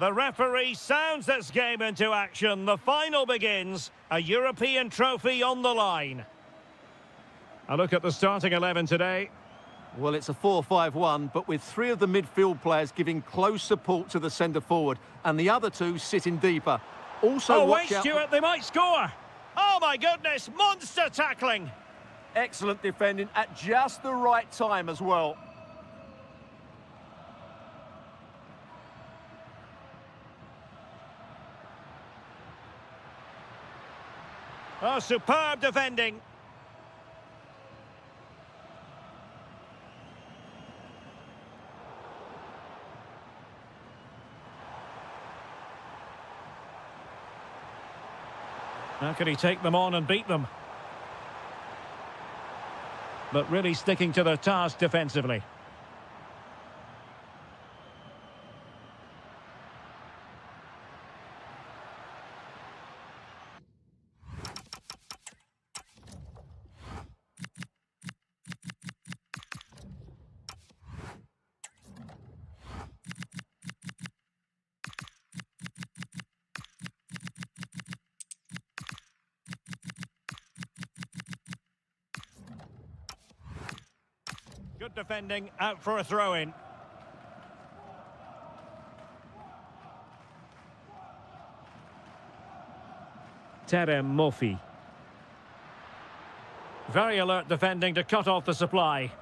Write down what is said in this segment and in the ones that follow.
The referee sounds this game into action. The final begins. A European trophy on the line. A look at the starting 11 today. Well, it's a 4-5-1, but with three of the midfield players giving close support to the centre-forward, and the other two sitting deeper. Also, wait, Stuart, they might score. Oh, my goodness, monster tackling. Excellent defending at just the right time as well. Oh, superb defending. How can he take them on and beat them? But really sticking to their task defensively. Good defending, out for a throw-in. Terem Mofi. Very alert defending to cut off the supply.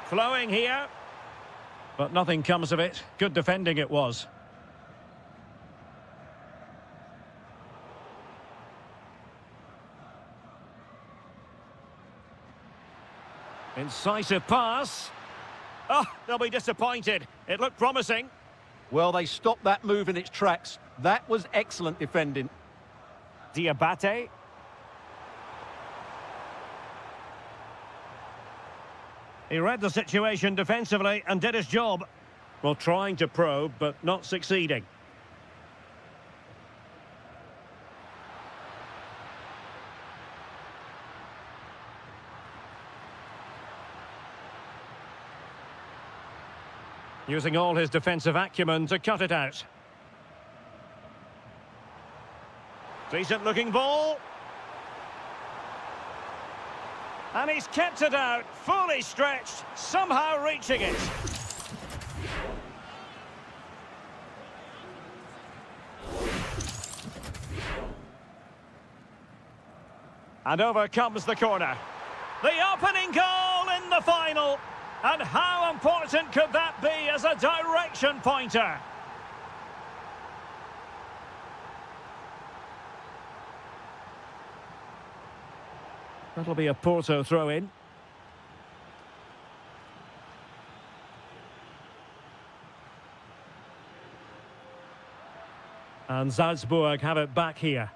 Flowing here. But nothing comes of it. Good defending it was. Incisive pass. Oh, they'll be disappointed. It looked promising. Well, they stopped that move in its tracks. That was excellent defending. Diabate. He read the situation defensively and did his job. Well, trying to probe, but not succeeding. Using all his defensive acumen to cut it out. Decent looking ball. And he's kept it out, fully stretched, somehow reaching it. And over comes the corner. The opening goal in the final. And how important could that be as a direction pointer? That'll be a Porto throw-in. And Salzburg have it back here.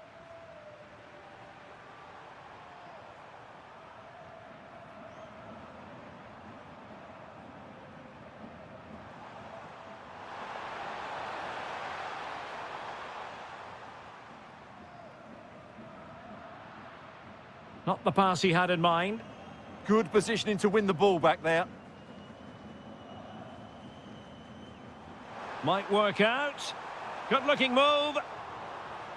Not the pass he had in mind. Good positioning to win the ball back there. Might work out. Good looking move.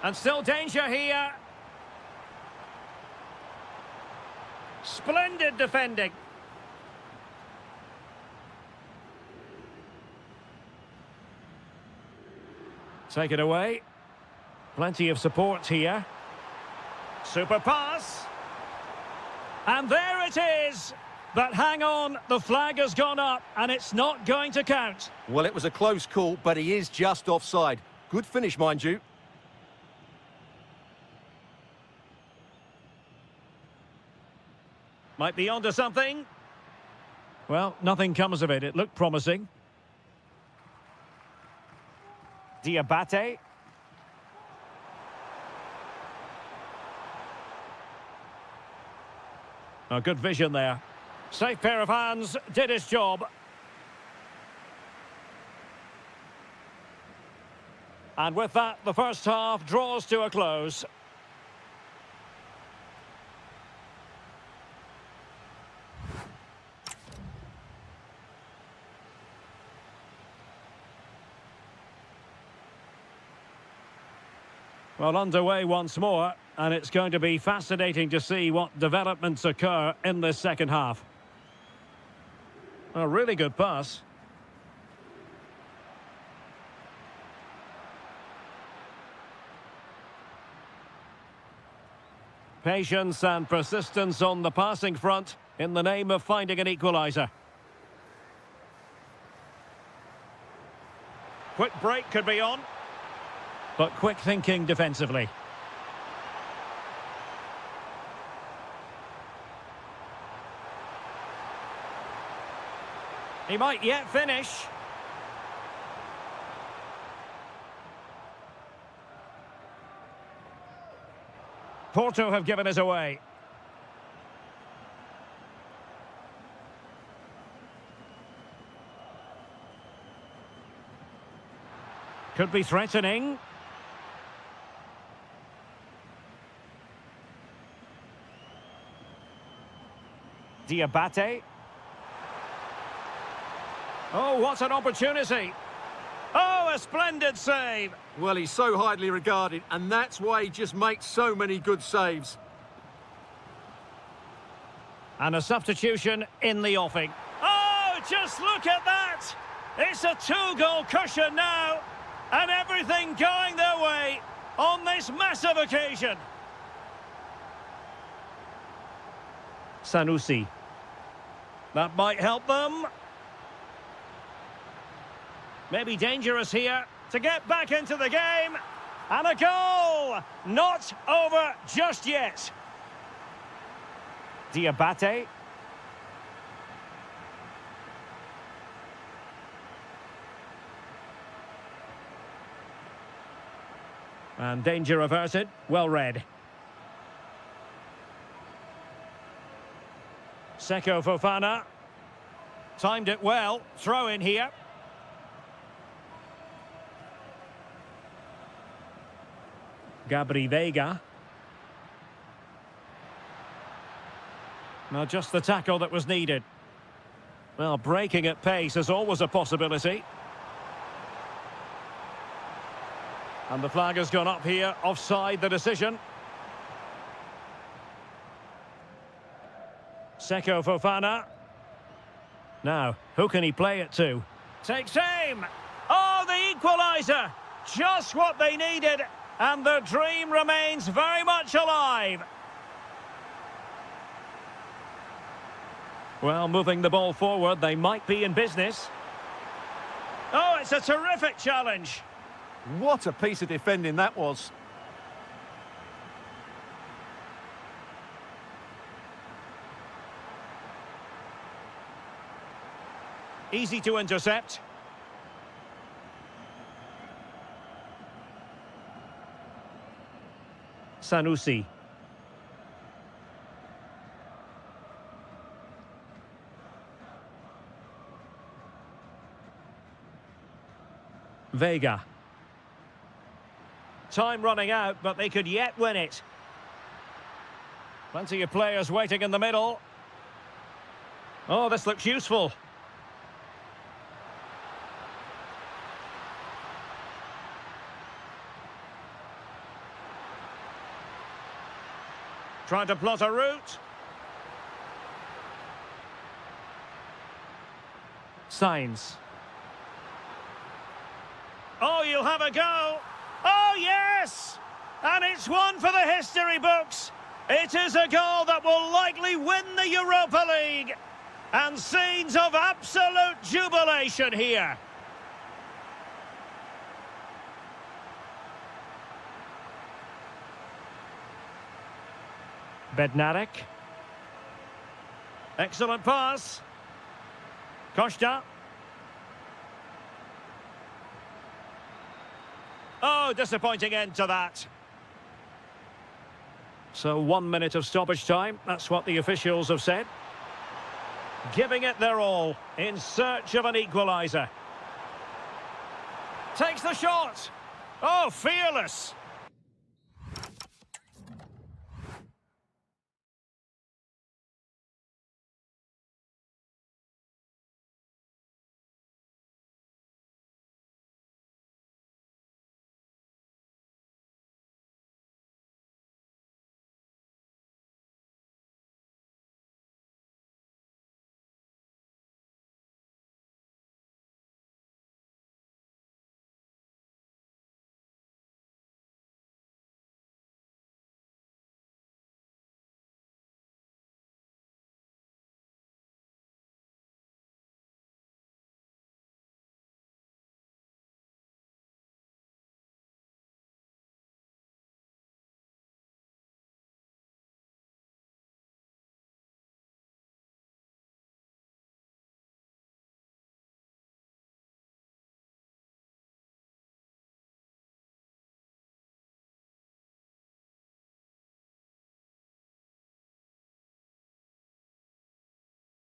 And still danger here. Splendid defending. Take it away. Plenty of support here. Super pass. And there it is. But hang on, the flag has gone up and it's not going to count. Well, it was a close call, but he is just offside. Good finish, mind you. Might be onto something. Well, nothing comes of it. It looked promising. Diabate. Oh, good vision there. Safe pair of hands, did his job. And with that, the first half draws to a close. Well, underway once more, and it's going to be fascinating to see what developments occur in this second half. A really good pass. Patience and persistence on the passing front in the name of finding an equaliser. Quick break could be on, but quick thinking defensively. He might yet finish. Porto have given us away. Could be threatening. Diabate. Oh, what an opportunity. Oh, a splendid save. Well, he's so highly regarded, and that's why he just makes so many good saves. And a substitution in the offing. Oh, just look at that. It's a two-goal cushion now. And everything going their way on this massive occasion. Sanusi. That might help them. Maybe dangerous here to get back into the game. And a goal! Not over just yet. Diabate. And danger averted. Well read. Seko Fofana. Timed it well. Throw in here. Gabri Veiga. Now just the tackle that was needed. Well, breaking at pace is always a possibility. And the flag has gone up here, offside the decision. Seko Fofana. Now, who can he play it to? Takes aim! Oh, the equaliser! Just what they needed, and the dream remains very much alive. Well, moving the ball forward, they might be in business. Oh, it's a terrific challenge. What a piece of defending that was. Easy to intercept. Sanusi. Veiga. Time running out, but they could yet win it. Plenty of players waiting in the middle. Oh, this looks useful. Trying to plot a route. Signs. Oh, you'll have a go. Oh, yes! And it's one for the history books. It is a goal that will likely win the Europa League. And scenes of absolute jubilation here. Bednarek. Excellent pass. Costa. Oh, disappointing end to that. So 1 minute of stoppage time. That's what the officials have said. Giving it their all in search of an equaliser. Takes the shot. Oh, fearless.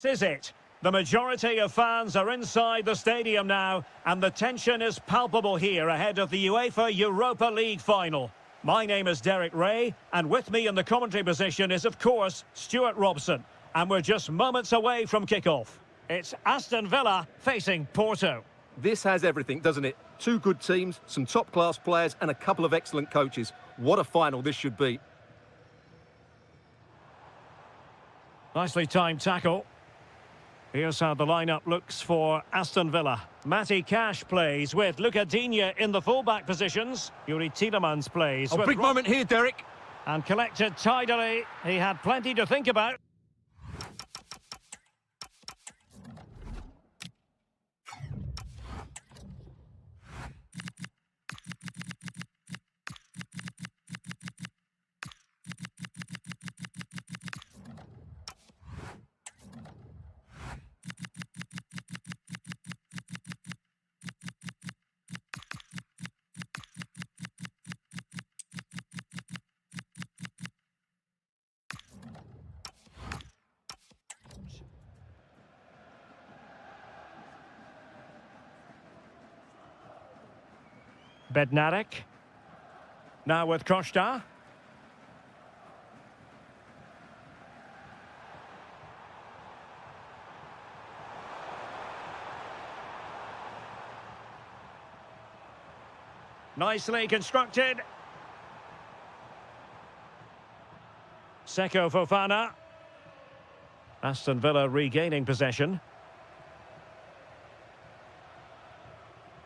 This is it. The majority of fans are inside the stadium now, and the tension is palpable here ahead of the UEFA Europa League final. My name is Derek Ray, and with me in the commentary position is, of course, Stuart Robson. And we're just moments away from kick-off. It's Aston Villa facing Porto. This has everything, doesn't it? Two good teams, some top-class players, and a couple of excellent coaches. What a final this should be. Nicely timed tackle. Here's how the lineup looks for Aston Villa. Matty Cash plays with Luca Digne in the fullback positions. Yuri Tielemans plays A with big moment here, Derek. and collected tidily. He had plenty to think about. Bednarek. Now with Costa. Nicely constructed. Seko Fofana. Aston Villa regaining possession.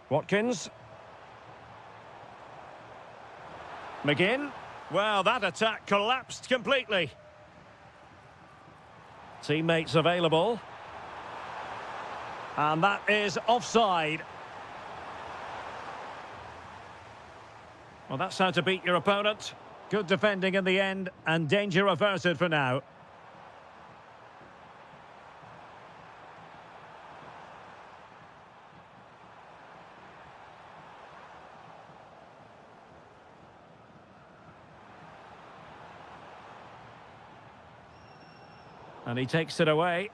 Watkins. McGinn. Well, that attack collapsed completely. Teammates available. And that is offside. Well, that's how to beat your opponent. Good defending in the end, and danger averted for now. And he takes it away.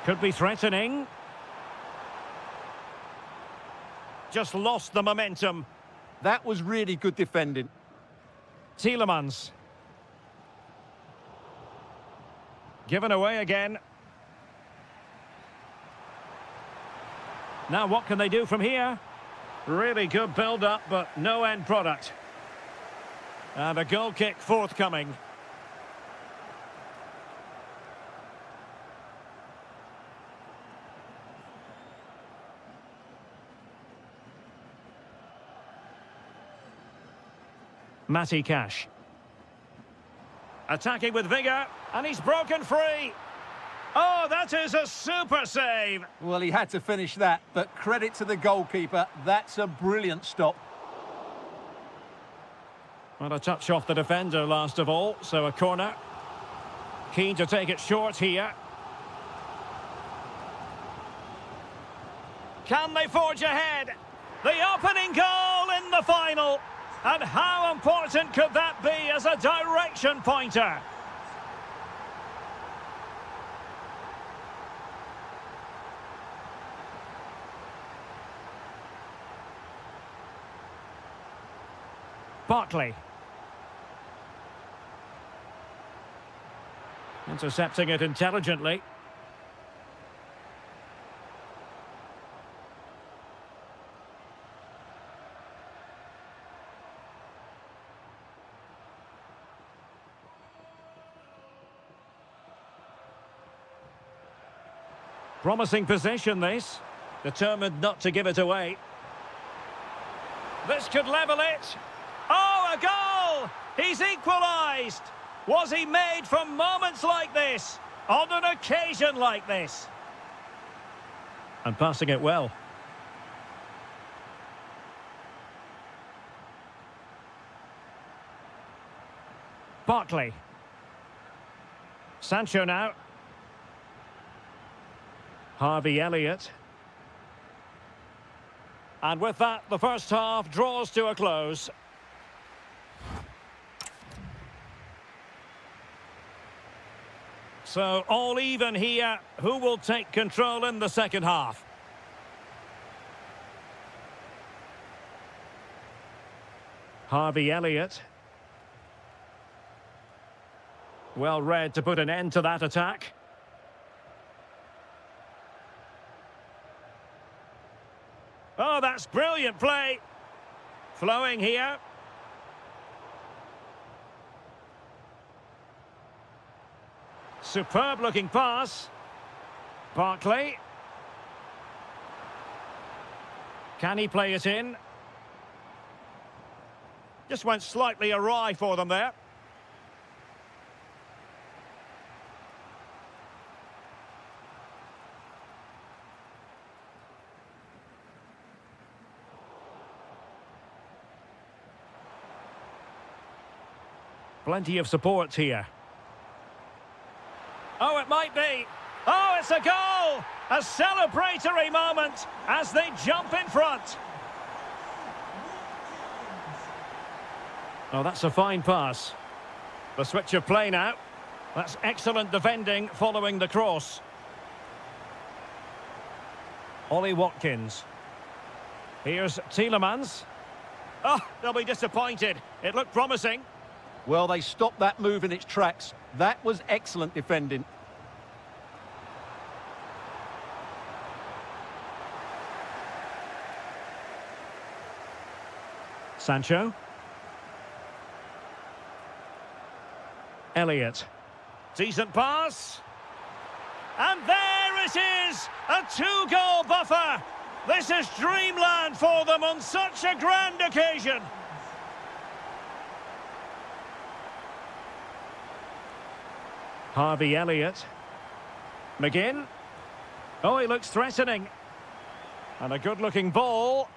Could be threatening. Just lost the momentum. That was really good defending. Tielemans. Given away again. Now what can they do from here? Really good build-up, but no end product. And a goal kick forthcoming. Matty Cash. Attacking with vigour, and he's broken free. Oh, that is a super save. Well, he had to finish that, but credit to the goalkeeper. That's a brilliant stop. Well, a touch off the defender last of all, so a corner. Keen to take it short here. Can they forge ahead? The opening goal in the final. And how important could that be as a direction pointer? Barkley. Intercepting it intelligently. Promising possession, this. Determined not to give it away. This could level it. Oh, a goal! He's equalised! Was he made for moments like this? On an occasion like this? And passing it well. Barkley. Sancho now. Harvey Elliott. And with that, the first half draws to a close. So, all even here. Who will take control in the second half? Harvey Elliott. Well read to put an end to that attack. Oh, that's brilliant play. Flowing here. Superb looking pass. Barkley. Can he play it in? Just went slightly awry for them there. Plenty of support here. Oh, it might be. Oh, it's a goal! A celebratory moment as they jump in front. Oh, that's a fine pass. The switch of play now. That's excellent defending following the cross. Ollie Watkins. Here's Tielemans. Oh, they'll be disappointed. It looked promising. Well, they stopped that move in its tracks. That was excellent defending. Sancho. Elliott. Decent pass. And there it is! A two-goal buffer! This is dreamland for them on such a grand occasion! Harvey Elliott. McGinn. Oh, he looks threatening. And a good-looking ball.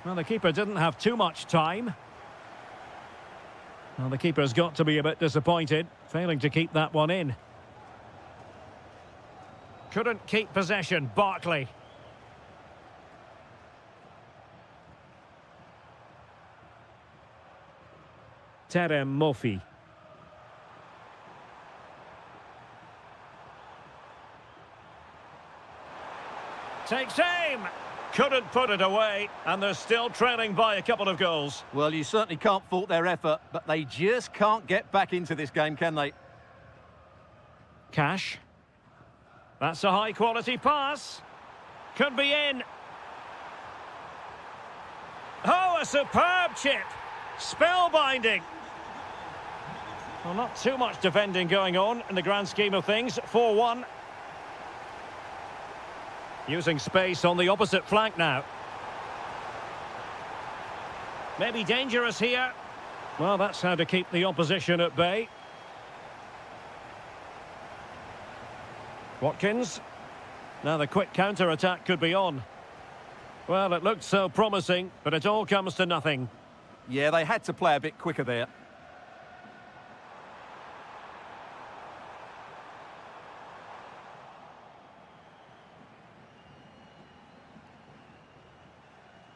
Well, the keeper didn't have too much time. Well, the keeper's got to be a bit disappointed, failing to keep that one in. Couldn't keep possession, Barkley. Terem Murphy. Takes aim. Couldn't put it away, and they're still trailing by a couple of goals. Well, you certainly can't fault their effort, but they just can't get back into this game, can they? Cash. That's a high-quality pass. Could be in. Oh, a superb chip. Spellbinding. Well, not too much defending going on in the grand scheme of things. 4-1. Using space on the opposite flank now. Maybe dangerous here. Well, that's how to keep the opposition at bay. Watkins. Now the quick counter-attack could be on. Well, it looked so promising, but it all comes to nothing. Yeah, they had to play a bit quicker there.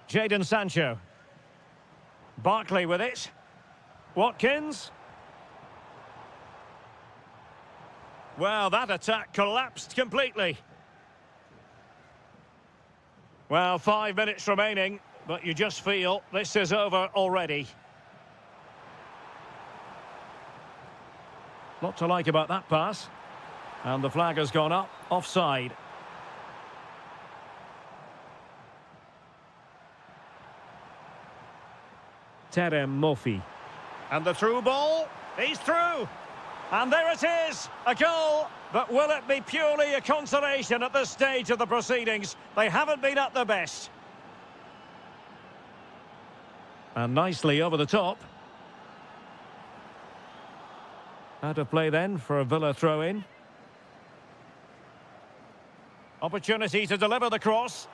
Jadon Sancho. Barkley with it. Watkins. Well, that attack collapsed completely. Well, 5 minutes remaining, but you just feel this is over already. Lot to like about that pass. And the flag has gone up, offside. Terem Murphy. And the through ball, he's through. And there it is, a goal. But will it be purely a consolation at this stage of the proceedings? They haven't been at their best. And nicely over the top. Out of play then for a Villa throw-in. Opportunity to deliver the cross.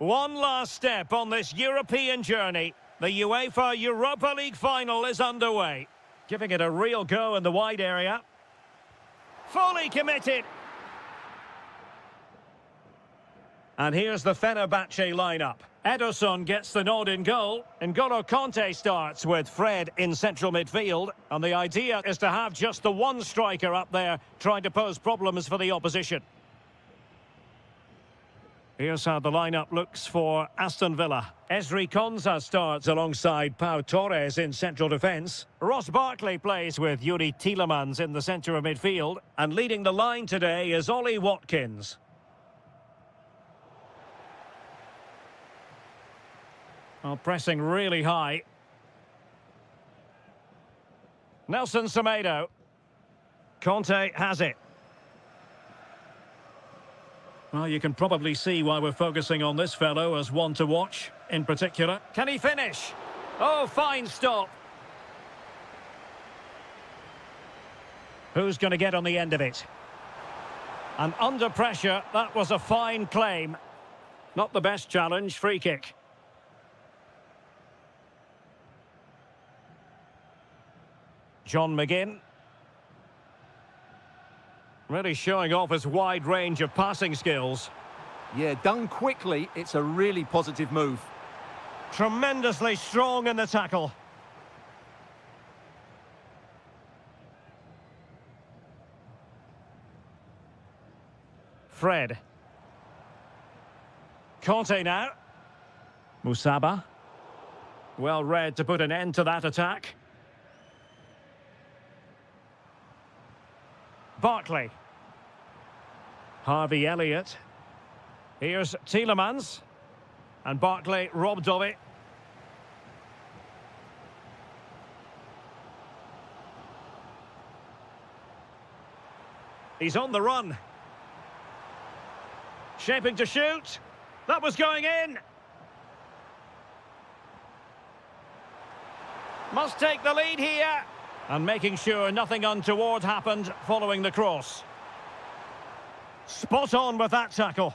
One last step on this European journey. The UEFA Europa League final is underway. Giving it a real go in the wide area. Fully committed. And here's the Fenerbahce lineup. Ederson gets the nod in goal. N'Golo Kanté starts with Fred in central midfield. And the idea is to have just the one striker up there trying to pose problems for the opposition. Here's how the lineup looks for Aston Villa. Ezri Konsa starts alongside Pau Torres in central defence. Ross Barkley plays with Yuri Tielemans in the centre of midfield. And leading the line today is Ollie Watkins. Well, pressing really high. Nelson Semedo. Conte has it. Well, you can probably see why we're focusing on this fellow as one to watch in particular. Can he finish? Oh, fine stop. Who's going to get on the end of it? And under pressure, that was a fine claim. Not the best challenge, free kick. John McGinn. Really showing off his wide range of passing skills. Yeah, done quickly, it's a really positive move. Tremendously strong in the tackle. Fred. Conte now. Musaba. Well read to put an end to that attack. Barkley. Harvey Elliott. Here's Tielemans. And Barkley robbed of it. He's on the run. Shaping to shoot. That was going in. Must take the lead here. And making sure nothing untoward happened following the cross. Spot on with that tackle.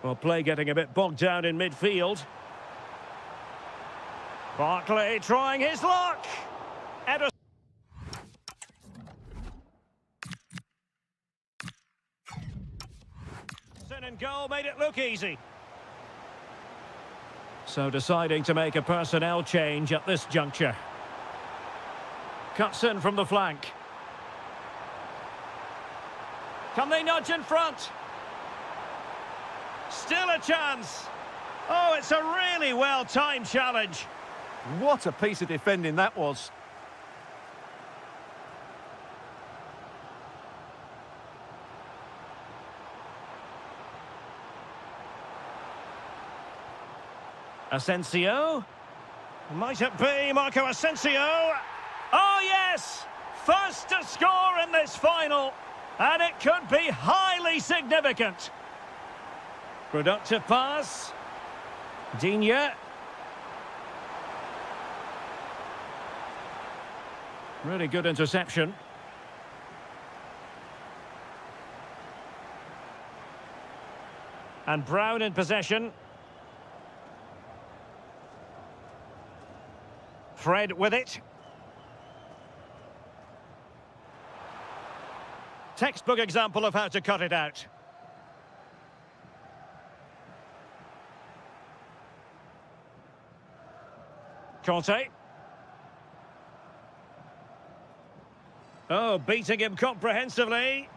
Well, play getting a bit bogged down in midfield. Barkley trying his luck. Ederson. And goal made it look easy. So deciding to make a personnel change at this juncture. Cuts in from the flank. Can they nudge in front? Still a chance. Oh, it's a really well-timed challenge. What a piece of defending that was. Asensio. Might it be Marco Asensio? Oh, yes! First to score in this final. And it could be highly significant. Productive pass. Digne. Really good interception. And Brown in possession. Fred with it. Textbook example of how to cut it out. Conte. Oh, beating him comprehensively.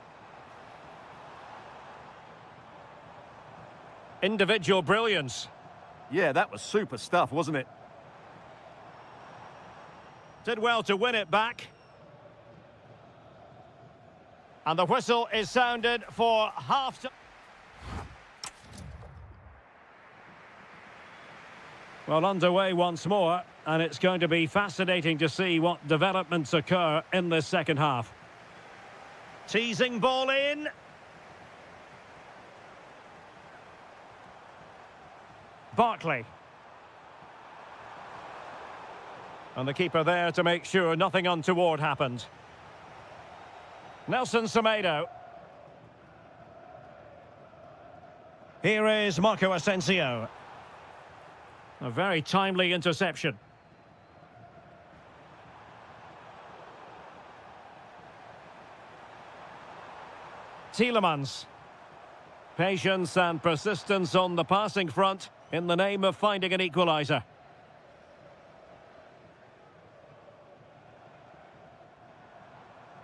Individual brilliance. Yeah, that was super stuff, wasn't it? Did well to win it back. And the whistle is sounded for half-time. Well, underway once more, and it's going to be fascinating to see what developments occur in this second half. Teasing ball in. Barkley. And the keeper there to make sure nothing untoward happened. Nelson Semedo. Here is Marco Asensio. A very timely interception. Tielemans. Patience and persistence on the passing front in the name of finding an equaliser.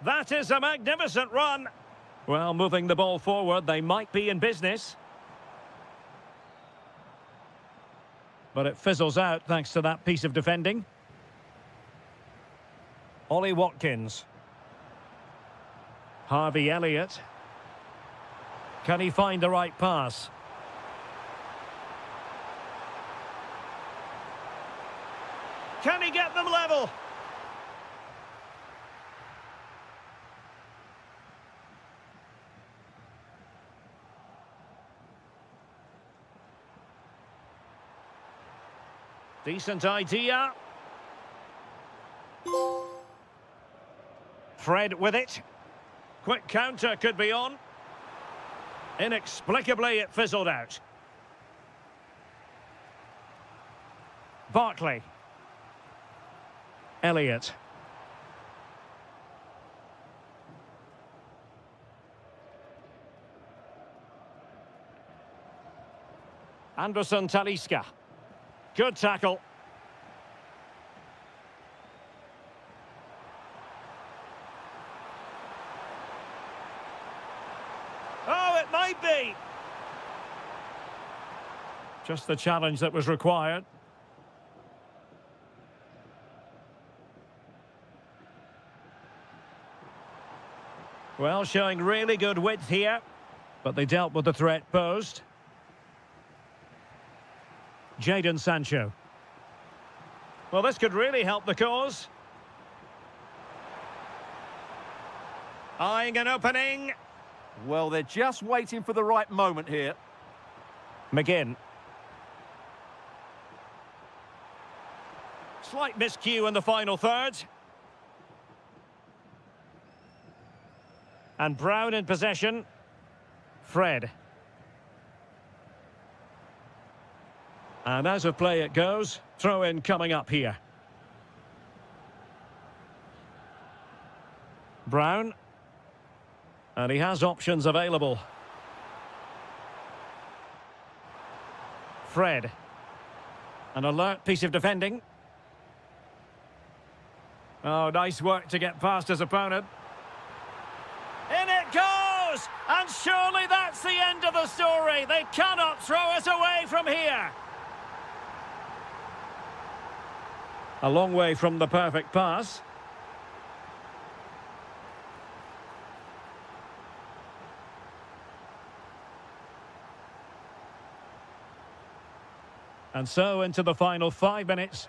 That is a magnificent run. Well, moving the ball forward, they might be in business. But it fizzles out thanks to that piece of defending. Ollie Watkins. Harvey Elliott. Can he find the right pass? Can he get them level? Decent idea. Fred with it. Quick counter could be on. Inexplicably, it fizzled out. Barkley. Elliott. Anderson Talisca. Good tackle. Oh, it might be. Just the challenge that was required. Well, showing really good width here, but they dealt with the threat posed. Jadon Sancho. Well, this could really help the cause. Eyeing an opening. Well, they're just waiting for the right moment here. McGinn. Slight miscue in the final third. And Brown in possession. Fred. And as of play it goes, throw in coming up here. Brown. And he has options available. Fred. An alert piece of defending. Oh, nice work to get past his opponent. In it goes! And surely that's the end of the story. They cannot throw us away from here. A long way from the perfect pass. And so into the final 5 minutes.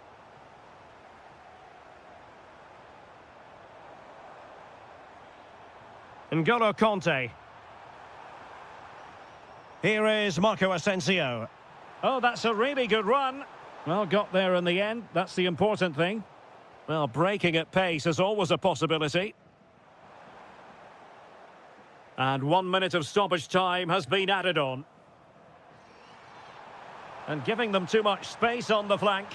N'Golo Kanté. Here is Marco Asensio. Oh, that's a really good run. Well, got there in the end. That's the important thing. Well, breaking at pace is always a possibility. And 1 minute of stoppage time has been added on. And giving them too much space on the flank.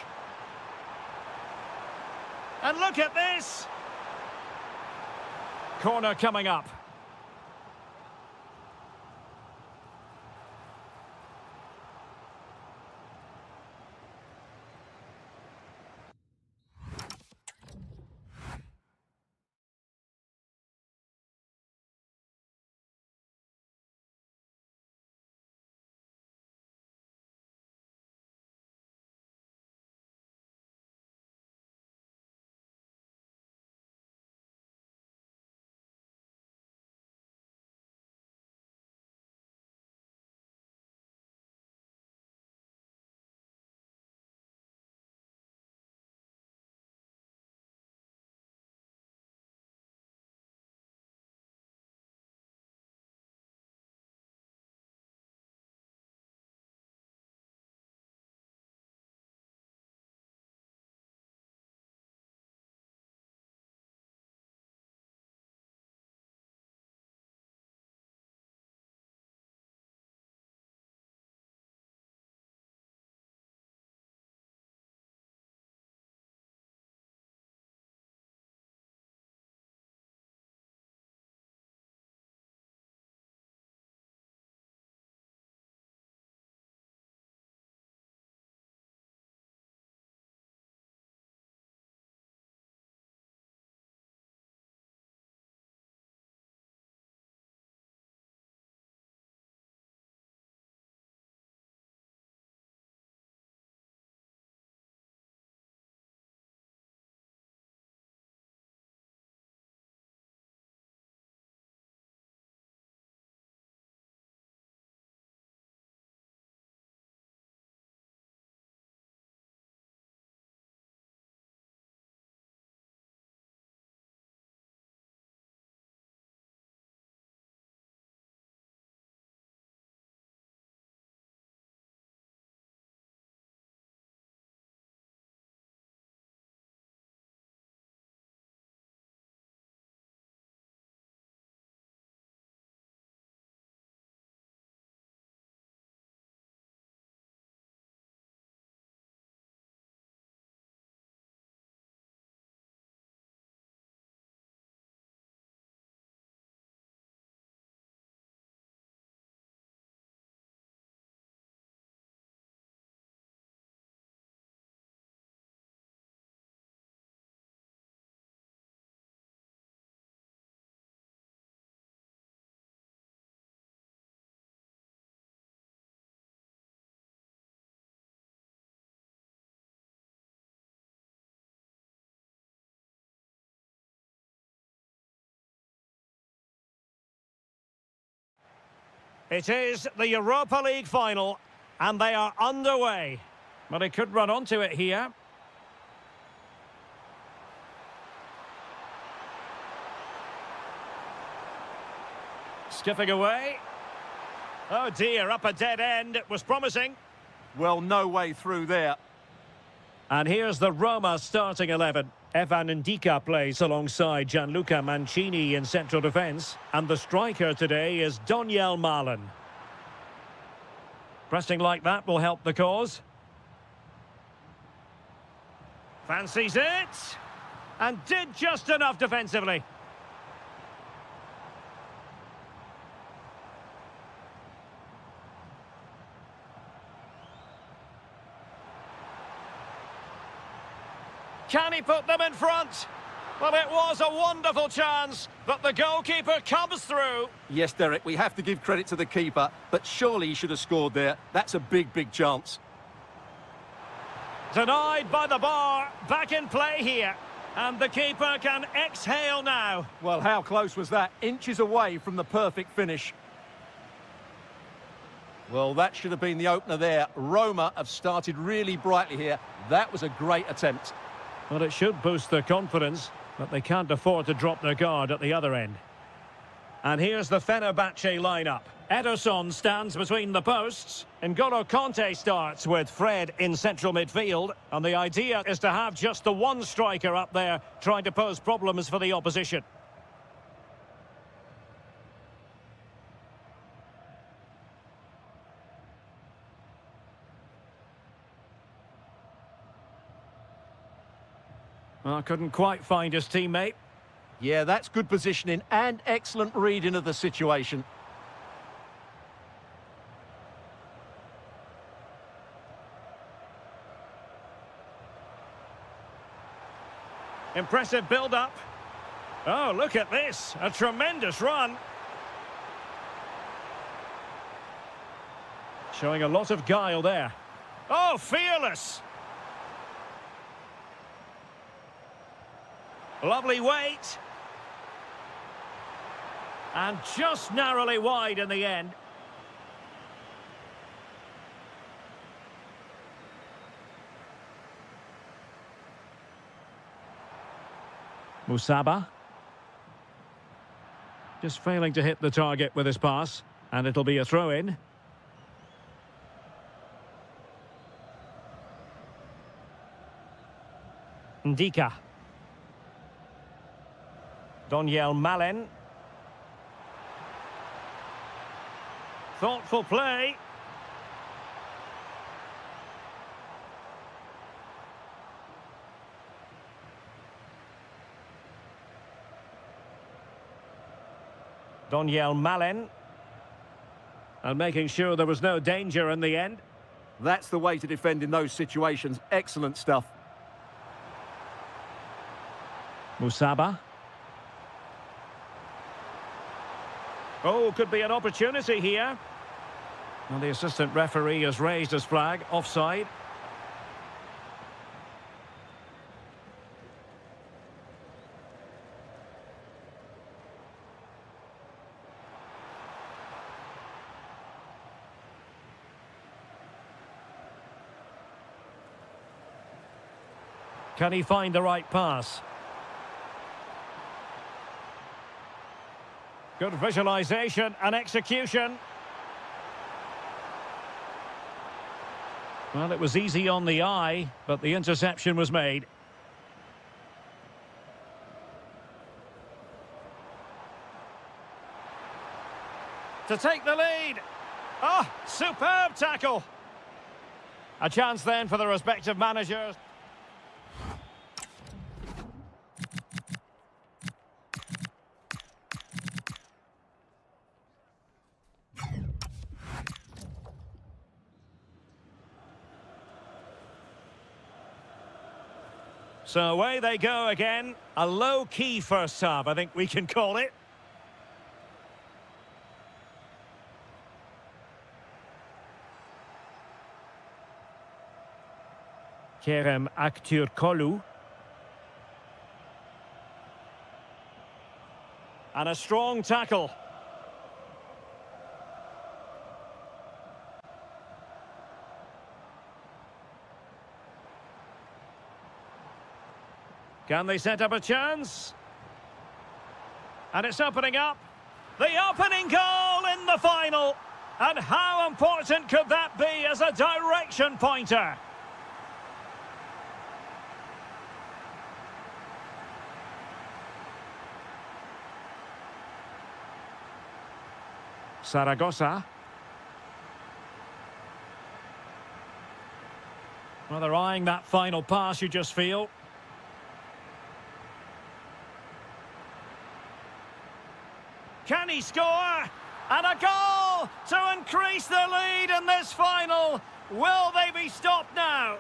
And look at this! Corner coming up. It is the Europa League final, and they are underway. But he could run onto it here. Skipping away. Oh dear, up a dead end. It was promising. Well, no way through there. And here's the Roma starting 11. Evan Ndika plays alongside Gianluca Mancini in central defence. And the striker today is Doniel Malen. Pressing like that will help the cause. Fancies it. And did just enough defensively. Can he put them in front? Well, it was a wonderful chance, but the goalkeeper comes through. Yes, Derek, we have to give credit to the keeper, but surely he should have scored there. That's a big, big chance. Denied by the bar. Back in play here. And the keeper can exhale now. Well, how close was that? Inches away from the perfect finish. Well, that should have been the opener there. Roma have started really brightly here. That was a great attempt. Well, it should boost their confidence, but they can't afford to drop their guard at the other end. And here's the Fenerbahce lineup. Ederson stands between the posts. N'Golo Kanté starts with Fred in central midfield. And the idea is to have just the one striker up there trying to pose problems for the opposition. Well, couldn't quite find his teammate. Yeah, that's good positioning and excellent reading of the situation. Impressive build-up. Oh, look at this. A tremendous run. Showing a lot of guile there. Oh, fearless. Lovely weight. And just narrowly wide in the end. Musaba. Just failing to hit the target with his pass. And it'll be a throw-in. Ndika. Doniel Malen. Thoughtful play. Doniel Malen. And making sure there was no danger in the end. That's the way to defend in those situations. Excellent stuff. Musaba. Oh, could be an opportunity here. Well, the assistant referee has raised his flag. Offside. Can he find the right pass? Good visualization and execution. Well, it was easy on the eye, but the interception was made. To take the lead. Oh, superb tackle. A chance then for the respective managers. So away they go again. A low-key first half, I think we can call it. Kerem Aktürkoğlu. And a strong tackle. Can they set up a chance? And it's opening up. The opening goal in the final. And how important could that be as a direction pointer? Zaragoza. Well, they're eyeing that final pass, you just feel. Can he score? And a goal to increase the lead in this final. Will they be stopped now?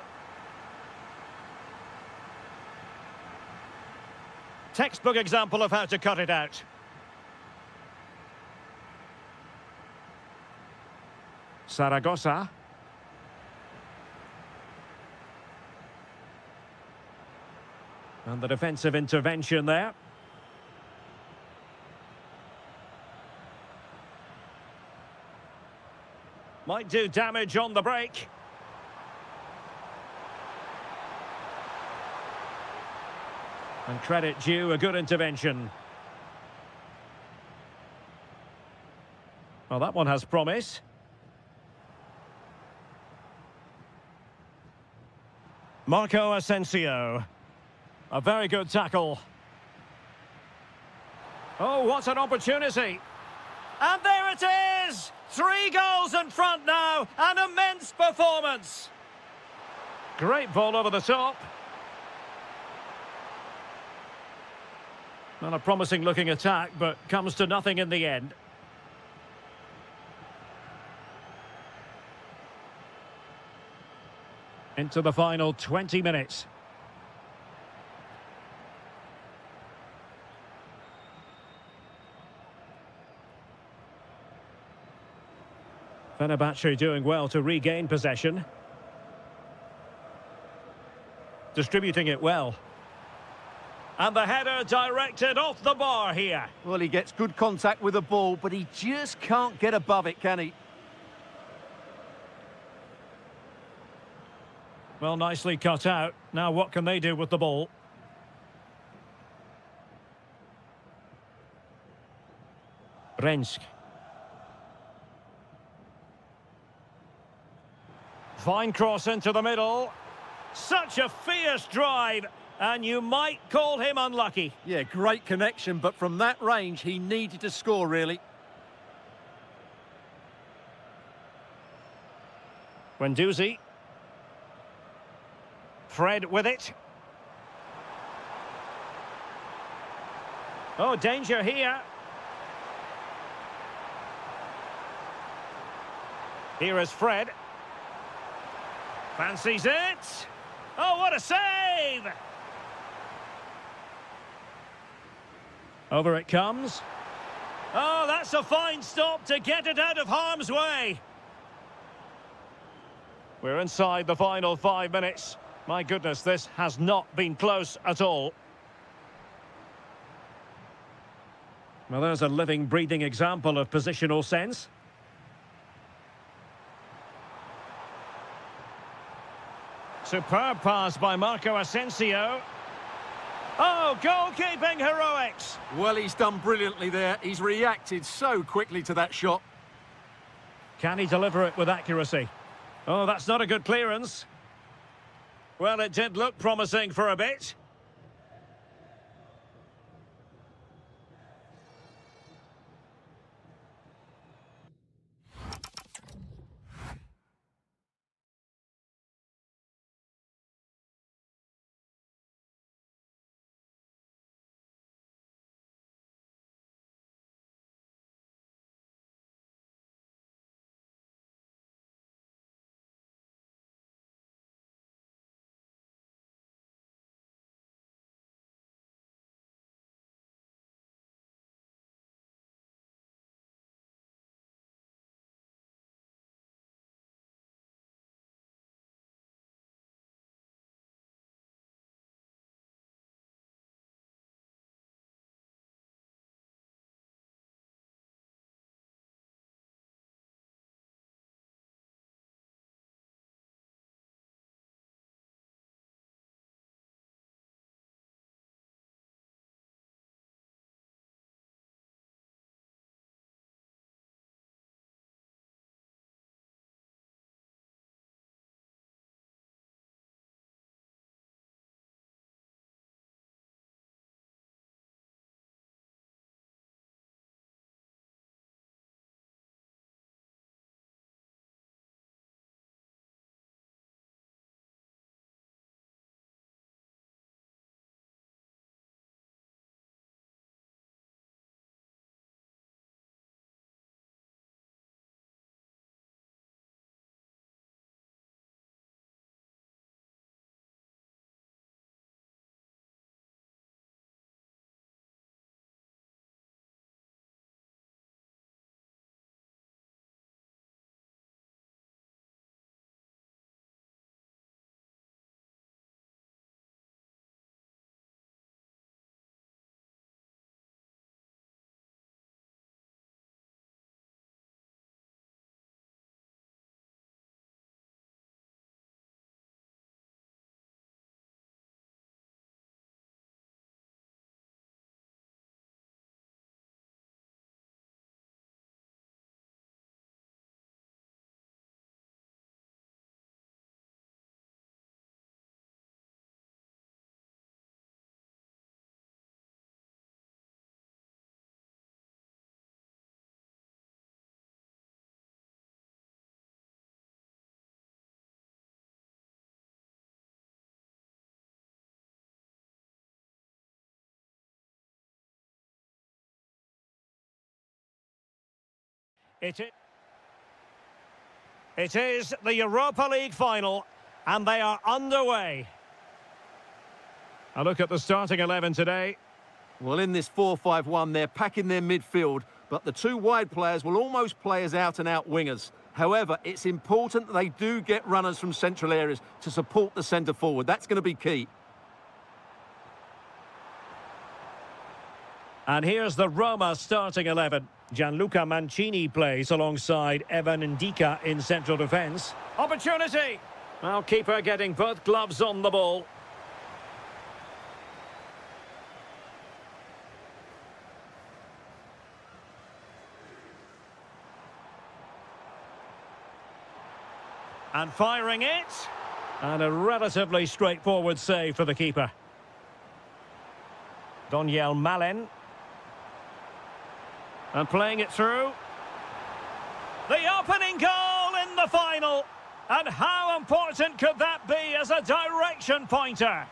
Textbook example of how to cut it out. Zaragoza. And the defensive intervention there. Might do damage on the break. And credit due, a good intervention. Well, that one has promise. Marco Asensio. A very good tackle. Oh, what an opportunity. And there it is! 3 goals in front now. An immense performance. Great ball over the top. Not a promising looking attack, but comes to nothing in the end. Into the final 20 minutes. Fenerbahce doing well to regain possession. Distributing it well. And the header directed off the bar here. Well, he gets good contact with the ball, but he just can't get above it, can he? Well, nicely cut out. Now what can they do with the ball? Rensk. Fine cross into the middle. Such a fierce drive, and you might call him unlucky. Yeah, great connection, but from that range, he needed to score, really. Guendouzi. Fred with it. Oh, danger here. Here is Fred. Fancies it. Oh, what a save! Over it comes. Oh, that's a fine stop to get it out of harm's way. We're inside the final 5 minutes. My goodness, this has not been close at all. Well, there's a living, breathing example of positional sense. Superb pass by Marco Asensio. Oh, goalkeeping heroics. Well, he's done brilliantly there. He's reacted so quickly to that shot. Can he deliver it with accuracy? Oh, that's not a good clearance. Well, it did look promising for a bit. It is the Europa League final, and they are underway. A look at the starting 11 today. Well, in this 4-5-1, they're packing their midfield, but the two wide players will almost play as out-and-out wingers. However, it's important that they do get runners from central areas to support the centre forward. That's going to be key. And here's the Roma starting 11. Gianluca Mancini plays alongside Evan Ndika in central defence. Opportunity! Well, keeper getting both gloves on the ball. And firing it. And a relatively straightforward save for the keeper. Doniel Malen. And playing it through. The opening goal in the final. And how important could that be as a direction pointer?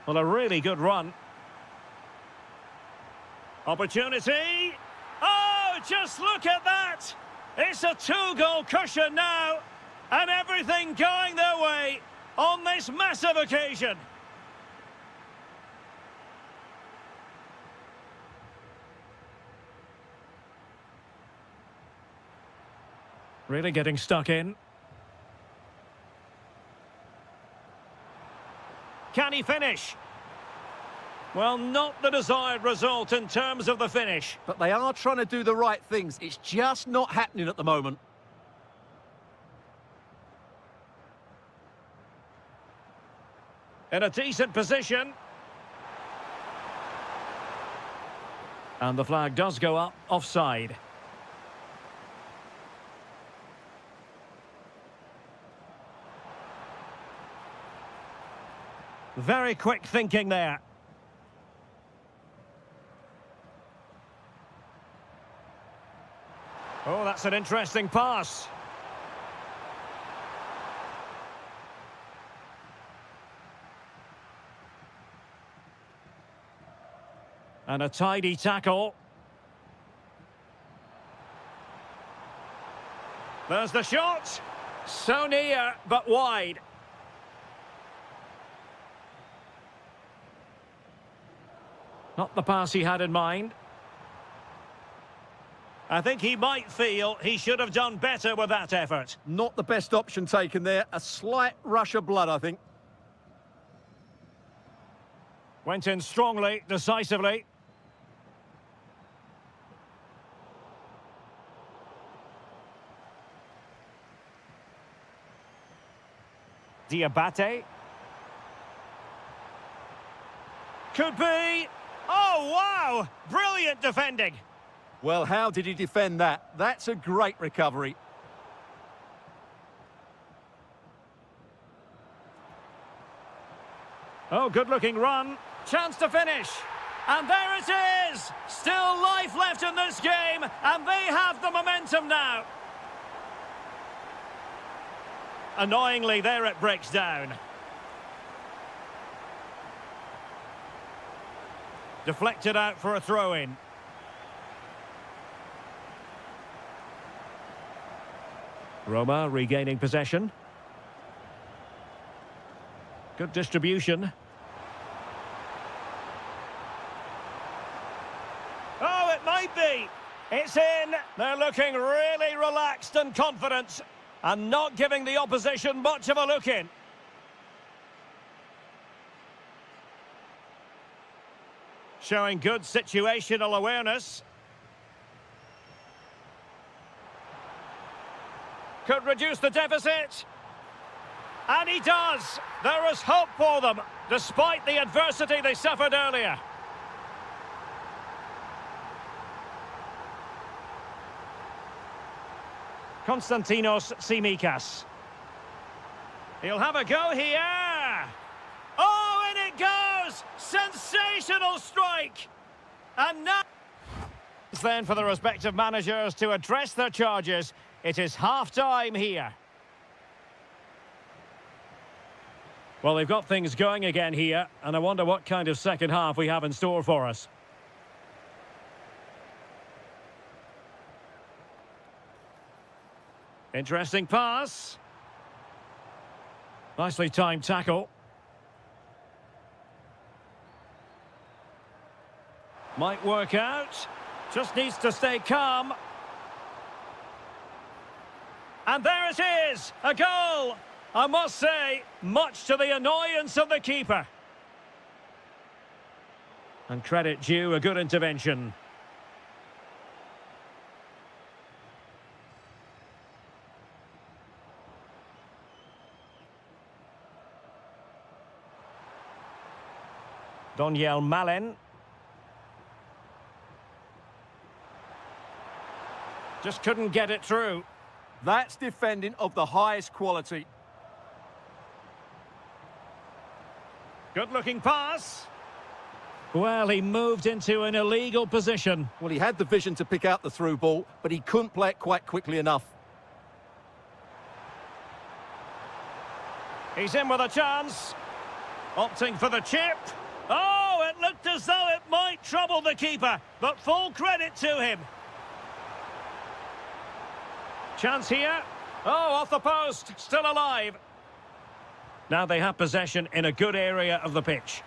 Well, a really good run. Opportunity. Oh, just look at that. It's a two-goal cushion now. And everything going their way on this massive occasion. Really getting stuck in. Can he finish? Well, not the desired result in terms of the finish. But they are trying to do the right things. It's just not happening at the moment. In a decent position. And the flag does go up offside. Very quick thinking there. Oh, that's an interesting pass. And a tidy tackle. There's the shot. So near, but wide. Not the pass he had in mind. I think he might feel he should have done better with that effort. Not the best option taken there. A slight rush of blood, I think. Went in strongly, decisively. Diabate. Could be. Oh, wow! Brilliant defending. Well, how did he defend that? That's a great recovery. Oh, good-looking run. Chance to finish. And there it is! Still life left in this game, and they have the momentum now. Annoyingly, there it breaks down. Deflected out for a throw-in. Roma regaining possession. Good distribution. Oh, it might be. It's in. They're looking really relaxed and confident and not giving the opposition much of a look in. Showing good situational awareness. Could reduce the deficit. And he does. There is hope for them, despite the adversity they suffered earlier. Konstantinos Tsimikas. He'll have a go here. Oh, and it goes! Sensational strike! And now... Then for the respective managers to address their charges. It is half-time here. Well, they've got things going again here, and I wonder what kind of second half we have in store for us. Interesting pass. Nicely timed tackle. Might work out. Just needs to stay calm. And there it is, a goal. I must say, much to the annoyance of the keeper. And credit due, a good intervention. Daniel Malen. Just couldn't get it through. That's defending of the highest quality. Good-looking pass. Well, he moved into an illegal position. Well, he had the vision to pick out the through ball, but he couldn't play it quite quickly enough. He's in with a chance. Opting for the chip. Oh, it looked as though it might trouble the keeper, but full credit to him. Chance here. Oh, off the post. Still alive. Now they have possession in a good area of the pitch.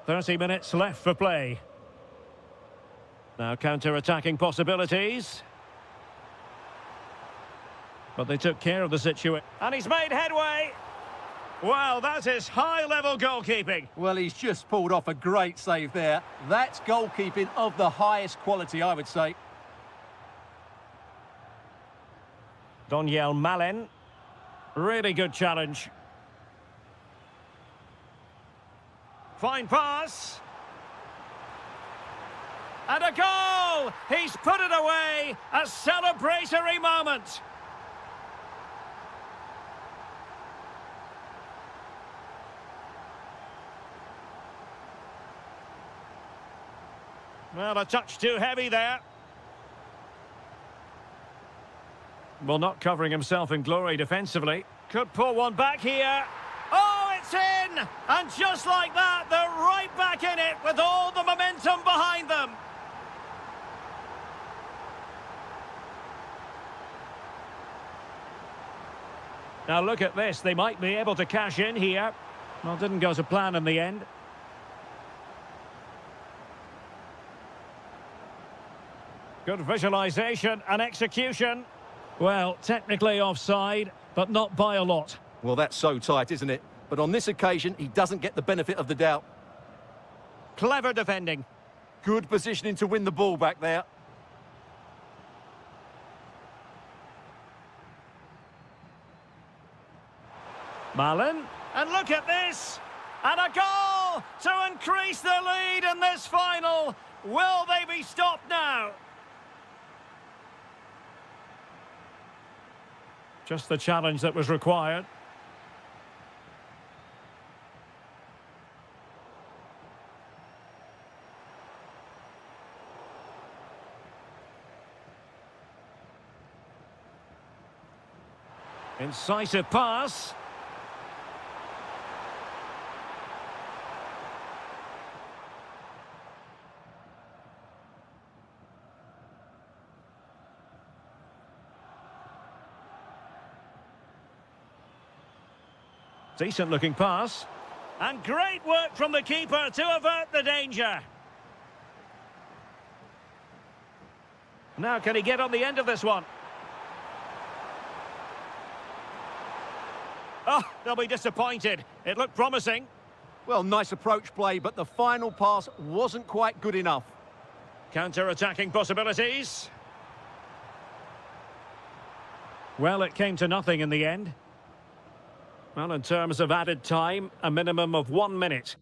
30 minutes left for play. Now counter-attacking possibilities. But they took care of the situation. And he's made headway. Well, that is high-level goalkeeping. Well, he's just pulled off a great save there. That's goalkeeping of the highest quality, I would say. Daniel Malen. Really good challenge. Fine pass. And a goal! He's put it away. A celebratory moment. Well, a touch too heavy there. Well, not covering himself in glory defensively. Could pull one back here. Oh, it's in! And just like that, they're right back in it with all the momentum behind them. Now look at this. They might be able to cash in here. Well, didn't go to plan in the end. Good visualization and execution. Well, technically offside, but not by a lot. Well, that's so tight, isn't it? But on this occasion, he doesn't get the benefit of the doubt. Clever defending. Good positioning to win the ball back there. Malen, and look at this! And a goal to increase the lead in this final. Will they be stopped now? Just the challenge that was required. Incisive pass. Decent looking pass. And great work from the keeper to avert the danger. Now can he get on the end of this one? Oh, they'll be disappointed. It looked promising. Well, nice approach play, but the final pass wasn't quite good enough. Counter-attacking possibilities. Well, it came to nothing in the end. Well, in terms of added time, a minimum of 1 minute.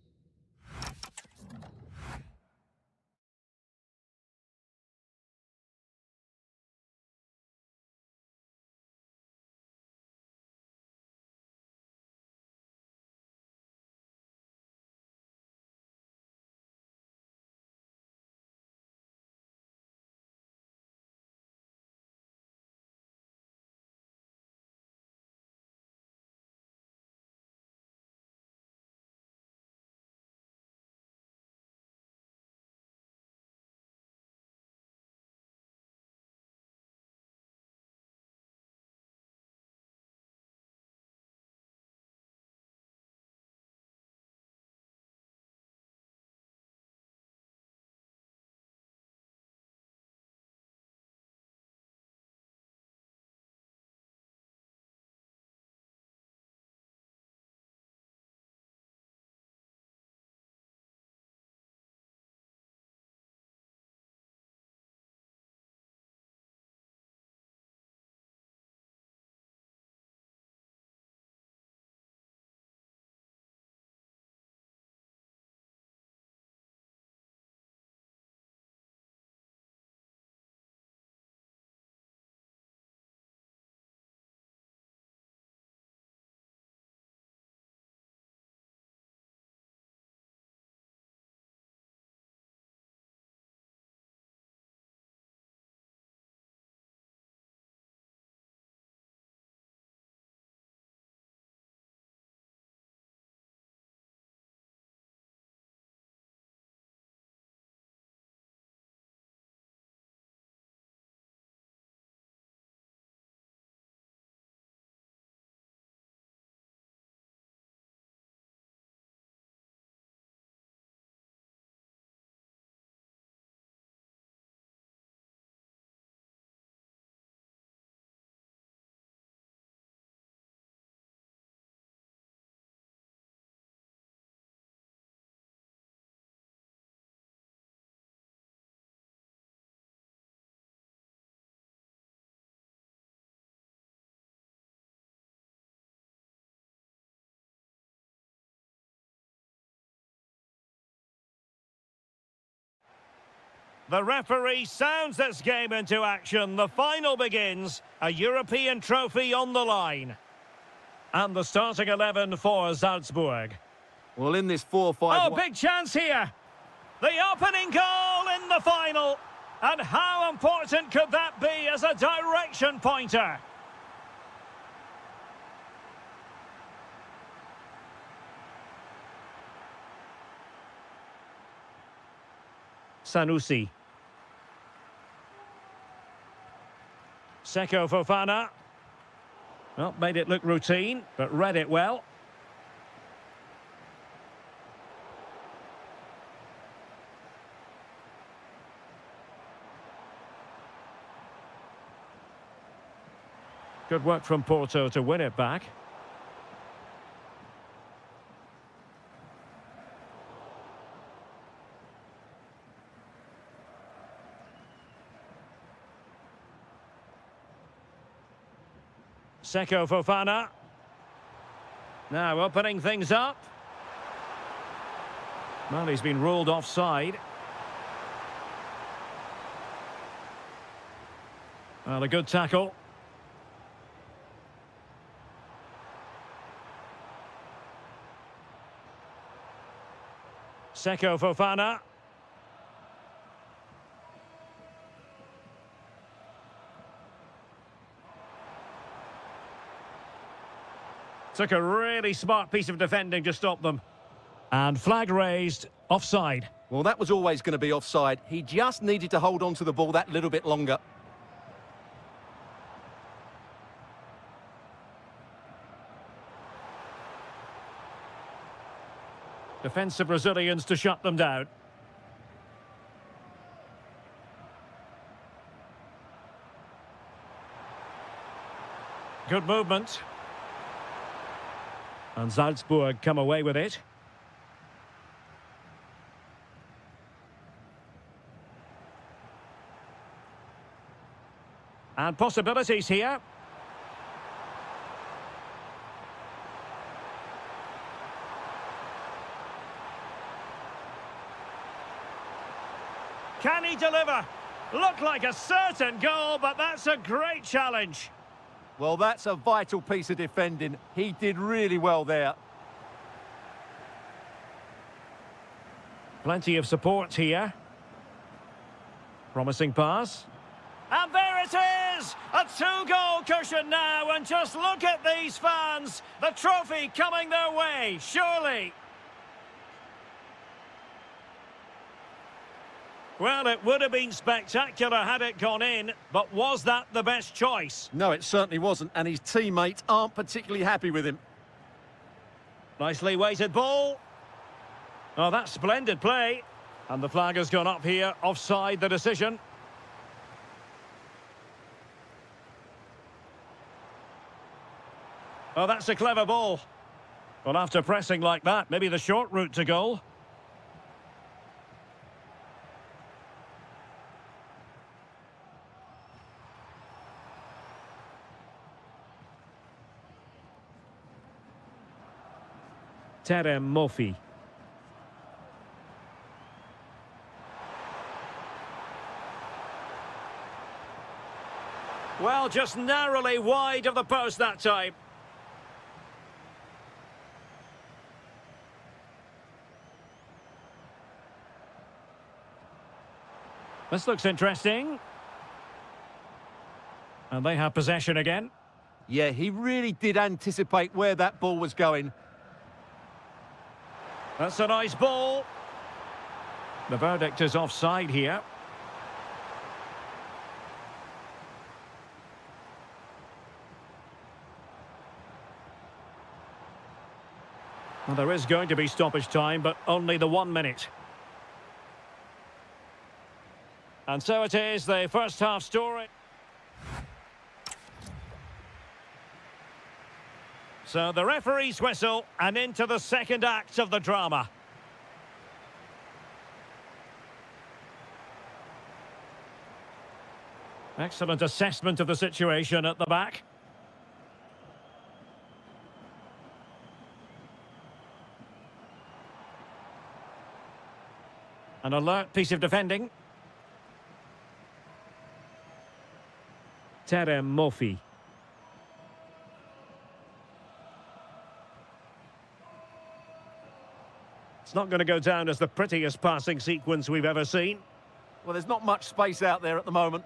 The referee sounds this game into action. The final begins. A European trophy on the line. And the starting 11 for Salzburg. Well, in this 4-5... Oh, big chance here. The opening goal in the final. And how important could that be as a direction pointer? Sanusi. Seko Fofana. Well, made it look routine, but read it well. Good work from Porto to win it back. Seko Fofana. Now opening things up. Well, he's been ruled offside. Well, a good tackle. Seko Fofana. Took a really smart piece of defending to stop them. And flag raised, offside. Well, that was always going to be offside. He just needed to hold on to the ball that little bit longer. Defensive Brazilians to shut them down. Good movement. And Salzburg come away with it. And possibilities here. Can he deliver? Looked like a certain goal, but that's a great challenge. Well, that's a vital piece of defending. He did really well there. Plenty of support here. Promising pass. And there it is! A two-goal cushion now, and just look at these fans. The trophy coming their way, surely. Well, it would have been spectacular had it gone in, but was that the best choice? No, it certainly wasn't, and his teammates aren't particularly happy with him. Nicely weighted ball. Oh, that's splendid play. And the flag has gone up here, offside the decision. Oh, that's a clever ball. Well, after pressing like that, maybe the short route to goal. Terem Mofi. Well, just narrowly wide of the post that time. This looks interesting. And they have possession again. Yeah, he really did anticipate where that ball was going. That's a nice ball. The verdict is offside here. Well, there is going to be stoppage time, but only the 1 minute. And so it is, the first half story. So the referee's whistle, and into the second act of the drama. Excellent assessment of the situation at the back. An alert piece of defending. Mofi. It's not going to go down as the prettiest passing sequence we've ever seen. Well, there's not much space out there at the moment.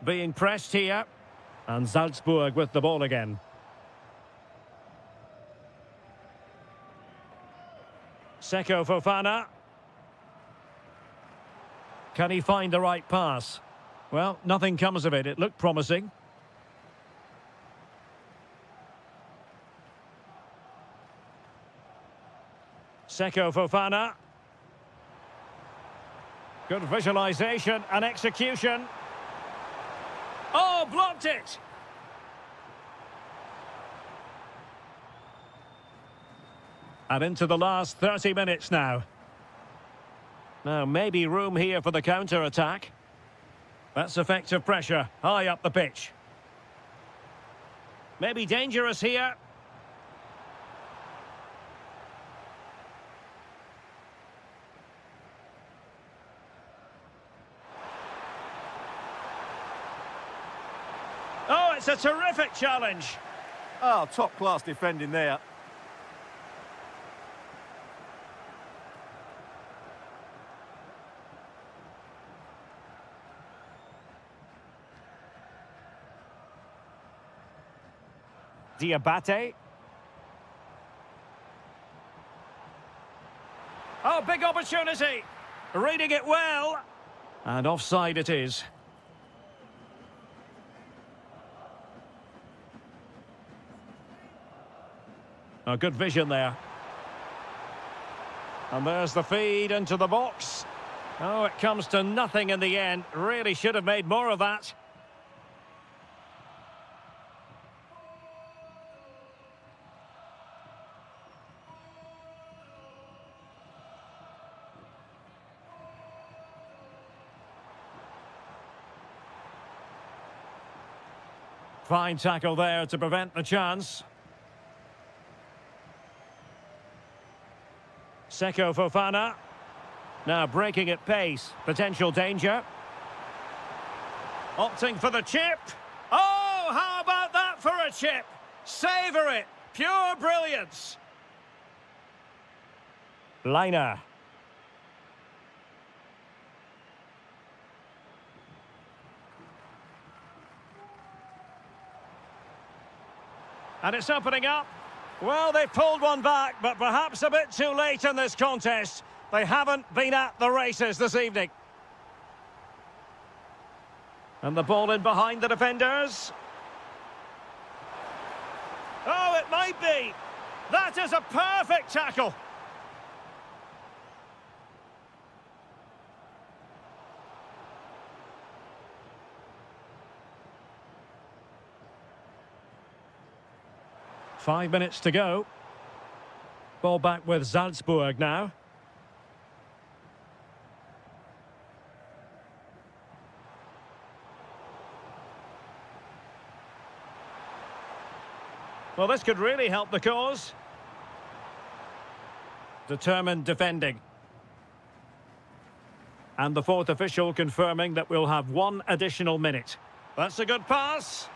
Being pressed here. And Salzburg with the ball again. Seko Fofana. Can he find the right pass? Well, nothing comes of it. It looked promising. Seko Fofana. Good visualization and execution. Oh, blocked it! And into the last 30 minutes now. Now, maybe room here for the counter-attack. That's effective pressure, high up the pitch. Maybe dangerous here. Oh, it's a terrific challenge. Oh, top-class defending there. Diabate. Oh, big opportunity. Reading it well. And offside it is. A good vision there. And there's the feed into the box. Oh, it comes to nothing in the end. Really should have made more of that. Fine tackle there to prevent the chance. Seko Fofana. Now breaking at pace. Potential danger. Opting for the chip. Oh, how about that for a chip? Savour it. Pure brilliance. Liner. And it's opening up. Well, they pulled one back, but perhaps a bit too late in this contest. They haven't been at the races this evening. And the ball in behind the defenders. Oh, it might be. That is a perfect tackle. Five minutes to go. Ball back with Salzburg now. Well, this could really help the cause. Determined defending. And the fourth official confirming that we'll have one additional minute. That's a good pass.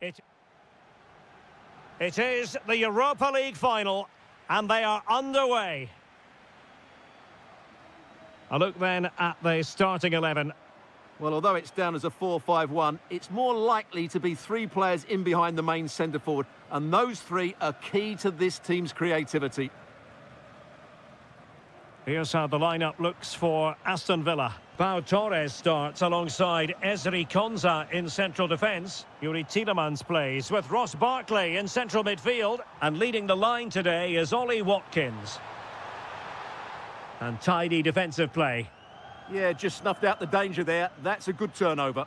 It is the Europa League final, and they are underway. A look then at the starting 11. Well, although it's down as a 4-5-1, it's more likely to be three players in behind the main centre forward, and those three are key to this team's creativity. Here's how the lineup looks for Aston Villa. Pau Torres starts alongside Ezri Konsa in central defence. Yuri Tielemans plays with Ross Barkley in central midfield. And leading the line today is Ollie Watkins. And tidy defensive play. Yeah, just snuffed out the danger there. That's a good turnover.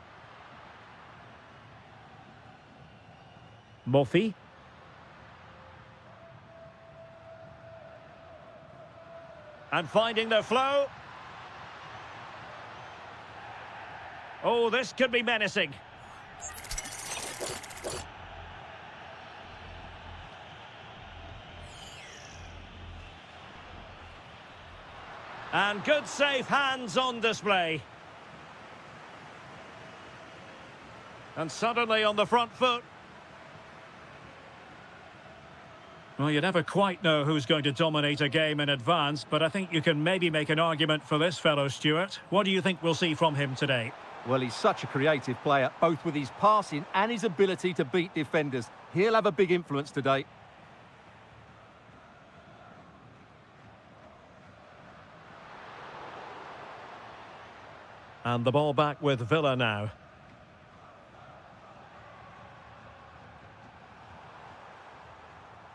Murphy. And finding their flow. Oh, this could be menacing. And good safe hands on display. And suddenly on the front foot. Well, you never quite know who's going to dominate a game in advance, but I think you can maybe make an argument for this fellow, Stuart. What do you think we'll see from him today? Well, he's such a creative player, both with his passing and his ability to beat defenders. He'll have a big influence today. And the ball back with Villa now.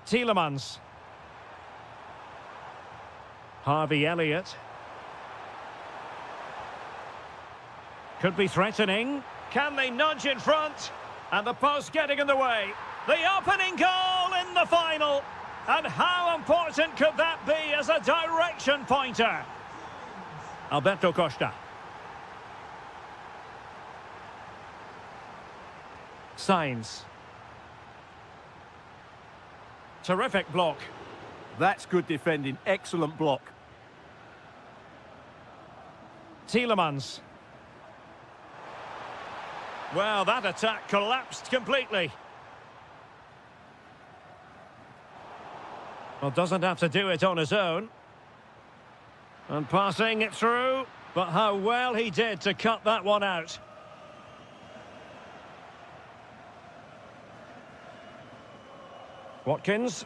Tielemans. Harvey Elliott. Could be threatening. Can they nudge in front? And the post getting in the way. The opening goal in the final. And how important could that be as a direction pointer? Alberto Costa. Sainz. Terrific block. That's good defending. Excellent block. Tielemans. Well, that attack collapsed completely. Well, doesn't have to do it on his own. And passing it through. But how well he did to cut that one out. Watkins.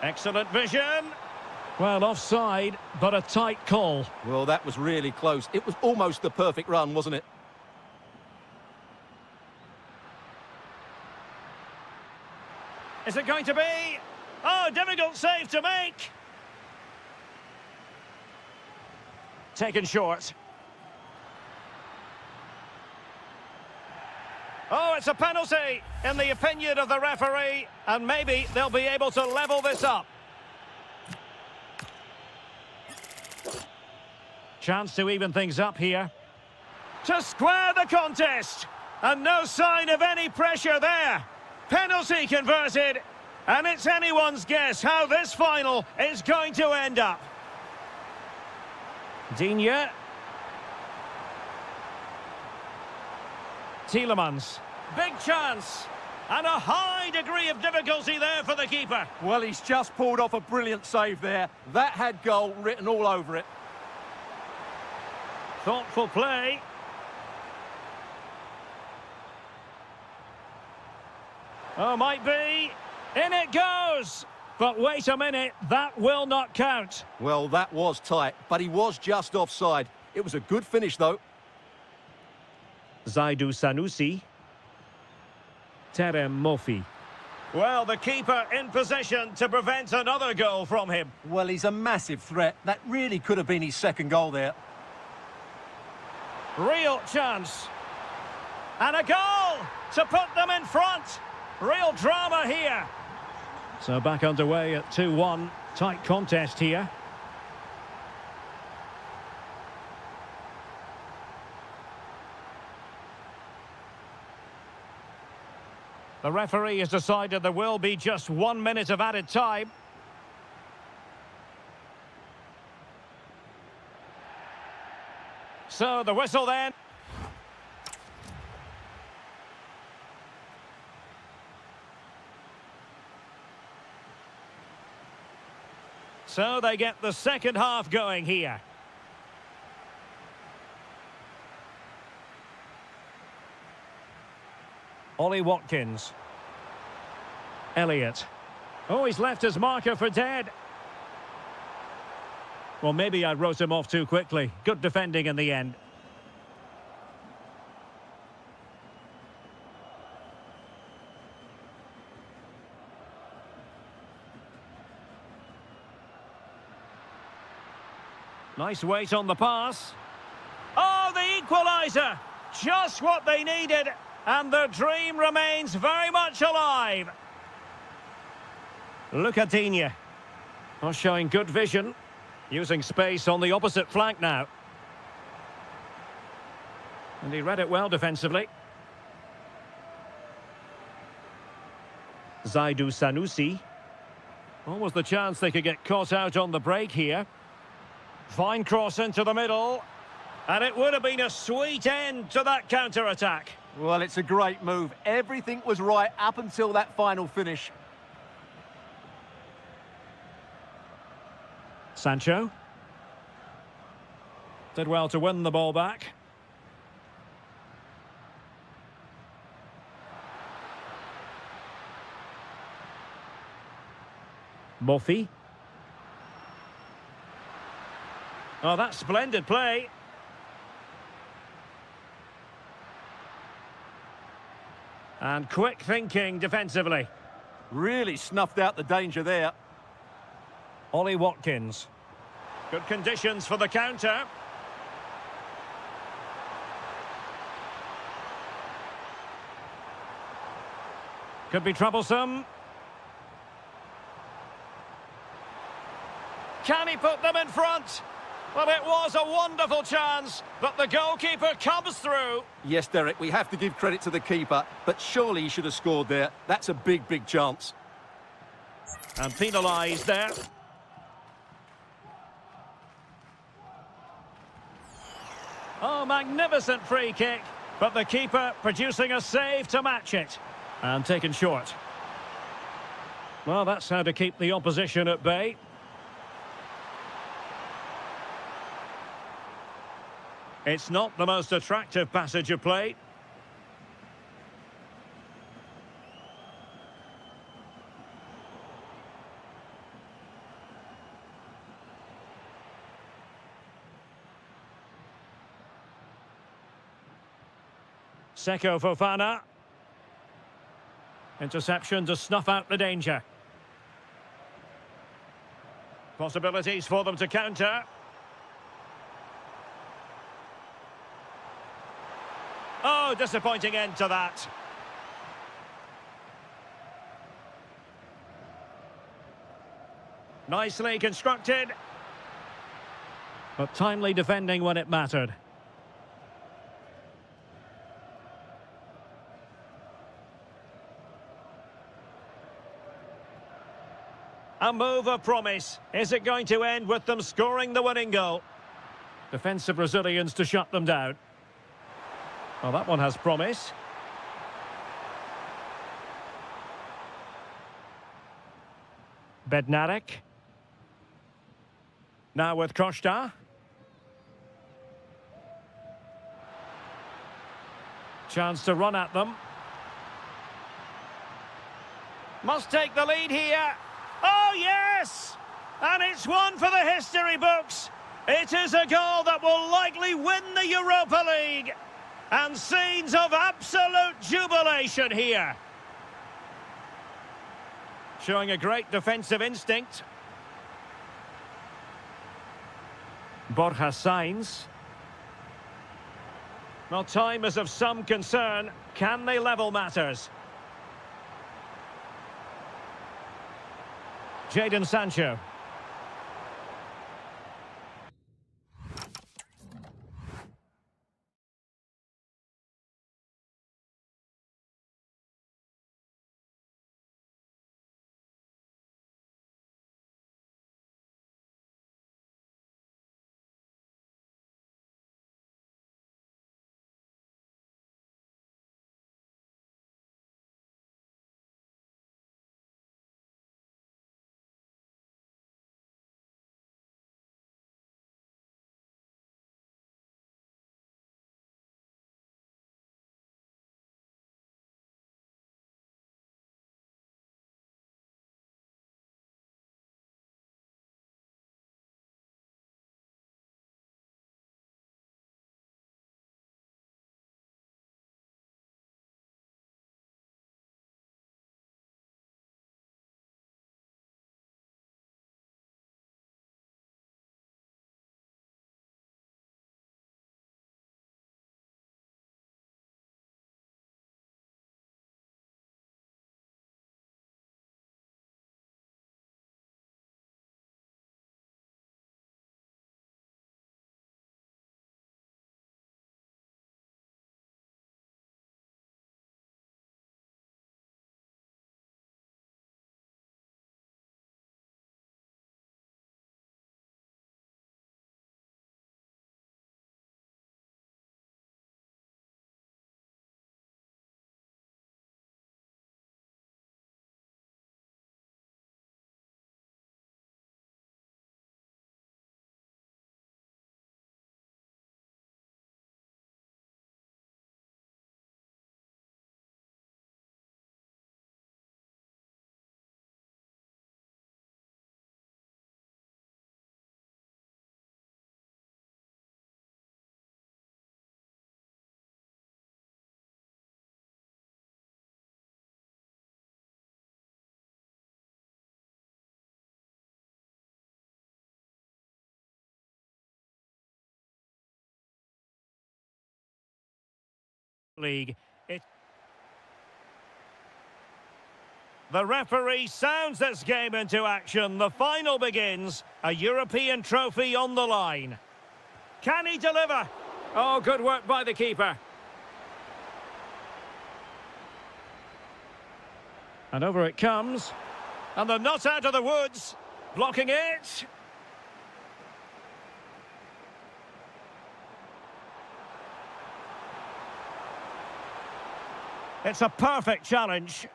Excellent vision. Well, offside, but a tight call. Well, that was really close. It was almost the perfect run, wasn't it? Is it going to be? Oh, difficult save to make. Taken short. Oh, it's a penalty in the opinion of the referee, and maybe they'll be able to level this up. Chance to even things up here. To square the contest, and no sign of any pressure there. Penalty converted, and it's anyone's guess how this final is going to end up. Digne. Tielemans. Big chance. And a high degree of difficulty there for the keeper. Well, he's just pulled off a brilliant save there. That had goal written all over it. Thoughtful play. Oh, might be. In it goes. But wait a minute, that will not count. Well, that was tight, but he was just offside. It was a good finish, though. Zaidu Sanusi. Terem Murphy. Well, the keeper in position to prevent another goal from him. Well, he's a massive threat. That really could have been his second goal there. Real chance. And a goal to put them in front. Real drama here. So back underway at 2-1. Tight contest here. The referee has decided there will be just 1 minute of added time. So the whistle then. So they get the second half going here. Ollie Watkins. Elliott. Oh, he's left his marker for dead. Well, maybe I wrote him off too quickly. Good defending in the end. Nice weight on the pass. Oh, the equaliser! Just what they needed, and the dream remains very much alive. Lucadinha. Oh, showing good vision. Using space on the opposite flank now. And he read it well defensively. Zaidu Sanusi. Almost the chance they could get caught out on the break here. Fine cross into the middle. And it would have been a sweet end to that counter-attack. Well, it's a great move. Everything was right up until that final finish. Sancho. Did well to win the ball back. Mofi. Oh, that's splendid play. And quick thinking defensively. Really snuffed out the danger there. Ollie Watkins. Good conditions for the counter. Could be troublesome. Can he put them in front? Well, it was a wonderful chance, but the goalkeeper comes through. Yes, Derek, we have to give credit to the keeper, but surely he should have scored there. That's a big, big chance. And penalised there. Oh, magnificent free kick, but the keeper producing a save to match it. And taken short. Well, that's how to keep the opposition at bay. It's not the most attractive passage of play. Seko Fofana. Interception to snuff out the danger. Possibilities for them to counter. Oh, disappointing end to that. Nicely constructed. But timely defending when it mattered. A move of promise. Is it going to end with them scoring the winning goal? Defensive resilience to shut them down. Well, that one has promise. Bednarek. Now with Costa. Chance to run at them. Must take the lead here. Oh, yes! And it's one for the history books. It is a goal that will likely win the Europa League. And scenes of absolute jubilation here. Showing a great defensive instinct. Borja Sainz. Well, time is of some concern. Can they level matters? Jadon Sancho. League. The referee sounds this game into action. The final begins. A European trophy on the line. Can he deliver? Oh, good work by the keeper. And over it comes. And they're not out of the woods. Blocking it. It's a perfect challenge.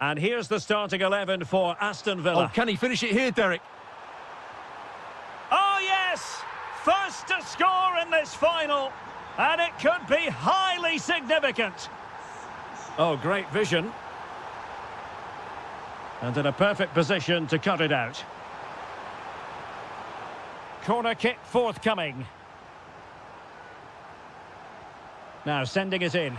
And here's the starting 11 for Aston Villa. Oh, can he finish it here, Derek? Oh, yes! First to score in this final. And it could be highly significant. Oh, great vision. And in a perfect position to cut it out. Corner kick forthcoming. Now sending it in.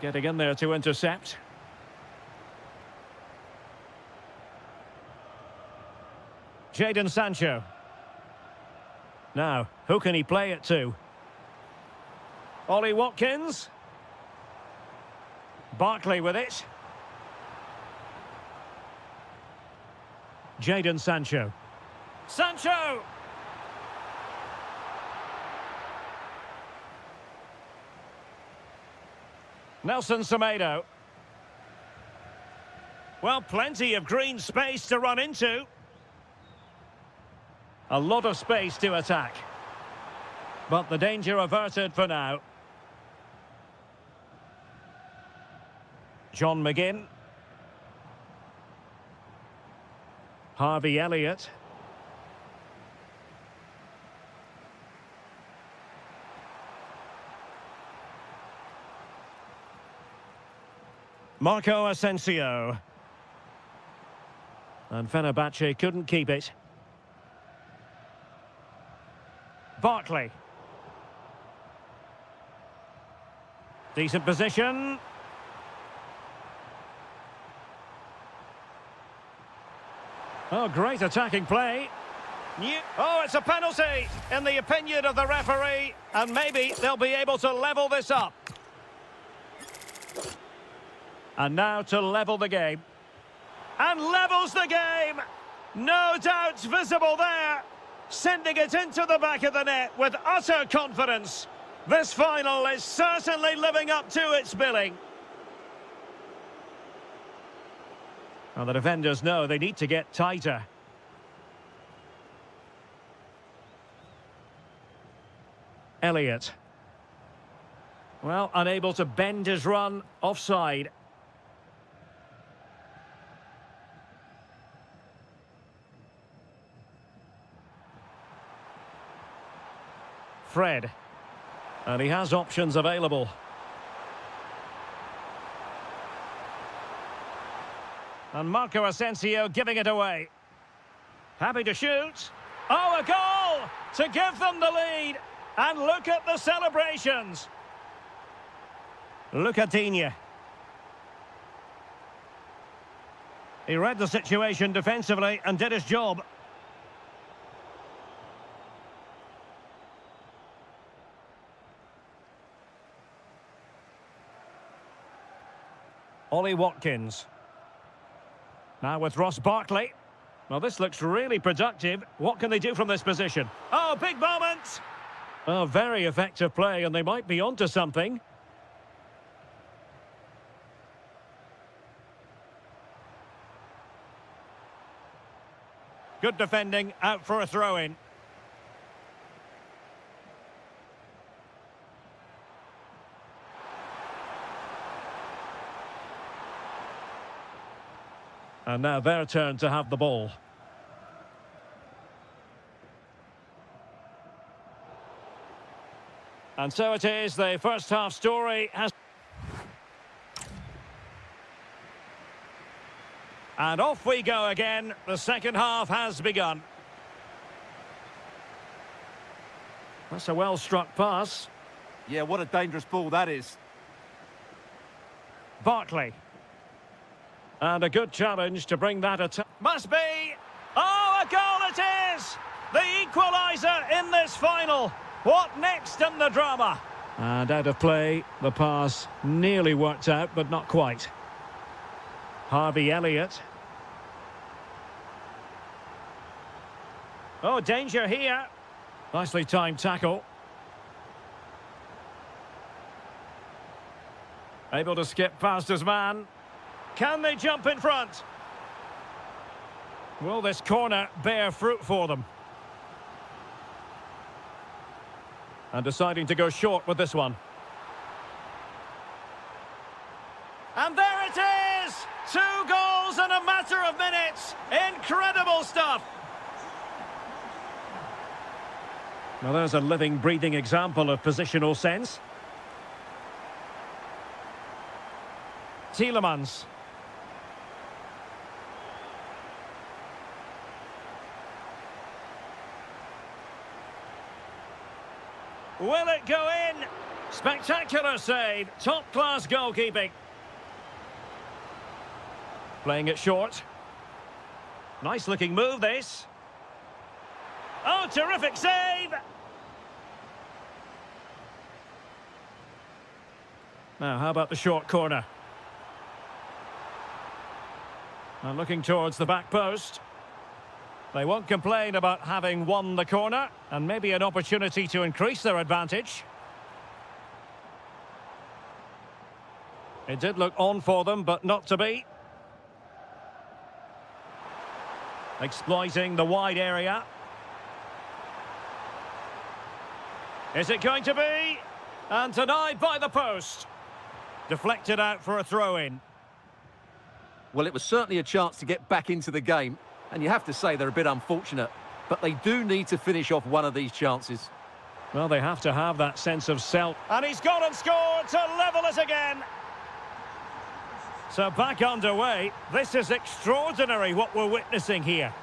Getting in there to intercept. Jadon Sancho. Now, who can he play it to? Ollie Watkins. Barkley with it. Jadon Sancho. Sancho! Nelson Semedo. Well, plenty of green space to run into. A lot of space to attack. But the danger averted for now. John McGinn. Harvey Elliott. Marco Asensio. And Fenerbahce couldn't keep it. Barkley. Decent position. Oh, great attacking play. Oh, it's a penalty, in the opinion of the referee. And maybe they'll be able to level this up. And now to level the game. And levels the game! No doubts visible there. Sending it into the back of the net with utter confidence. This final is certainly living up to its billing. Well, the defenders know they need to get tighter. Elliott. Well, unable to bend his run, offside. Fred. And he has options available. And Marco Asensio giving it away. Happy to shoot. Oh, a goal to give them the lead. And look at the celebrations. Look at Digne. He read the situation defensively and did his job. Ollie Watkins. Now with Ross Barkley. Well, this looks really productive. What can they do from this position? Oh, big moment! Oh, very effective play, and they might be onto something. Good defending, out for a throw-in. And now their turn to have the ball. And so it is, the first half story has... And off we go again, the second half has begun. That's a well-struck pass. Yeah, what a dangerous ball that is. Barkley. And a good challenge to bring that attack. Must be. Oh, a goal it is! The equaliser in this final. What next in the drama? And out of play, the pass nearly worked out, but not quite. Harvey Elliott. Oh, danger here. Nicely timed tackle. Able to skip past his man. Can they jump in front? Will this corner bear fruit for them? And deciding to go short with this one. And there it is! 2 goals in a matter of minutes. Incredible stuff. Well, there's a living, breathing example of positional sense. Tielemans. Will it go in? Spectacular save. Top-class goalkeeping. Playing it short. Nice-looking move, this. Oh, terrific save! Now, how about the short corner? And looking towards the back post. They won't complain about having won the corner, and maybe an opportunity to increase their advantage. It did look on for them, but not to be. Exploiting the wide area. Is it going to be? And denied by the post. Deflected out for a throw-in. Well, it was certainly a chance to get back into the game, and you have to say they're a bit unfortunate, but they do need to finish off one of these chances. Well, they have to have that sense of self. And he's gone and scored to level it again. So back underway. This is extraordinary what we're witnessing here.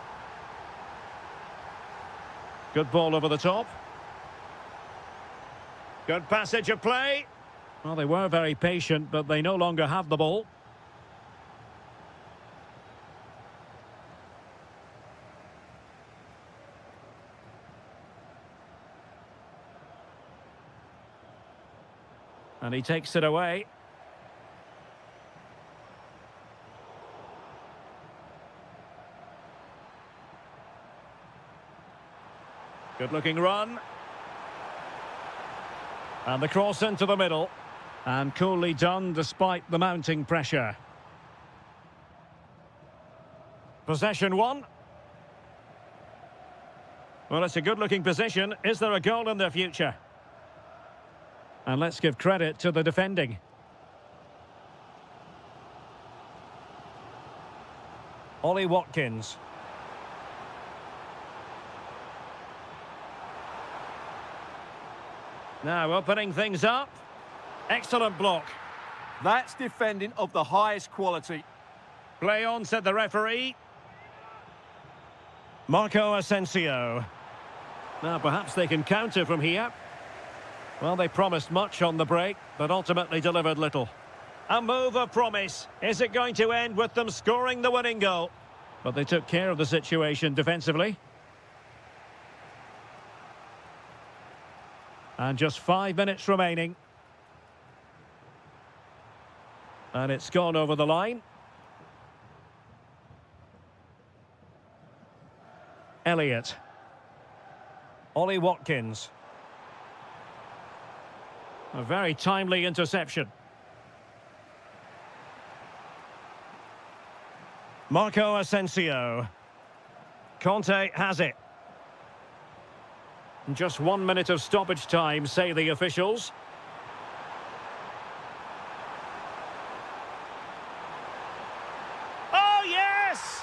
Good ball over the top. Good passage of play. Well, they were very patient, but they no longer have the ball. And he takes it away. Good-looking run. And the cross into the middle. And coolly done despite the mounting pressure. Possession one. Well, it's a good-looking position. Is there a goal in their future? And let's give credit to the defending. Ollie Watkins. Now opening things up. Excellent block. That's defending of the highest quality. Play on, said the referee. Marco Asensio. Now perhaps they can counter from here. Well, they promised much on the break, but ultimately delivered little. A move of promise. Is it going to end with them scoring the winning goal? But they took care of the situation defensively. And just 5 minutes remaining. And it's gone over the line. Elliott. Ollie Watkins. A very timely interception. Marco Asensio. Conte has it. Just 1 minute of stoppage time, say the officials. Oh, yes!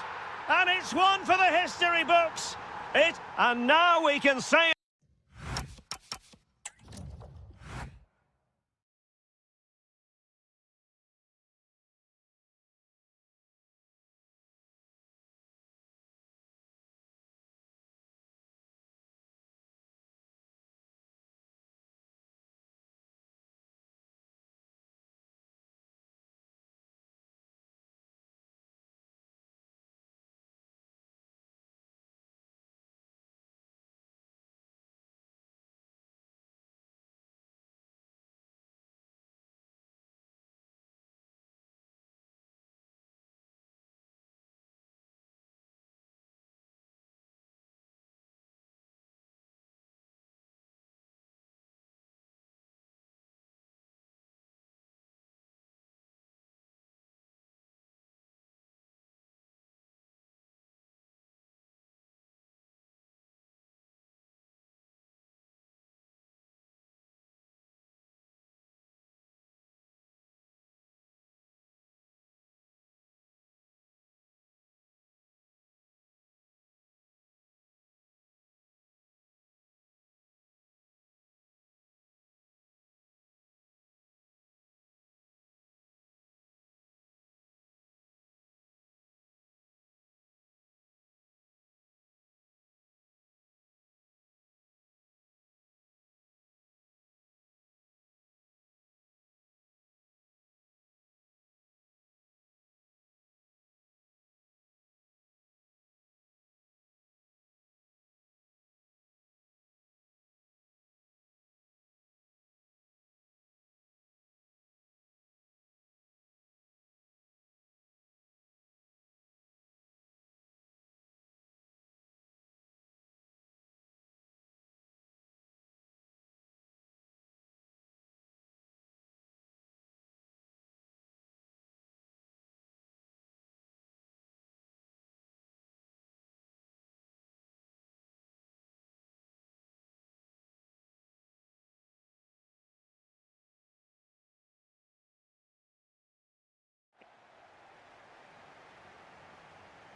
And it's one for the history books. And now we can say...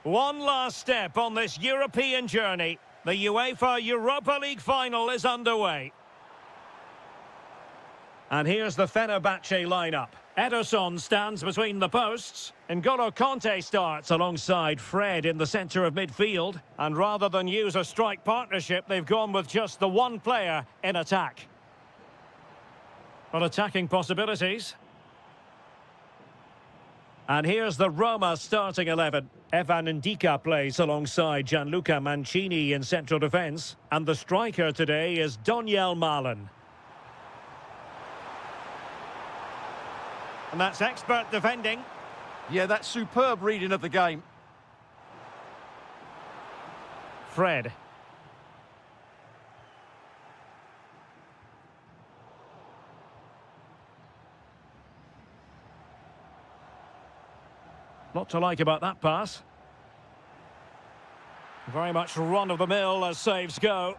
One last step on this European journey. The UEFA Europa League final is underway. And here's the Fenerbahce lineup. Ederson stands between the posts. N'Golo Conte starts alongside Fred in the centre of midfield. And rather than use a strike partnership, they've gone with just the one player in attack. Well, attacking possibilities. And here's the Roma starting 11. Evan Ndika plays alongside Gianluca Mancini in central defence. And the striker today is Doniel Malen. And that's expert defending. Yeah, that's superb reading of the game. Fred. Lot to like about that pass. Very much run-of-the-mill as saves go.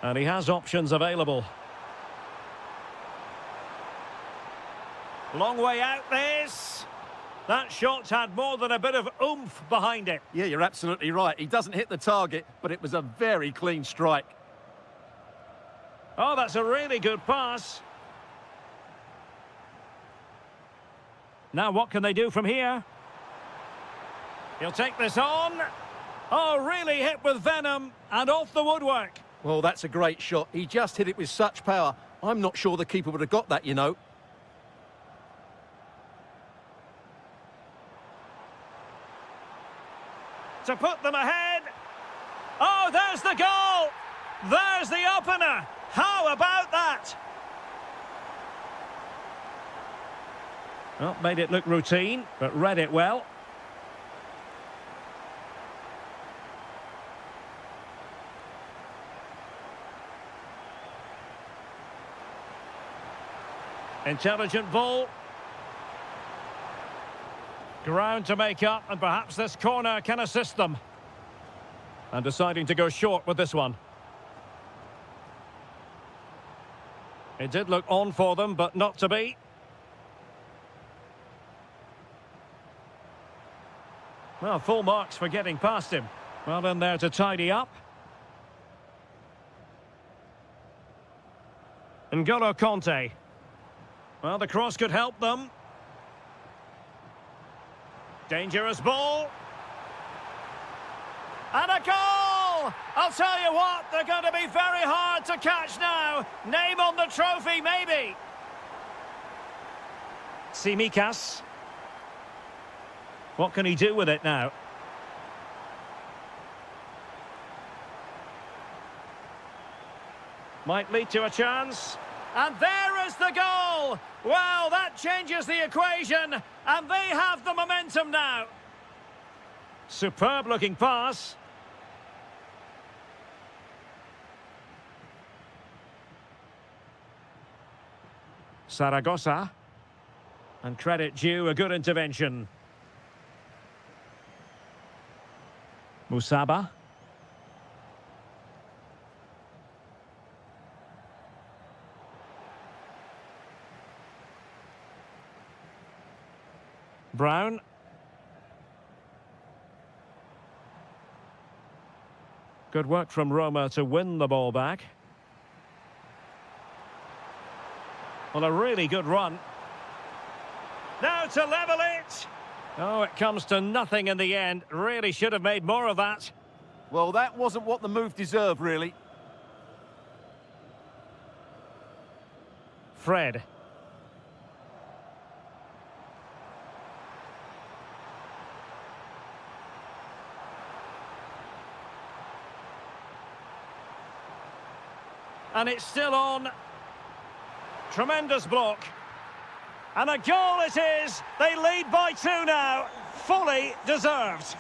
And he has options available. Long way out this. That shot had more than a bit of oomph behind it. Yeah, you're absolutely right. He doesn't hit the target, but it was a very clean strike. Oh, that's a really good pass. Now what can they do from here? He'll take this on. Oh, really hit with venom and off the woodwork. Well, that's a great shot. He just hit it with such power. I'm not sure the keeper would have got that, you know. To put them ahead. Oh, there's the goal. There's the opener. How about that? Well, made it look routine, but read it well. Intelligent ball. Ground to make up, and perhaps this corner can assist them. And deciding to go short with this one. It did look on for them, but not to be. Well, full marks for getting past him. Well in there to tidy up. N'Golo Conte. Well, the cross could help them. Dangerous ball. And a goal! I'll tell you what, they're going to be very hard to catch now. Name on the trophy, maybe. Tsimikas. What can he do with it now? Might lead to a chance. And there is the goal! Well, that changes the equation, and they have the momentum now. Superb looking pass. Zaragoza. And credit due, a good intervention. Musaba. Brown. Good work from Roma to win the ball back. Well, a really good run. Now to level it. Oh, it comes to nothing in the end. Really should have made more of that. Well, that wasn't what the move deserved, really. Fred. And it's still on. Tremendous block. And a goal it is. They lead by 2 now. Fully deserved.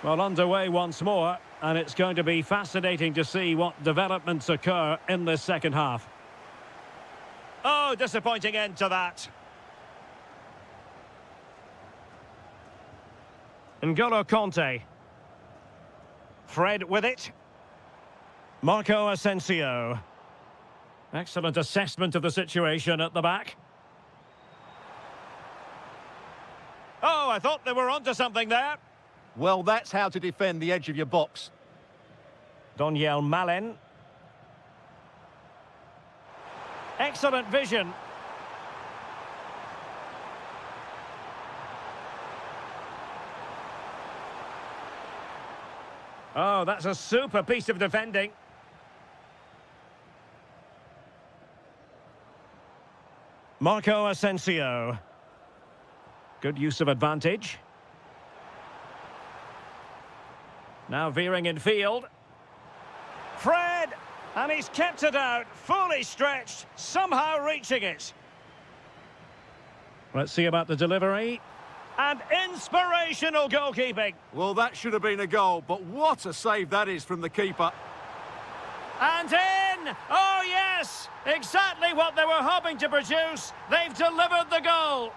Well, underway once more. And it's going to be fascinating to see what developments occur in this second half. Oh, disappointing end to that. N'Golo Conte. Fred with it. Marco Asensio. Excellent assessment of the situation at the back. Oh, I thought they were onto something there. Well, that's how to defend the edge of your box. Daniel Malen. Excellent vision. Oh, that's a super piece of defending. Marco Asensio. Good use of advantage. Now veering in field. Fred! And he's kept it out, fully stretched, somehow reaching it. Let's see about the delivery. And inspirational goalkeeping. Well, that should have been a goal, but what a save that is from the keeper. And in! Oh, yes! Exactly what they were hoping to produce. They've delivered the goal.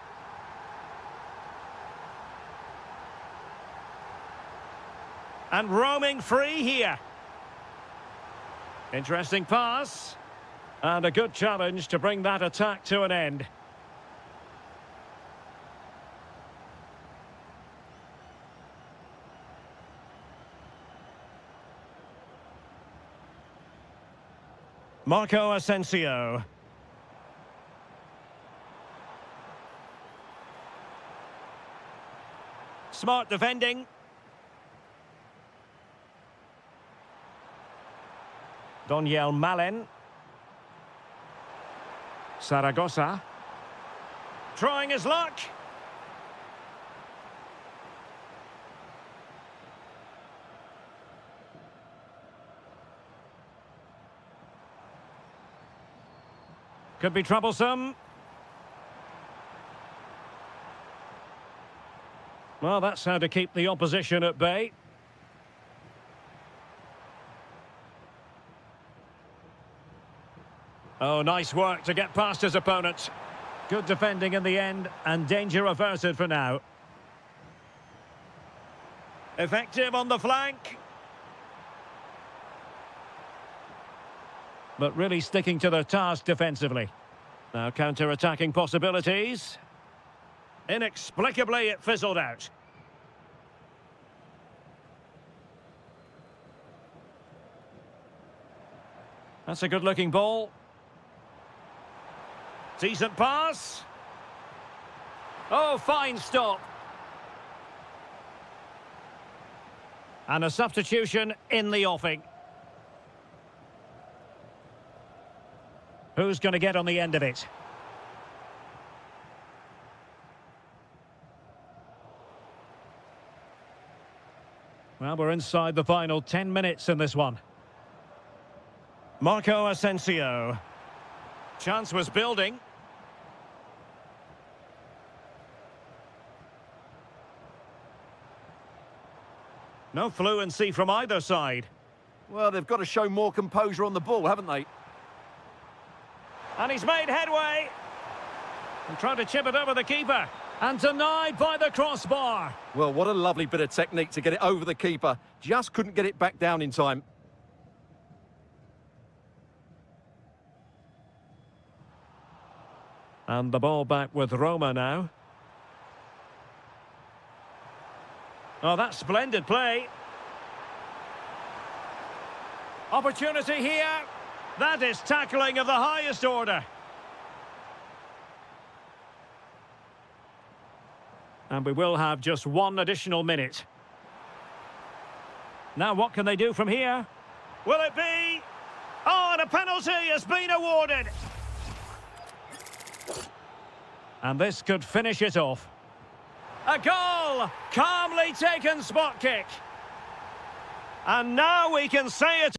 And roaming free here. Interesting pass. And a good challenge to bring that attack to an end. Marco Asensio. Smart defending. Daniel Malen. Saragossa. Trying his luck. Could be troublesome. Well, that's how to keep the opposition at bay. Oh, nice work to get past his opponent. Good defending in the end, and danger averted for now. Effective on the flank. But really sticking to their task defensively. Now counter-attacking possibilities. Inexplicably, it fizzled out. That's a good-looking ball. Decent pass. Oh, fine stop. And a substitution in the offing. Who's going to get on the end of it? Well, we're inside the final 10 minutes in this one. Marco Asensio. Chance was building. No fluency from either side. Well, they've got to show more composure on the ball, haven't they? And he's made headway. And trying to chip it over the keeper. And denied by the crossbar. Well, what a lovely bit of technique to get it over the keeper. Just couldn't get it back down in time. And the ball back with Roma now. Oh, that's splendid play. Opportunity here. That is tackling of the highest order. And we will have just one additional minute. Now what can they do from here? Will it be? Oh, and a penalty has been awarded. And this could finish it off. A goal! Calmly taken spot kick. And now we can say it.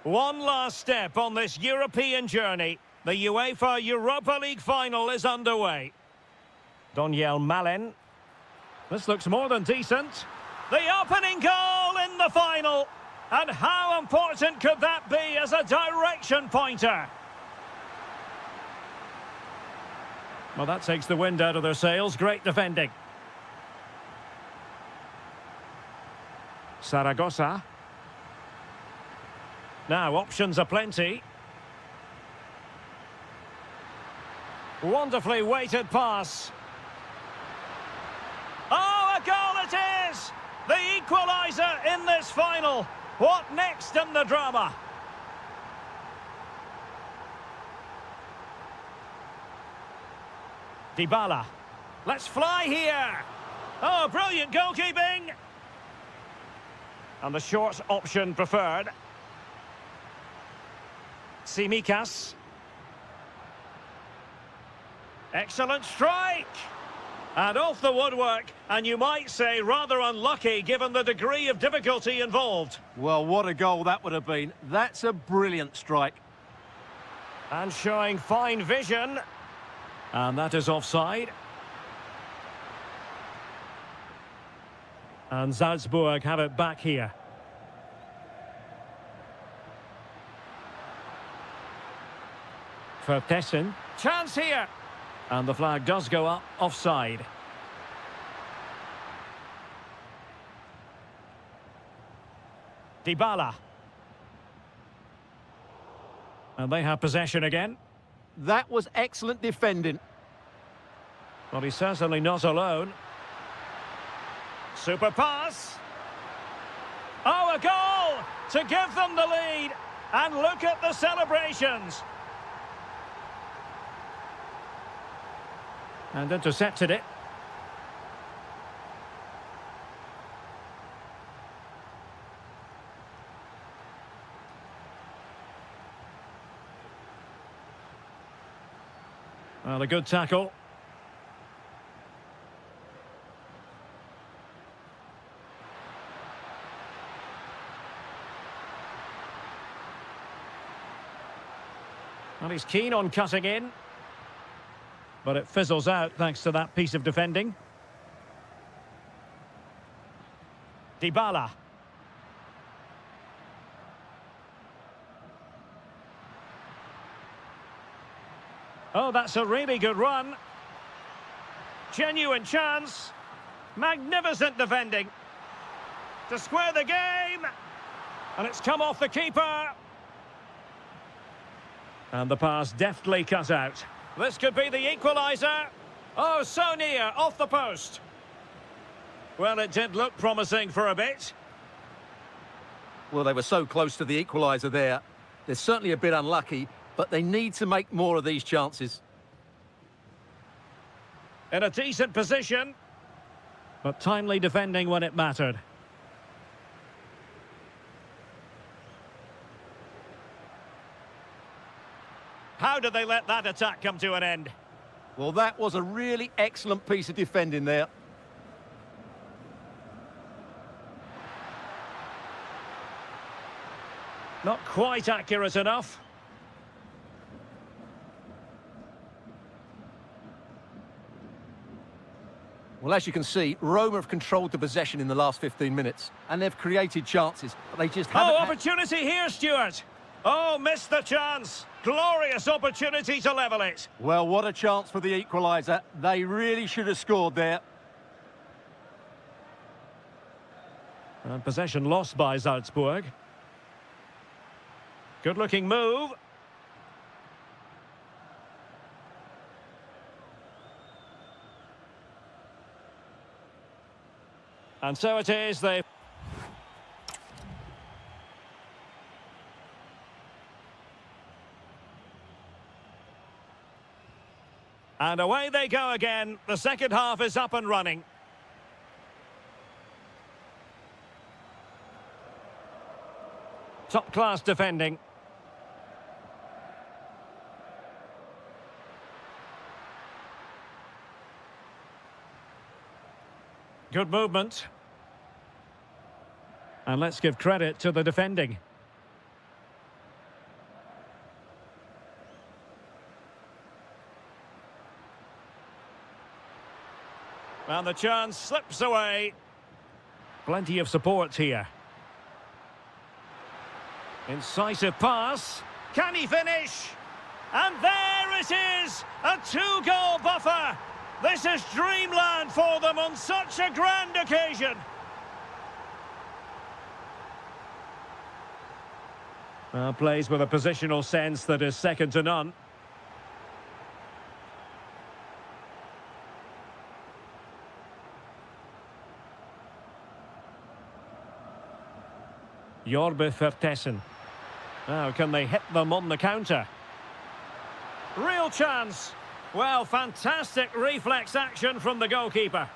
One last step on this European journey. The UEFA Europa League final is underway. Doniel Malen. This looks more than decent. The opening goal in the final. And how important could that be as a direction pointer? Well, that takes the wind out of their sails. Great defending. Saragossa. Now, options are plenty. Wonderfully weighted pass. Oh, a goal it is! The equaliser in this final. What next in the drama? Dybala. Let's fly here. Oh, brilliant goalkeeping. And the short option preferred. Tsimikas. Excellent strike. And off the woodwork, and you might say rather unlucky given the degree of difficulty involved. Well, what a goal that would have been. That's a brilliant strike. And showing fine vision. And that is offside. And Salzburg have it back here. Vertessen. Chance here. And the flag does go up, offside. Dybala. And they have possession again. That was excellent defending. Well, he's certainly not alone. Super pass. Oh, a goal to give them the lead. And look at the celebrations. And intercepted it. Well, a good tackle. Well, he's keen on cutting in. But it fizzles out thanks to that piece of defending. Dybala. Oh, that's a really good run. Genuine chance. Magnificent defending. To square the game. And it's come off the keeper. And the pass deftly cut out. This could be the equaliser. Oh, so near, off the post. Well, it did look promising for a bit. Well, they were so close to the equaliser there. They're certainly a bit unlucky, but they need to make more of these chances. In a decent position, but timely defending when it mattered. How did they let that attack come to an end? Well, that was a really excellent piece of defending there. Not quite accurate enough. Well, as you can see, Roma have controlled the possession in the last 15 minutes, and they've created chances, but they just haven't... Oh, opportunity here, Stuart. Oh, missed the chance. Glorious opportunity to level it. Well, what a chance for the equaliser. They really should have scored there. And possession lost by Salzburg. Good-looking move. And so it is, they... And away they go again. The second half is up and running. Top-class defending. Good movement. And let's give credit to the defending. And the chance slips away. Plenty of support here. Incisive pass. Can he finish? And there it is! A two-goal buffer! This is dreamland for them on such a grand occasion! Plays with a positional sense that is second to none. Vertessen. Now, can they hit them on the counter? Real chance. Well, fantastic reflex action from the goalkeeper.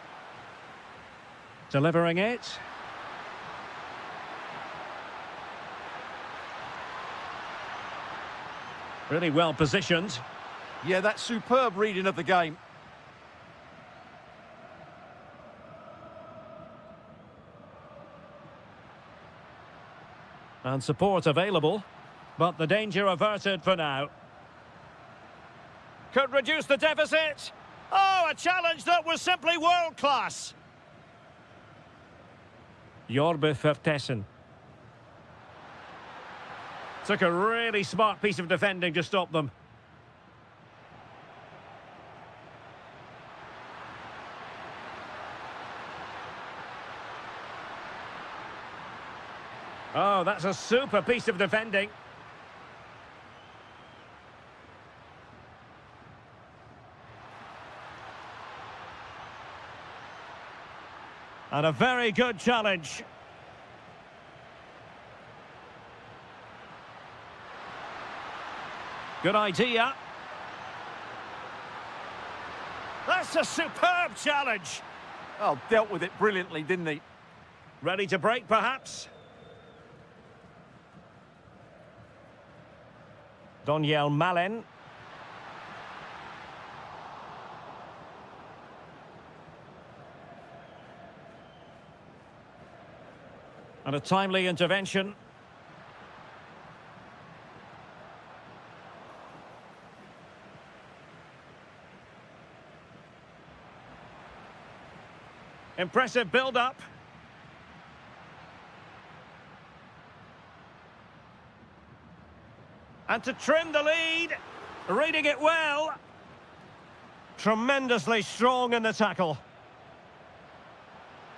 Delivering it. Really well positioned. Yeah, that's superb reading of the game. And support available, but the danger averted for now. Could reduce the deficit. Oh, a challenge that was simply world-class. Vertessen. Took a really smart piece of defending to stop them. Oh, that's a super piece of defending. And a very good challenge. Good idea. That's a superb challenge. Oh, dealt with it brilliantly, didn't he? Ready to break, perhaps? Daniel Malen. And a timely intervention. Impressive build-up. And to trim the lead. Reading it well. Tremendously strong in the tackle.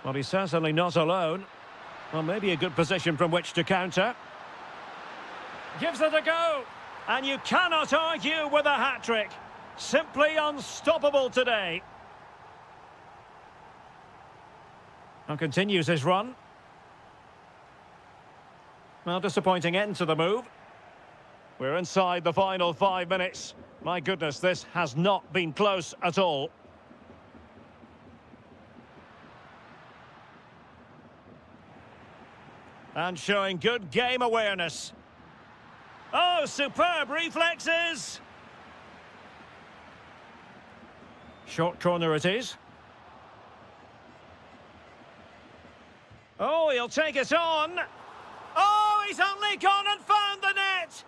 Well, he's certainly not alone. Well, maybe a good position from which to counter. Gives it a go. And you cannot argue with a hat-trick. Simply unstoppable today. And continues his run. Well, disappointing end to the move. We're inside the final 5 minutes. My goodness, this has not been close at all. And showing good game awareness. Oh, superb reflexes! Short corner it is. Oh, he'll take it on. Oh, he's only gone and found the net!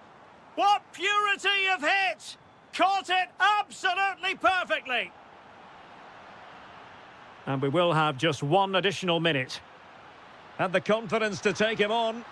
What purity of hit! Caught it absolutely perfectly! And we will have just one additional minute. And the confidence to take him on.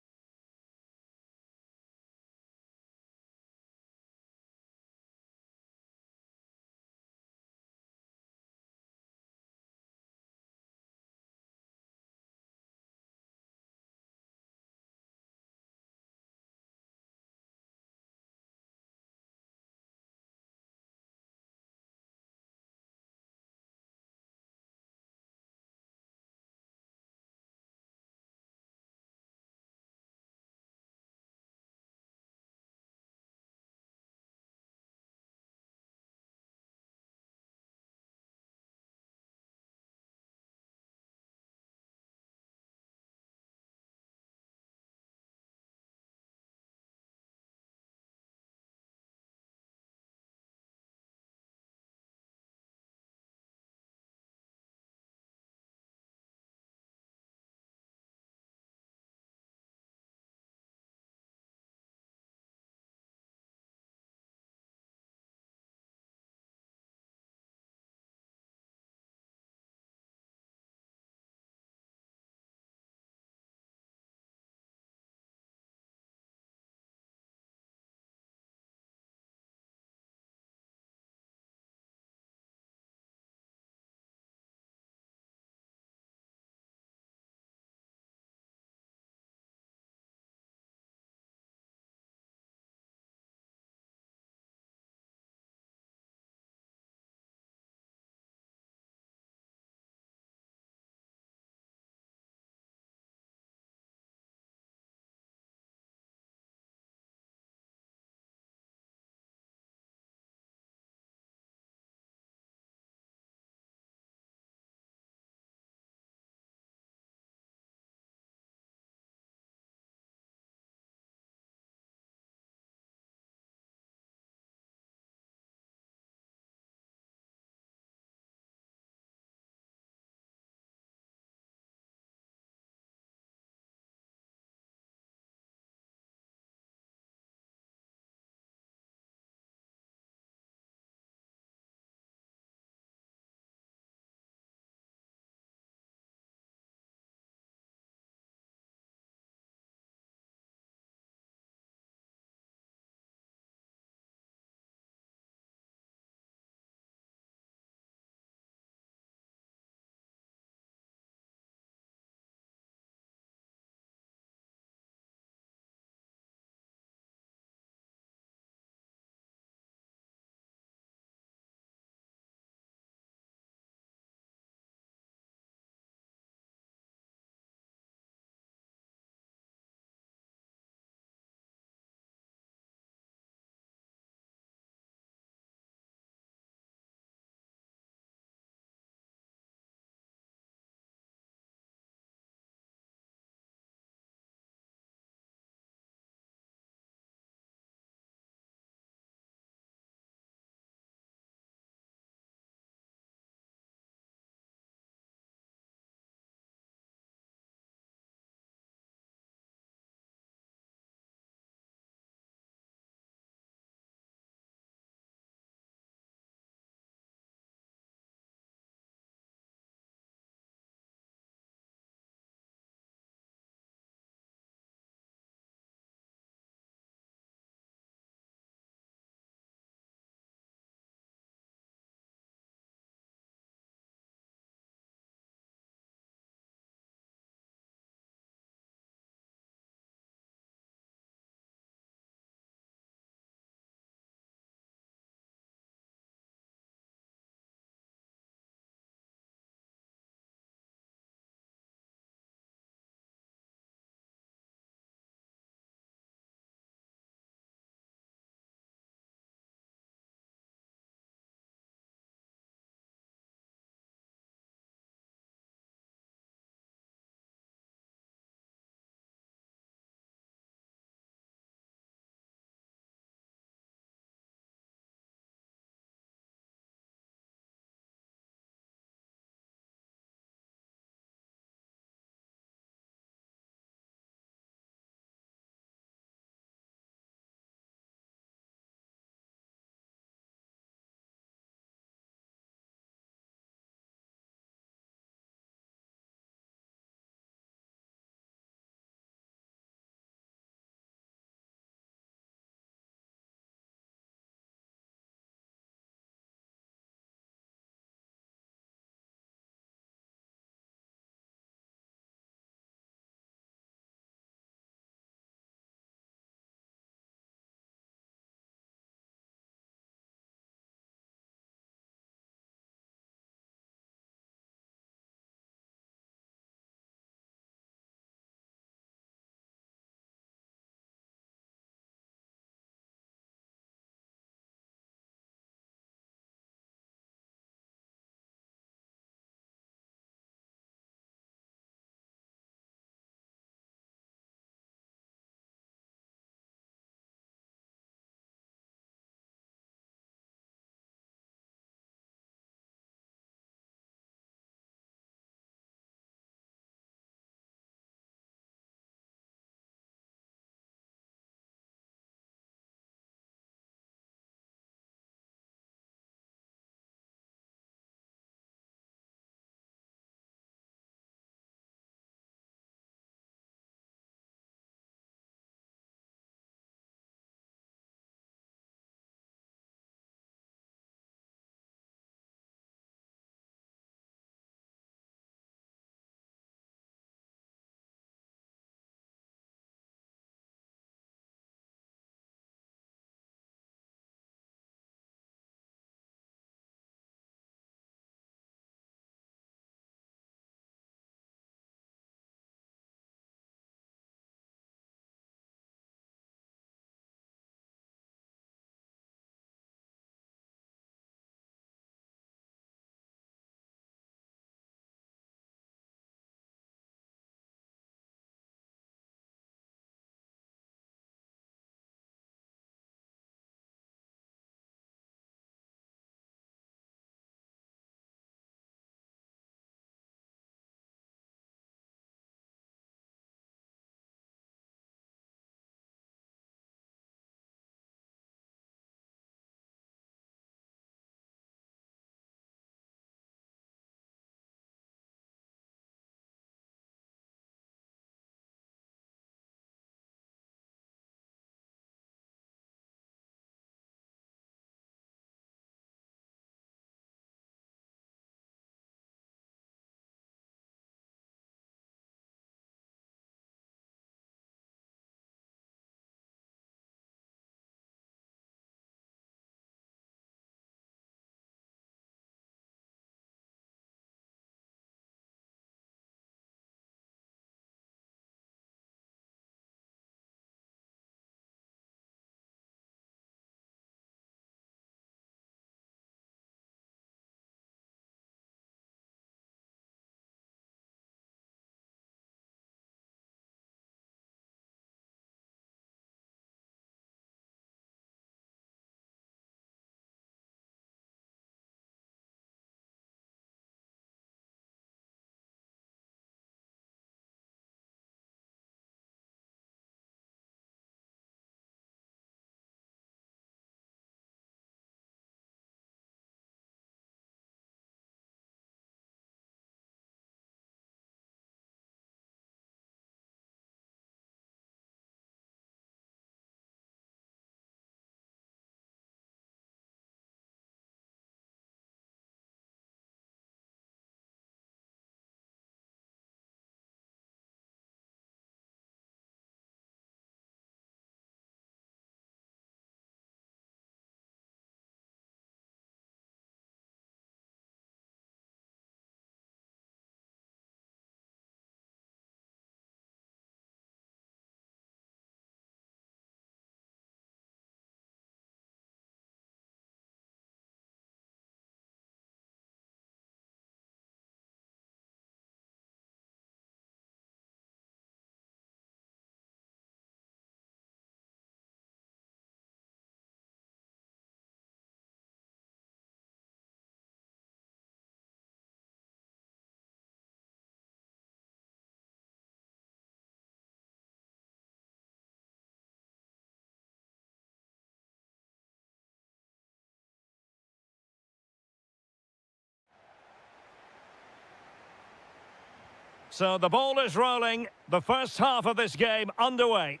So the ball is rolling. The first half of this game underway.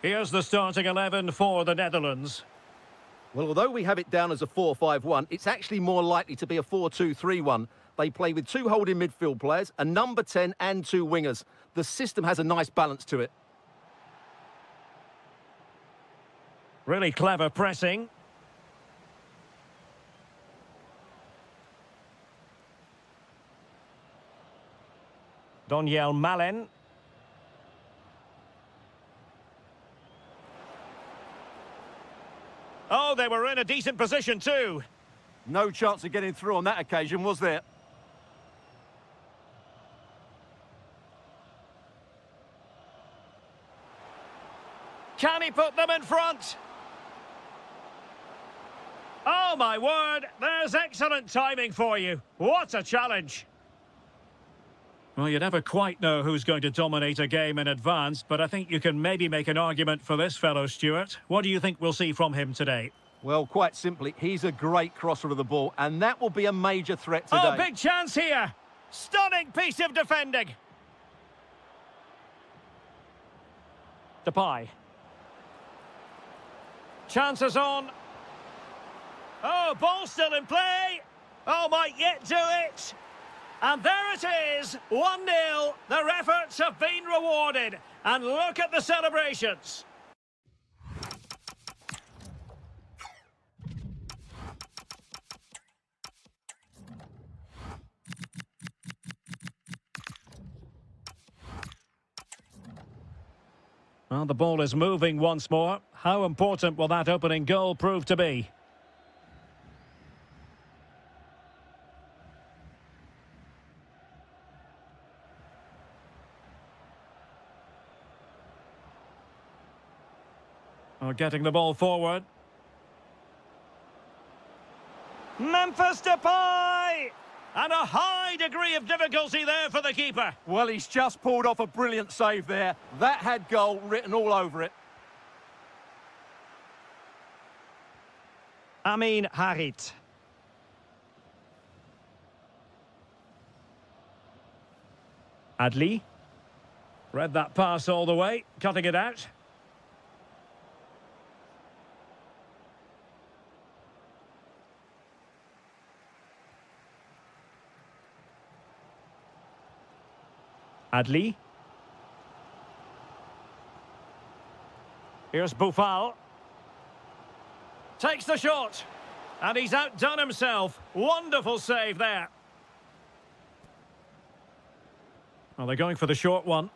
Here's the starting 11 for the Netherlands. Well, although we have it down as a 4-5-1, it's actually more likely to be a 4-2-3-1. They play with two holding midfield players, a number 10 and two wingers. The system has a nice balance to it. Really clever pressing. Doniel Malen. Oh, they were in a decent position too. No chance of getting through on that occasion, was there? Can he put them in front? Oh, my word. There's excellent timing for you. What a challenge. Well, you never quite know who's going to dominate a game in advance, but I think you can maybe make an argument for this fellow, Stuart. What do you think we'll see from him today? Well, quite simply, he's a great crosser of the ball, and that will be a major threat today. Oh, big chance here. Stunning piece of defending. Depay. Chances on. Oh, ball still in play. Oh, might yet do it. And there it is, 1-0. Their efforts have been rewarded. And look at the celebrations. Well, the ball is moving once more. How important will that opening goal prove to be? Oh, getting the ball forward. Memphis Depay! And a high degree of difficulty there for the keeper. Well, he's just pulled off a brilliant save there. That had goal written all over it. Amin Harit. Adli. Read that pass all the way, cutting it out. Adli. Here's Boufal. Takes the shot. And he's outdone himself. Wonderful save there. Well, they're going for the short one.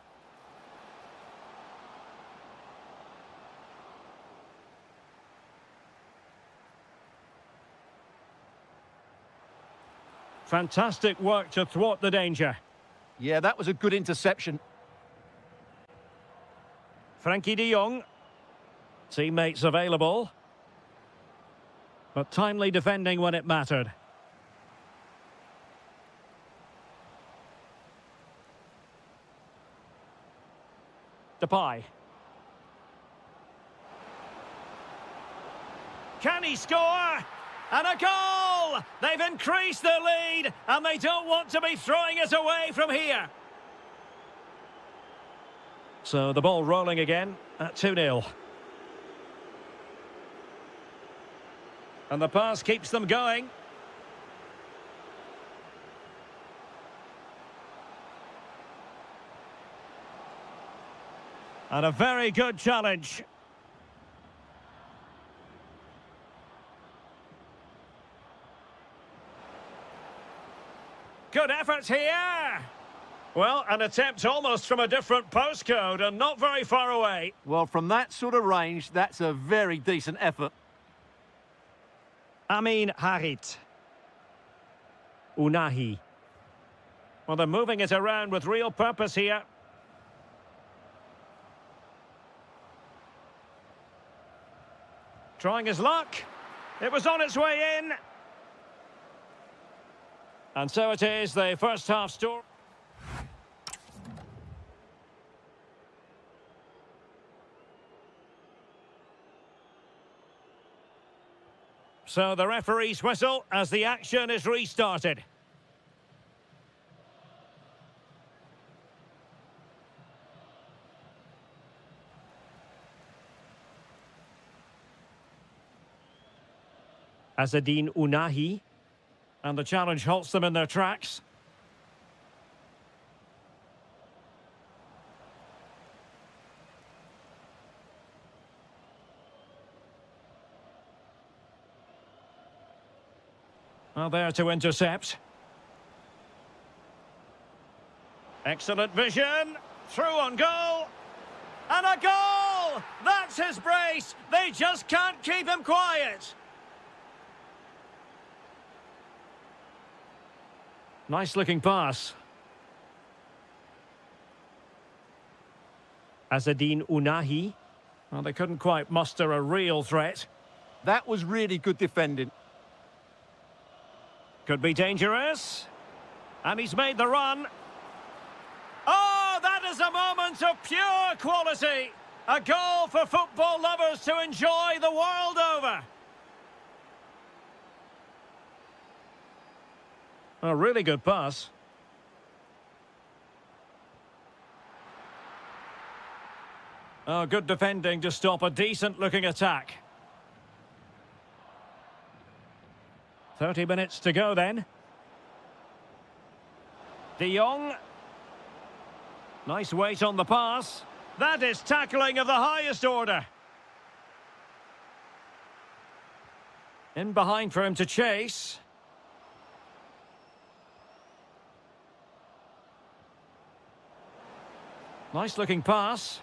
Fantastic work to thwart the danger. Yeah, that was a good interception. Frankie de Jong. Teammates available. But timely defending when it mattered. Depay. Can he score? And a goal! They've increased their lead, and they don't want to be throwing it away from here. So the ball rolling again at 2-0. And the pass keeps them going. And a very good challenge. Good effort here. Well, an attempt almost from a different postcode and not very far away. Well, from that sort of range, that's a very decent effort. Amin Harit. Unahi. Well, they're moving it around with real purpose here. Trying his luck. It was on its way in. And so it is, the first half story. So the referee's whistle as the action is restarted. Azzedine Ounahi. And the challenge halts them in their tracks. Well, there to intercept. Excellent vision. Through on goal. And a goal! That's his brace. They just can't keep him quiet. Nice looking pass. Azzedine Ounahi. Well, they couldn't quite muster a real threat. That was really good defending. Could be dangerous. And he's made the run. Oh, that is a moment of pure quality. A goal for football lovers to enjoy the world over. A really good pass. Oh, good defending to stop a decent-looking attack. 30 minutes to go then. De Jong. Nice weight on the pass. That is tackling of the highest order. In behind for him to chase. Nice looking pass.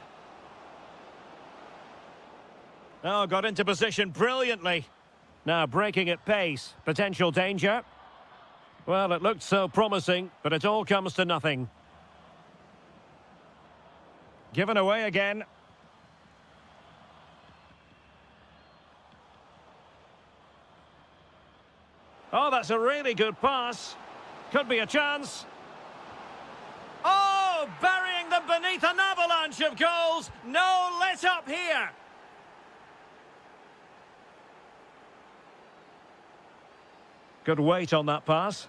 Oh, got into position brilliantly. Now breaking at pace. Potential danger. Well, it looked so promising, but it all comes to nothing. Given away again. Oh, that's a really good pass. Could be a chance. Oh, burying them beneath an avalanche of goals. No let up here. Good weight on that pass.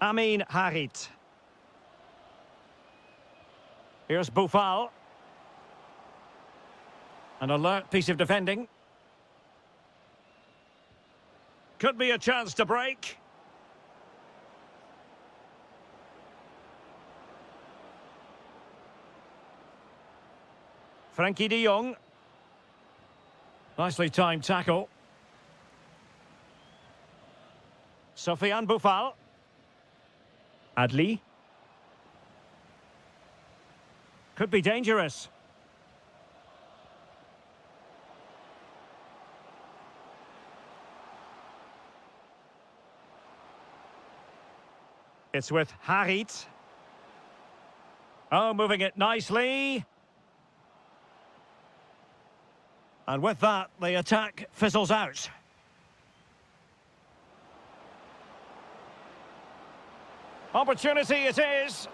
Amin Harit. Here's Boufal. An alert piece of defending. Could be a chance to break. Frankie de Jong. Nicely timed tackle. Sofiane Boufal. Adli. Could be dangerous. It's with Harit. Oh, moving it nicely. And with that, the attack fizzles out. Opportunity it is.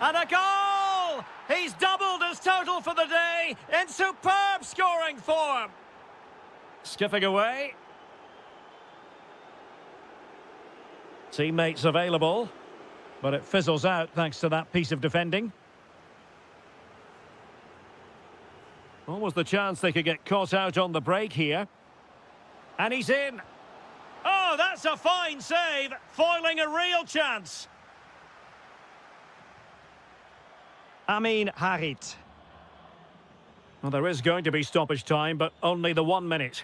And a goal! He's doubled his total for the day in superb scoring form. Skipping away. Teammates available, but it fizzles out thanks to that piece of defending. Almost the chance they could get caught out on the break here. And he's in. Oh, that's a fine save, foiling a real chance. Amin Harit. Well, there is going to be stoppage time, but only the 1 minute.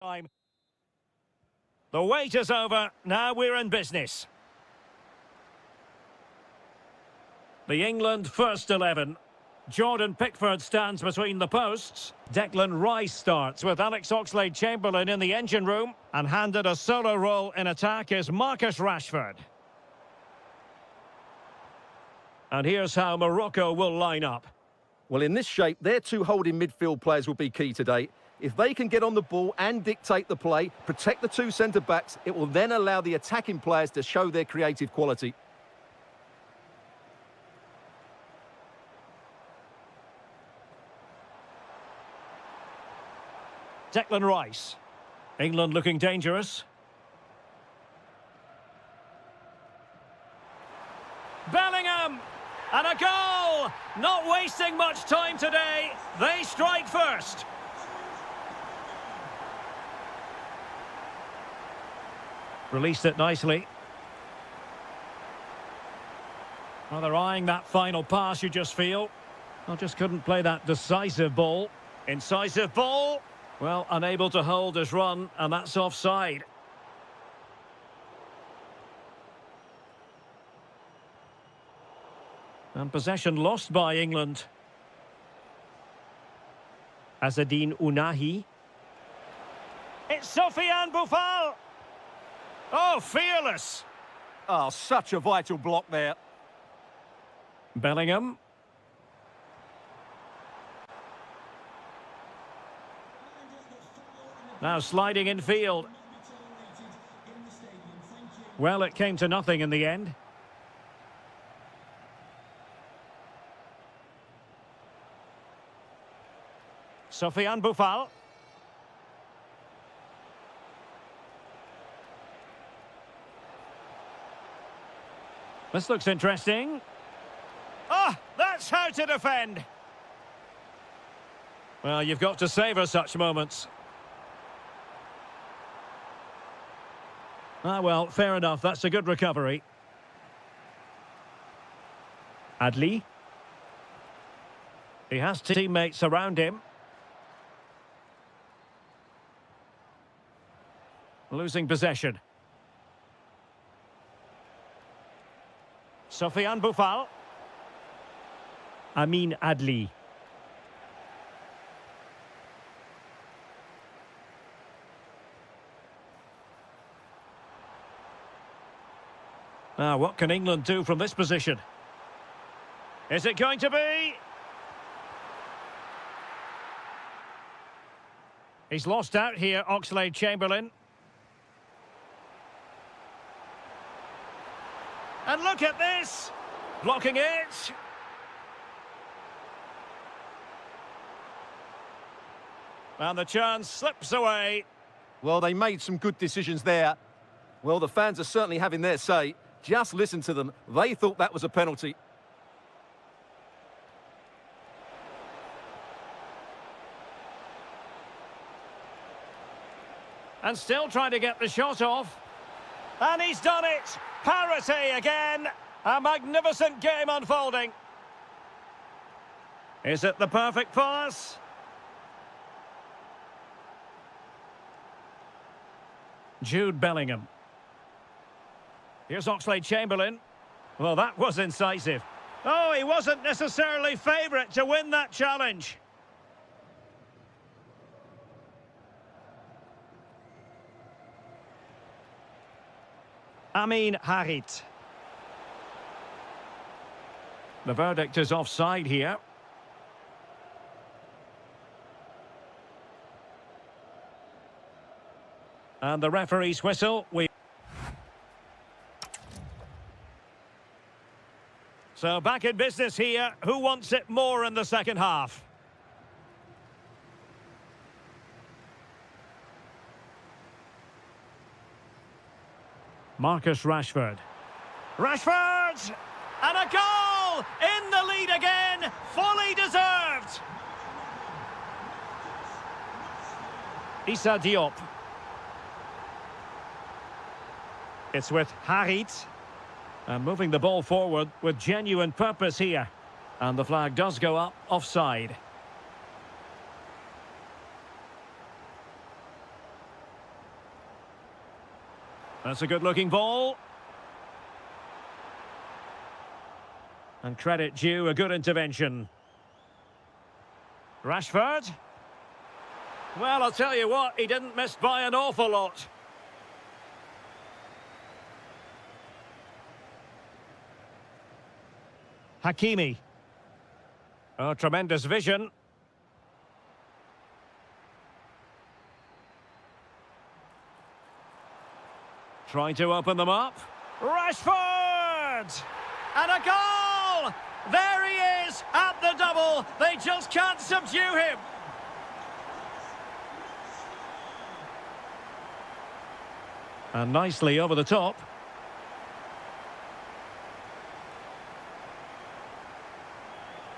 Time. The wait is over. Now we're in business. The England first 11. Jordan Pickford stands between the posts. Declan Rice starts with Alex Oxlade-Chamberlain in the engine room. And handed a solo role in attack is Marcus Rashford. And here's how Morocco will line up. Well, in this shape, their two holding midfield players will be key today. If they can get on the ball and dictate the play, protect the two centre-backs, it will then allow the attacking players to show their creative quality. Declan Rice. England looking dangerous. Bellingham! And a goal! Not wasting much time today. They strike first. Released it nicely. Well, they're eyeing that final pass, you just feel. I just couldn't play that decisive ball. Incisive ball. Well, unable to hold his run, and that's offside. And possession lost by England. Azzedine Ounahi. It's Sofiane Boufal. Oh, fearless. Oh, such a vital block there. Bellingham. Now sliding in field. Well, it came to nothing in the end. Sofiane Boufal. This looks interesting. Ah, that's how to defend. Well, you've got to savour such moments. Ah, well, fair enough. That's a good recovery. Adli. He has teammates around him. Losing possession. Sofiane Boufal. Amin Adli. Now, what can England do from this position? Is it going to be? He's lost out here, Oxlade-Chamberlain. And look at this! Blocking it! And the chance slips away. Well, they made some good decisions there. Well, the fans are certainly having their say. Just listen to them. They thought that was a penalty. And still trying to get the shot off. And he's done it! Parity again! A magnificent game unfolding. Is it the perfect pass? Jude Bellingham. Here's Oxlade-Chamberlain. Well, that was incisive. Oh, he wasn't necessarily favourite to win that challenge. Amin Harit. The verdict is offside here. And the referee's whistle. So back in business here. Who wants it more in the second half? Marcus Rashford. Rashford! And a goal! In the lead again! Fully deserved! Issa Diop. It's with Harit. And moving the ball forward with genuine purpose here. And the flag does go up offside. That's a good-looking ball. And credit due, a good intervention. Rashford. Well, I'll tell you what, he didn't miss by an awful lot. Hakimi. Oh, tremendous vision. Trying to open them up. Rashford! And a goal! There he is at the double. They just can't subdue him. And nicely over the top.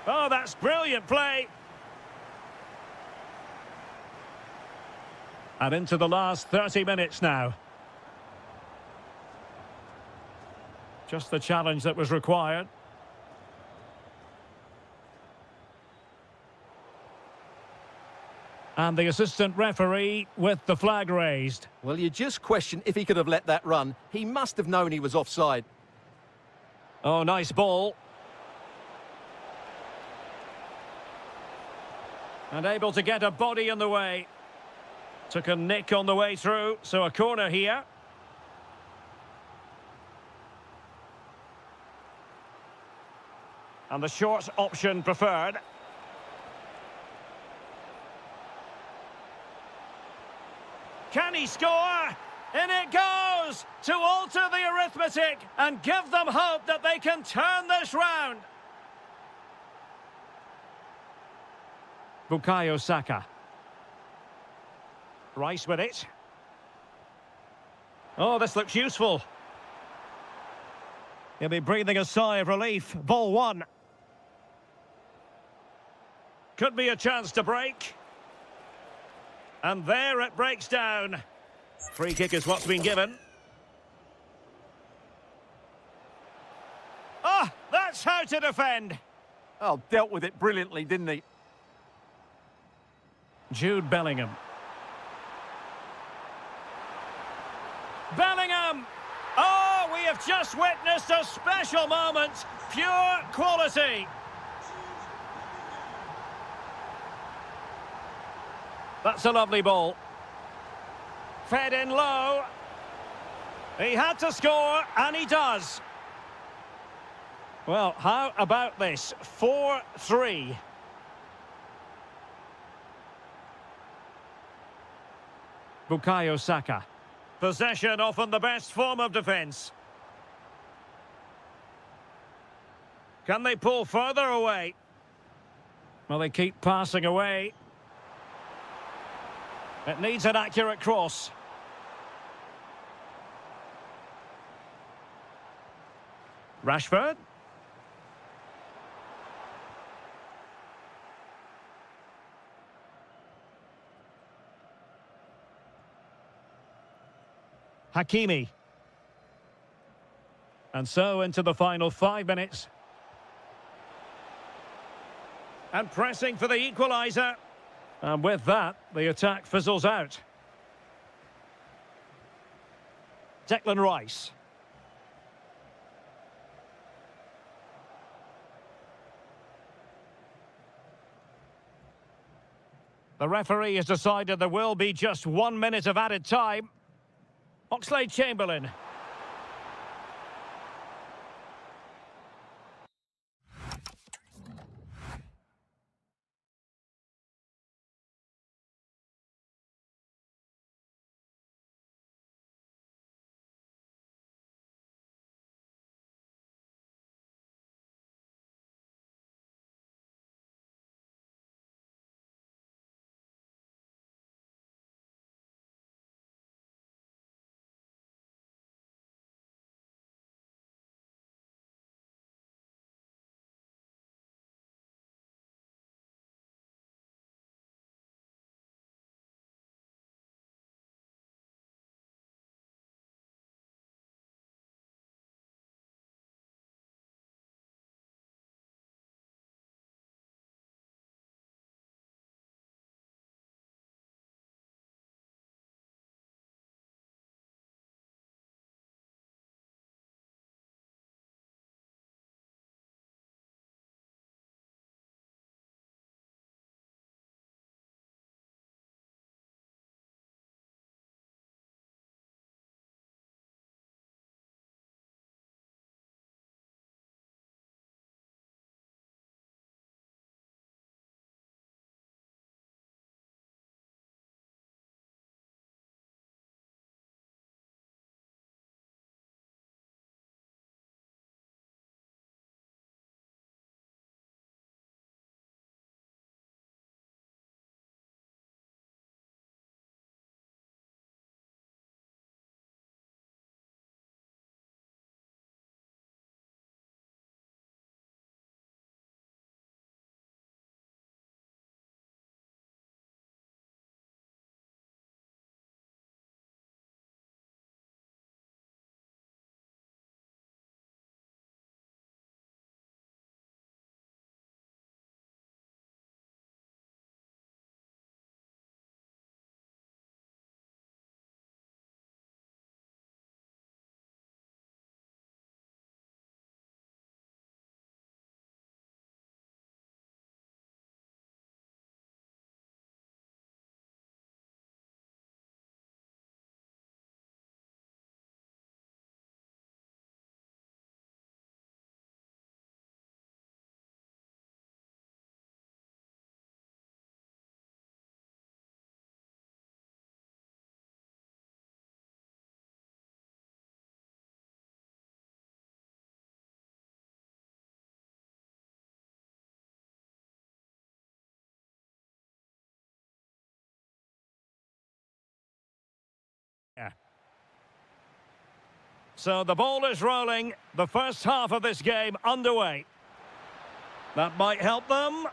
Oh, that's brilliant play. And into the last 30 minutes now. Just the challenge that was required. And the assistant referee with the flag raised. Well, you just question if he could have let that run. He must have known he was offside. Oh, nice ball. And able to get a body in the way. Took a nick on the way through, so a corner here. And the short option preferred. Can he score? In it goes to alter the arithmetic and give them hope that they can turn this round. Bukayo Saka. Rice with it. Oh, this looks useful. He'll be breathing a sigh of relief. Ball one. Could be a chance to break. And there it breaks down. Free kick is what's been given. Ah, that's how to defend. Oh, dealt with it brilliantly, didn't he? Jude Bellingham. Bellingham! Oh, we have just witnessed a special moment. Pure quality. That's a lovely ball. Fed in low. He had to score, and he does. Well, how about this? 4-3. Bukayo Saka. Possession often the best form of defence. Can they pull further away? Well, they keep passing away. It needs an accurate cross. Rashford. Hakimi. And so into the final 5 minutes. And pressing for the equaliser. And with that, the attack fizzles out. Declan Rice. The referee has decided there will be just 1 minute of added time. Oxlade-Chamberlain. So the ball is rolling. The first half of this game underway. That might help them.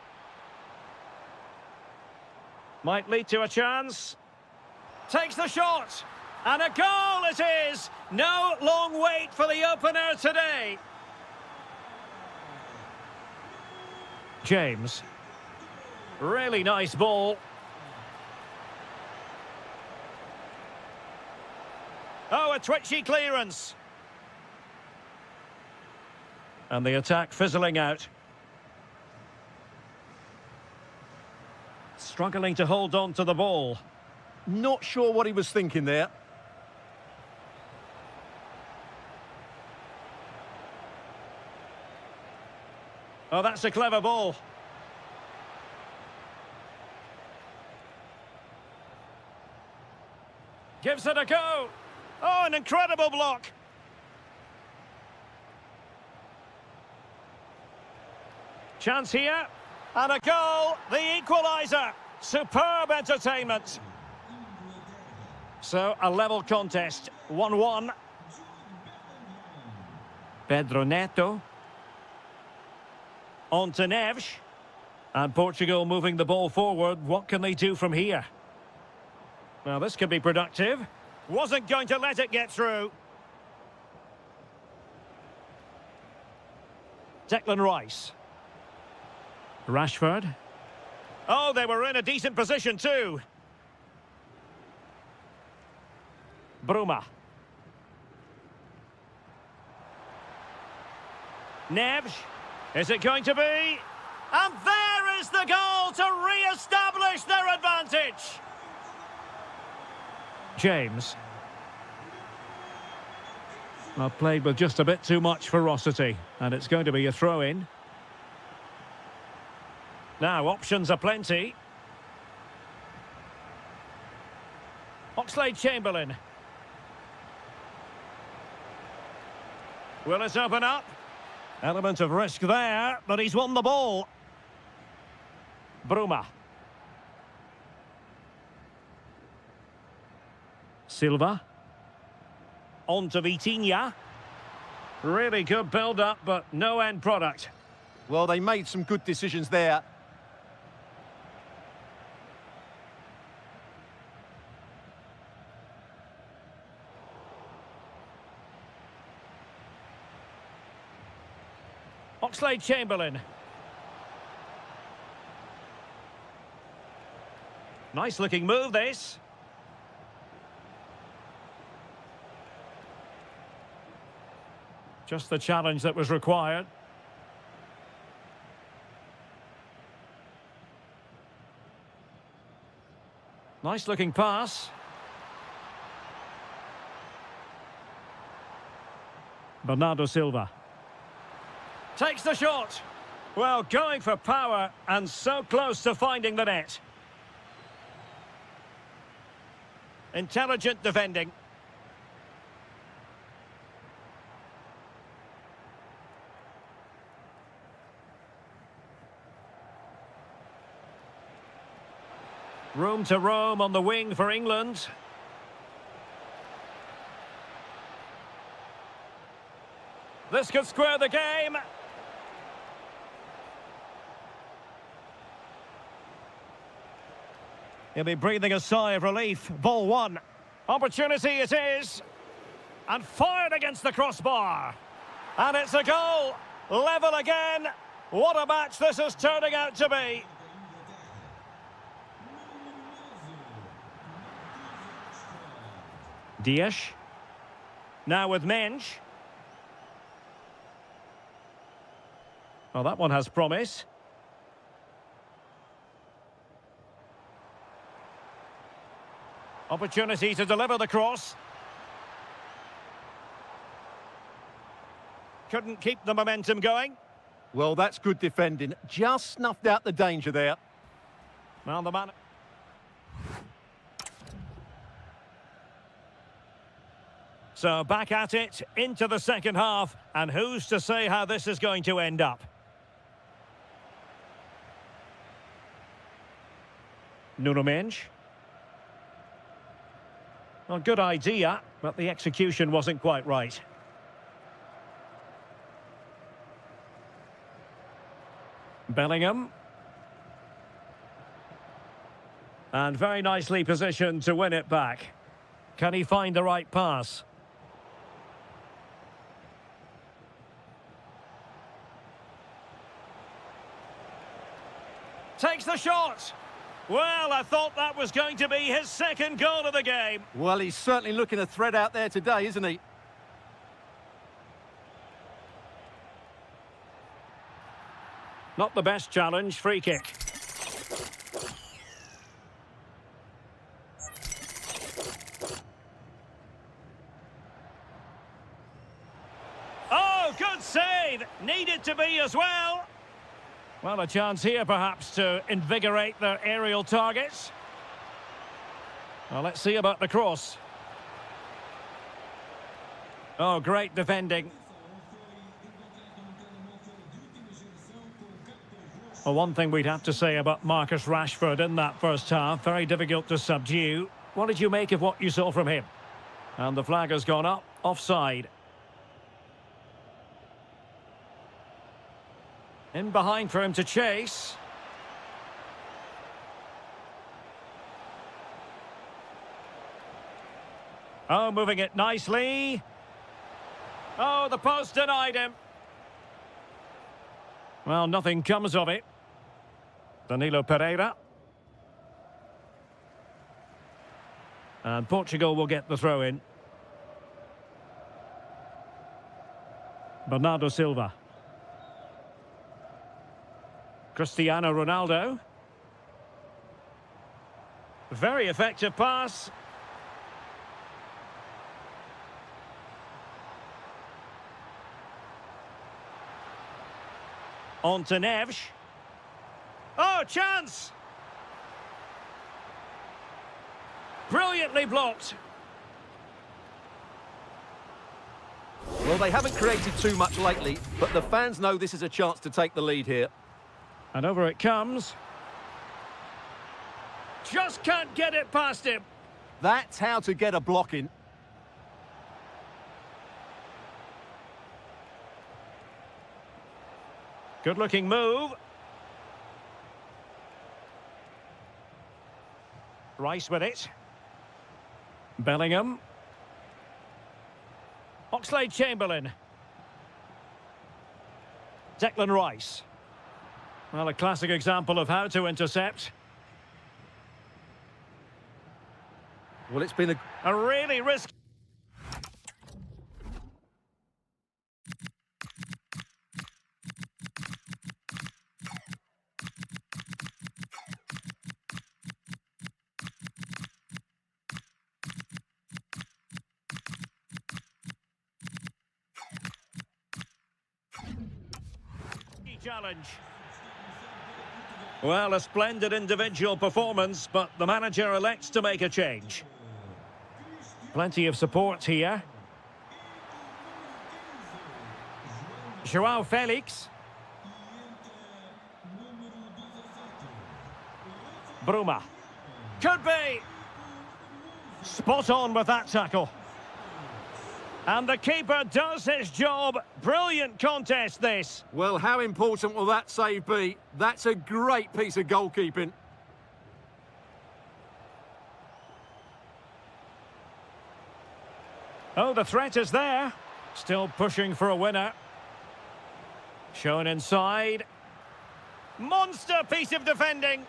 Might lead to a chance. Takes the shot. And a goal it is. No long wait for the opener today. James. Really nice ball. Oh, a twitchy clearance. And the attack fizzling out. Struggling to hold on to the ball. Not sure what he was thinking there. Oh, that's a clever ball. Gives it a go. Oh, an incredible block. Chance here. And a goal. The equaliser. Superb entertainment. So, a level contest. 1-1. Pedro Neto. On to Neves. And Portugal moving the ball forward. What can they do from here? Well, this could be productive. Wasn't going to let it get through. Declan Rice. Rashford. Oh, they were in a decent position too. Bruma. Neves. Is it going to be? And there is the goal to re-establish their advantage. James. Well, played with just a bit too much ferocity, and it's going to be a throw-in. Now, options are plenty. Oxlade-Chamberlain. Will it open up? Element of risk there, but he's won the ball. Bruma. Silva. On to Vitinha. Really good build-up, but no end product. Well, they made some good decisions there. Oxlade-Chamberlain. Nice-looking move, this. Just the challenge that was required. Nice-looking pass. Bernardo Silva. Takes the shot. Well, going for power and so close to finding the net. Intelligent defending. Room to roam on the wing for England. This could square the game. He'll be breathing a sigh of relief. Ball one. Opportunity it is. And fired against the crossbar. And it's a goal. Level again. What a match this is turning out to be. Dias. Now with Mensch. Well, that one has promise. Opportunity to deliver the cross. Couldn't keep the momentum going. Well, that's good defending. Just snuffed out the danger there. Well, the man... So back at it, into the second half, and who's to say how this is going to end up? Nuno Mensch. Well, good idea, but the execution wasn't quite right. Bellingham. And very nicely positioned to win it back. Can he find the right pass? Takes the shot. Well, I thought that was going to be his second goal of the game. Well, he's certainly looking a threat out there today, isn't he? Not the best challenge, free kick. Oh, good save. Needed to be as well. Well, a chance here perhaps to invigorate their aerial targets. Well, let's see about the cross. Oh, great defending. Well, one thing we'd have to say about Marcus Rashford in that first half, very difficult to subdue. What did you make of what you saw from him? And the flag has gone up, offside. In behind for him to chase. Oh, moving it nicely. Oh, the post denied him. Well, nothing comes of it. Danilo Pereira. And Portugal will get the throw in. Bernardo Silva. Cristiano Ronaldo. Very effective pass. On to Neves. Oh, chance! Brilliantly blocked. Well, they haven't created too much lately, but the fans know this is a chance to take the lead here. And over it comes. Just can't get it past him. That's how to get a block in. Good-looking move. Rice with it. Bellingham. Oxlade-Chamberlain. Declan Rice. Well, a classic example of how to intercept. Well, it's been a really risky. Challenge. Well, a splendid individual performance, but the manager elects to make a change. Plenty of support here. João Felix. Bruma. Could be. Spot on with that tackle. And the keeper does his job. Brilliant contest, this. Well, how important will that save be? That's a great piece of goalkeeping. Oh, the threat is there. Still pushing for a winner. Shown inside. Monster piece of defending.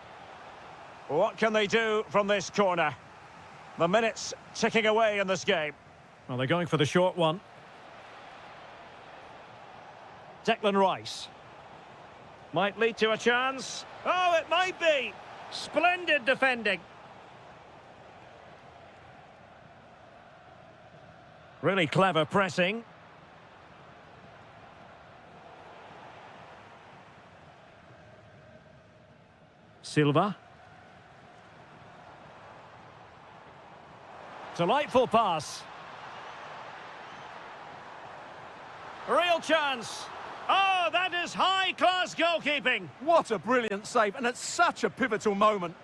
What can they do from this corner? The minutes ticking away in this game. Well, they're going for the short one. Declan Rice. Might lead to a chance. Oh, it might be. Splendid defending. Really clever pressing. Silva. Delightful pass. Real chance. Oh, that is high-class goalkeeping. What a brilliant save, and at such a pivotal moment.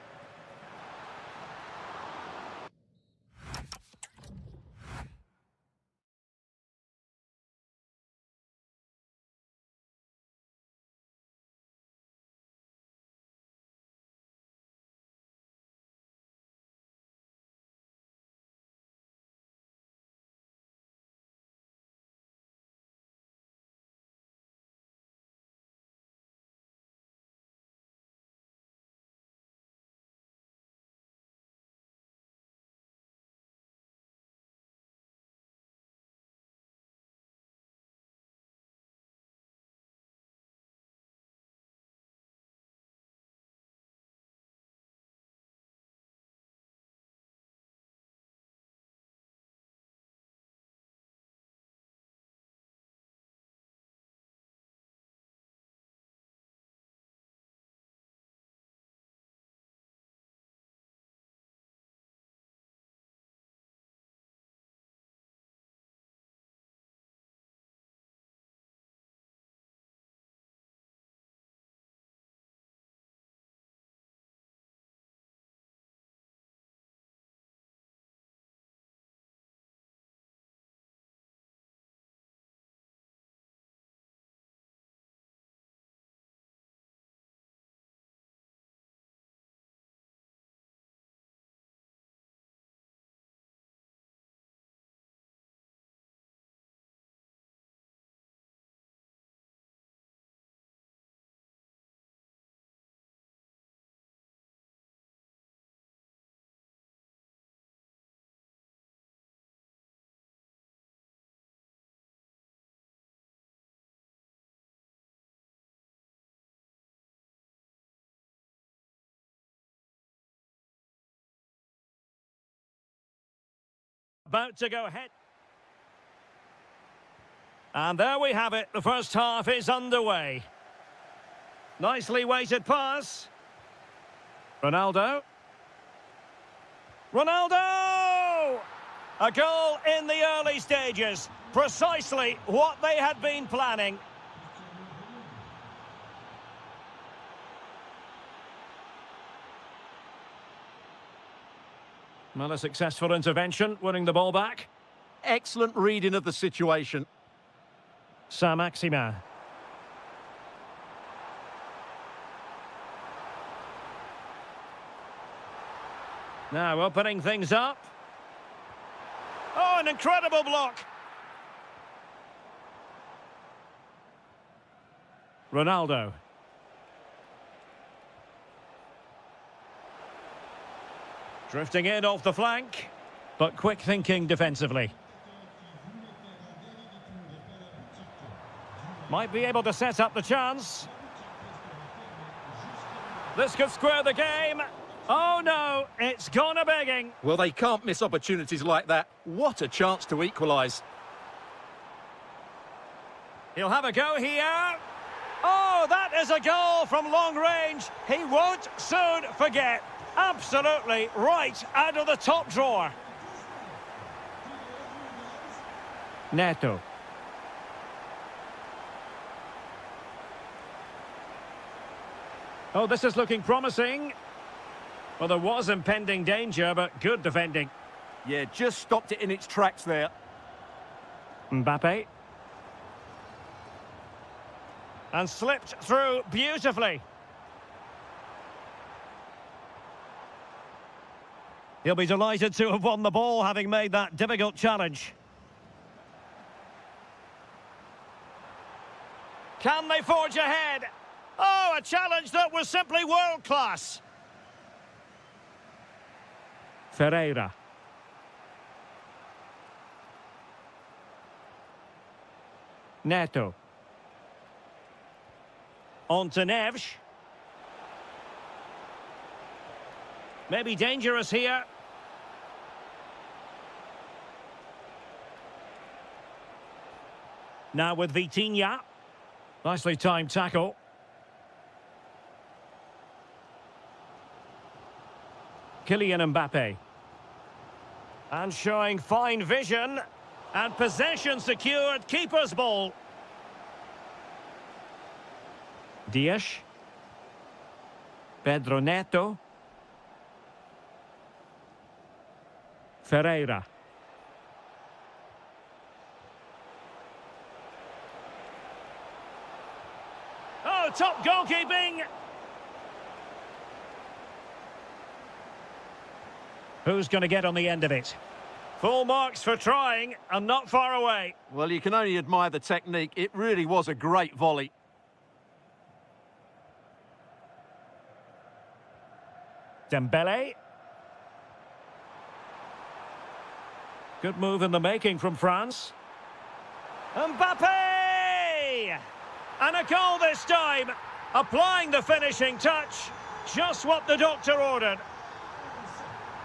about to go ahead. And there we have it. The first half is underway. Nicely weighted pass. Ronaldo. Ronaldo! A goal in the early stages. Precisely what they had been planning. Well, a successful intervention, winning the ball back. Excellent reading of the situation. Saint-Maximin. Now opening things up. Oh, an incredible block. Ronaldo. Drifting in off the flank, but quick thinking defensively. Might be able to set up the chance. This could square the game. Oh no, it's gone a-begging. Well, they can't miss opportunities like that. What a chance to equalise. He'll have a go here. Oh, that is a goal from long range. He won't soon forget. Absolutely right out of the top drawer. Neto. Oh, this is looking promising. Well, there was impending danger, but good defending. Yeah, just stopped it in its tracks there. Mbappe. And slipped through beautifully. He'll be delighted to have won the ball, having made that difficult challenge. Can they forge ahead? Oh, a challenge that was simply world-class. Ferreira. Neto. On to Neves. Maybe dangerous here. Now with Vitinha. Nicely timed tackle. Kylian Mbappe. And showing fine vision. And possession secured. Keeper's ball. Dias. Pedro Neto. Ferreira. Oh, top goalkeeping. Who's going to get on the end of it? Full marks for trying and not far away. Well, you can only admire the technique. It really was a great volley. Dembele. Good move in the making from France. Mbappe! And a goal this time. Applying the finishing touch. Just what the doctor ordered.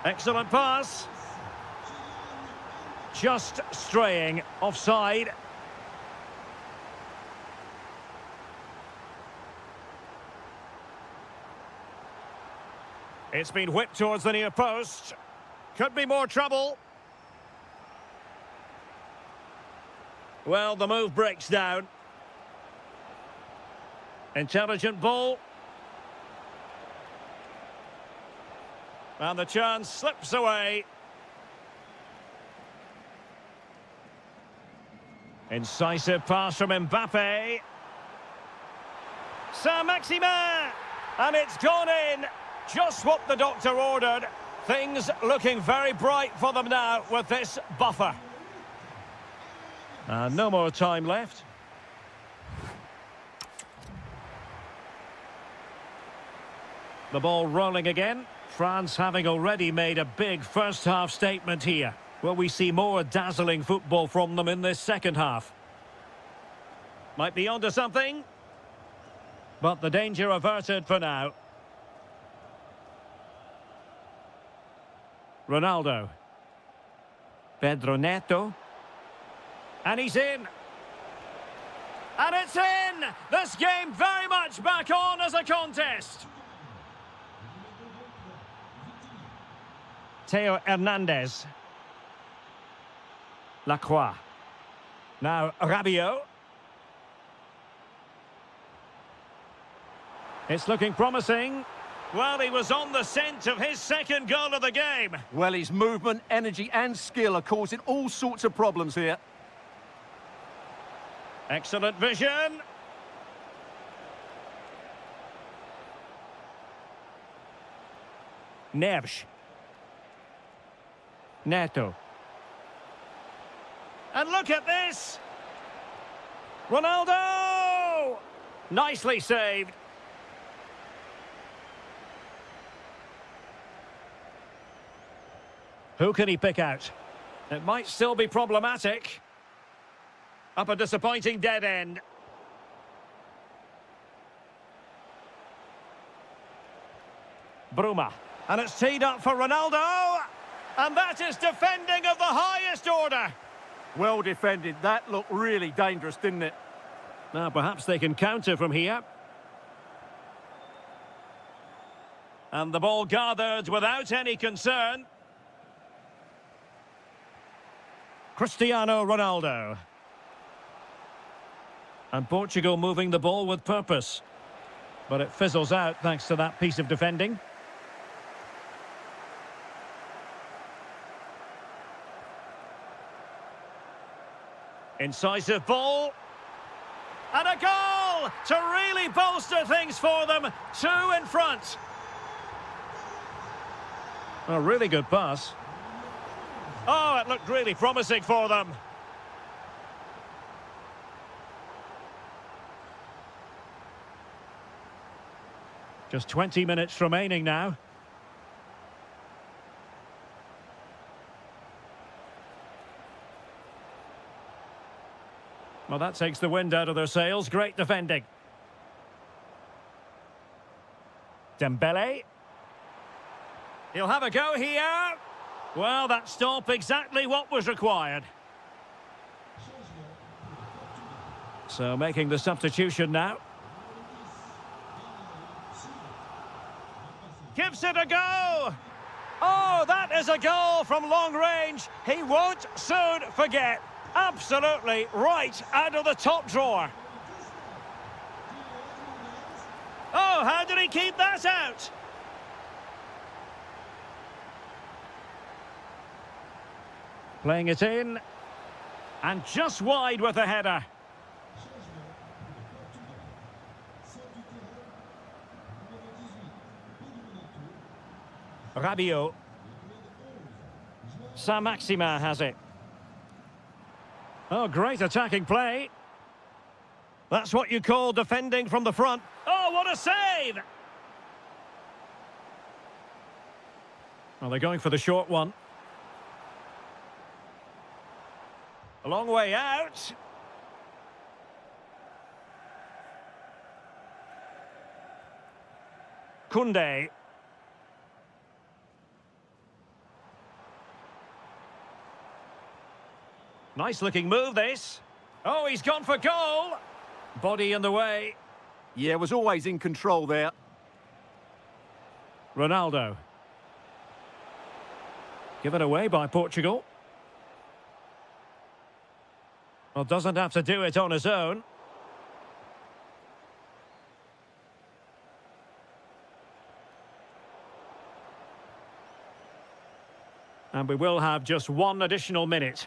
Excellent pass. Just straying offside. It's been whipped towards the near post. Could be more trouble. Well, the move breaks down. Intelligent ball. And the chance slips away. Incisive pass from Mbappe. Saint-Maximin! And it's gone in. Just what the doctor ordered. Things looking very bright for them now with this buffer. No more time left. The ball rolling again. France having already made a big first-half statement here. Will we see more dazzling football from them in this second half? Might be onto something. But the danger averted for now. Ronaldo. Pedro Neto. And he's in. And it's in! This game very much back on as a contest. Theo Hernandez. Lacroix. Now Rabiot. It's looking promising. Well, he was on the scent of his second goal of the game. Well, his movement, energy and skill are causing all sorts of problems here. Excellent vision. Neves. Neto. And look at this. Ronaldo! Nicely saved. Who can he pick out? It might still be problematic. Up a disappointing dead end. Bruma. And it's teed up for Ronaldo. And that is defending of the highest order. Well defended. That looked really dangerous, didn't it? Now perhaps they can counter from here. And the ball gathered without any concern. Cristiano Ronaldo. And Portugal moving the ball with purpose. But it fizzles out thanks to that piece of defending. Incisive ball. And a goal to really bolster things for them. 2 in front. A really good pass. Oh, it looked really promising for them. Just 20 minutes remaining now. Well, that takes the wind out of their sails. Great defending. Dembele. He'll have a go here. Well, that stop exactly what was required. So making the substitution now. Gives it a go. Oh, that is a goal from long range. He won't soon forget. Absolutely right out of the top drawer. Oh, how did he keep that out? Playing it in. And just wide with the header. Rabiot. Saint-Maximin has it. Oh, great attacking play. That's what you call defending from the front. Oh, what a save! Well, they're going for the short one. A long way out. Koundé. Nice looking move, this. Oh, he's gone for goal. Body in the way. Yeah, was always in control there. Ronaldo. Given away by Portugal. Well, doesn't have to do it on his own. And we will have just 1 additional minute.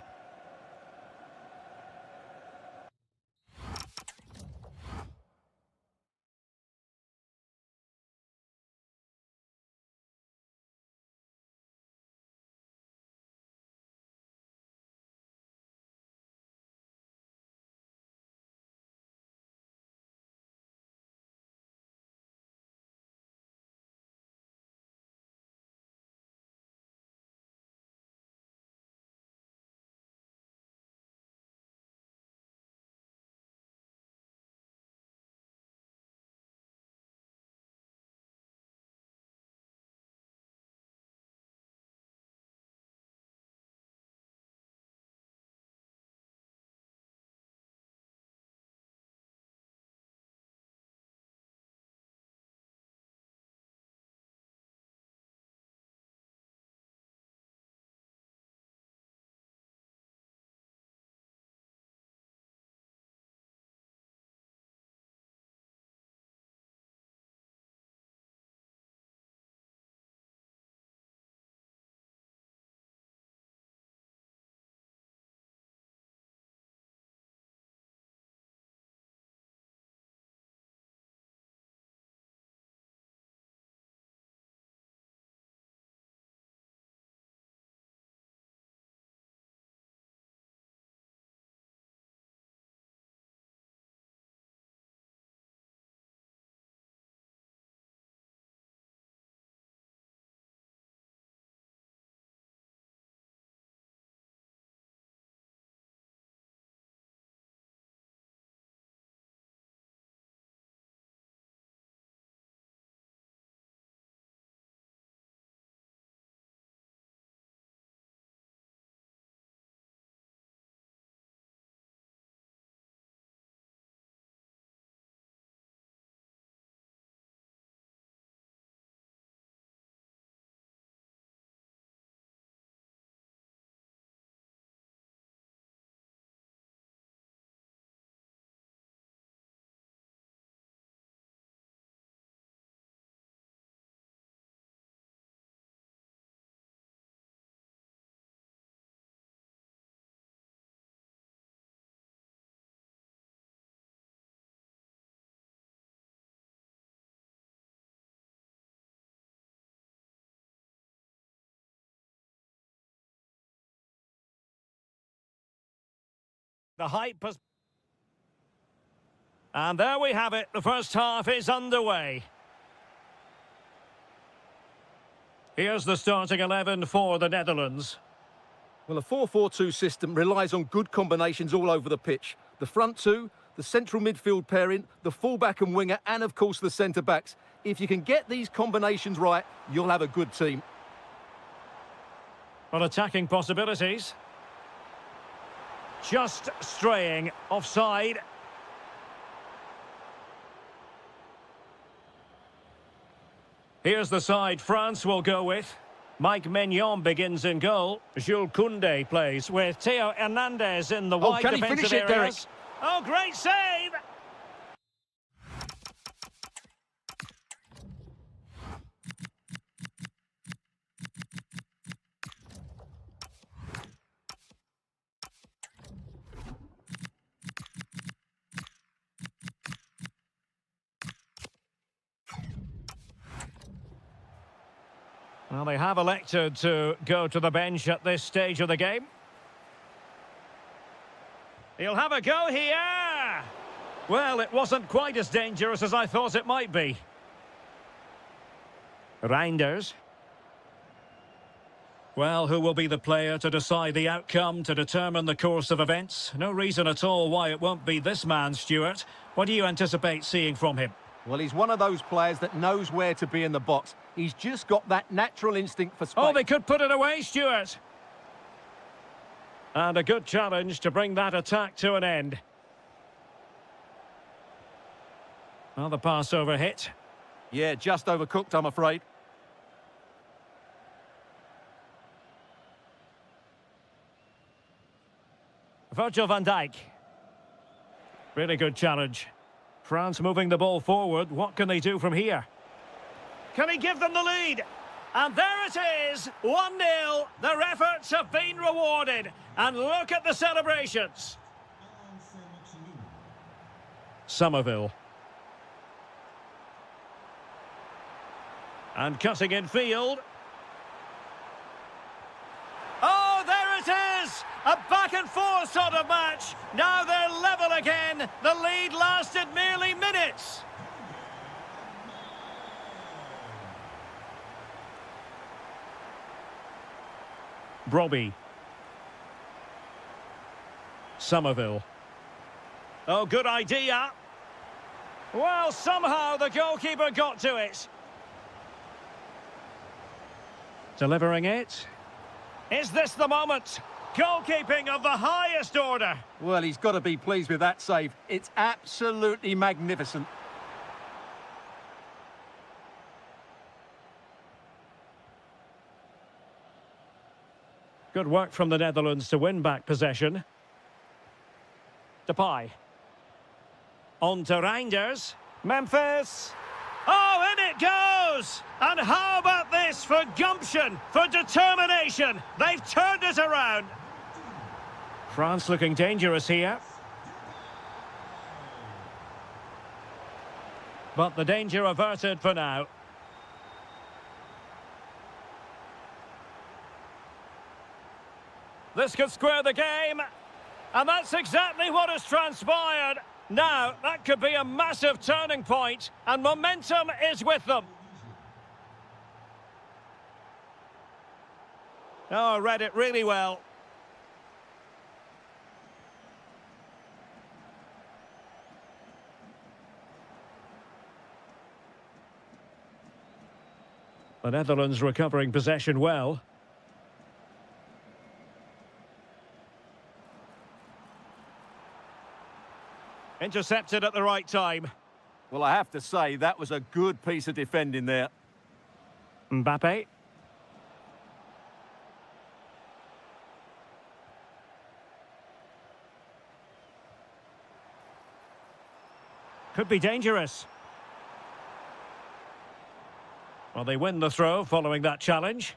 The hype has... And there we have it. The first half is underway. Here's the starting 11 for the Netherlands. Well, a 4-4-2 system relies on good combinations all over the pitch. The front two, the central midfield pairing, the fullback and winger, and of course the centre-backs. If you can get these combinations right, you'll have a good team. Well, attacking possibilities. Just straying offside. Here's the side France will go with. Mike Maignan begins in goal. Jules Koundé plays with Theo Hernandez in the wide can he defensive finish it, Derek? areas. Oh, great save! Well, they have elected to go to the bench at this stage of the game. He'll have a go here. Well, it wasn't quite as dangerous as I thought it might be. Reinders. Well, who will be the player to decide the outcome, to determine the course of events? No reason at all why it won't be this man, Stuart. What do you anticipate seeing from him? Well, he's one of those players that knows where to be in the box. He's just got that natural instinct for space. Oh, they could put it away, Stuart. And a good challenge to bring that attack to an end. Well, the pass over hit. Yeah, just overcooked, I'm afraid. Virgil van Dijk. Really good challenge. France moving the ball forward. What can they do from here? Can he give them the lead? And there it is, 1-0. Their efforts have been rewarded. And look at the celebrations. Somerville. And cutting in field. Oh, there it is! A back-and-forth sort of match. Now they're level again. The lead lasted merely minutes. Brobbey. Somerville. Oh, good idea. Well, somehow the goalkeeper got to it. Delivering it. Is this the moment? Goalkeeping of the highest order. Well, he's got to be pleased with that save. It's absolutely magnificent. Good work from the Netherlands to win back possession. Depay. On to Reinders. Memphis. Oh, in it goes! And how about this for gumption, for determination? They've turned it around. France looking dangerous here. But the danger averted for now. This could square the game. And that's exactly what has transpired. Now, that could be a massive turning point, and momentum is with them. Oh, read it really well. The Netherlands recovering possession well. Intercepted at the right time. Well, I have to say, that was a good piece of defending there. Mbappe. Could be dangerous. Well, they win the throw following that challenge.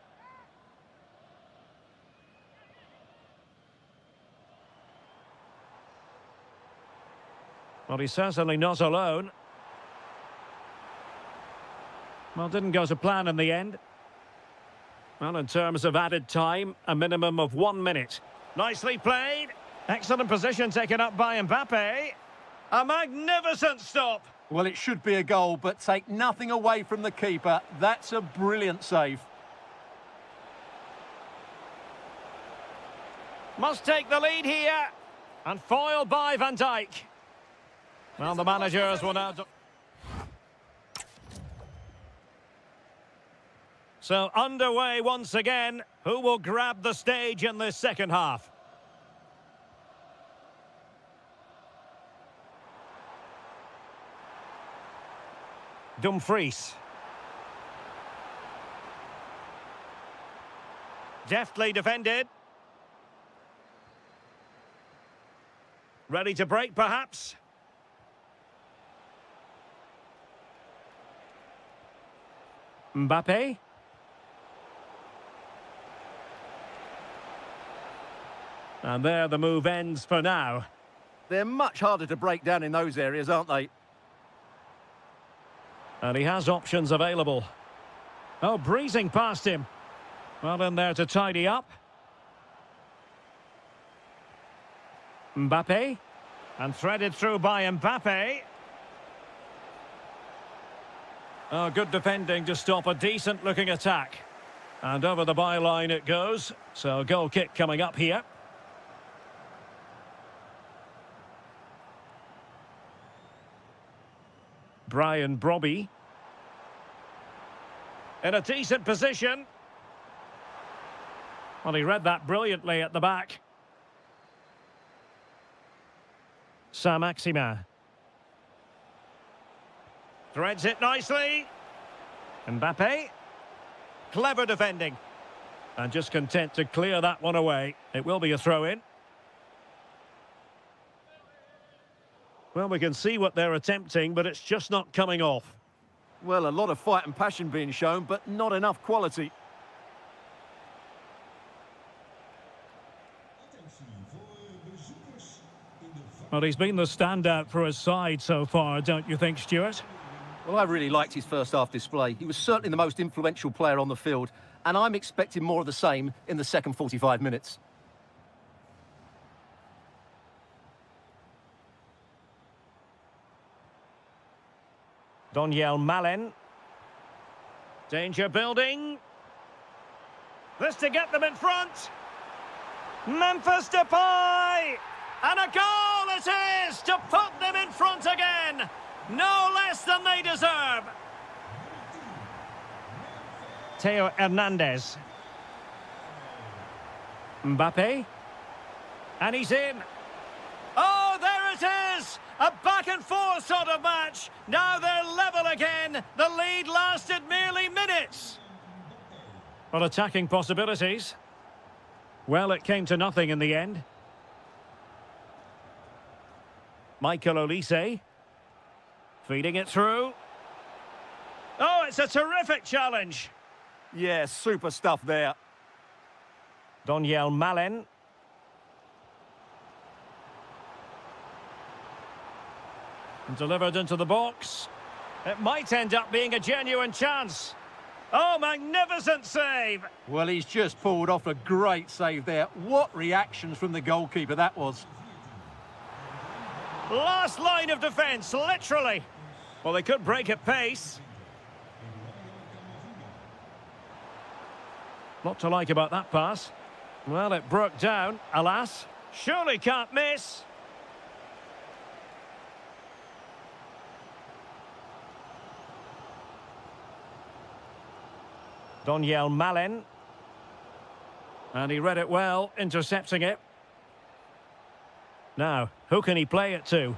Well, he's certainly not alone. Well, didn't go to plan in the end. Well, in terms of added time, a minimum of 1 minute. Nicely played. Excellent position taken up by Mbappe. A magnificent stop. Well, it should be a goal, but take nothing away from the keeper. That's a brilliant save. Must take the lead here. And foiled by Van Dijk. Well, the managers will now... So underway once again. Who will grab the stage in this second half? Dumfries. Deftly defended. Ready to break, perhaps? Mbappe. And there the move ends for now. They're much harder to break down in those areas, aren't they? And he has options available. Oh, breezing past him. Well in there to tidy up. Mbappe. And threaded through by Mbappe. Oh, good defending to stop a decent-looking attack. And over the byline it goes. So goal kick coming up here. Brian Brobby. In a decent position. Well, he read that brilliantly at the back. Saint-Maximin. Threads it nicely. Mbappe. Clever defending. And just content to clear that one away. It will be a throw-in. Well, we can see what they're attempting, but it's just not coming off. Well, a lot of fight and passion being shown, but not enough quality. Well, he's been the standout for his side so far, don't you think, Stuart? Well, I really liked his first half display. He was certainly the most influential player on the field, and I'm expecting more of the same in the second 45 minutes. Donyell Malen. Danger building. This to get them in front. Memphis Depay! And a goal it is to put them in front again. No less than they deserve. Theo Hernandez. Mbappe. And he's in. Oh, there it is! A back-and-forth sort of match. Now they're level again. The lead lasted merely minutes. Well, attacking possibilities. Well, it came to nothing in the end. Michael Olise. Feeding it through. Oh, it's a terrific challenge. Yeah, super stuff there. Donyell Malen. Delivered into the box. It might end up being a genuine chance. Oh, magnificent save! Well, he's just pulled off a great save there. What reactions from the goalkeeper that was. Last line of defence, literally. Well, they could break at pace. Lot to like about that pass. Well, it broke down, alas. Surely can't miss. Donyell Malen. And he read it well, intercepting it. Now, who can he play it to?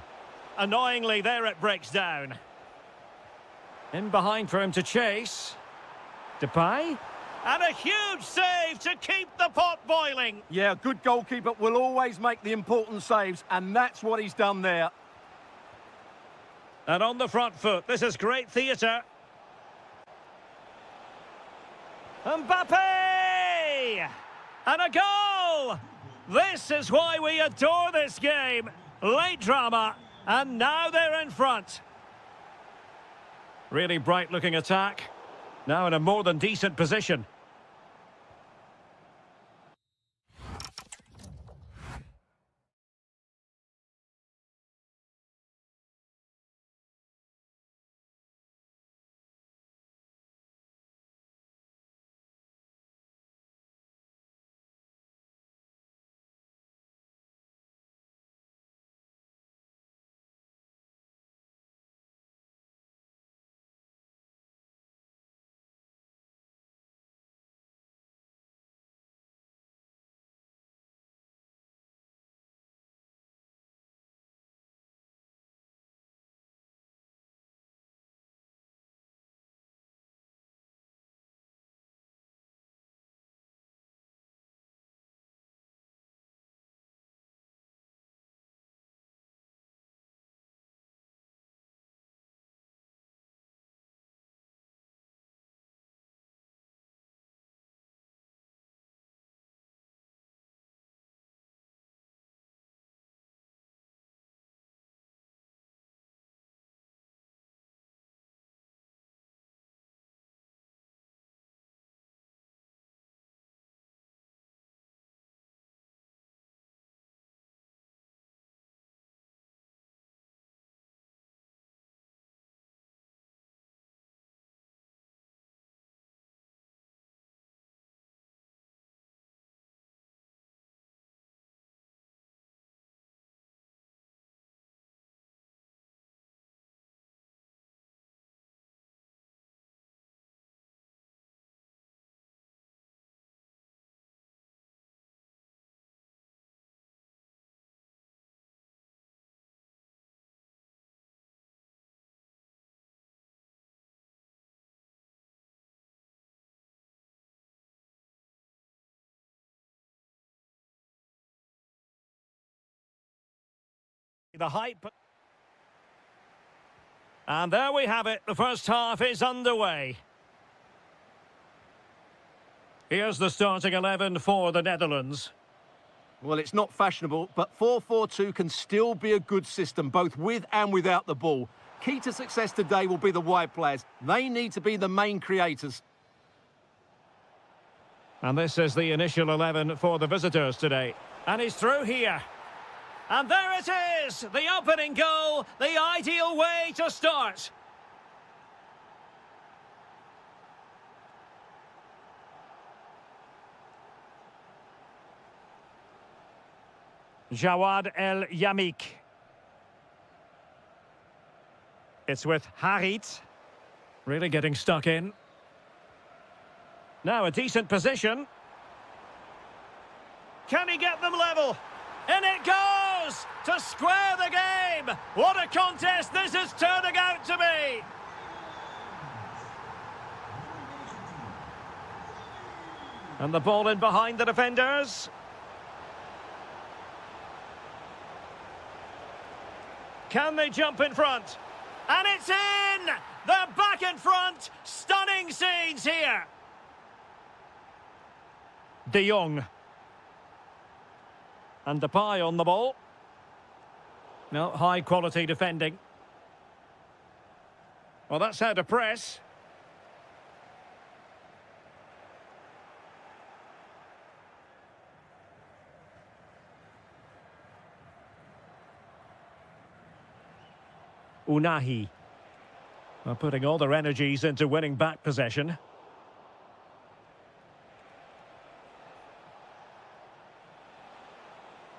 Annoyingly, there it breaks down. In behind for him to chase. Depay. And a huge save to keep the pot boiling. Yeah, a good goalkeeper will always make the important saves, and that's what he's done there. And on the front foot, this is great theatre. Mbappe! And a goal! This is why we adore this game. Late drama, and now they're in front. Really bright-looking attack. Now in a more than decent position. the hype. And there we have it. The first half is underway. Here's the starting 11 for the Netherlands. Well, it's not fashionable, but 4-4-2 can still be a good system, both with and without the ball. Key to success today will be the wide players. They need to be the main creators. And this is the initial 11 for the visitors today. And he's through here. And there it is! The opening goal, the ideal way to start. Jawad El Yamik. It's with Harit. Really getting stuck in. Now a decent position. Can he get them level? In it goes! To square the game! What a contest this is turning out to be! And the ball in behind the defenders. Can they jump in front? And it's in! They're back in front! Stunning scenes here! De Jong. And Depay on the ball. No, high quality defending. Well, that's how to press. Unahi. Well, putting all their energies into winning back possession.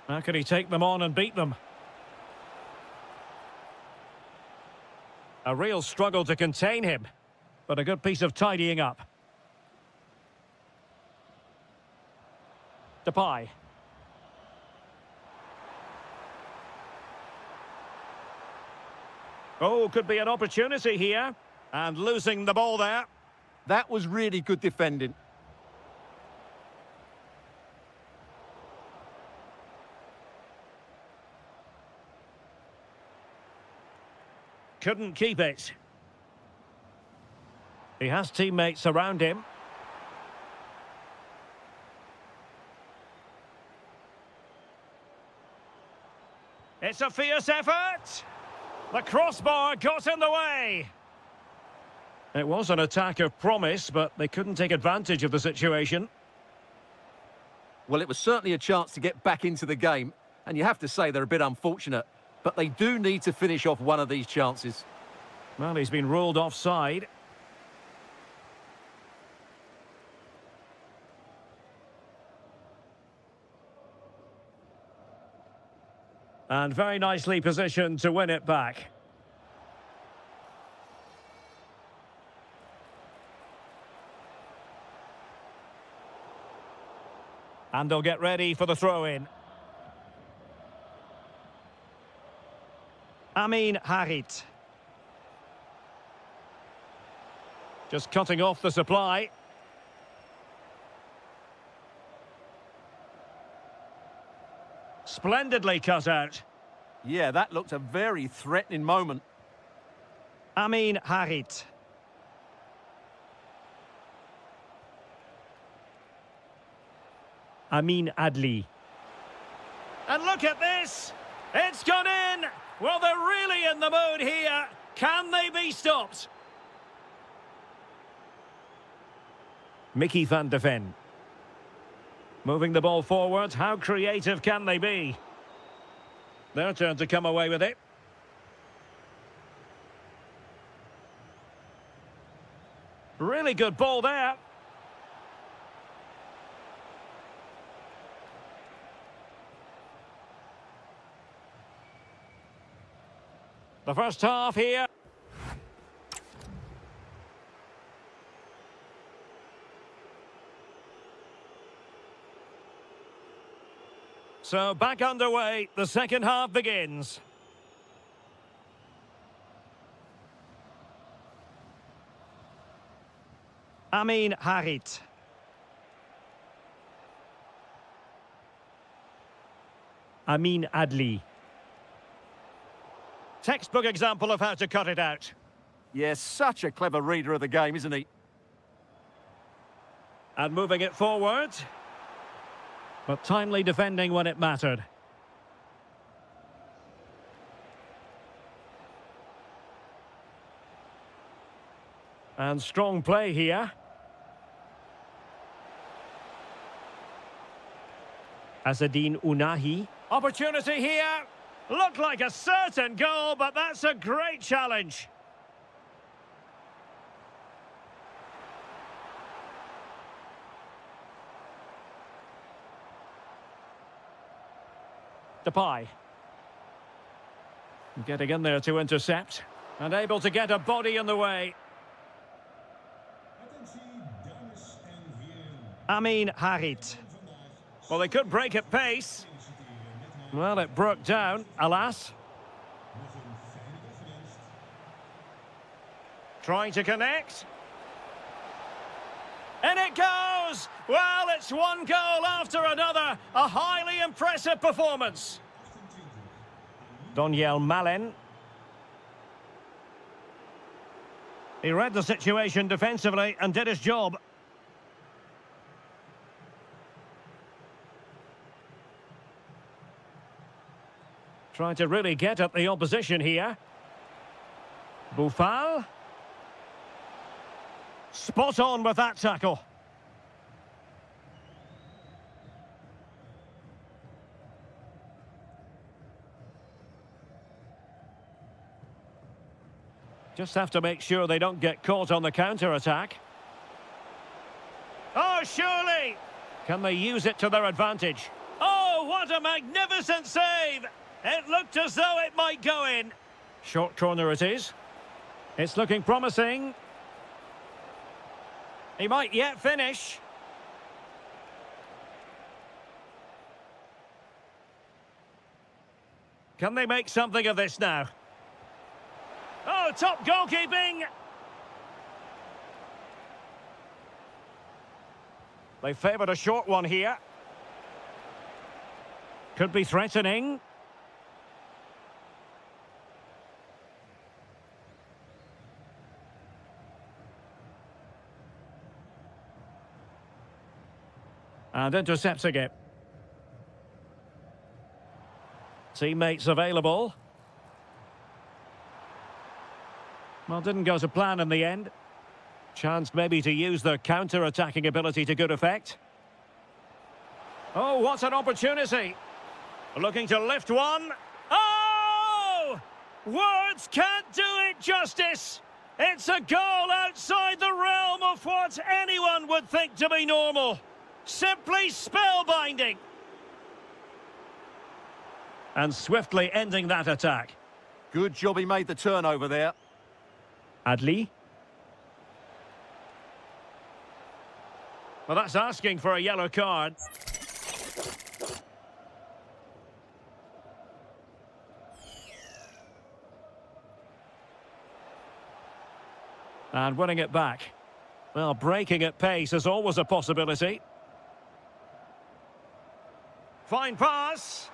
How can he take them on and beat them? A real struggle to contain him, but a good piece of tidying up. Depay. Oh, could be an opportunity here. And losing the ball there. That was really good defending. Couldn't keep it. He has teammates around him. It's a fierce effort. The crossbar got in the way. It was an attack of promise, but they couldn't take advantage of the situation. Well, it was certainly a chance to get back into the game, and you have to say they're a bit unfortunate, but they do need to finish off one of these chances. Well, he's been ruled offside. And very nicely positioned to win it back. And they'll get ready for the throw-in. Amin Harit. Just cutting off the supply. Splendidly cut out. Yeah, that looked a very threatening moment. Amin Harit. Amin Adli. And look at this! It's gone in! Well, they're really in the mood here. Can they be stopped? Mickey van de Ven. Moving the ball forward. How creative can they be? Their turn to come away with it. Really good ball there. The first half here. So back underway, the second half begins. Amin Harit. Amin Adli. Textbook example of how to cut it out. Yeah, such a clever reader of the game, isn't he? And moving it forward. But timely defending when it mattered. And strong play here. Azadine Unahi. Opportunity here. Looked like a certain goal, but that's a great challenge. Depay. Getting in there to intercept. And able to get a body in the way. Amin Harit. Well, they could break at pace. Well, it broke down, alas. Trying to connect. And it goes! Well, it's one goal after another. A highly impressive performance. Doniel Malen. He read the situation defensively and did his job. Trying to really get at the opposition here. Boufal. Spot on with that tackle. Just have to make sure they don't get caught on the counter-attack. Oh, surely! Can they use it to their advantage? Oh, what a magnificent save! It looked as though it might go in. Short corner it is. It's looking promising. He might yet finish. Can they make something of this now? Oh, top goalkeeping! They favoured a short one here. Could be threatening. And intercepting it. Teammates available. Well, didn't go to plan in the end. Chance maybe to use their counter-attacking ability to good effect. Oh, what an opportunity. Looking to lift one. Oh! Words can't do it justice. It's a goal outside the realm of what anyone would think to be normal. Simply spellbinding. And swiftly ending that attack. Good job he made the turnover there. Adli. Well, that's asking for a yellow card. And winning it back. Well, breaking at pace is always a possibility. Fine pass.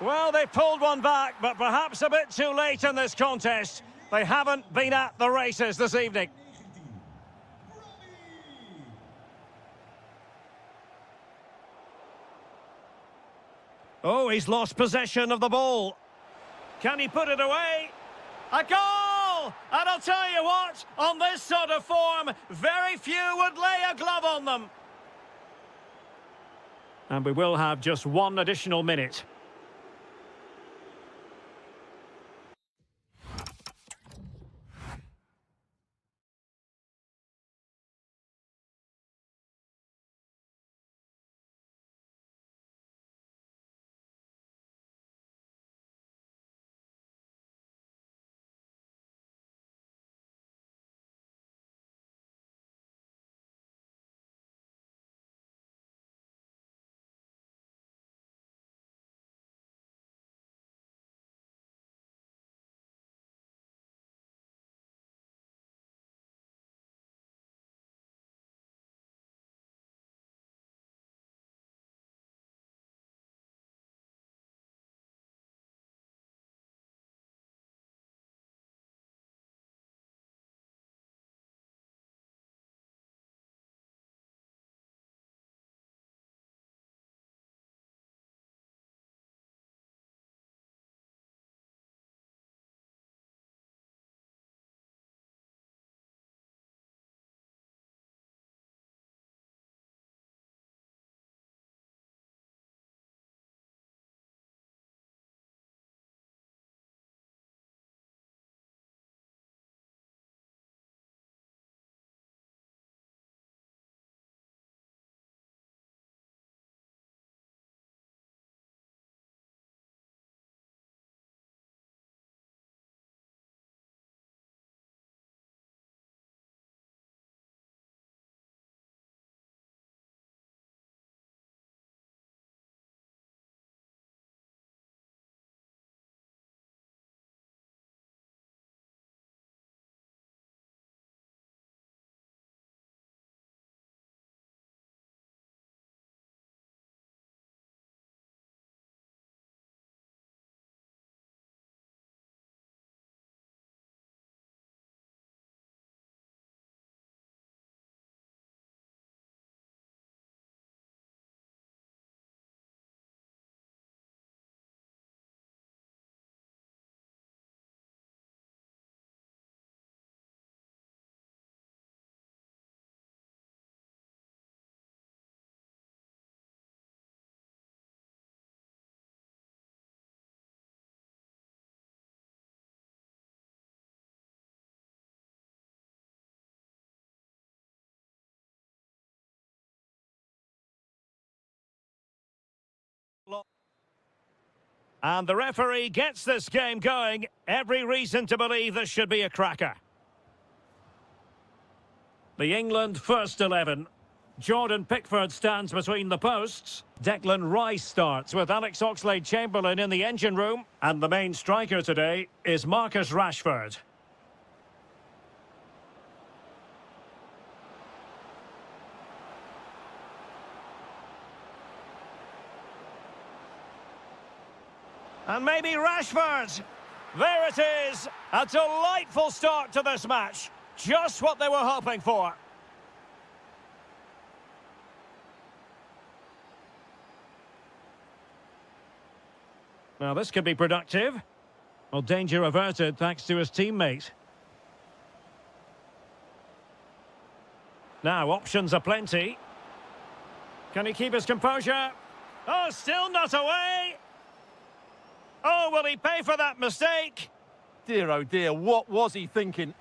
Well, they pulled one back, but perhaps a bit too late in this contest. They haven't been at the races this evening. Oh, he's lost possession of the ball. Can he put it away? A goal! And I'll tell you what, on this sort of form, very few would lay a glove on them. And we will have just one additional minute. And the referee gets this game going. Every reason to believe this should be a cracker. The England first 11. Jordan Pickford stands between the posts. Declan Rice starts with Alex Oxlade-Chamberlain in the engine room. And the main striker today is Marcus Rashford. And maybe Rashford. There it is. A delightful start to this match. Just what they were hoping for. Now this could be productive. Well, danger averted thanks to his teammate. Now options are plenty. Can he keep his composure? Oh, still not away. Oh, will he pay for that mistake? Dear, oh dear, what was he thinking?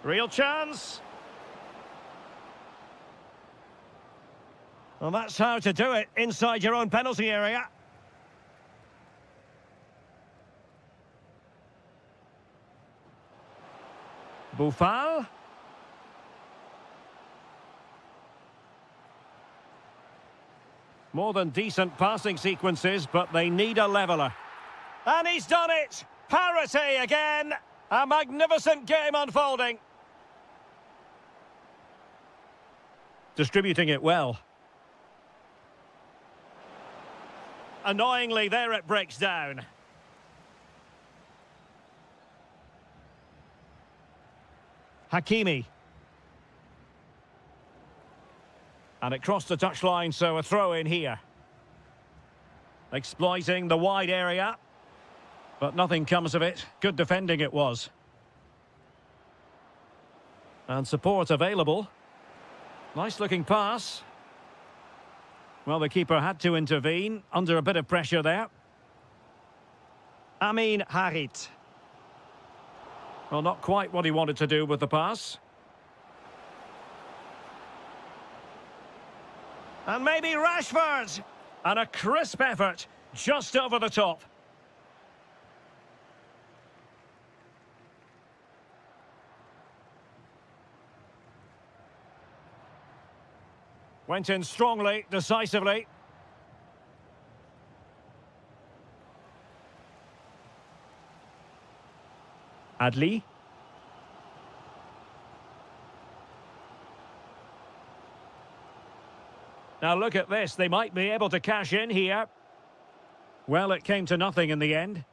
Real chance. Well, that's how to do it inside your own penalty area. Boufal. More than decent passing sequences, but they need a leveller. And he's done it! Parity again! A magnificent game unfolding. Distributing it well. Annoyingly, there it breaks down. Hakimi. And it crossed the touchline, so a throw in here. Exploiting the wide area. But nothing comes of it. Good defending it was. And support available. Nice looking pass. Well, the keeper had to intervene, under a bit of pressure there. Amin Harit. Well, not quite what he wanted to do with the pass. And maybe Rashford. And a crisp effort, just over the top. Went in strongly, decisively. Adli. Now look at this, they might be able to cash in here. Well, it came to nothing in the end.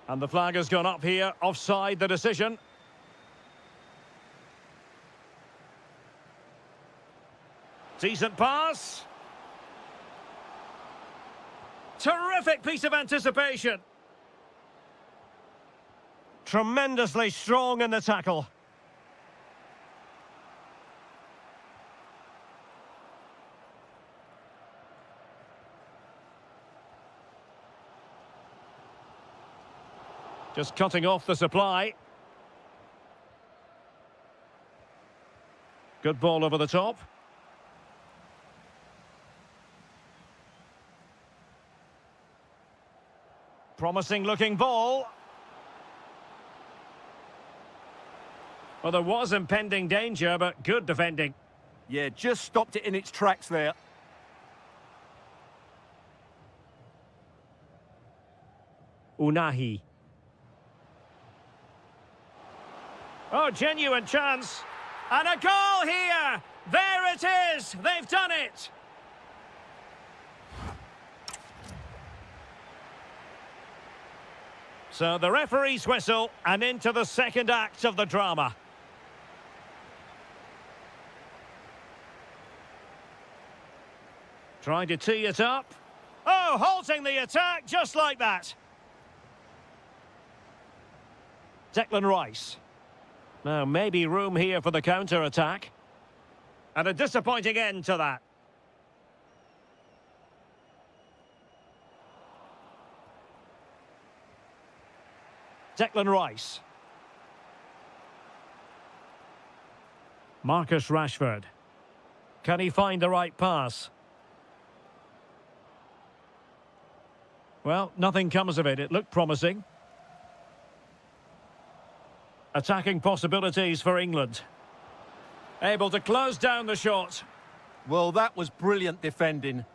And the flag has gone up here, offside the decision. Decent pass. Terrific piece of anticipation. Tremendously strong in the tackle. Just cutting off the supply. Good ball over the top. Promising looking ball. Well, there was impending danger, but good defending. Yeah, just stopped it in its tracks there. Unahi. Oh, genuine chance. And a goal here! There it is! They've done it! So the referee's whistle, and into the second act of the drama. Trying to tee it up. Oh, halting the attack just like that. Declan Rice. Now, maybe room here for the counter-attack. And a disappointing end to that. Declan Rice. Marcus Rashford. Can he find the right pass? Well, nothing comes of it. It looked promising. Attacking possibilities for England. Able to close down the shot. Well, that was brilliant defending.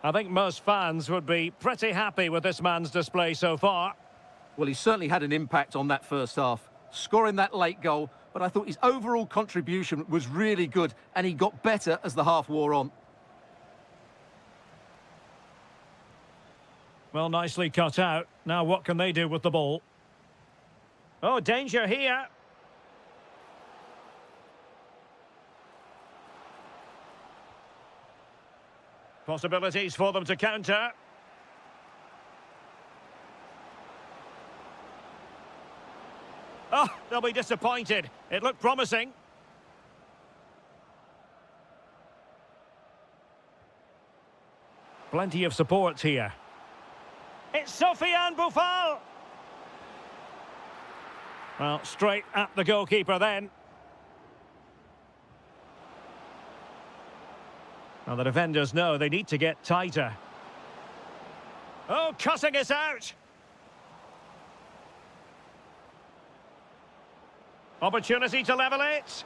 I think most fans would be pretty happy with this man's display so far. Well, he certainly had an impact on that first half, scoring that late goal, but I thought his overall contribution was really good, and he got better as the half wore on. Well, nicely cut out. Now what can they do with the ball? Oh, danger here. Possibilities for them to counter. Oh, they'll be disappointed. It looked promising. Plenty of support here. It's Sofiane Boufal. Well, straight at the goalkeeper then. Well, the defenders know they need to get tighter. Oh, cutting it out. Opportunity to level it.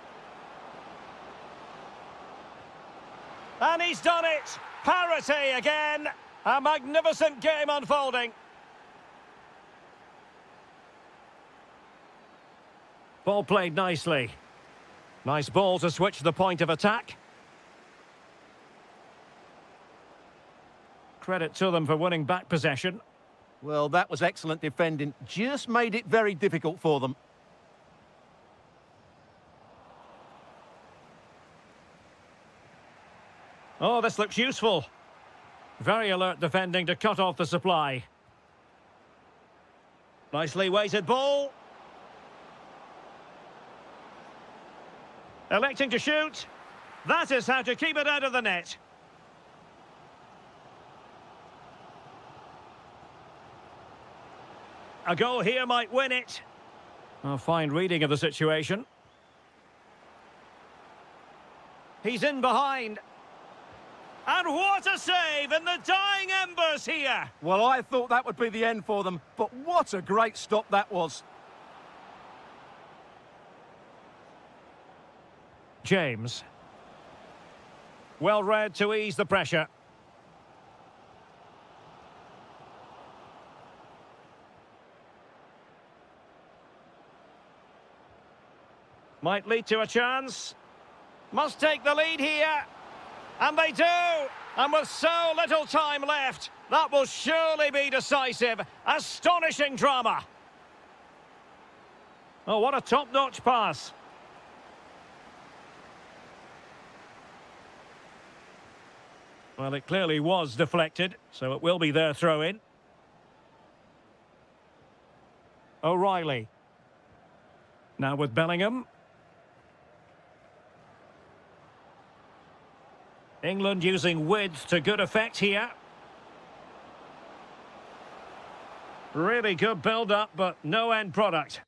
And he's done it. Parity again. A magnificent game unfolding. Ball played nicely. Nice ball to switch the point of attack. Credit to them for winning back possession. Well, that was excellent defending. Just made it very difficult for them. Oh, this looks useful. Very alert defending to cut off the supply. Nicely weighted ball. Electing to shoot. That is how to keep it out of the net. A goal here might win it. A fine reading of the situation. He's in behind. And what a save in the dying embers here. Well, I thought that would be the end for them, but what a great stop that was. James. Well read to ease the pressure. Might lead to a chance. Must take the lead here. And they do! And with so little time left, that will surely be decisive. Astonishing drama. Oh, what a top-notch pass. Well, it clearly was deflected, so it will be their throw-in. O'Reilly. Now with Bellingham. England using width to good effect here. Really good build-up, but no end product.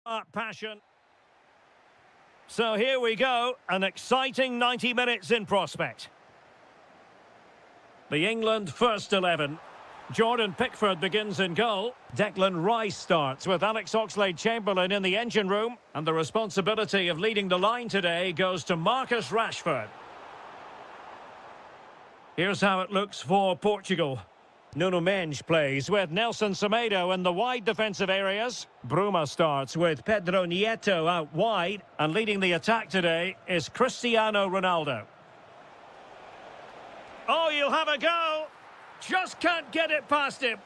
Passion. So here we go, an exciting 90 minutes in prospect. The England first 11. Jordan Pickford begins in goal. Declan Rice starts with Alex Oxlade-Chamberlain in the engine room. And the responsibility of leading the line today goes to Marcus Rashford. Here's how it looks for Portugal. Nuno Mendes plays with Nelson Semedo in the wide defensive areas. Bruma starts with Pedro Nieto out wide. And leading the attack today is Cristiano Ronaldo. Oh, you'll have a go. Just can't get it past him.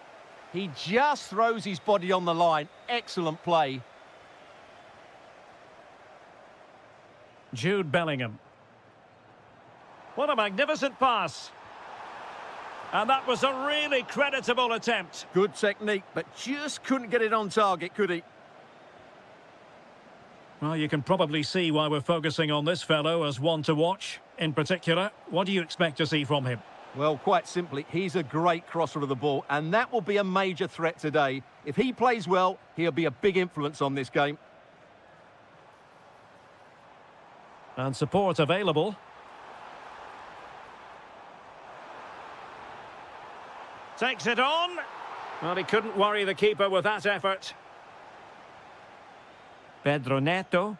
He just throws his body on the line. Excellent play. Jude Bellingham. What a magnificent pass. And that was a really creditable attempt. Good technique, but just couldn't get it on target, could he? Well, you can probably see why we're focusing on this fellow as one to watch. In particular, what do you expect to see from him? Well, quite simply, he's a great crosser of the ball, and that will be a major threat today. If he plays well, he'll be a big influence on this game. And support available. Takes it on. Well, he couldn't worry the keeper with that effort. Pedro Neto.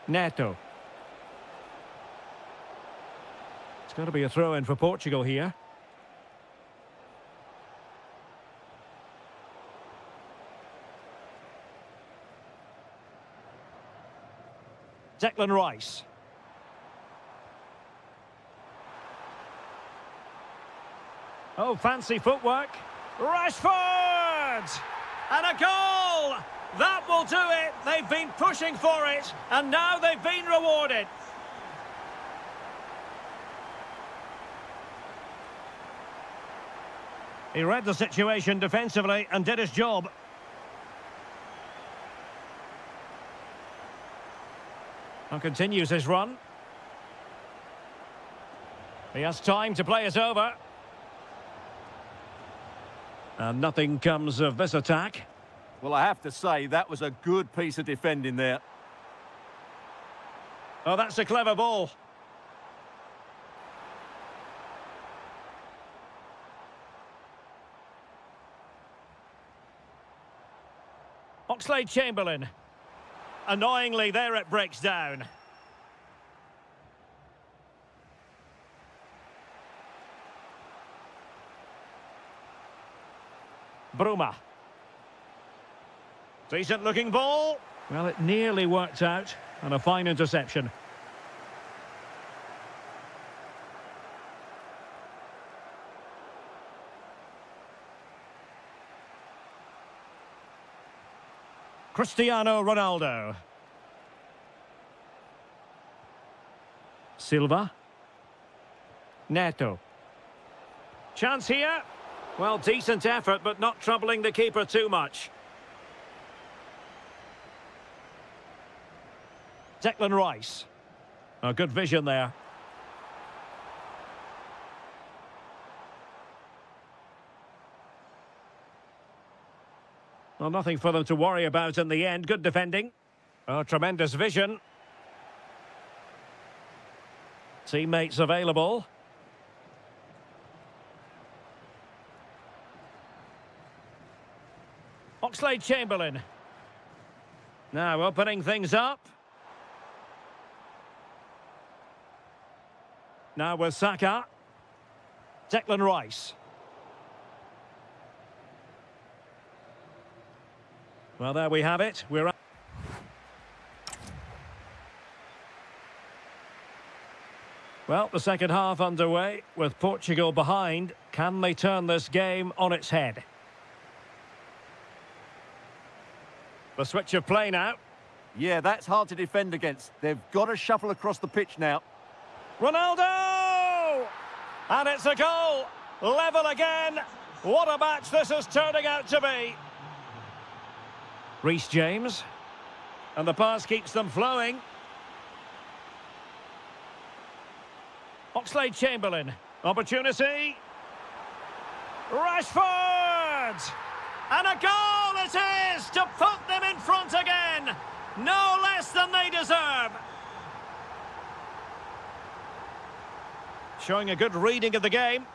Neto. It's going to be a throw-in for Portugal here. Declan Rice. Oh, fancy footwork. Rashford! And a goal! That will do it. They've been pushing for it, and now they've been rewarded. He read the situation defensively and did his job. And continues his run. He has time to play it over. And nothing comes of this attack. Well, I have to say, that was a good piece of defending there. Oh, that's a clever ball. Oxlade-Chamberlain. Annoyingly, there it breaks down. Bruma. Decent looking ball. Well, it nearly worked out. And a fine interception. Cristiano Ronaldo. Silva. Neto. Chance here. Well, decent effort, but not troubling the keeper too much. Declan Rice. A good vision there. Well, nothing for them to worry about in the end. Good defending. Oh, tremendous vision. Teammates available. Oxlade-Chamberlain. Now opening things up. Now with Saka. Declan Rice. Well, there we have it. Well, the second half underway with Portugal behind. Can they turn this game on its head? The switch of play now. Yeah, that's hard to defend against. They've got to shuffle across the pitch now. Ronaldo! And it's a goal. Level again. What a match this is turning out to be. Reece James. And the pass keeps them flowing. Oxlade-Chamberlain. Opportunity. Rashford! And a goal it is to put them in front again. No less than they deserve. Showing a good reading of the game.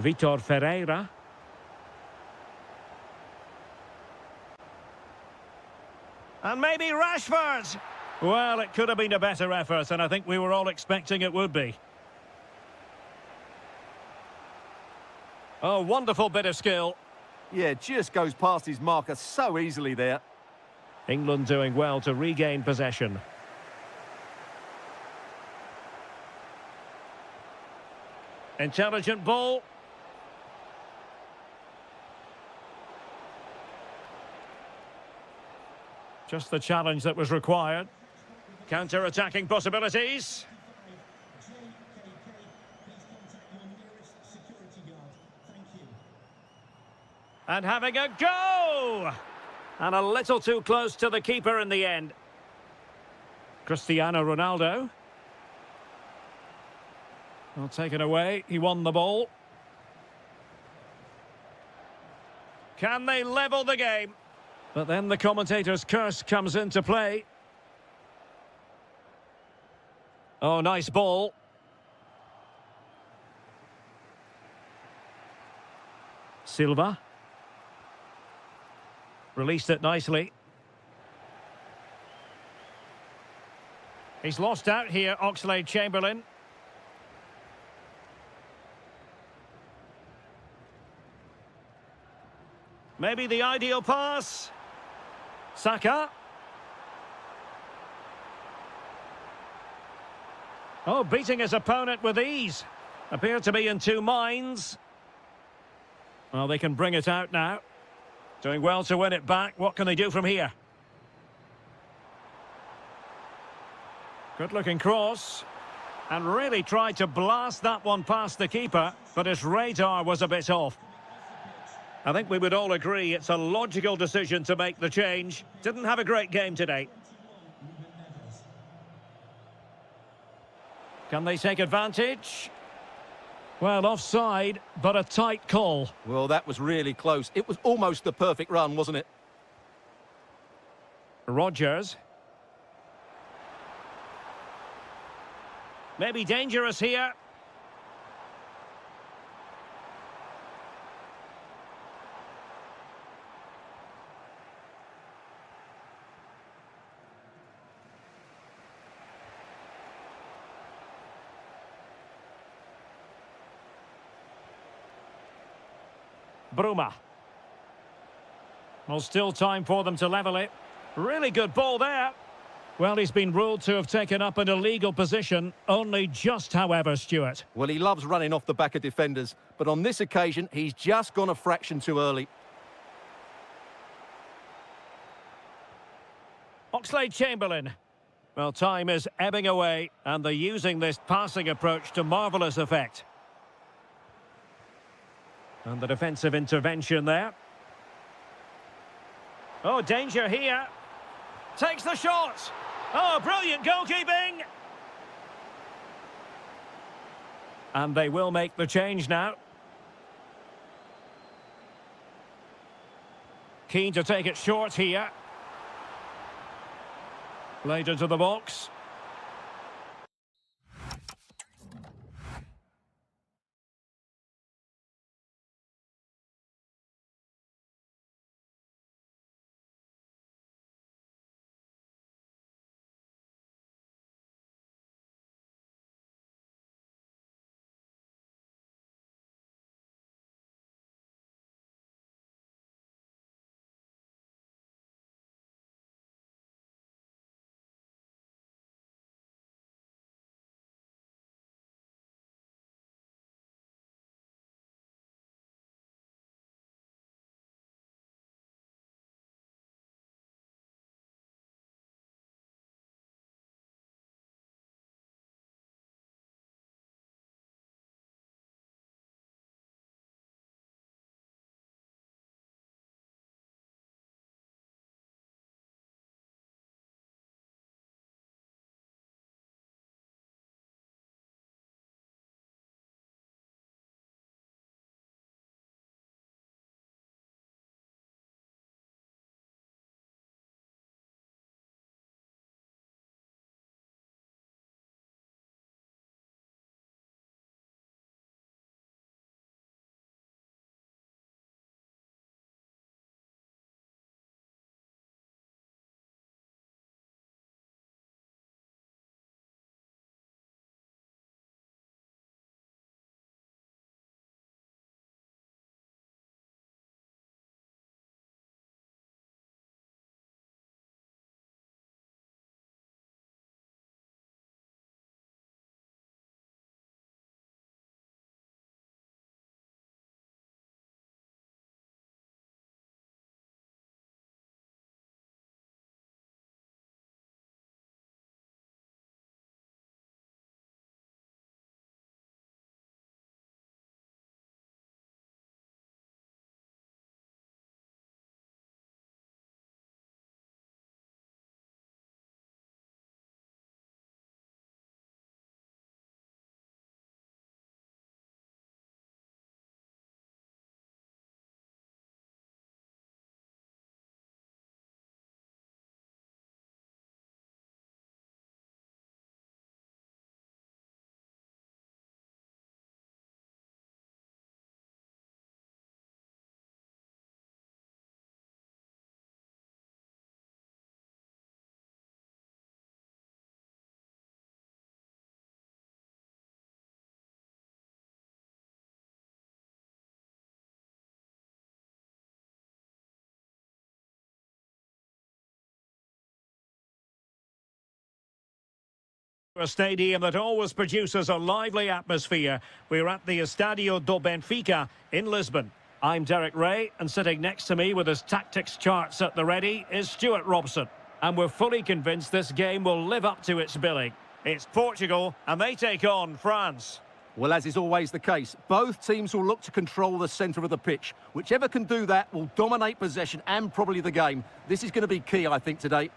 Vitor Ferreira. And maybe Rashford. Well, it could have been a better effort, and I think we were all expecting it would be. Oh, wonderful bit of skill. Yeah, just goes past his marker so easily there. England doing well to regain possession. Intelligent ball. Just the challenge that was required. Counter-attacking possibilities. And having a go! And a little too close to the keeper in the end. Cristiano Ronaldo. Well, taken away. He won the ball. Can they level the game? But then the commentator's curse comes into play. Oh, nice ball. Silva. Released it nicely. He's lost out here, Oxlade-Chamberlain. Maybe the ideal pass. Saka. Oh, beating his opponent with ease. Appear to be in two minds. Well, they can bring it out now. Doing well to win it back. What can they do from here? Good-looking cross. And really tried to blast that one past the keeper, but his radar was a bit off. I think we would all agree it's a logical decision to make the change. Didn't have a great game today. Can they take advantage? Well, offside, but a tight call. Well, that was really close. It was almost the perfect run, wasn't it? Rodgers. Maybe dangerous here. Bruma. Well, still time for them to level it. Really good ball there. Well, he's been ruled to have taken up an illegal position. Only just, however, Stuart. Well, he loves running off the back of defenders, but on this occasion, he's just gone a fraction too early. Oxlade-Chamberlain. Well, time is ebbing away, and they're using this passing approach to marvellous effect. And the defensive intervention there. Oh, danger here. Takes the shot. Oh, brilliant goalkeeping. And they will make the change now. Keen to take it short here. Played into the box. A stadium that always produces a lively atmosphere. We're at the Estadio do Benfica in Lisbon. I'm Derek Ray, and sitting next to me with his tactics charts at the ready is Stuart Robson. And we're fully convinced this game will live up to its billing. It's Portugal, and they take on France. Well, as is always the case, both teams will look to control the centre of the pitch. Whichever can do that will dominate possession and probably the game. This is going to be key, I think, today.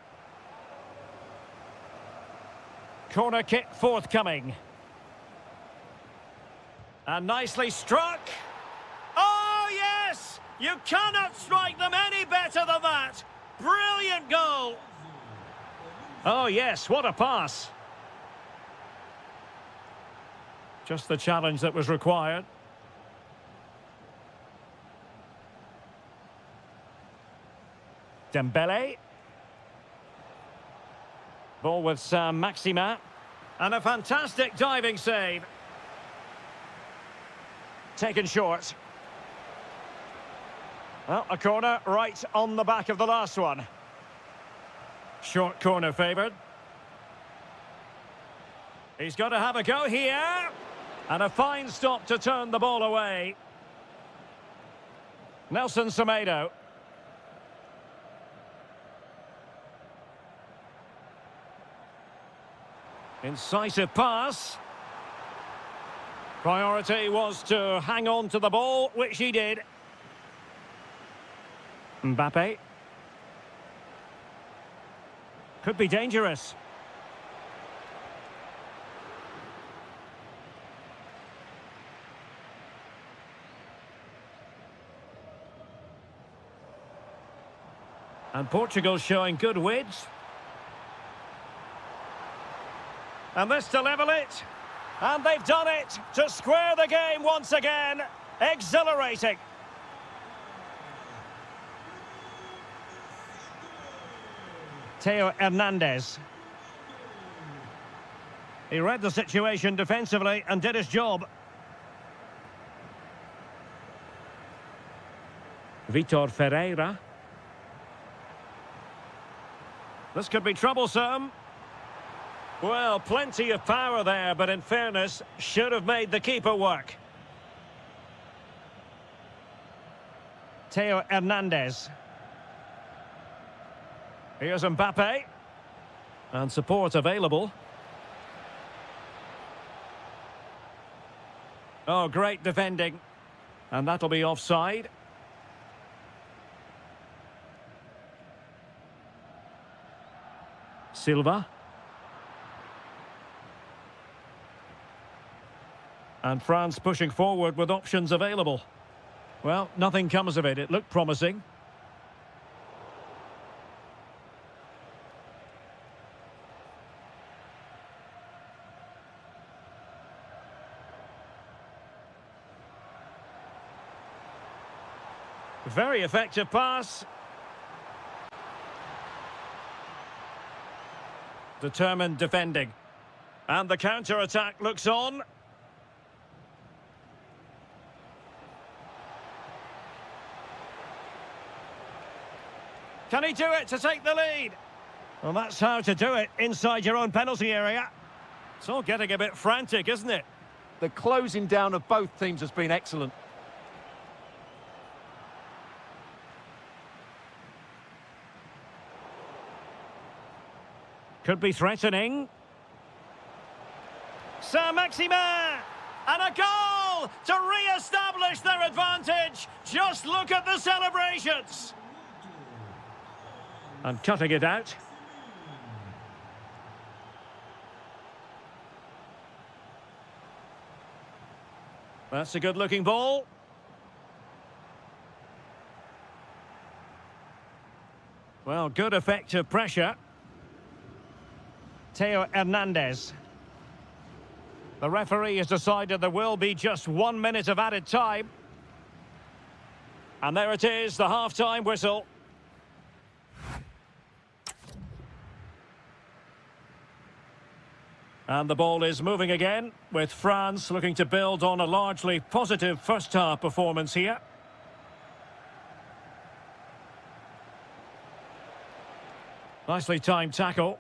Corner kick forthcoming. And nicely struck. Oh, yes! You cannot strike them any better than that. Brilliant goal. Oh, yes, what a pass. Just the challenge that was required. Dembele. Ball with Maxima. And a fantastic diving save. Taken short. Well, a corner right on the back of the last one. Short corner favoured. He's got to have a go here. And a fine stop to turn the ball away. Nelson Semedo. Incisive pass. Priority was to hang on to the ball, which he did. Mbappe. Could be dangerous. And Portugal showing good width. And this to level it. And they've done it to square the game once again. Exhilarating. Theo Hernandez. He read the situation defensively and did his job. Vitor Ferreira. This could be troublesome. Well, plenty of power there, but in fairness, should have made the keeper work. Theo Hernandez. Here's Mbappe. And support available. Oh, great defending. And that'll be offside. Silva. And France pushing forward with options available. Well, nothing comes of it. It looked promising. Very effective pass. Determined defending. And the counter-attack looks on. Can he do it to take the lead? Well, that's how to do it inside your own penalty area. It's all getting a bit frantic, isn't it? The closing down of both teams has been excellent. Could be threatening. Saint-Maximin! And a goal to re-establish their advantage. Just look at the celebrations. And cutting it out. That's a good-looking ball. Well, good effective pressure. Theo Hernandez. The referee has decided there will be just 1 minute of added time. And there it is, the half-time whistle. And the ball is moving again, with France looking to build on a largely positive first-half performance here. Nicely timed tackle.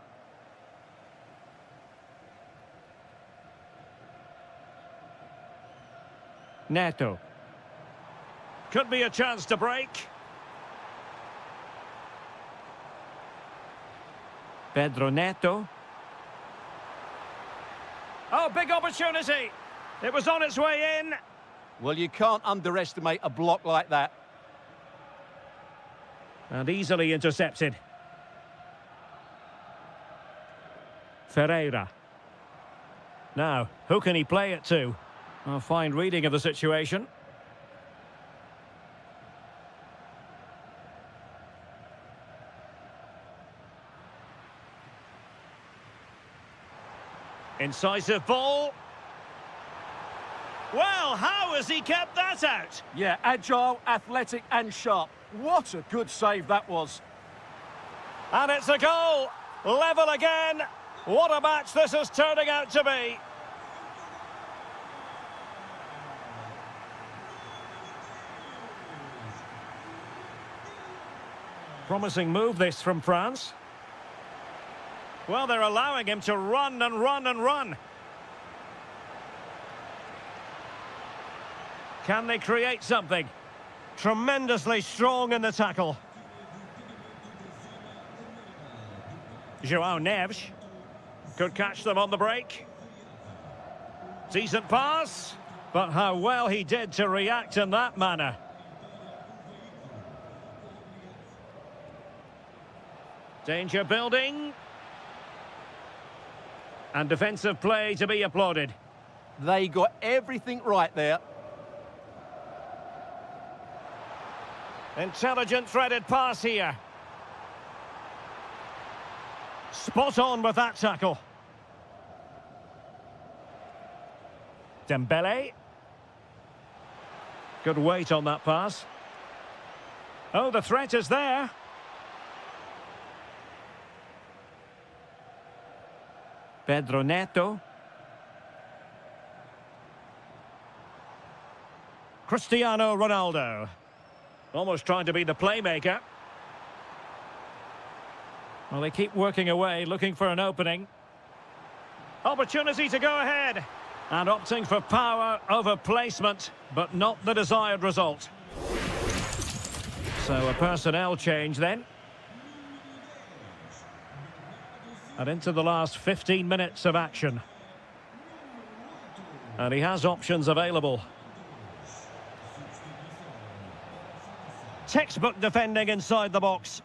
Neto. Could be a chance to break. Pedro Neto. Oh, big opportunity. It was on its way in. Well, you can't underestimate a block like that. And easily intercepted. Ferreira. Now, who can he play it to? A fine reading of the situation. Incisive ball. Well, how has he kept that out? Yeah, agile, athletic and sharp. What a good save that was. And it's a goal. Level again. What a match this is turning out to be. Promising move this from France. Well, they're allowing him to run and run and run. Can they create something? Tremendously strong in the tackle. João Neves could catch them on the break. Decent pass, but how well he did to react in that manner. Danger building. And defensive play to be applauded. They got everything right there. Intelligent threaded pass here. Spot on with that tackle. Dembele. Good weight on that pass. Oh, the threat is there. Pedro Neto. Cristiano Ronaldo. Almost trying to be the playmaker. Well, they keep working away, looking for an opening. Opportunity to go ahead. And opting for power over placement, but not the desired result. So a personnel change then. And into the last 15 minutes of action. And he has options available. Textbook defending inside the box.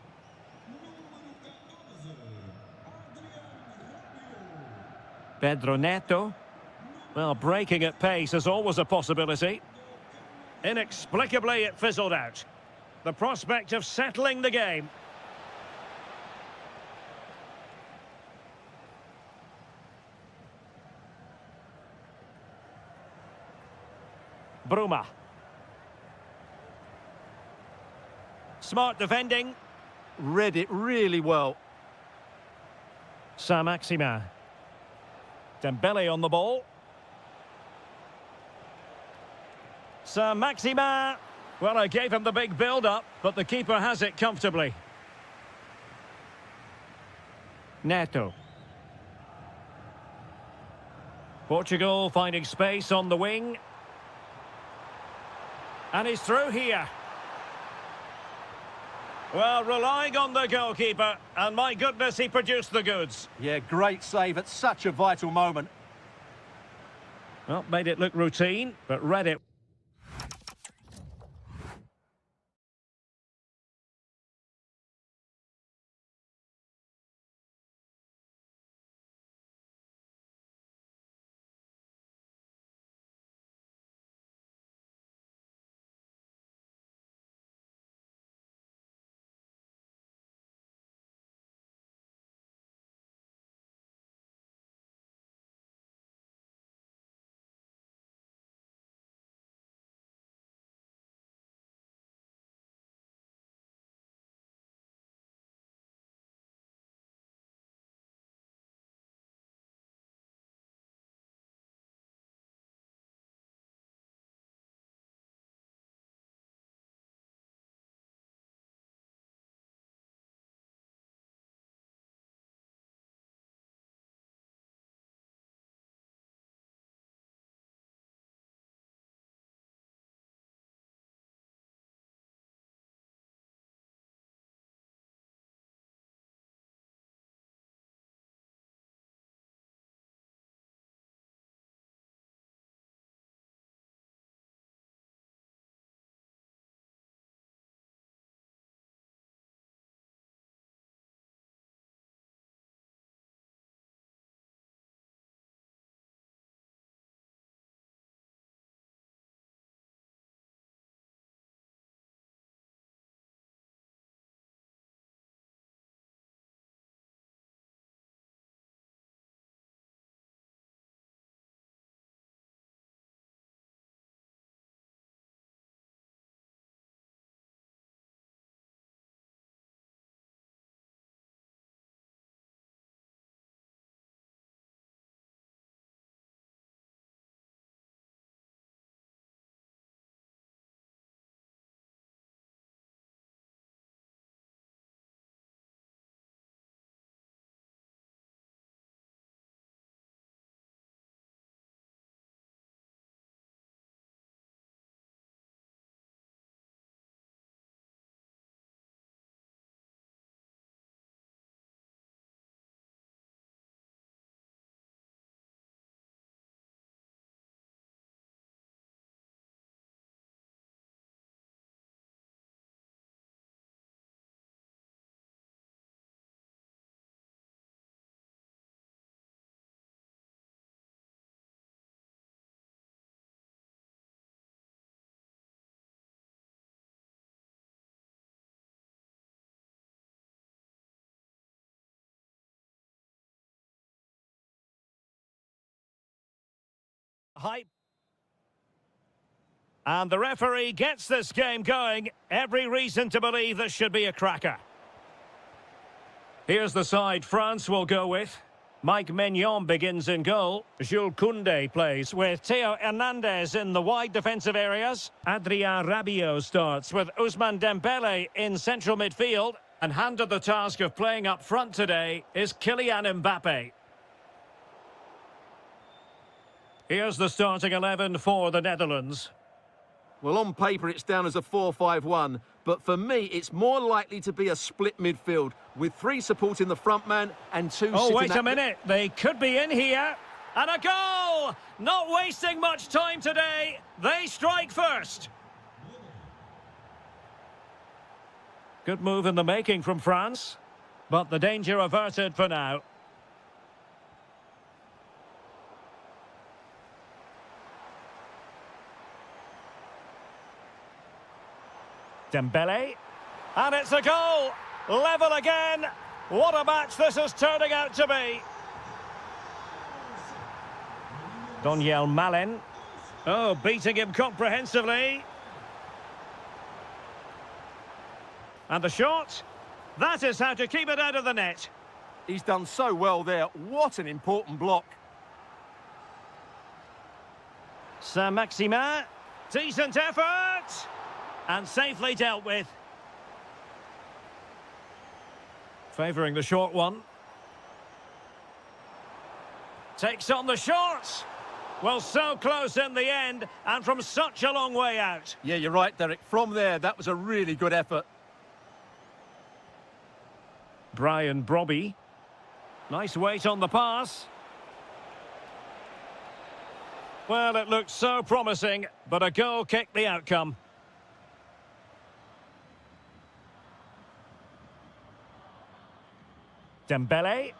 Pedro Neto. Well, breaking at pace is always a possibility. Inexplicably, it fizzled out. The prospect of settling the game. Bruma. Smart defending. Read it really well. Saint-Maximin. Dembele on the ball. Saint-Maximin. Well, I gave him the big build-up, but the keeper has it comfortably. Neto. Portugal finding space on the wing. And he's through here. Well, relying on the goalkeeper, and my goodness, he produced the goods. Yeah, great save at such a vital moment. Well, made it look routine, but read it hype. And the referee gets this game going. Every reason to believe this should be a cracker. Here's the side France will go with. Mike Maignan begins in goal. Jules Koundé plays with Theo Hernandez in the wide defensive areas. Adrien Rabiot starts with Ousmane Dembele in central midfield. And handed the task of playing up front today is Kylian Mbappe. Here's the starting 11 for the Netherlands. Well, on paper, it's down as a 4-5-1, but for me, it's more likely to be a split midfield, with 3 supporting the front man and 2 Oh, sitting wait a minute. They could be in here. And a goal! Not wasting much time today. They strike first. Good move in the making from France, but the danger averted for now. Dembele, and it's a goal! Level again! What a match this is turning out to be! Donyell Malen. Oh, beating him comprehensively. And the shot. That is how to keep it out of the net. He's done so well there. What an important block. Saint-Maximin. Decent effort. And safely dealt with. Favouring the short one. Takes on the shot. Well, so close in the end, and from such a long way out. Yeah, you're right, Derek. From there, that was a really good effort. Brian Brobby. Nice weight on the pass. Well, it looked so promising, but a goal kicked the outcome. Dembele.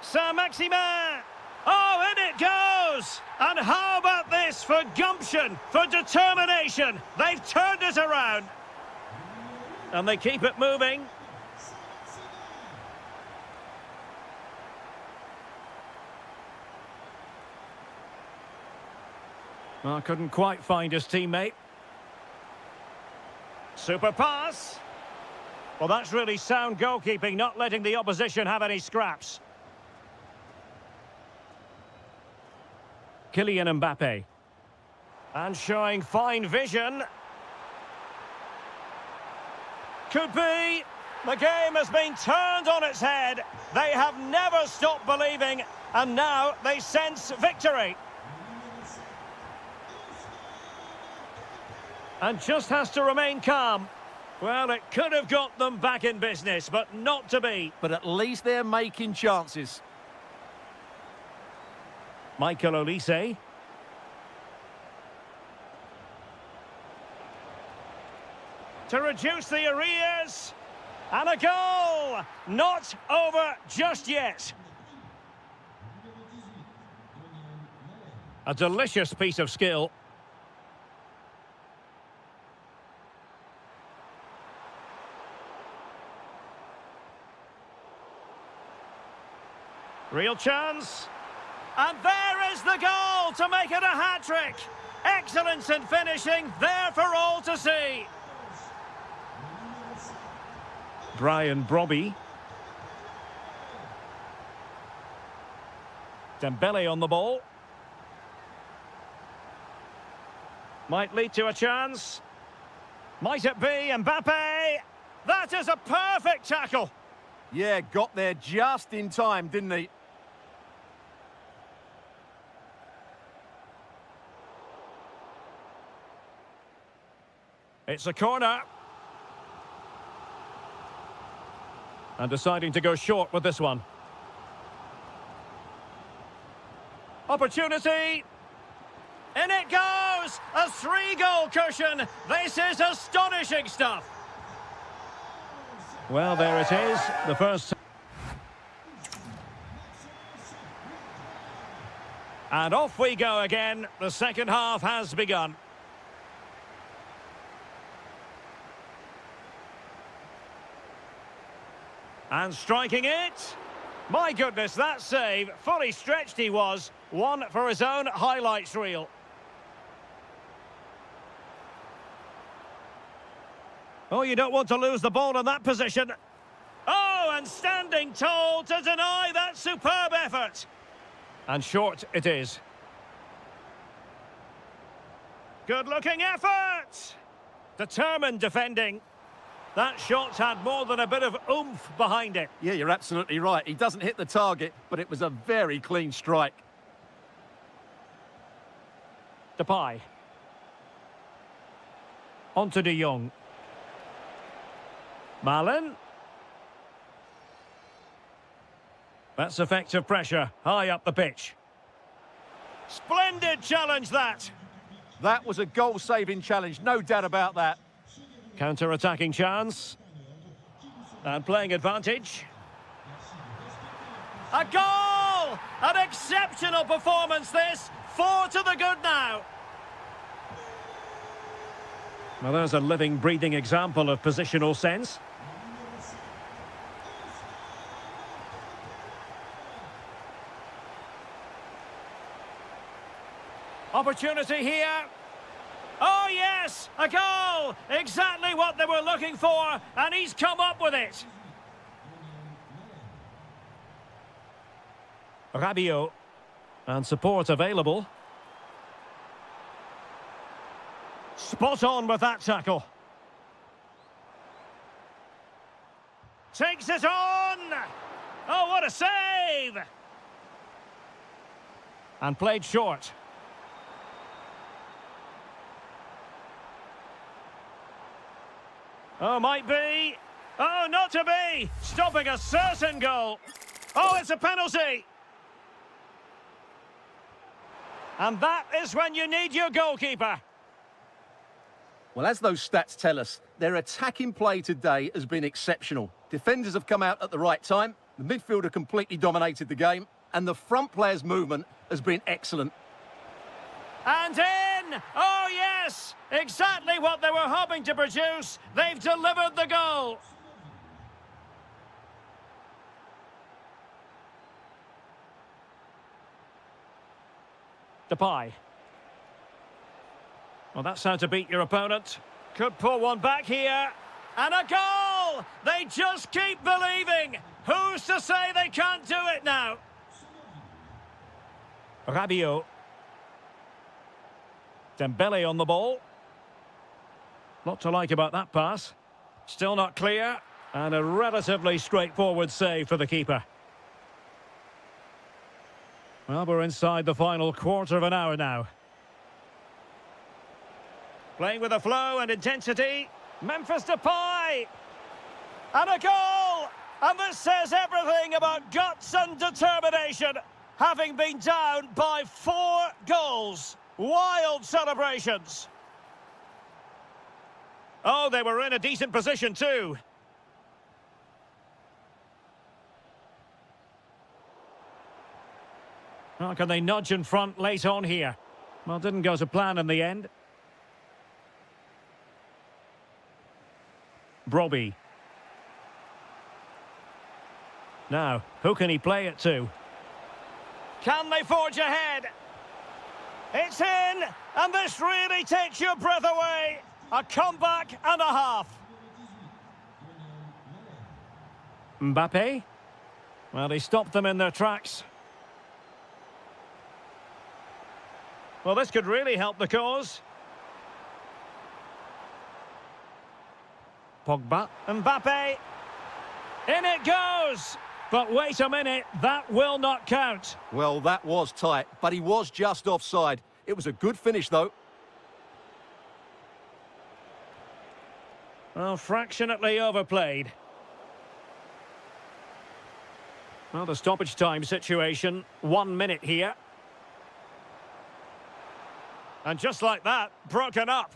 Saint-Maximin! Oh, in it goes! And how about this for gumption, for determination? They've turned it around. And they keep it moving. Well, couldn't quite find his teammate. Super pass. Well, that's really sound goalkeeping, not letting the opposition have any scraps. Kylian Mbappe. And showing fine vision. Could be. The game has been turned on its head. They have never stopped believing, and now they sense victory. And just has to remain calm. Well, it could have got them back in business, but not to be. But at least they're making chances. Michael Olise. To reduce the arrears. And a goal! Not over just yet. A delicious piece of skill. Real chance. And there is the goal to make it a hat-trick. Excellence in finishing, there for all to see. Brian Brobby. Dembele on the ball. Might lead to a chance. Might it be Mbappe? That is a perfect tackle. Yeah, got there just in time, didn't he? It's a corner. And deciding to go short with this one. Opportunity. In it goes! A 3-goal cushion. This is astonishing stuff. Well, there it is. The first. And off we go again. The second half has begun. And striking it. My goodness, that save. Fully stretched he was. One for his own highlights reel. Oh, you don't want to lose the ball in that position. Oh, and standing tall to deny that superb effort. And short it is. Good-looking effort. Determined defending. That shot had more than a bit of oomph behind it. Yeah, you're absolutely right. He doesn't hit the target, but it was a very clean strike. Depay. On to De Jong. Malen. That's effective pressure, high up the pitch. Splendid challenge, that. That was a goal-saving challenge, no doubt about that. Counter-attacking chance. And playing advantage. A goal! An exceptional performance, this. 4 to the good now. Well, there's a living, breathing example of positional sense. Opportunity here. Oh, yes! A goal! Exactly what they were looking for, and he's come up with it. Rabiot. And support available. Spot on with that tackle. Takes it on! Oh, what a save! And played short. Oh, might be. Oh, not to be. Stopping a certain goal. Oh, it's a penalty. And that is when you need your goalkeeper. Well, as those stats tell us, their attacking play today has been exceptional. Defenders have come out at the right time, the midfielder completely dominated the game, and the front player's movement has been excellent. And in! Oh, yes! Exactly what they were hoping to produce. They've delivered the goal. Depay. Well, that's how to beat your opponent. Could pull one back here. And a goal! They just keep believing. Who's to say they can't do it now? Rabiot. Dembele on the ball. Lot to like about that pass. Still not clear. And a relatively straightforward save for the keeper. Well, we're inside the final quarter of an hour now. Playing with a flow and intensity. Memphis Depay. And a goal! And this says everything about guts and determination. Having been down by 4 goals. Wild celebrations. Oh, they were in a decent position too. Oh, can they nudge in front late on here? Well, didn't go to plan in the end. Brobbey. Now, who can he play it to? Can they forge ahead? It's in, and this really takes your breath away. A comeback and a half. Mbappe? Well, he stopped them in their tracks. Well, this could really help the cause. Pogba. Mbappe. In it goes! But wait a minute, that will not count. Well, that was tight, but he was just offside. It was a good finish, though. Well, fractionately overplayed. Well, the stoppage time situation, 1 minute here. And just like that, broken up.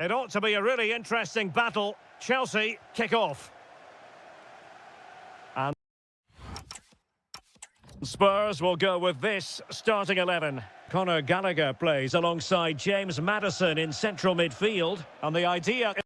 It ought to be a really interesting battle. Chelsea kick off. And Spurs will go with this starting 11. Conor Gallagher plays alongside James Maddison in central midfield. And the idea is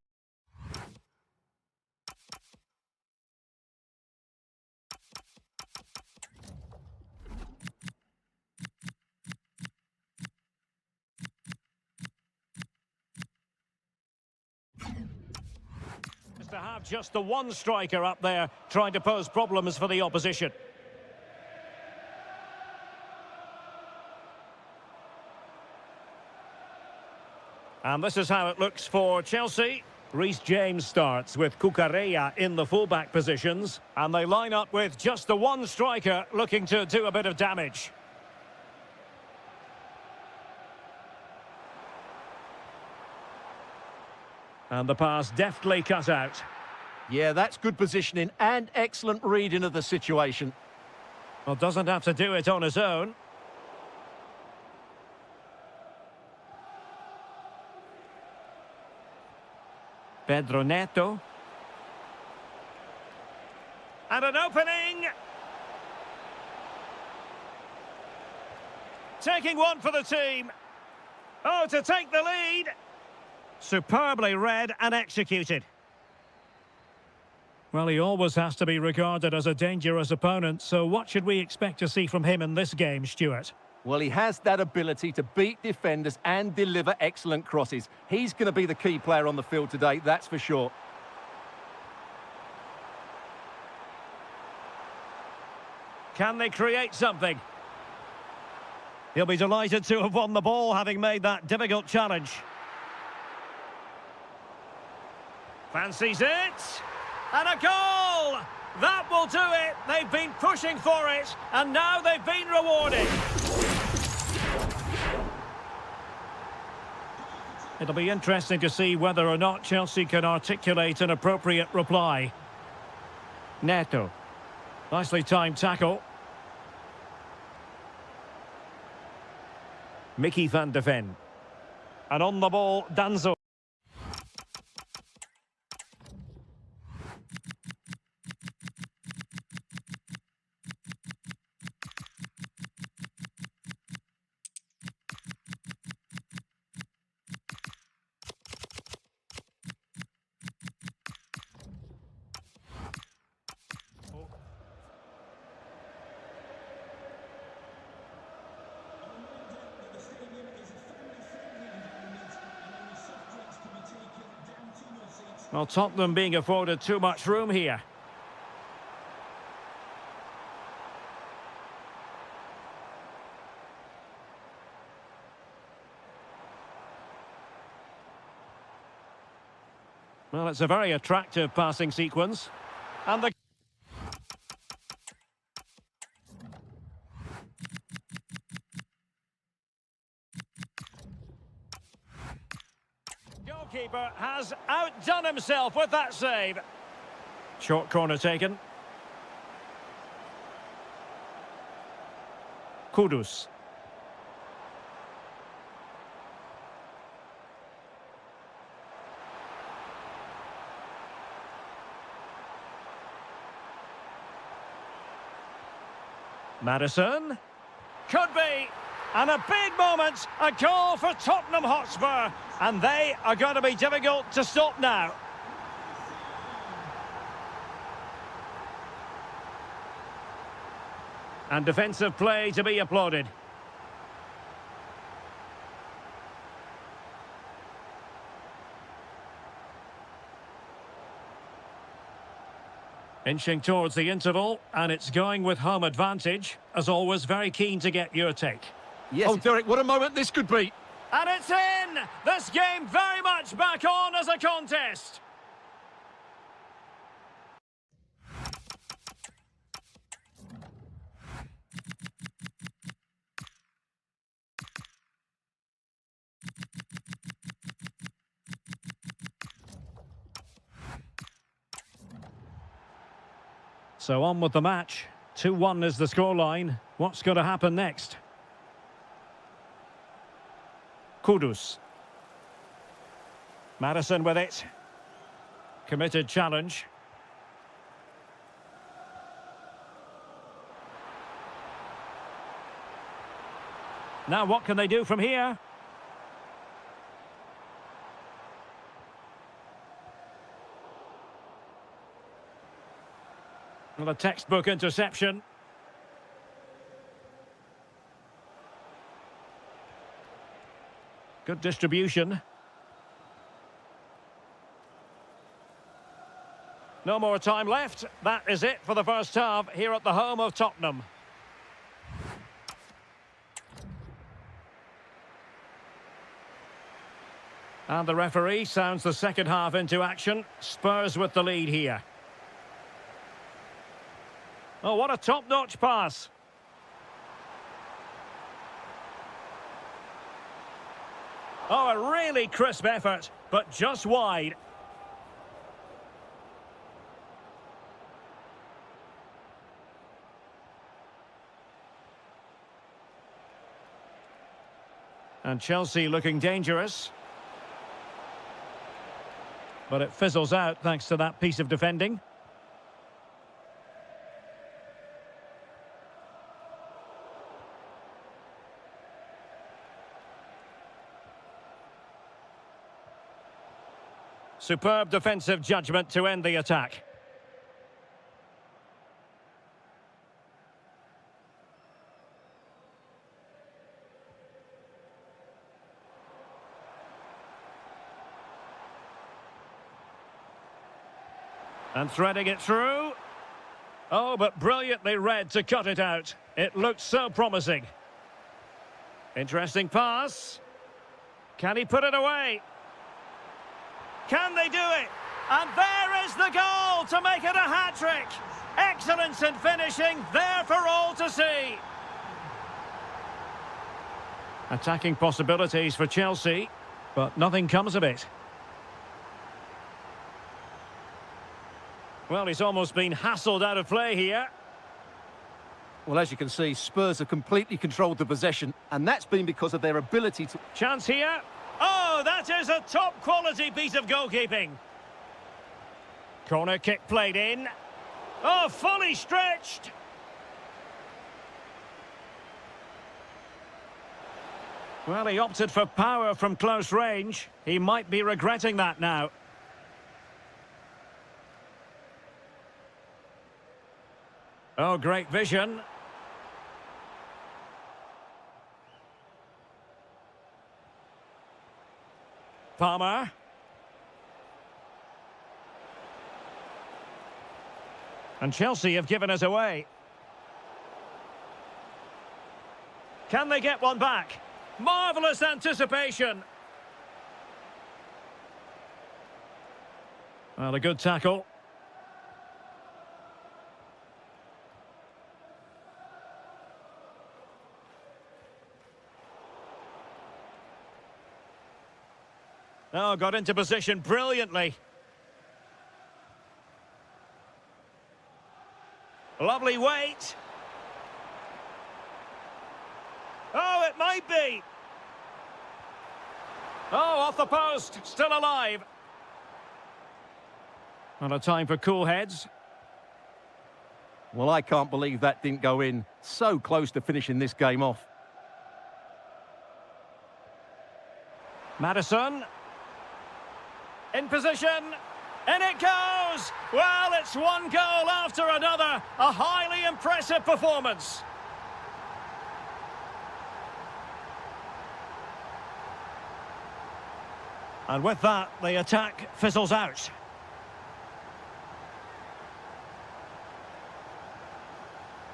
to have just the one striker up there trying to pose problems for the opposition. And this is how it looks for Chelsea. Reece James starts with Cucurella in the fullback positions. And they line up with just the one striker looking to do a bit of damage. And the pass deftly cut out. Yeah, that's good positioning and excellent reading of the situation. Well, doesn't have to do it on his own. Pedro Neto. And an opening. Taking one for the team. Oh, to take the lead. Superbly read and executed. Well, he always has to be regarded as a dangerous opponent, so what should we expect to see from him in this game, Stuart? Well, he has that ability to beat defenders and deliver excellent crosses. He's going to be the key player on the field today, that's for sure. Can they create something? He'll be delighted to have won the ball, having made that difficult challenge. Fancies it. And a goal! That will do it. They've been pushing for it, and now they've been rewarded. It'll be interesting to see whether or not Chelsea can articulate an appropriate reply. Neto. Nicely timed tackle. Mickey van de Ven. And on the ball, Danzo. Well, Tottenham being afforded too much room here. Well, it's a very attractive passing sequence. And the goalkeeper has outdone himself with that save. Short corner taken. Kudus. Maddison. Could be. And a big moment, a goal for Tottenham Hotspur. And they are going to be difficult to stop now. And defensive play to be applauded. Inching towards the interval, and it's going with home advantage. As always, very keen to get your take. Yes. Oh, Derek, what a moment this could be. And it's in! This game very much back on as a contest. So on with the match. 2-1 is the scoreline. What's going to happen next? Kudus. Madison with it. Committed challenge. Now what can they do from here? Well, a textbook interception. Good distribution. No more time left. That is it for the first half here at the home of Tottenham. And the referee sounds the second half into action. Spurs with the lead here. Oh, what a top-notch pass. Oh, a really crisp effort, but just wide. And Chelsea looking dangerous. But it fizzles out thanks to that piece of defending. Superb defensive judgment to end the attack. And threading it through. Oh, but brilliantly read to cut it out. It looked so promising. Interesting pass. Can he put it away? Can they do it? And there is the goal to make it a hat-trick. Excellence in finishing, there for all to see. Attacking possibilities for Chelsea, but nothing comes of it. Well, he's almost been hassled out of play here. Well, as you can see, Spurs have completely controlled the possession, and that's been because of their ability to... Chance here. Oh, that is a top-quality piece of goalkeeping. Corner kick played in. Oh, fully stretched. Well, he opted for power from close range. He might be regretting that now. Oh, great vision. Palmer. And Chelsea have given us away. Can they get one back? Marvellous anticipation. Well, a good tackle. Oh, got into position brilliantly. Lovely weight. Oh, it might be. Oh, off the post. Still alive. Not a time for cool heads. Well, I can't believe that didn't go in. So close to finishing this game off. Madison. In position, and it goes! Well, it's one goal after another. A highly impressive performance. And with that, the attack fizzles out.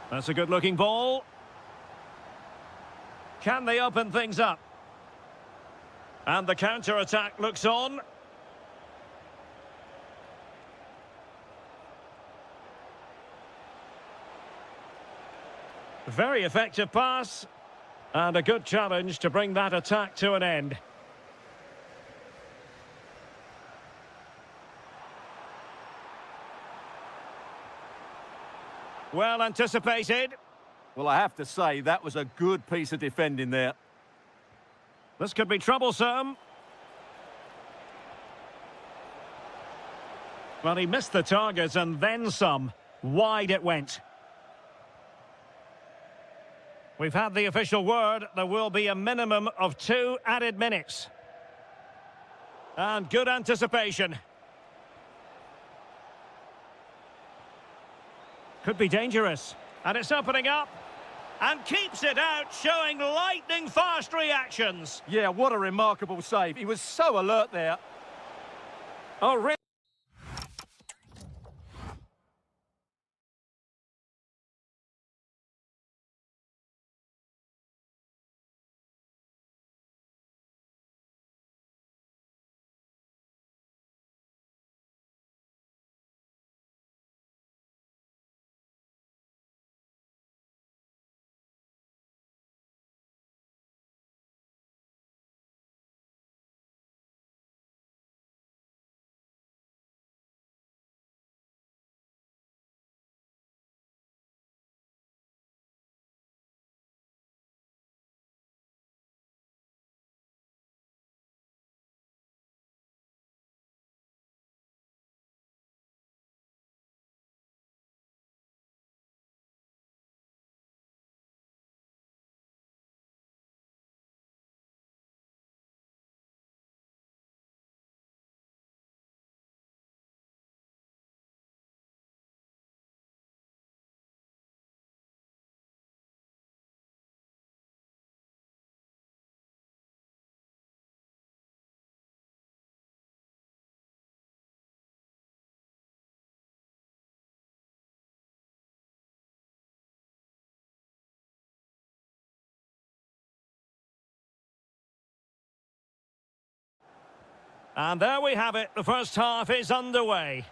That's a good-looking ball. Can they open things up? And the counter-attack looks on. Very effective pass, and a good challenge to bring that attack to an end. Well anticipated. Well, I have to say, that was a good piece of defending there. This could be troublesome. Well, he missed the target and then some. Wide it went. We've had the official word. There will be a minimum of 2 added minutes. And good anticipation. Could be dangerous. And it's opening up. And keeps it out, showing lightning-fast reactions. Yeah, what a remarkable save. He was so alert there. Oh, really? And there we have it. The first half is underway.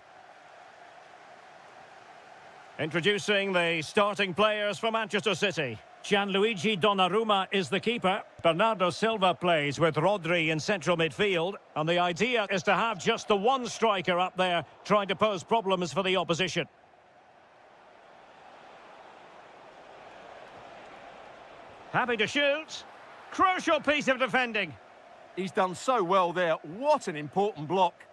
Introducing the starting players for Manchester City. Gianluigi Donnarumma is the keeper. Bernardo Silva plays with Rodri in central midfield. And the idea is to have just the one striker up there trying to pose problems for the opposition. Happy to shoot. Crucial piece of defending. He's done so well there. What an important block.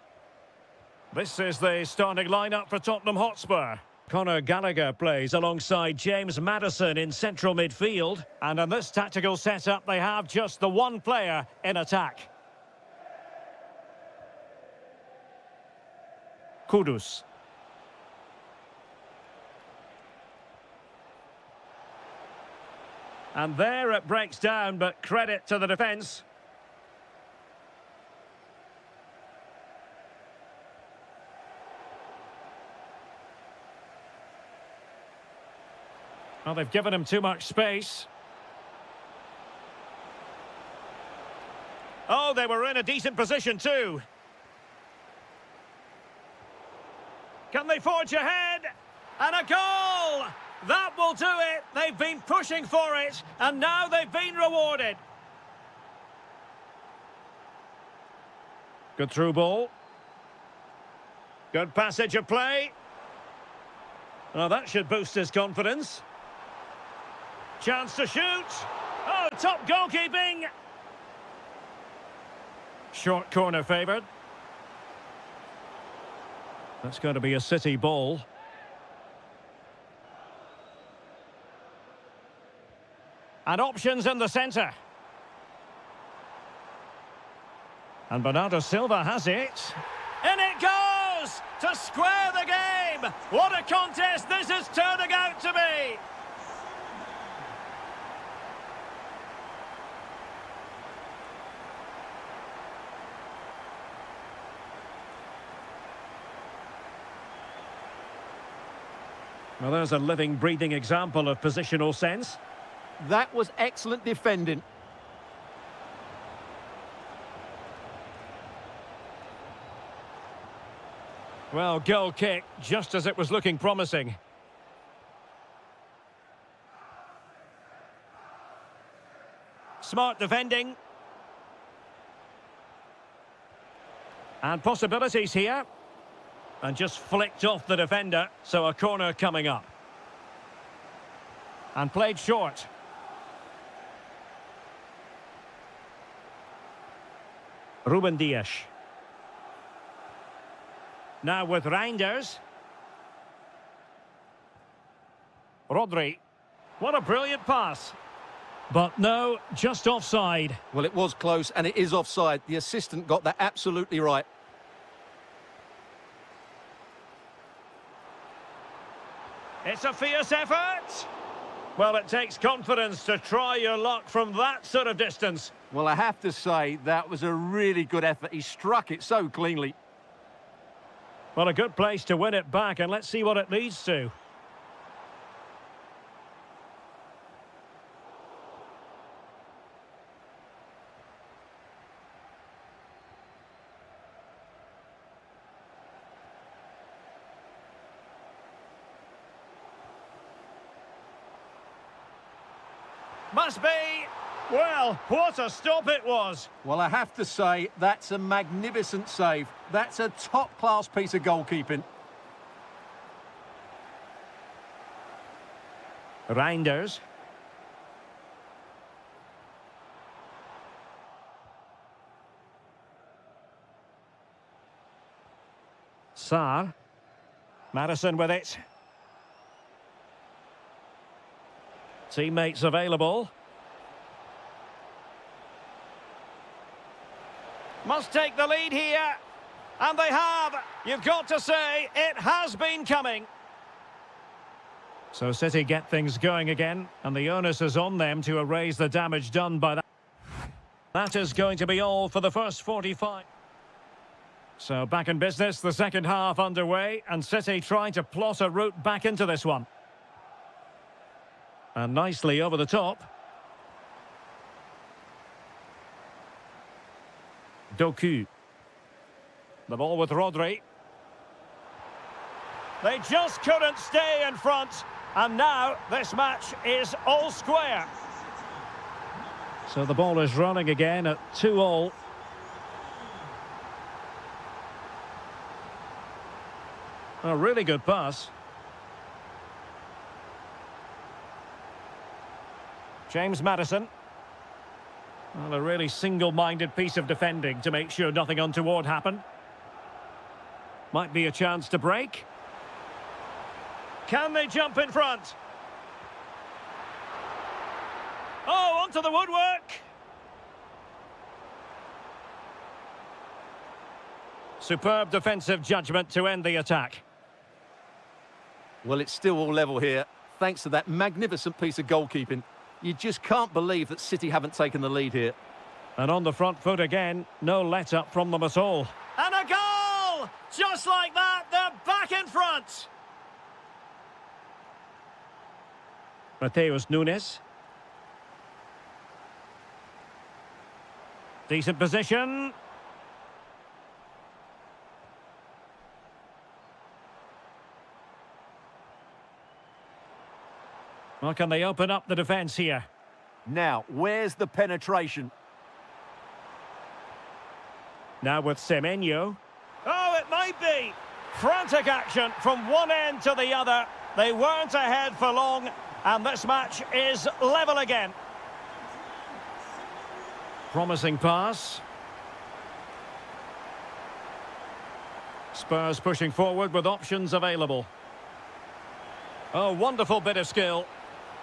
This is the starting lineup for Tottenham Hotspur. Conor Gallagher plays alongside James Maddison in central midfield. And in this tactical setup, they have just the one player in attack. Kudus. And there it breaks down, but credit to the defence. Well, they've given him too much space. Oh, they were in a decent position too. Can they forge ahead? And a goal! That will do it. They've been pushing for it, and now they've been rewarded. Good through ball. Good passage of play. Well, that should boost his confidence. Chance to shoot. Oh, top goalkeeping. Short corner favoured. That's going to be a City ball. And options in the centre. And Bernardo Silva has it. In it goes! To square the game! What a contest this is turning out to be! Well, there's a living, breathing example of positional sense. That was excellent defending. Well, goal kick, just as it was looking promising. Smart defending. And possibilities here. And just flicked off the defender, so a corner coming up. And played short. Ruben Dias. Now with Reinders. Rodri. What a brilliant pass. But no, just offside. Well, it was close, and it is offside. The assistant got that absolutely right. It's a fierce effort. Well, it takes confidence to try your luck from that sort of distance. Well, I have to say, that was a really good effort. He struck it so cleanly. Well, a good place to win it back, and let's see what it leads to. Must be. Well, what a stop it was. Well, I have to say, that's a magnificent save. That's a top-class piece of goalkeeping. Reinders. Saar. Madison with it. Teammates available. Must take the lead here. And they have. You've got to say, it has been coming. So City get things going again, and the onus is on them to erase the damage done by that. That is going to be all for the first 45. So back in business, the second half underway, and City trying to plot a route back into this one. And nicely over the top. Doku. The ball with Rodri. They just couldn't stay in front. And now this match is all square. So the ball is running again at 2-2. A really good pass. James Madison. Well, a really single-minded piece of defending to make sure nothing untoward happened. Might be a chance to break. Can they jump in front? Oh, onto the woodwork. Superb defensive judgment to end the attack. Well, it's still all level here, thanks to that magnificent piece of goalkeeping. You just can't believe that City haven't taken the lead here. And on the front foot again, no let-up from them at all. And a goal! Just like that, they're back in front. Mateus Nunes. Decent position. Well, can they open up the defence here? Now, where's the penetration? Now with Semenyo. Oh, it might be. Frantic action from one end to the other. They weren't ahead for long, and this match is level again. Promising pass. Spurs pushing forward with options available. Oh, wonderful bit of skill.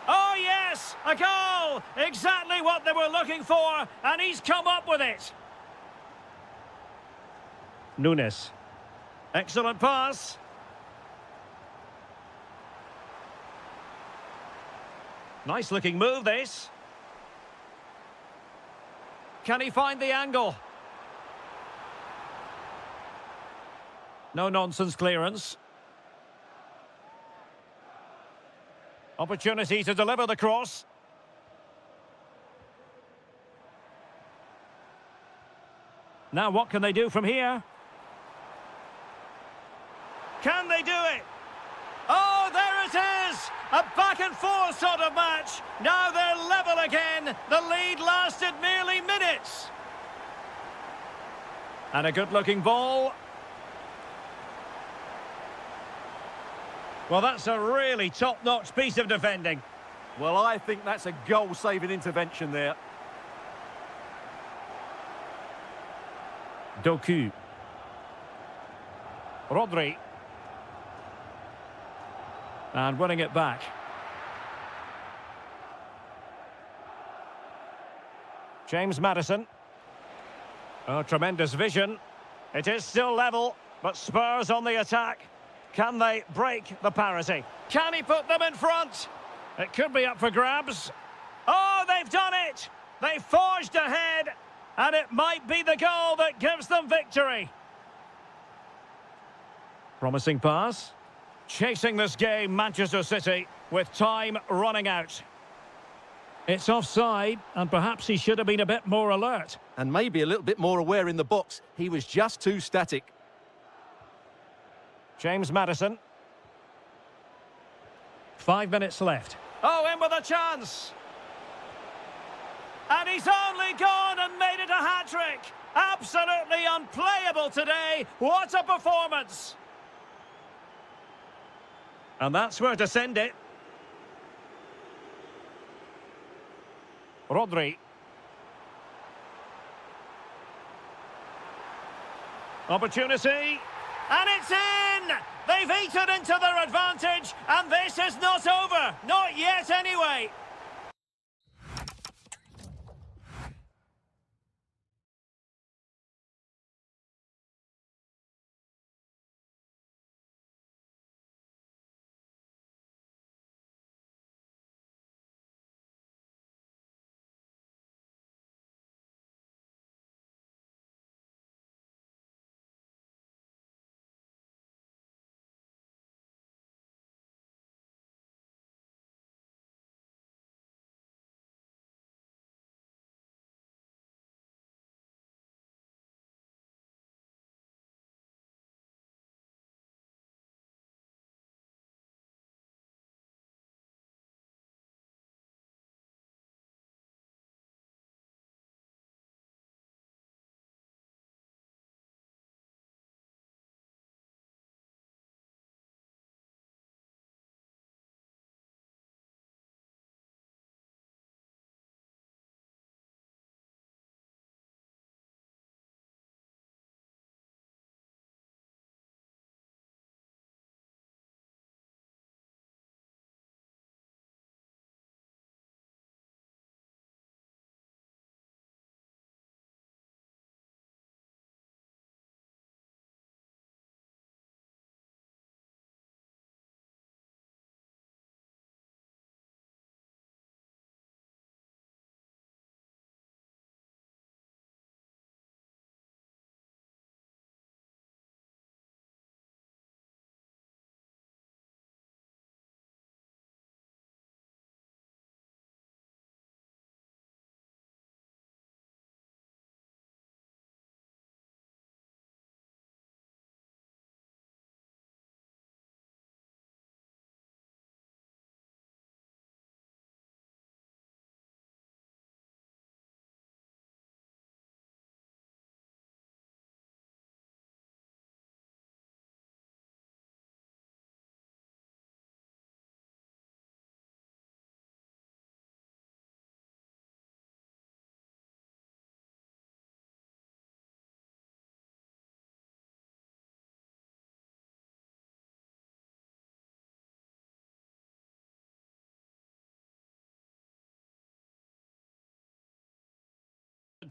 Oh, yes! A goal! Exactly what they were looking for, and he's come up with it. Nunes. Excellent pass. Nice looking move, this. Can he find the angle? No nonsense clearance. Opportunity to deliver the cross. Now what can they do from here? Can they do it? Oh, there it is! A back and forth sort of match. Now they're level again. The lead lasted merely minutes. And a good-looking ball. Well, that's a really top-notch piece of defending. Well, I think that's a goal-saving intervention there. Doku. Rodri. And winning it back. James Maddison. Oh, tremendous vision. It is still level, but Spurs on the attack. Can they break the parity? Can he put them in front? It could be up for grabs. Oh, they've done it! They forged ahead, and it might be the goal that gives them victory. Promising pass. Chasing this game, Manchester City, with time running out. It's offside, and perhaps he should have been a bit more alert. And maybe a little bit more aware in the box. He was just too static. James Maddison. 5 minutes left. Oh, in with a chance. And he's only gone and made it a hat-trick. Absolutely unplayable today. What a performance. And that's where to send it. Rodri. Opportunity. And it's in! They've eaten into their advantage, and this is not over. Not yet, anyway.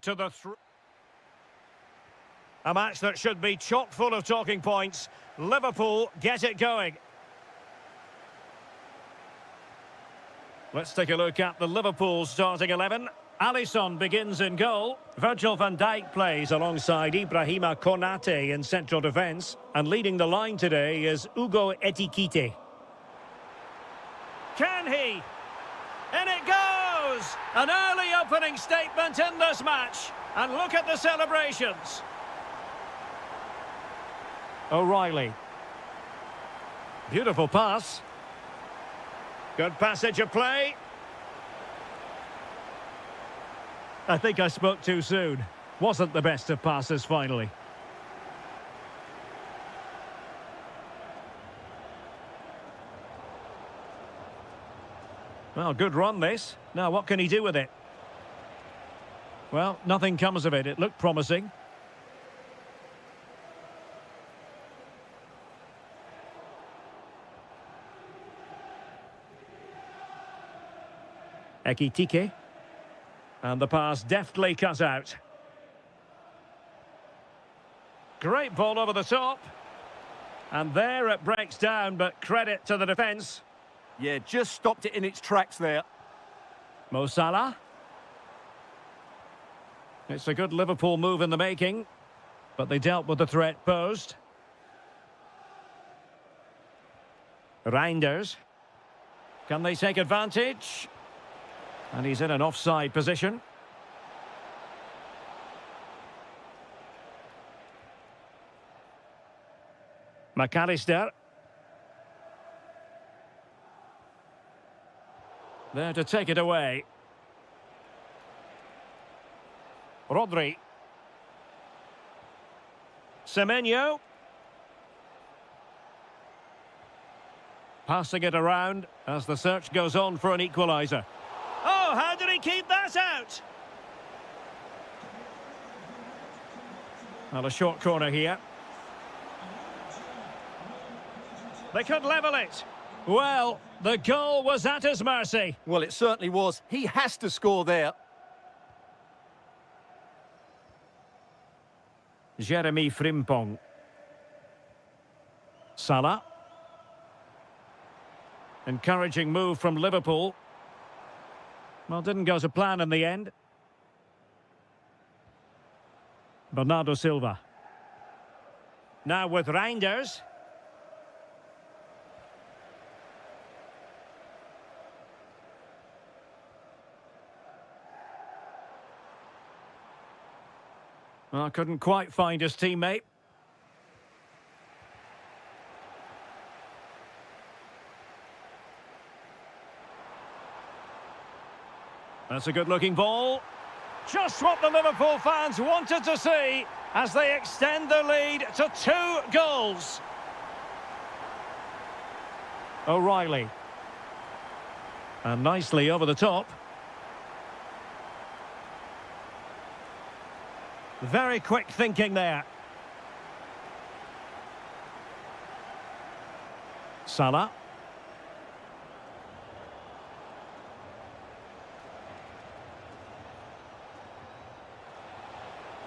To the a match that should be chock full of talking points. Liverpool get it going. Let's take a look at the Liverpool starting 11. Alisson begins in goal. Virgil van Dijk plays alongside Ibrahima Konate in central defence. And leading the line today is Hugo Ekitike. Can he? In it goes! An early opening statement in this match. And look at the celebrations. O'Reilly. Beautiful pass. Good passage of play. I think I spoke too soon. Wasn't the best of passes finally. Well, good run this. Now what can he do with it? Well, nothing comes of it. It looked promising. Ekitike. And the pass deftly cut out. Great ball over the top. And there it breaks down, but credit to the defence. Yeah, just stopped it in its tracks there. Mo Salah. It's a good Liverpool move in the making, but they dealt with the threat posed. Reinders. Can they take advantage? And he's in an offside position. McAllister. There to take it away. Rodri. Semenyo. Passing it around as the search goes on for an equaliser. Oh, how did he keep that out? Well, a short corner here. They could level it. Well, the goal was at his mercy. Well, it certainly was. He has to score there. Jeremy Frimpong. Salah. Encouraging move from Liverpool. Well, didn't go to plan in the end. Bernardo Silva. Now with Reinders. Well, couldn't quite find his teammate. That's a good-looking ball. Just what the Liverpool fans wanted to see as they extend the lead to 2 goals. O'Reilly. And nicely over the top. Very quick thinking there. Salah.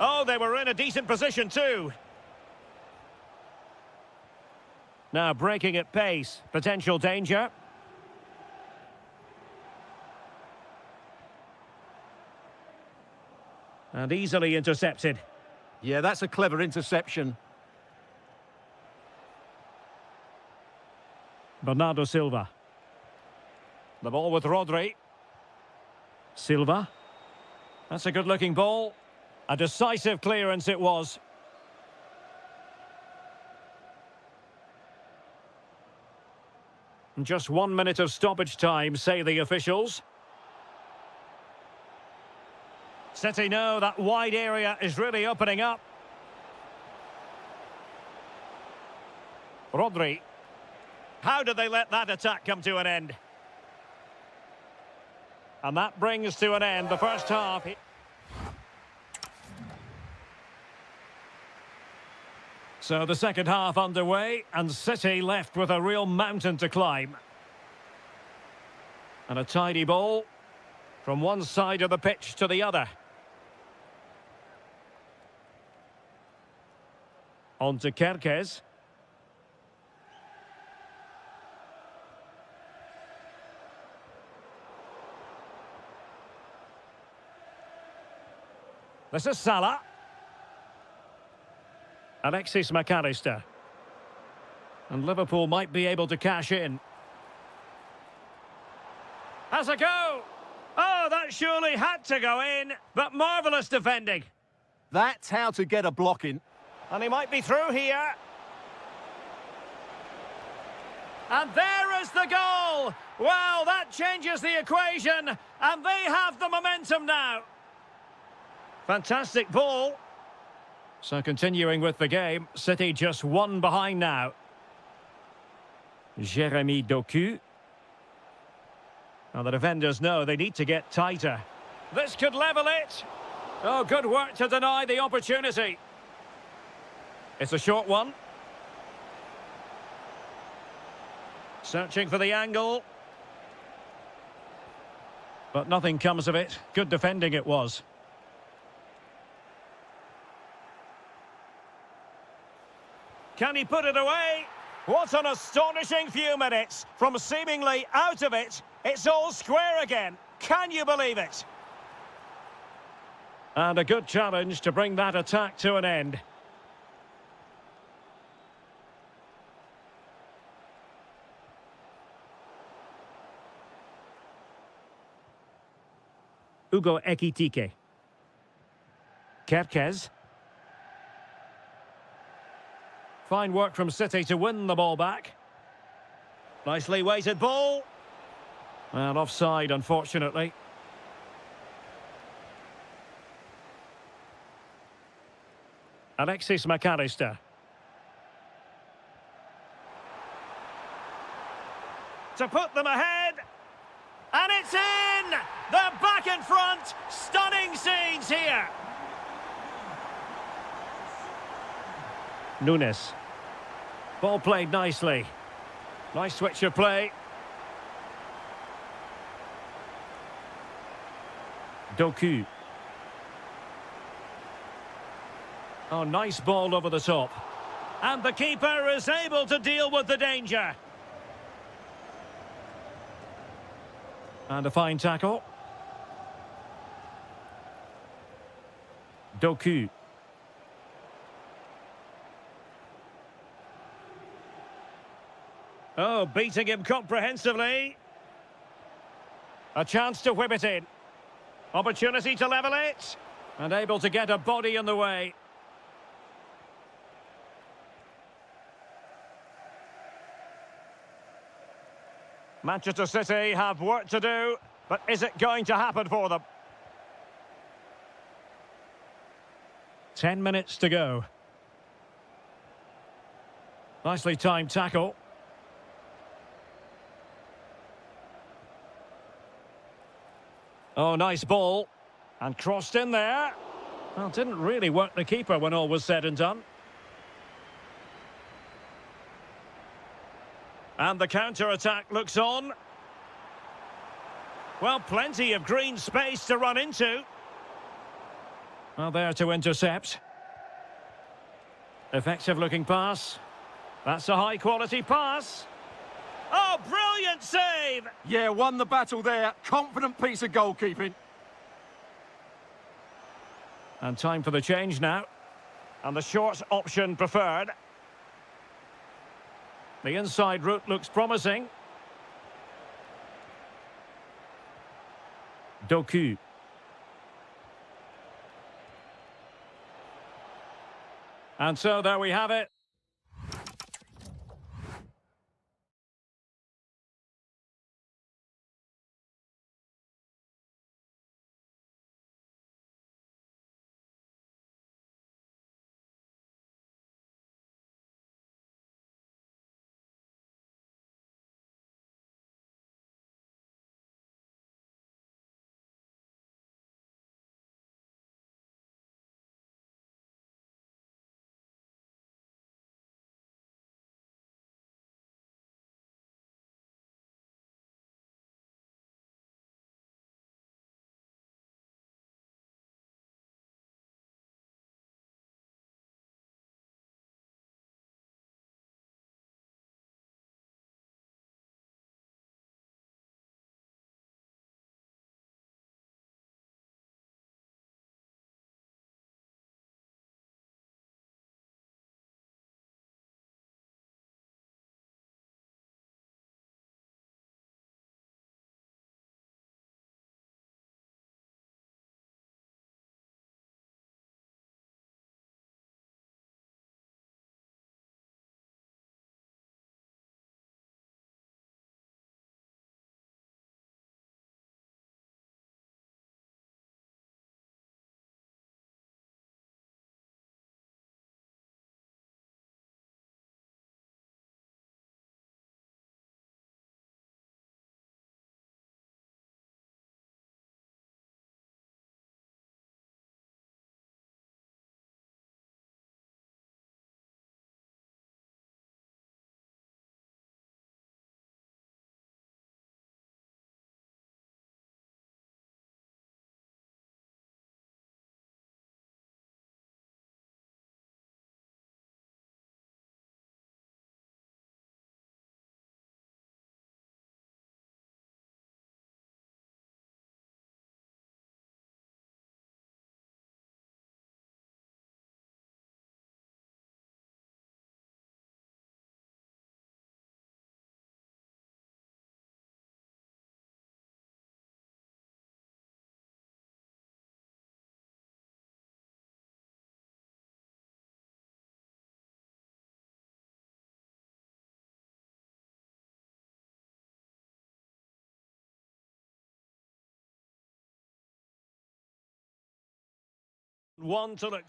Oh, they were in a decent position too. Now breaking at pace. Potential danger. And easily intercepted. Yeah, that's a clever interception. Bernardo Silva. The ball with Rodri. Silva. That's a good-looking ball. A decisive clearance it was. Just 1 minute of stoppage time, say the officials. City know that wide area is really opening up. Rodri. How did they let that attack come to an end? And that brings to an end the first half. So the second half underway, and City left with a real mountain to climb. And a tidy ball from one side of the pitch to the other. On to Kerkez. This is Salah. Alexis McAllister. And Liverpool might be able to cash in. Has a go! Oh, that surely had to go in, but marvellous defending. That's how to get a block in. And he might be through here. And there is the goal! Well, that changes the equation, and they have the momentum now. Fantastic ball. So continuing with the game, City just 1 behind now. Jeremy Doku. Now the defenders know they need to get tighter. This could level it. Oh, good work to deny the opportunity. It's a short one. Searching for the angle. But nothing comes of it. Good defending it was. Can he put it away? What an astonishing few minutes. From seemingly out of it, it's all square again. Can you believe it? And a good challenge to bring that attack to an end. Ugo Ekitike. Kerkez. Fine work from City to win the ball back. Nicely weighted ball. And offside, unfortunately. Alexis McAllister. To put them ahead. And it's in! They're back in front! Stunning scenes here! Nunes. Ball played nicely. Nice switch of play. Doku. Oh, nice ball over the top. And the keeper is able to deal with the danger. And a fine tackle. Doku. Oh, beating him comprehensively. A chance to whip it in. Opportunity to level it. And able to get a body in the way. Manchester City have work to do, but is it going to happen for them? 10 minutes to go. Nicely timed tackle. Oh, nice ball. And crossed in there. Well, didn't really work the keeper when all was said and done. And the counter-attack looks on. Well, plenty of green space to run into. Well, there to intercept. Effective-looking pass. That's a high-quality pass. Oh, brilliant save! Yeah, won the battle there. Confident piece of goalkeeping. And time for the change now. And the short option preferred. The inside route looks promising. Doku. And so there we have it. One to look.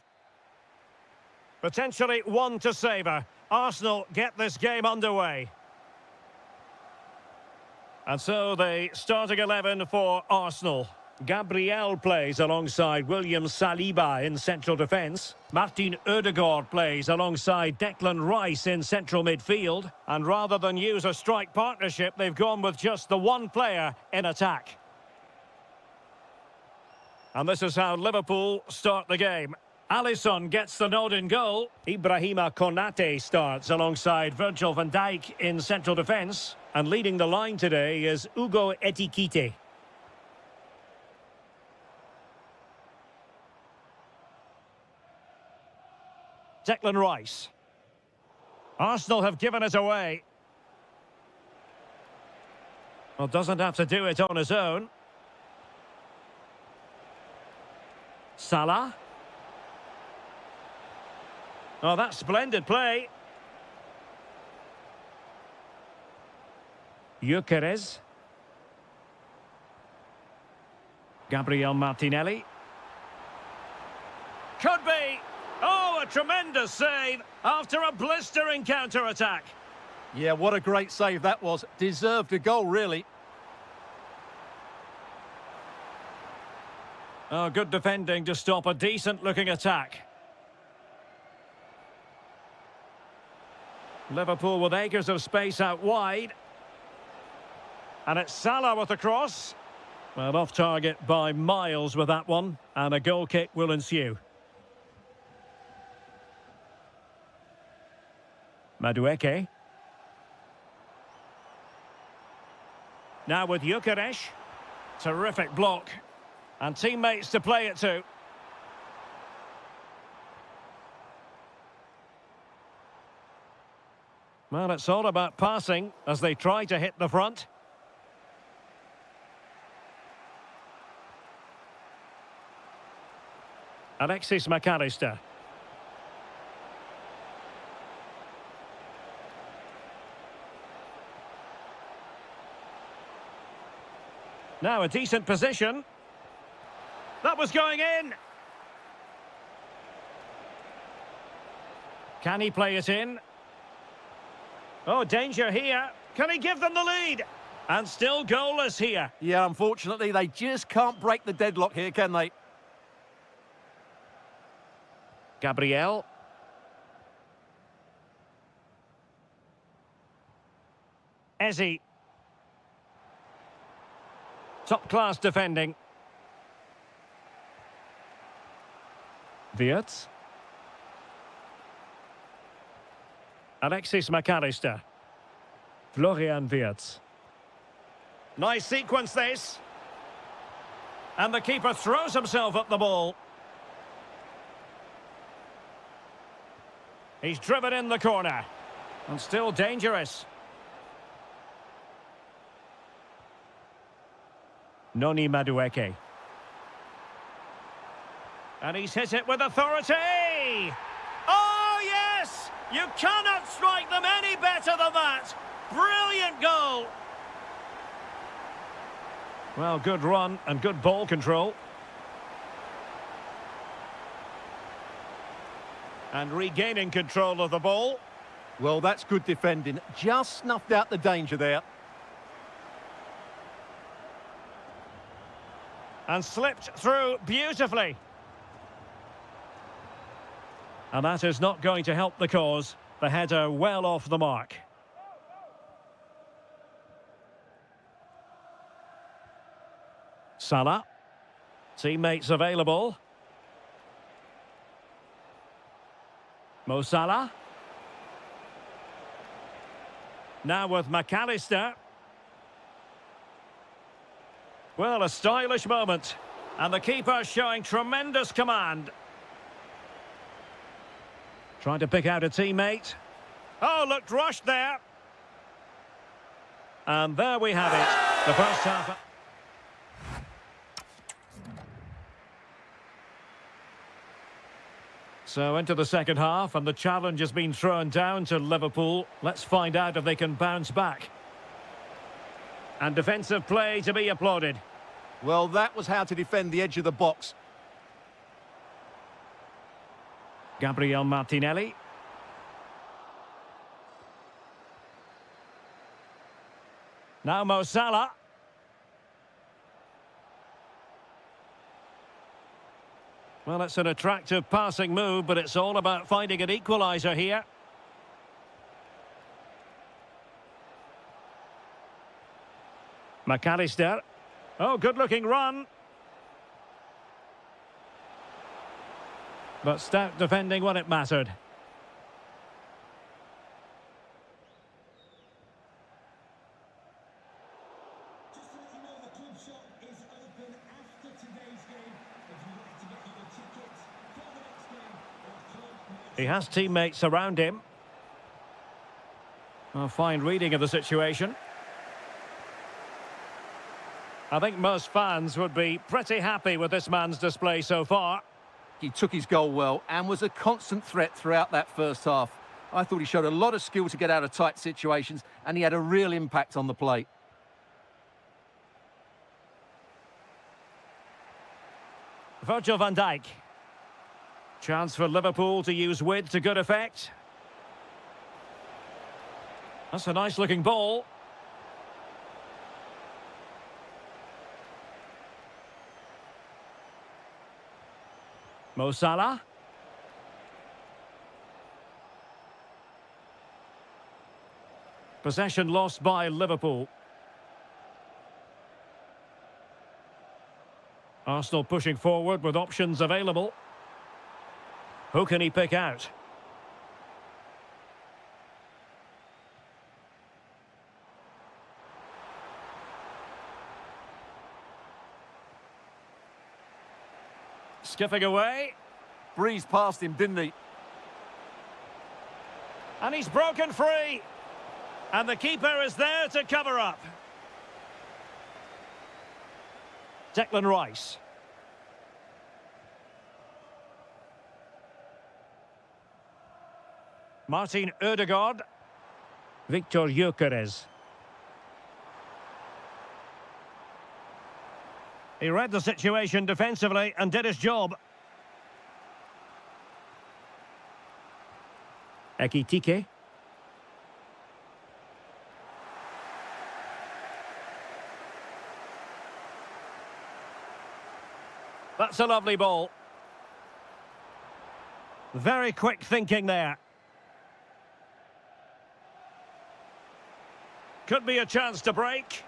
Potentially one to savour. Arsenal get this game underway. And so the starting 11 for Arsenal. Gabriel plays alongside William Saliba in central defence. Martin Ødegaard plays alongside Declan Rice in central midfield. And rather than use a strike partnership, they've gone with just the one player in attack. And this is how Liverpool start the game. Alisson gets the nod in goal. Ibrahima Konate starts alongside Virgil van Dijk in central defence. And leading the line today is Ugo Etikite. Declan Rice. Arsenal have given it away. Well, doesn't have to do it on his own. Salah. Oh, that's splendid play. Gyökeres. Gabriel Martinelli. Could be. Oh, a tremendous save after a blistering counter-attack. Yeah, what a great save that was. Deserved a goal, really. Oh, good defending to stop a decent-looking attack. Liverpool with acres of space out wide. And it's Salah with the cross. Well, off target by miles with that one. And a goal kick will ensue. Madueke. Now with Gyökeres. Terrific block. And teammates to play it to. Well, it's all about passing as they try to hit the front. Alexis McAllister. Now a decent position. That was going in. Can he play it in? Oh, danger here. Can he give them the lead? And still goalless here. Yeah, unfortunately, they just can't break the deadlock here, can they? Gabriel. Eze. Top-class defending. Wirtz. Alexis McAllister. Florian Wirtz. Nice sequence this. And the keeper throws himself at the ball. He's driven in the corner. And still dangerous. Noni Madueke. And he's hit it with authority! Oh, yes! You cannot strike them any better than that! Brilliant goal! Well, good run and good ball control. And regaining control of the ball. Well, that's good defending. Just snuffed out the danger there. And slipped through beautifully. And that is not going to help the cause. The header well off the mark. Salah. Teammates available. Mo Salah. Now with McAllister. Well, a stylish moment. And the keeper showing tremendous command. Trying to pick out a teammate. Oh, looked rushed there. And there we have it. The first half. So into the second half, and the challenge has been thrown down to Liverpool. Let's find out if they can bounce back. And defensive play to be applauded. Well, that was how to defend the edge of the box. Gabriel Martinelli. Now Mo Salah. Well, it's an attractive passing move, but it's all about finding an equaliser here. McAllister. Oh, good-looking run. But stout defending when it mattered. He has teammates around him. A fine reading of the situation. I think most fans would be pretty happy with this man's display so far. He took his goal well and was a constant threat throughout that first half. I thought he showed a lot of skill to get out of tight situations, and he had a real impact on the play. Virgil van Dijk. Chance for Liverpool to use width to good effect. That's a nice-looking ball. Mo Salah. Possession lost by Liverpool. Arsenal pushing forward with options available. Who can he pick out? Skipping away. Breezed past him, didn't he? And he's broken free. And the keeper is there to cover up. Declan Rice. Martin Ødegaard. Victor Gyökeres. He read the situation defensively and did his job. Ekitike. That's a lovely ball. Very quick thinking there. Could be a chance to break.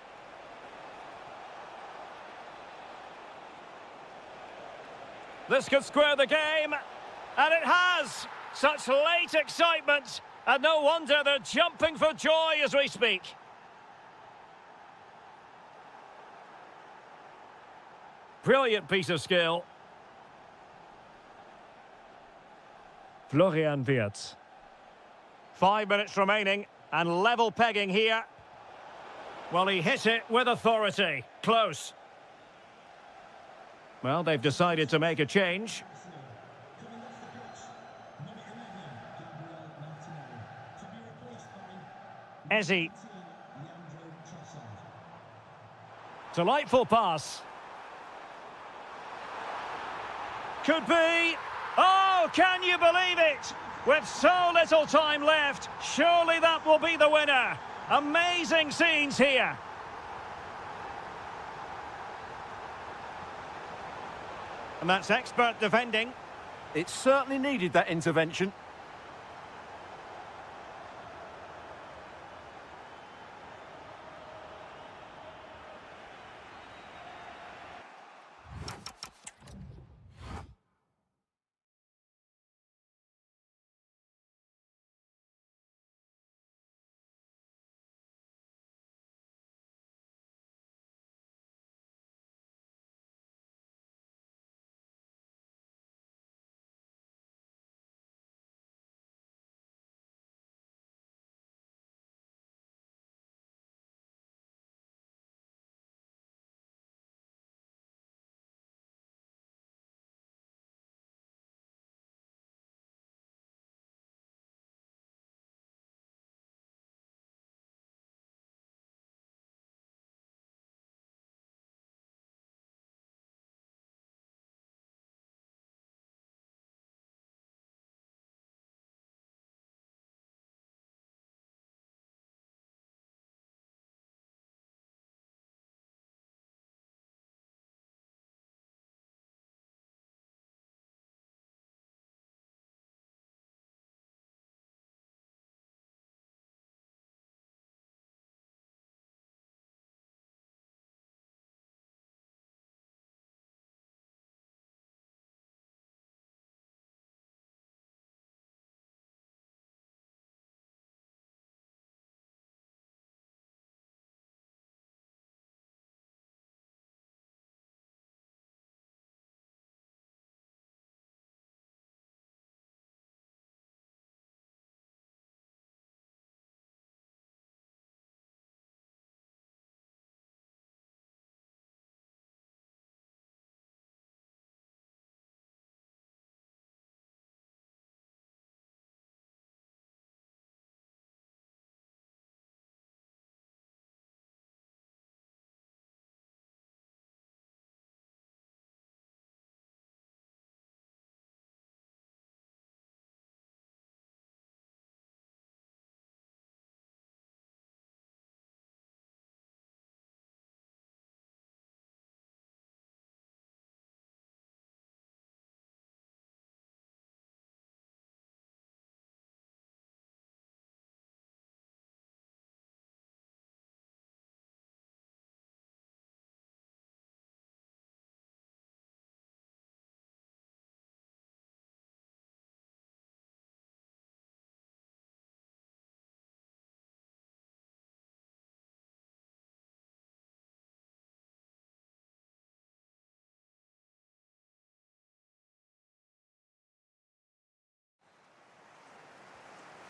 This could square the game. And it has! Such late excitement. And no wonder they're jumping for joy as we speak. Brilliant piece of skill. Florian Wirtz. 5 minutes remaining and level pegging here. Well, he hit it with authority. Close. Well, they've decided to make a change. Ezzy. Delightful pass. Could be. Oh, can you believe it? With so little time left, surely that will be the winner. Amazing scenes here. And that's expert defending. It certainly needed that intervention.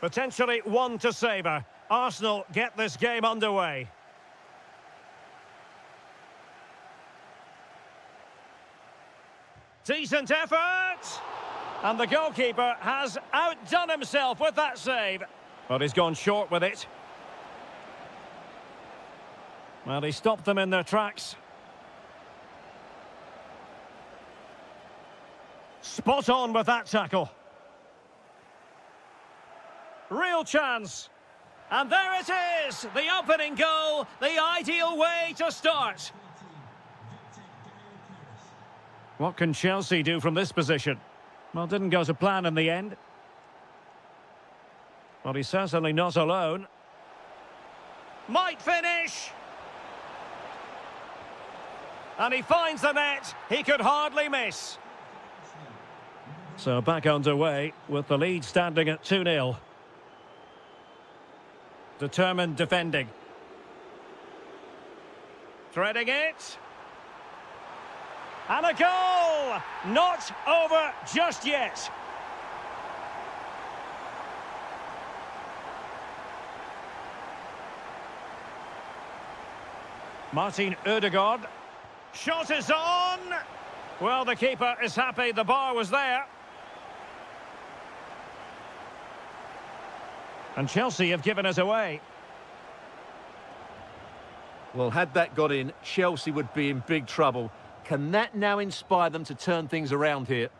Potentially one to savour. Arsenal get this game underway. Decent effort! And the goalkeeper has outdone himself with that save. But he's gone short with it. Well, he stopped them in their tracks. Spot on with that tackle. Real chance. And there it is, the opening goal, the ideal way to start. What can Chelsea do from this position? Well, didn't go to plan in the end. Well, he's certainly not alone. Might finish. And he finds the net. He could hardly miss. So back underway with the lead standing at 2-0. Determined defending. Threading it. And a goal! Not over just yet. Martin Ødegaard. Shot is on. Well, the keeper is happy the bar was there. And Chelsea have given us away. Well, had that got in, Chelsea would be in big trouble. Can that now inspire them to turn things around here?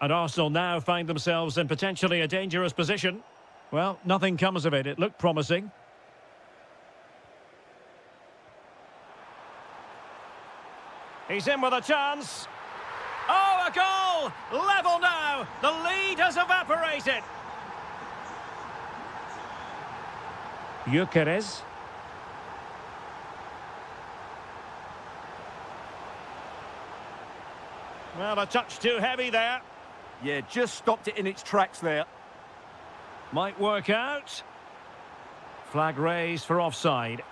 And Arsenal now find themselves in potentially a dangerous position. Well, nothing comes of it. It looked promising. He's in with a chance. Oh, a goal! Level now! The lead has evaporated. Gyökeres. Well, a touch too heavy there. Yeah, just stopped it in its tracks there. Might work out. Flag raised for offside.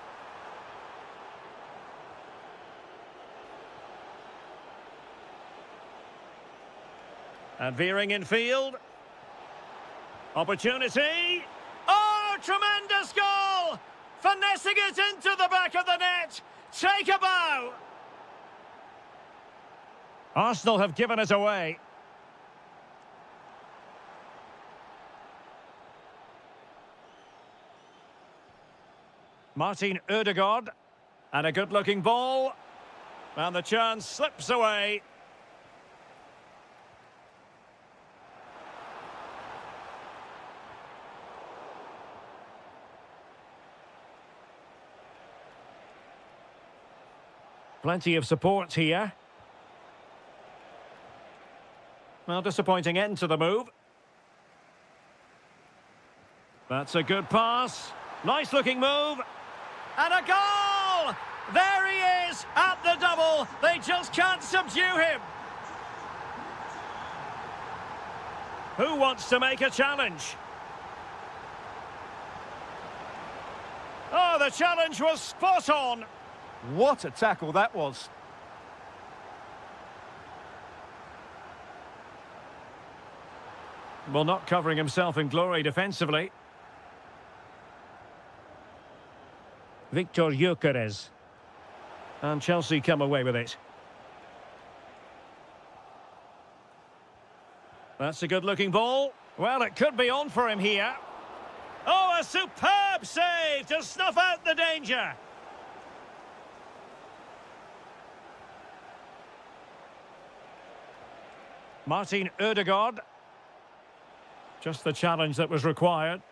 And veering in field. Opportunity. Oh, tremendous goal! Finessing it into the back of the net. Take a bow. Arsenal have given us away. Martin Ødegaard. And a good-looking ball. And the chance slips away. Plenty of support here. Well, disappointing end to the move. That's a good pass. Nice looking move. And a goal! There he is at the double. They just can't subdue him. Who wants to make a challenge? Oh, the challenge was spot on. What a tackle that was. Well, not covering himself in glory defensively. Victor Gyökeres. And Chelsea come away with it. That's a good-looking ball. Well, it could be on for him here. Oh, a superb save to snuff out the danger. Martin Ødegaard. Just the challenge that was required.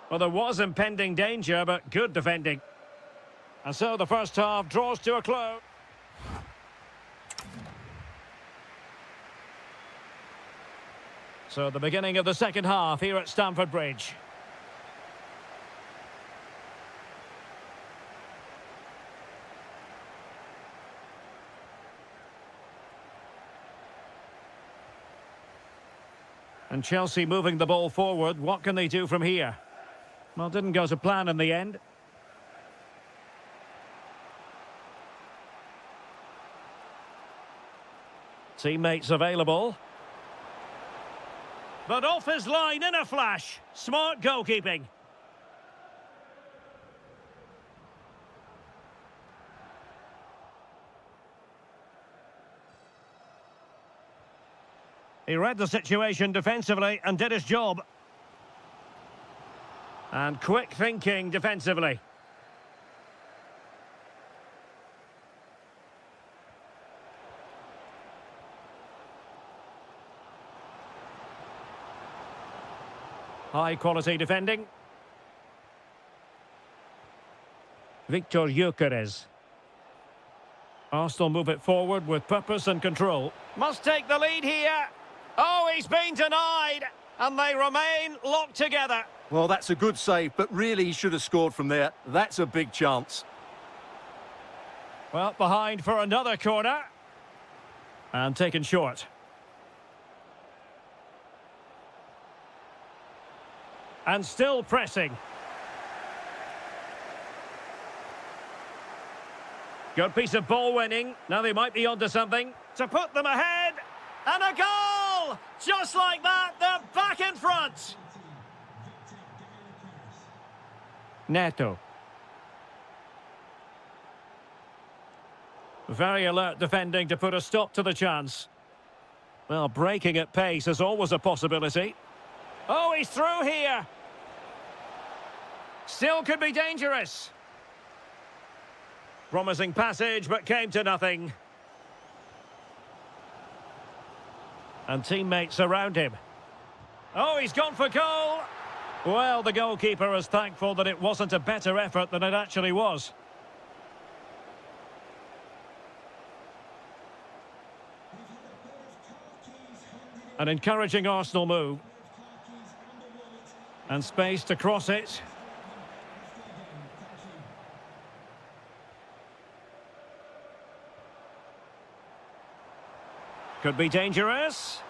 Well, there was impending danger, but good defending. And so the first half draws to a close. So the beginning of the second half here at Stamford Bridge. And Chelsea moving the ball forward. What can they do from here? Well, didn't go to plan in the end. Teammates available. But off his line in a flash. Smart goalkeeping. He read the situation defensively and did his job. And quick thinking defensively. High quality defending. Victor Gyökeres. Arsenal move it forward with purpose and control. Must take the lead here. Oh, he's been denied. And they remain locked together. Well, that's a good save, but really he should have scored from there. That's a big chance. Well, behind for another corner. And taken short. And still pressing. Good piece of ball winning. Now they might be onto something. To put them ahead. And a goal! Just like that, they're back in front. Neto. Very alert defending to put a stop to the chance. Well, breaking at pace is always a possibility. Oh, he's through here. Still could be dangerous. Promising passage, but came to nothing. And teammates around him. Oh, he's gone for goal. Well, the goalkeeper is thankful that it wasn't a better effort than it actually was. An encouraging Arsenal move. And space to cross it. Could be dangerous.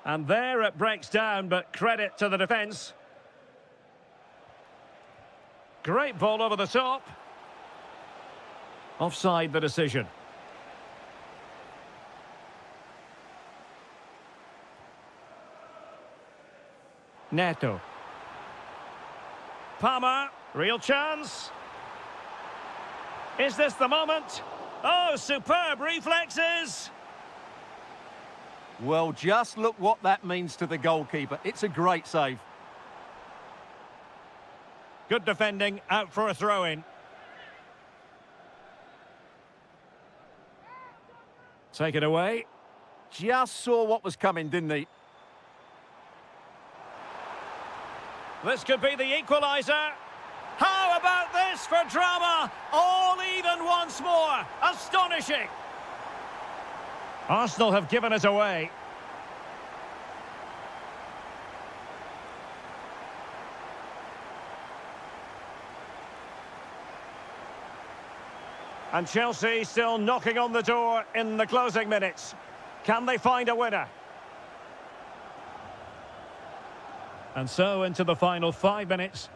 And there it breaks down, but credit to the defence. Great ball over the top. Offside the decision. Neto. Palmer, real chance. Is this the moment? Oh, superb reflexes! Well, just look what that means to the goalkeeper. It's a great save. Good defending, out for a throw-in. Take it away. Just saw what was coming, didn't he? This could be the equaliser. How about this for drama? All even once more. Astonishing. Arsenal have given it away. And Chelsea still knocking on the door in the closing minutes. Can they find a winner? And so into the final 5 minutes.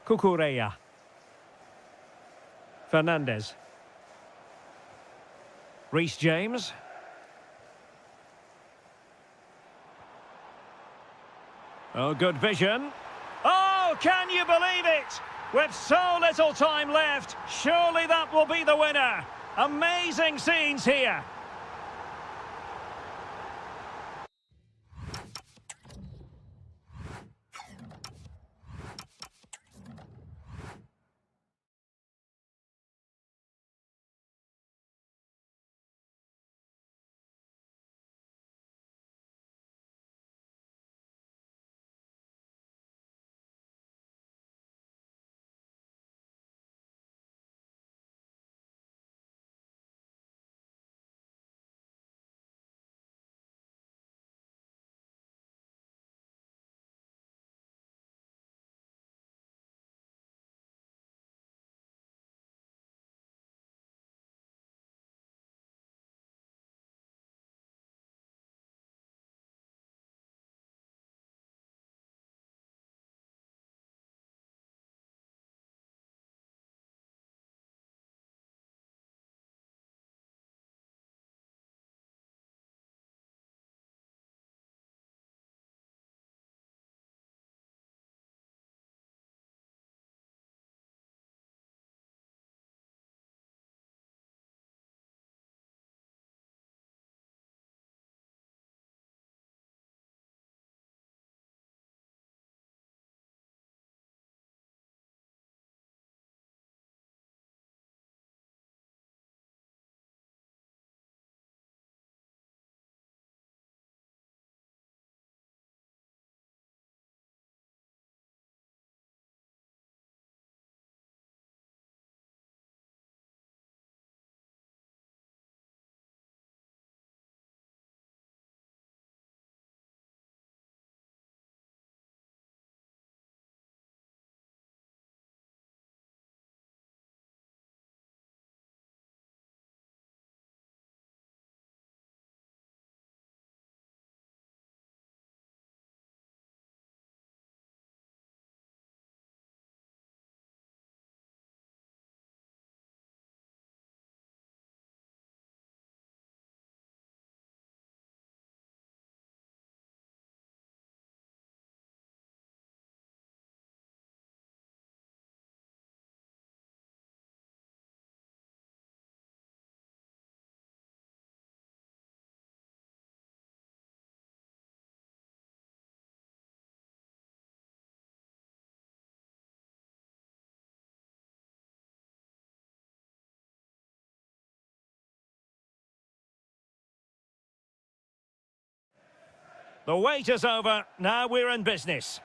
Cucurella. Fernandez. Reece James. Oh, good vision. Oh, can you believe it? With so little time left, surely that will be the winner. Amazing scenes here. The wait is over. Now we're in business.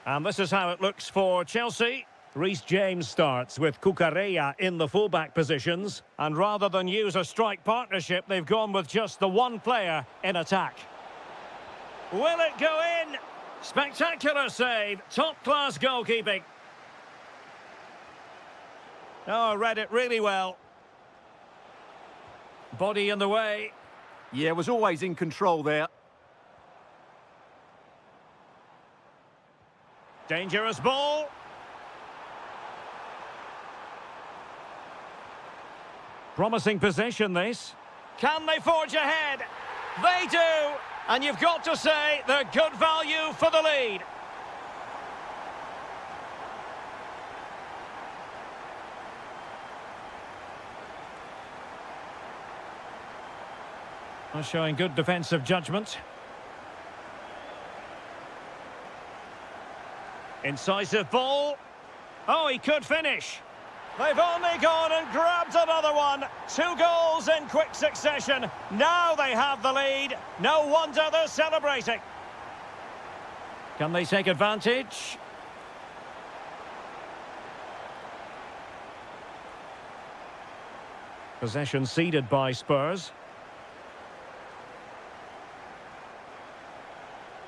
And this is how it looks for Chelsea. Reece James starts with Cucurella in the fullback positions. And rather than use a strike partnership, they've gone with just the one player in attack. Will it go in? Spectacular save. Top-class goalkeeping. Oh, read it really well. Body in the way. Yeah, was always in control there. Dangerous ball. Promising possession, this. Can they forge ahead? They do. And you've got to say they're good value for the lead. Showing good defensive judgment. Incisive ball. Oh, he could finish. They've only gone and grabbed another one. 2 goals in quick succession. Now they have the lead. No wonder they're celebrating. Can they take advantage? Possession ceded by Spurs.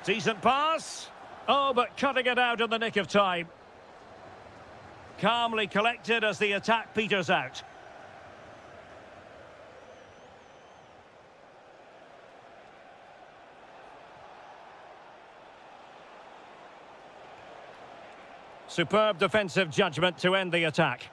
Decent pass. Oh, but cutting it out in the nick of time. Calmly collected as the attack peters out. Superb defensive judgment to end the attack.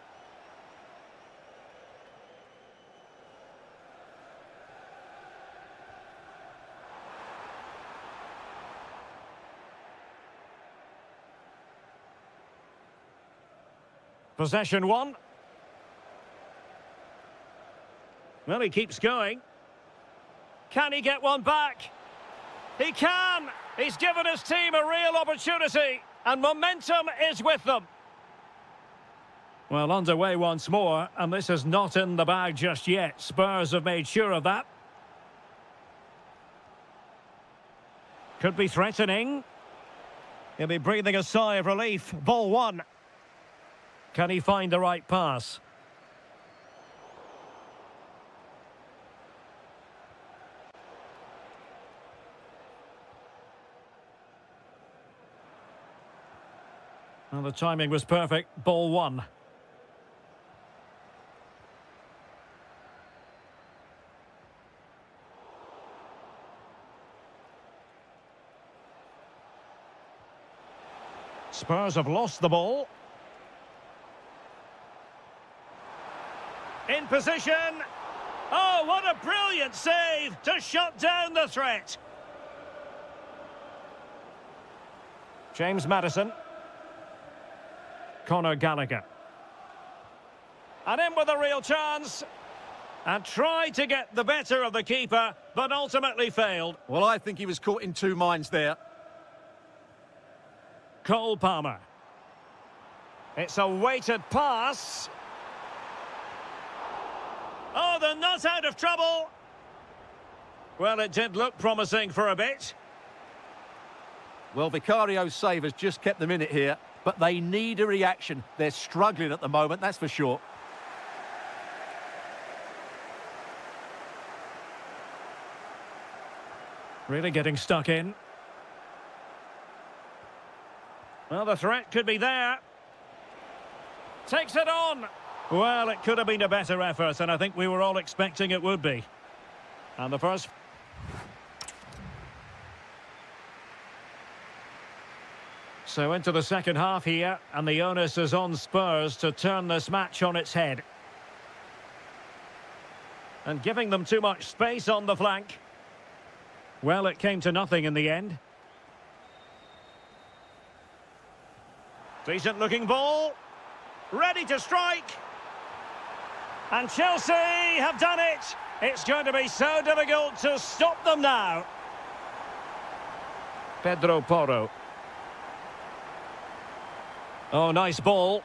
Possession one. Well, he keeps going. Can he get one back? He can! He's given his team a real opportunity, and momentum is with them. Well, underway once more, and this is not in the bag just yet. Spurs have made sure of that. Could be threatening. He'll be breathing a sigh of relief. Ball one. Can he find the right pass? Well, the timing was perfect. Ball one. Spurs have lost the ball. In position. Oh, what a brilliant save to shut down the threat. James Maddison. Conor Gallagher. And in with a real chance. And tried to get the better of the keeper, but ultimately failed. Well, I think he was caught in two minds there. Cole Palmer. It's a weighted pass. Oh, they're not out of trouble. Well, it did look promising for a bit. Well, Vicario's save has just kept them in it here, but they need a reaction. They're struggling at the moment, that's for sure. Really getting stuck in. Well, the threat could be there. Takes it on. Well, it could have been a better effort, and I think we were all expecting it would be. And the first... So into the second half here, and the onus is on Spurs to turn this match on its head. And giving them too much space on the flank. Well, it came to nothing in the end. Decent looking ball. Ready to strike. And Chelsea have done it. It's going to be so difficult to stop them now. Pedro Porro. Oh, nice ball.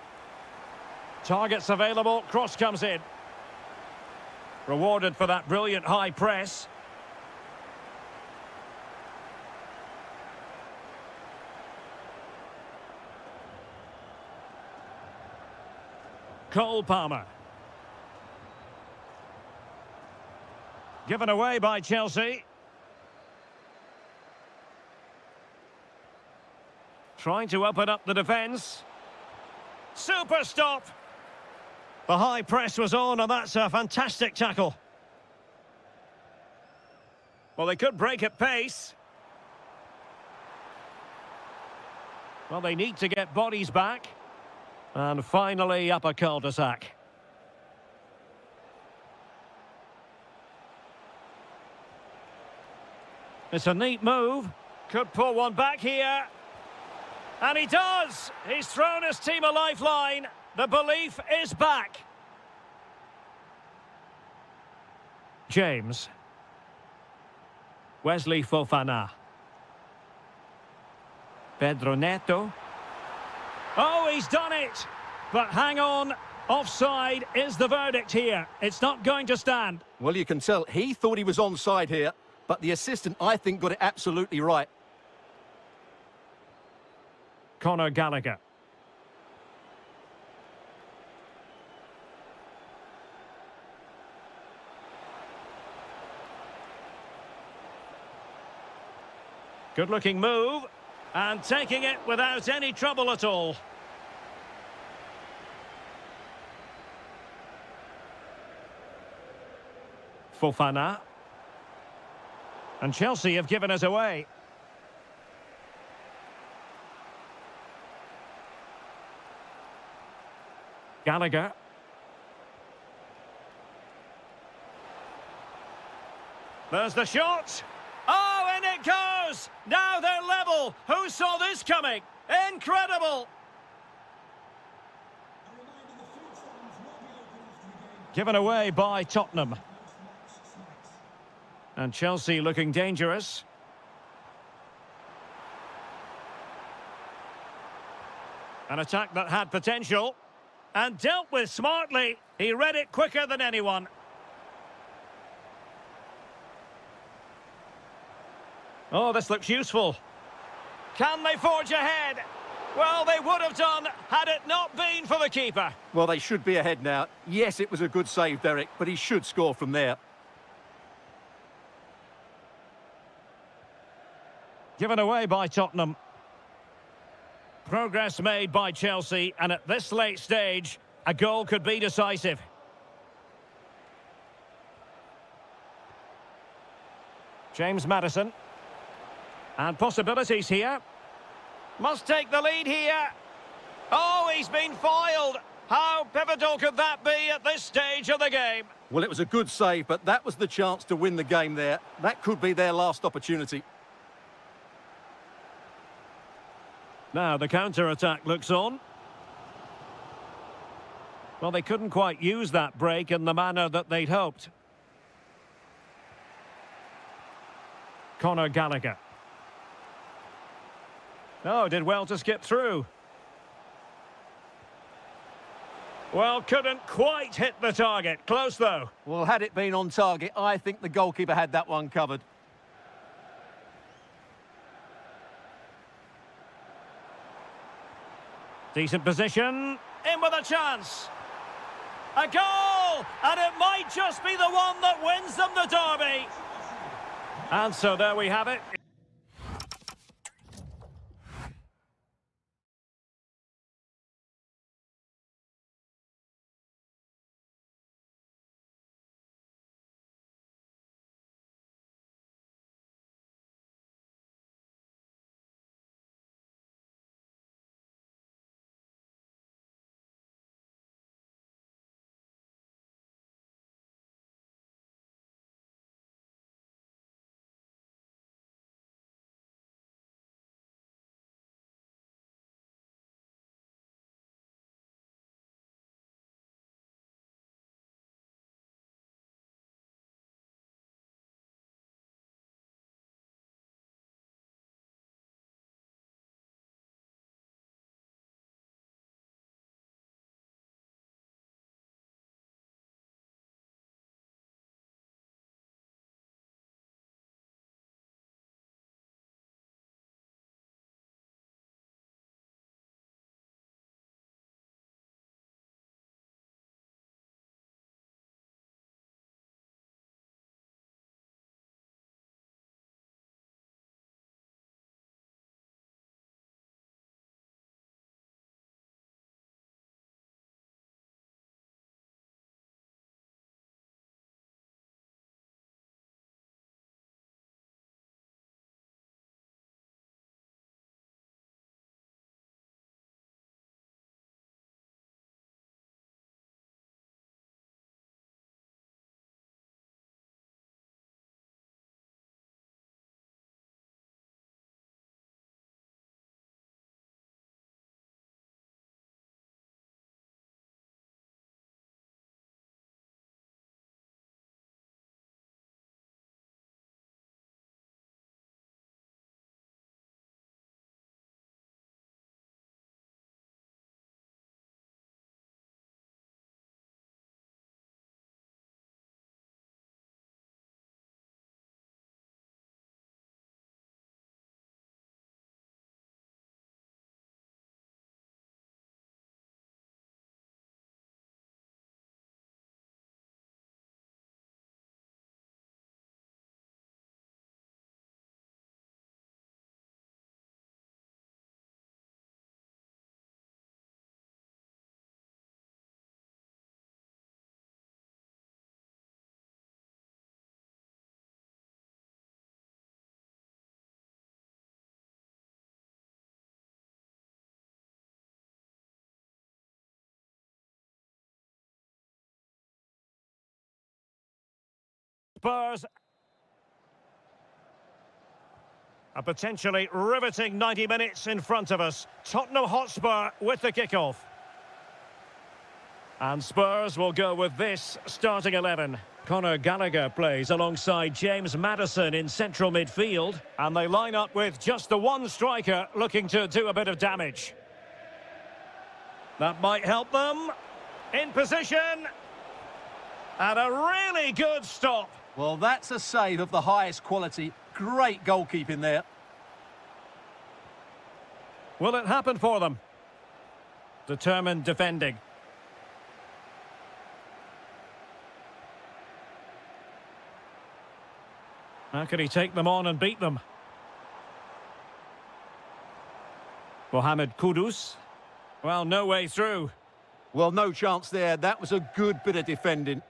Targets available. Cross comes in. Rewarded for that brilliant high press. Cole Palmer. Given away by Chelsea. Trying to open up the defence. Super stop. The high press was on, and that's a fantastic tackle. Well, they could break at pace. Well, they need to get bodies back. And finally, up a cul-de-sac. It's a neat move. Could pull one back here. And he does! He's thrown his team a lifeline. The belief is back. James. Wesley Fofana. Pedro Neto. Oh, he's done it! But hang on, offside is the verdict here. It's not going to stand. Well, you can tell he thought he was onside here, but the assistant, I think, got it absolutely right. Conor Gallagher. Good-looking move, and taking it without any trouble at all. Fofana. And Chelsea have given us away. Gallagher. There's the shot. Oh, and it goes! Now they're level. Who saw this coming? Incredible! Given away by Tottenham. And Chelsea looking dangerous. An attack that had potential. And dealt with smartly. He read it quicker than anyone. Oh, this looks useful. Can they forge ahead? Well, they would have done had it not been for the keeper. Well, they should be ahead now. Yes, it was a good save, Derek, but he should score from there. Given away by Tottenham. Progress made by Chelsea, and at this late stage, a goal could be decisive. James Maddison. And possibilities here. Must take the lead here. Oh, he's been foiled. How pivotal could that be at this stage of the game? Well, it was a good save, but that was the chance to win the game there. That could be their last opportunity. Now the counter-attack looks on. Well, they couldn't quite use that break in the manner that they'd hoped. Conor Gallagher. Oh, did well to skip through. Well, couldn't quite hit the target. Close, though. Well, had it been on target, I think the goalkeeper had that one covered. Decent position. In with a chance. A goal! And it might just be the one that wins them the derby. And so there we have it. Spurs. A potentially riveting 90 minutes in front of us. Tottenham Hotspur with the kickoff. And Spurs will go with this starting 11. Conor Gallagher plays alongside James Maddison in central midfield. And they line up with just the one striker looking to do a bit of damage. That might help them. In position. And a really good stop. Well, that's a save of the highest quality. Great goalkeeping there. Will it happen for them? Determined defending. How can he take them on and beat them? Mohamed Kudus. Well, no way through. Well, no chance there. That was a good bit of defending.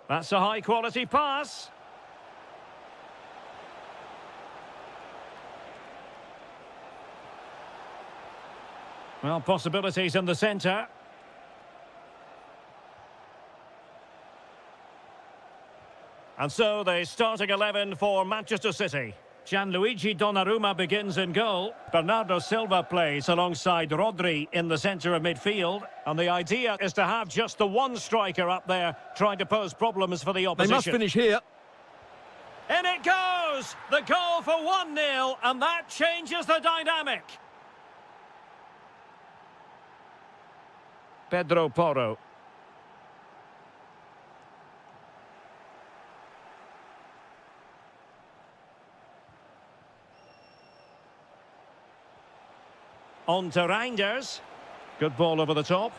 That's a high-quality pass. Well, possibilities in the centre. And so the starting 11 for Manchester City. Gianluigi Donnarumma begins in goal. Bernardo Silva plays alongside Rodri in the centre of midfield. And the idea is to have just the one striker up there trying to pose problems for the opposition. They must finish here. In it goes! The goal for 1-0, and that changes the dynamic. Pedro Porro. On to Reinders. Good ball over the top.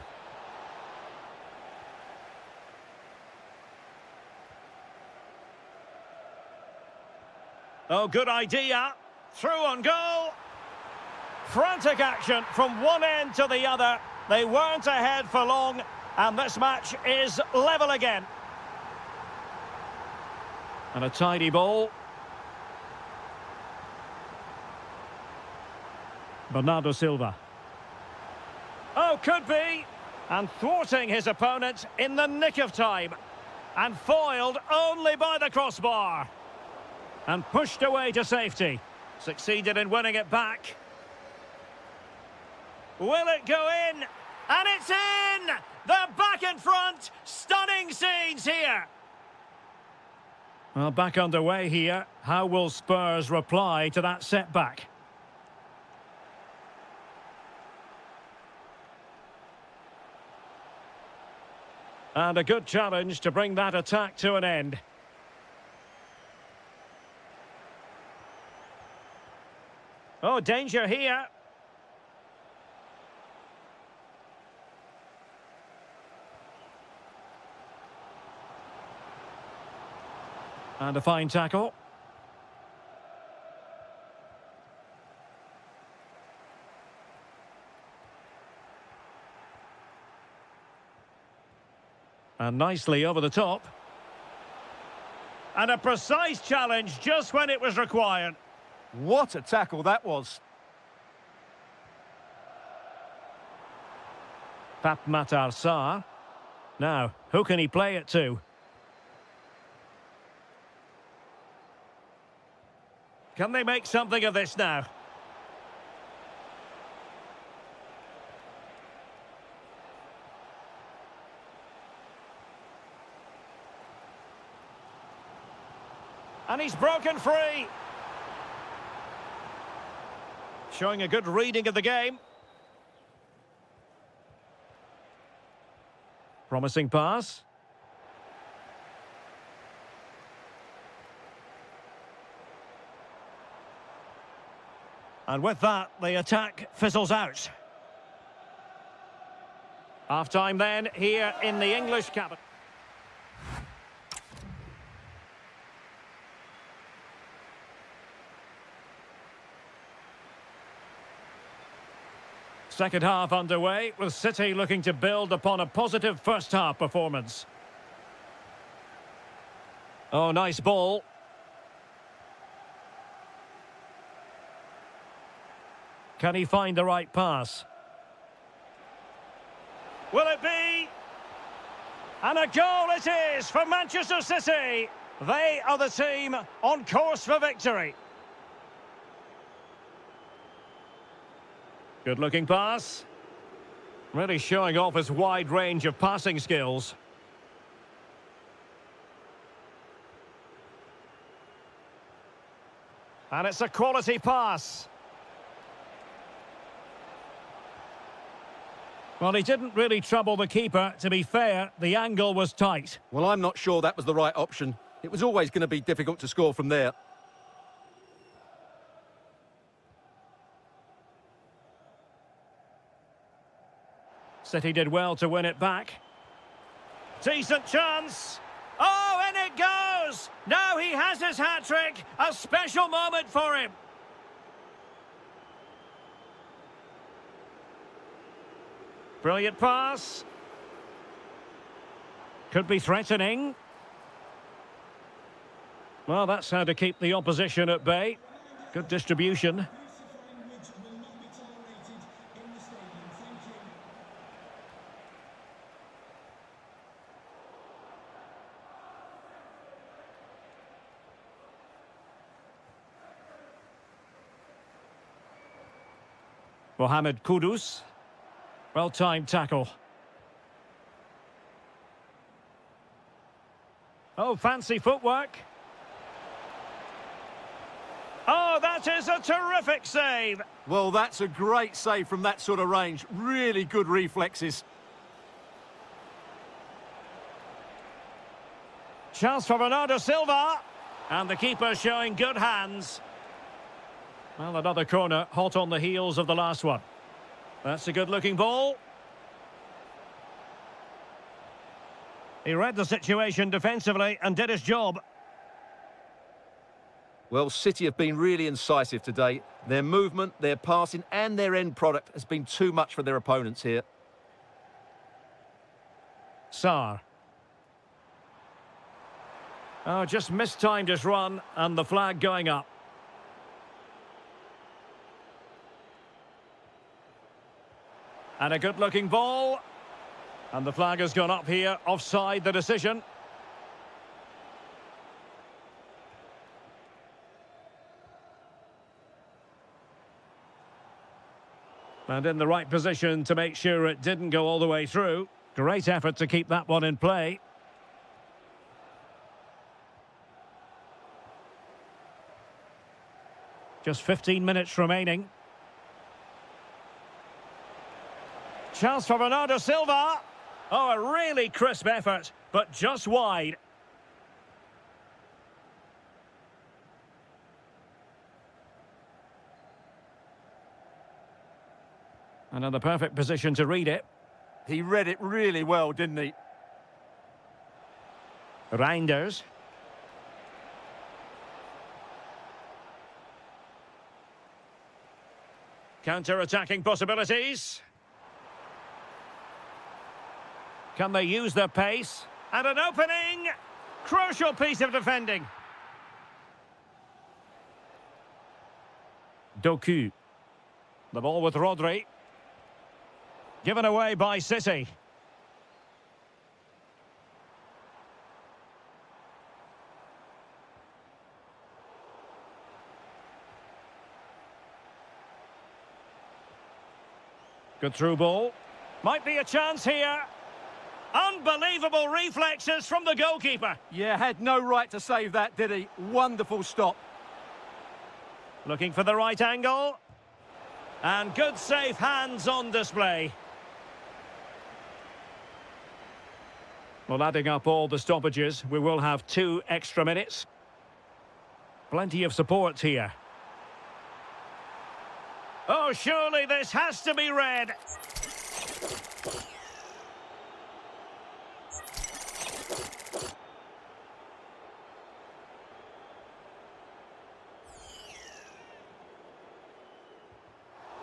Oh, good idea. Through on goal. Frantic action from one end to the other. They weren't ahead for long, and this match is level again. And a tidy ball. Bernardo Silva. Oh, could be. And thwarting his opponent in the nick of time. And foiled only by the crossbar. And pushed away to safety. Succeeded in winning it back. Will it go in? And it's in! They're back in front. Stunning scenes here. Well, back underway here. How will Spurs reply to that setback? And a good challenge to bring that attack to an end. Oh, danger here. And a fine tackle. And nicely over the top. And a precise challenge just when it was required. What a tackle that was. Pape Matar Sarr. Now, who can he play it to? Can they make something of this now? And he's broken free. Showing a good reading of the game. Promising pass. And with that, the attack fizzles out. Half-time then, here in the English capital. Second half underway, with City looking to build upon a positive first-half performance. Oh, nice ball. Can he find the right pass? Will it be? And a goal it is for Manchester City. They are the team on course for victory. Good-looking pass. Really showing off his wide range of passing skills. And it's a quality pass. Well, he didn't really trouble the keeper. To be fair, the angle was tight. Well, I'm not sure that was the right option. It was always going to be difficult to score from there. City did well to win it back. Decent chance. Oh, and it goes! Now he has his hat-trick. A special moment for him. Brilliant pass. Could be threatening. Well, that's how to keep the opposition at bay. Good distribution. Mohamed Kudus. Well-timed tackle. Oh, fancy footwork. Oh, that is a terrific save. Well, that's a great save from that sort of range. Really good reflexes. Chance for Bernardo Silva. And the keeper showing good hands. Well, another corner, hot on the heels of the last one. That's a good-looking ball. He read the situation defensively and did his job. Well, City have been really incisive today. Their movement, their passing and their end product has been too much for their opponents here. Sarr. Oh, just mistimed his run and the flag going up. And a good-looking ball. And the flag has gone up here. Offside the decision. And in the right position to make sure it didn't go all the way through. Great effort to keep that one in play. Just 15 minutes remaining. Chance for Bernardo Silva. Oh, a really crisp effort, but just wide. And in the perfect position to read it. He read it really well, didn't he? Reinders. Counter-attacking possibilities. Can they use their pace? And an opening! Crucial piece of defending. Doku. The ball with Rodri. Given away by City. Good through ball. Might be a chance here. Unbelievable reflexes from the goalkeeper. Yeah, had no right to save that, did he? Wonderful stop. Looking for the right angle. And good safe hands on display. Well, adding up all the stoppages, we will have 2 extra minutes. Plenty of support here. Oh, surely this has to be red.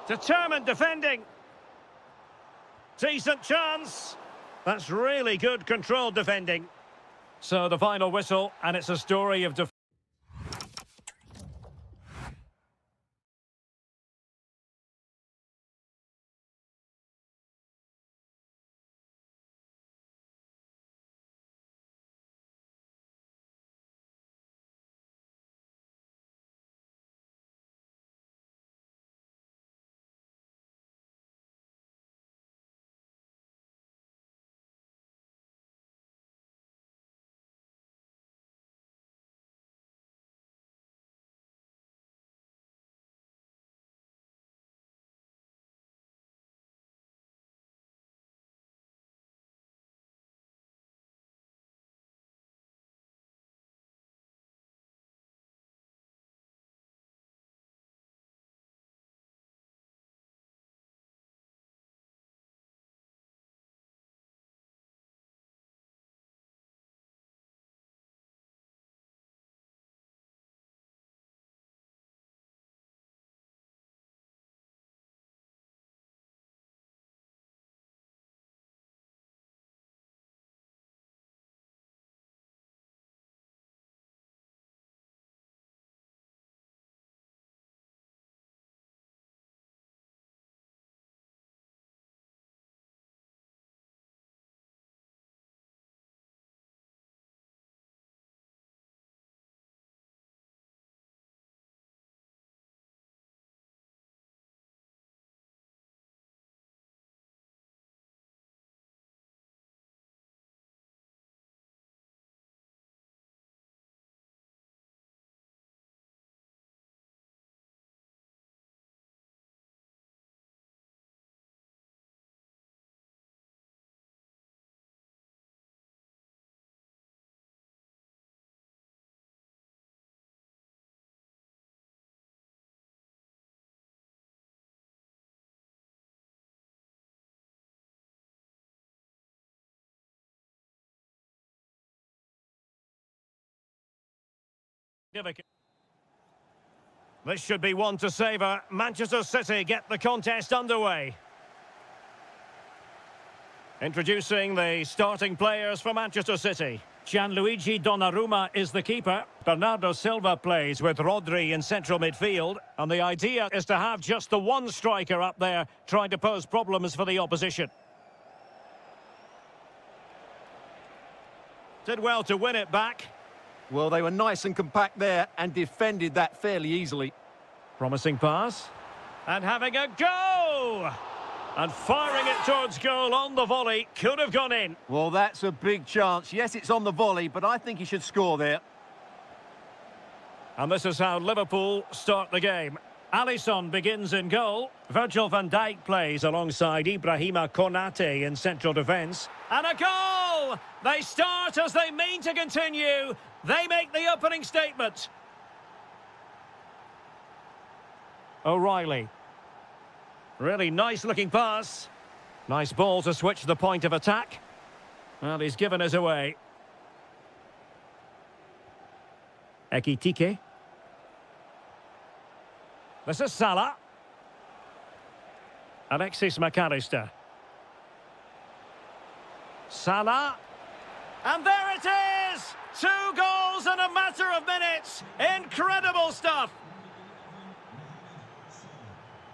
Determined defending. Decent chance. That's really good controlled defending. So the final whistle, and it's a story of defense. This should be one to savour. Manchester City get the contest underway. Introducing the starting players for Manchester City. Gianluigi Donnarumma is the keeper. Bernardo Silva plays with Rodri in central midfield. And the idea is to have just the one striker up there trying to pose problems for the opposition. Did well to win it back. Well, they were nice and compact there and defended that fairly easily. Promising pass. And having a go! And firing it towards goal on the volley. Could have gone in. Well, that's a big chance. Yes, it's on the volley, but I think he should score there. And this is how Liverpool start the game. Alisson begins in goal. Virgil van Dijk plays alongside Ibrahima Konate in central defence. And a goal! They start as they mean to continue. They make the opening statement. O'Reilly. Really nice looking pass. Nice ball to switch the point of attack. Well, he's given us away. Ekitike. This is Salah. Alexis McAllister. Salah. And there it is! 2 goals in a matter of minutes. Incredible stuff.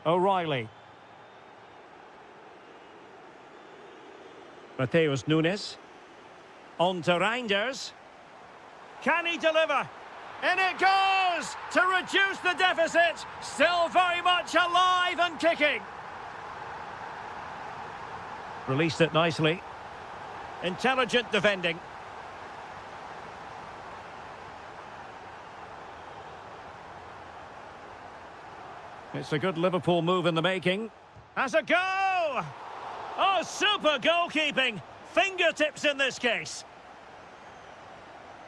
O'Reilly. Mateus Nunes. On to Reinders. Can he deliver? In it goes! To reduce the deficit. Still very much alive and kicking. Released it nicely. Intelligent defending. It's a good Liverpool move in the making. Has a go! Oh, super goalkeeping. Fingertips in this case.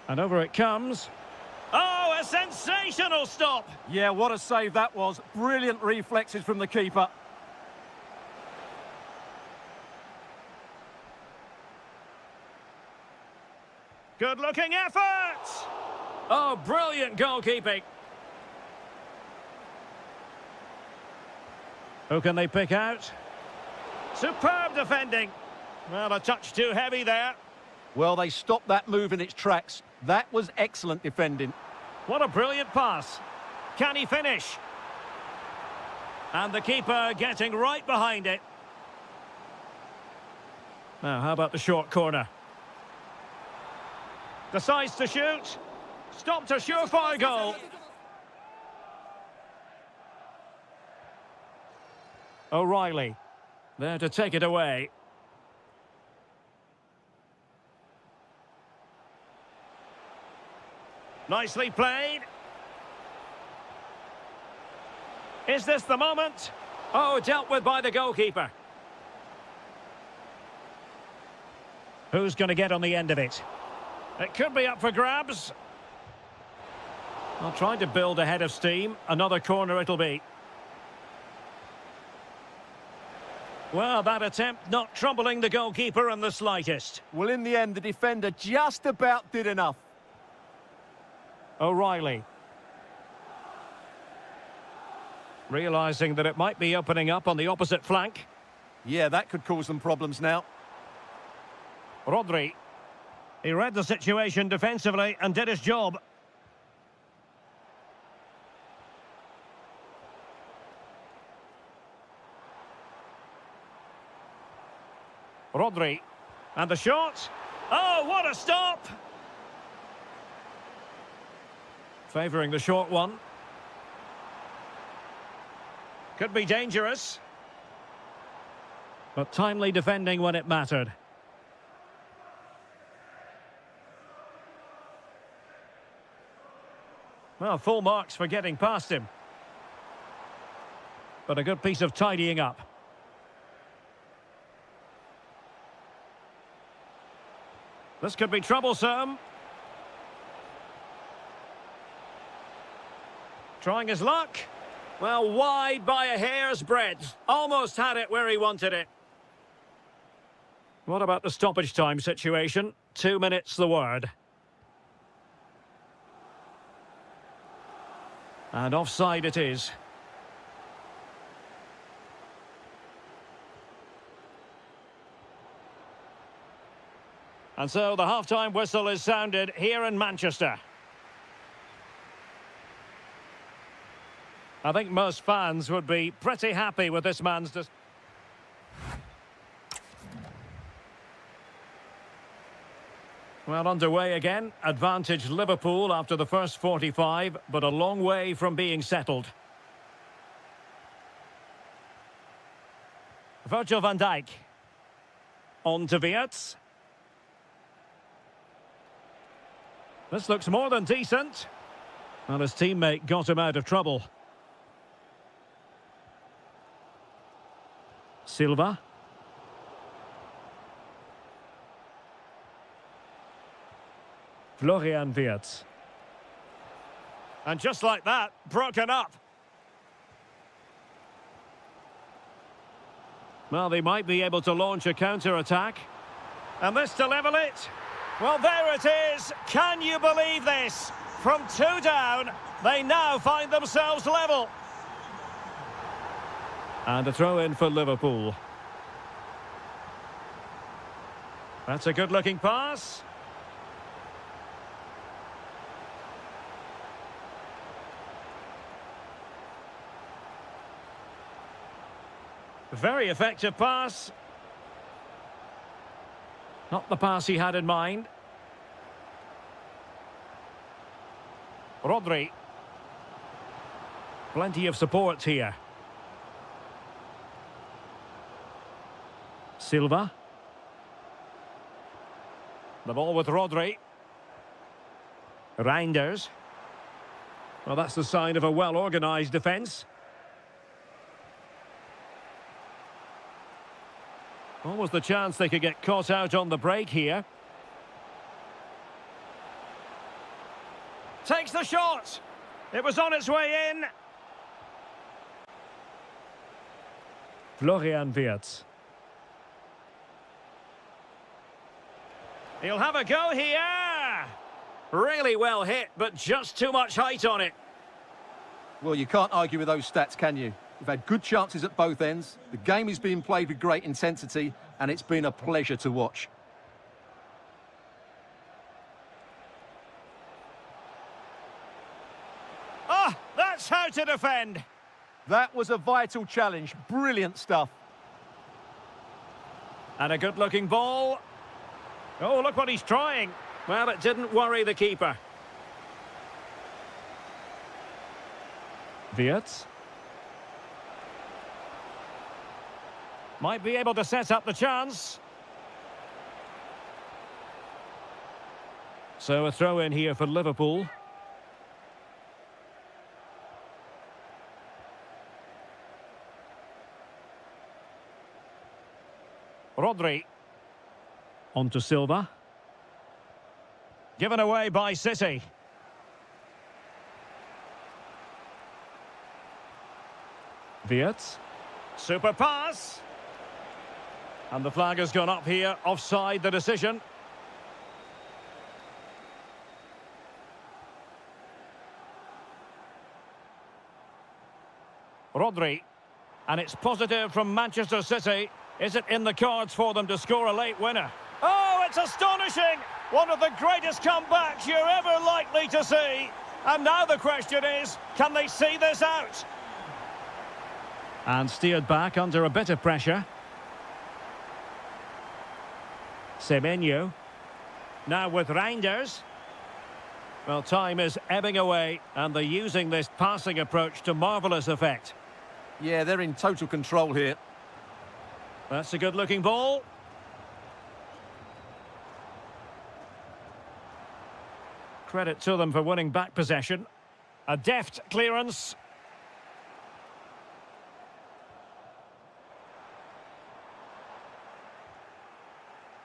And over it comes. Oh, a sensational stop. Yeah, what a save that was. Brilliant reflexes from the keeper. Good-looking effort! Oh, brilliant goalkeeping. Who can they pick out? Superb defending. Well, a touch too heavy there. Well, they stopped that move in its tracks. That was excellent defending. What a brilliant pass. Can he finish? And the keeper getting right behind it. Now, how about the short corner? Decides to shoot. Stopped a surefire goal. O'Reilly. There to take it away. Nicely played. Is this the moment? Oh, dealt with by the goalkeeper. Who's going to get on the end of it? It could be up for grabs. I'll try to build a head of steam. Another corner it'll be. Well, that attempt not troubling the goalkeeper in the slightest. Well, in the end, the defender just about did enough. O'Reilly. Realising that it might be opening up on the opposite flank. Yeah, that could cause them problems now. Rodri. He read the situation defensively and did his job. Rodri. And the shot. Oh, what a stop! Favouring the short one. Could be dangerous. But timely defending when it mattered. Well, full marks for getting past him. But a good piece of tidying up. This could be troublesome. Trying his luck. Well, wide by a hair's breadth. Almost had it where he wanted it. What about the stoppage time situation? 2 minutes the word. And offside it is. And so the half-time whistle is sounded here in Manchester. I think most fans would be pretty happy with this man's... Well, underway again. Advantage Liverpool after the first 45, but a long way from being settled. Virgil van Dijk. On to Weerts. This looks more than decent. Well, his teammate got him out of trouble. Silva. Florian Weerts. And just like that, broken up. Well, they might be able to launch a counter-attack. And this to level it. Well, there it is. Can you believe this? From 2 down, they now find themselves level. And a throw-in for Liverpool. That's a good-looking pass. Very effective pass. Not the pass he had in mind. Rodri. Plenty of support here. Silva. The ball with Rodri. Reinders. Well, that's the sign of a well-organised defence. Almost the chance they could get caught out on the break here. Takes the shot. It was on its way in. Florian Weerts. He'll have a go here. Really well hit, but just too much height on it. Well, you can't argue with those stats, can you? We've had good chances at both ends. The game is being played with great intensity, and it's been a pleasure to watch. Oh, that's how to defend. That was a vital challenge. Brilliant stuff. And a good-looking ball. Oh, look what he's trying. Well, it didn't worry the keeper. Weerts. Might be able to set up the chance. So a throw in here for Liverpool. Rodri. On to Silva. Given away by City. Weerts. Super pass. And the flag has gone up here, offside the decision. Rodri. And it's positive from Manchester City. Is it in the cards for them to score a late winner? Oh, it's astonishing! One of the greatest comebacks you're ever likely to see. And now the question is, can they see this out? And steered back under a bit of pressure. Semenyo. Now with Reinders. Well, time is ebbing away, and they're using this passing approach to marvellous effect. Yeah, they're in total control here. That's a good-looking ball. Credit to them for winning back possession. A deft clearance.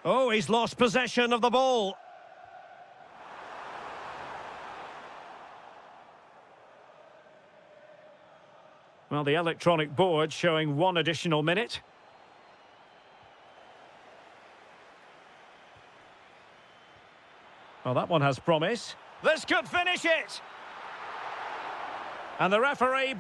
Oh, he's lost possession of the ball. Well, the electronic board showing 1 additional minute. Well, that one has promise. This could finish it. And the referee...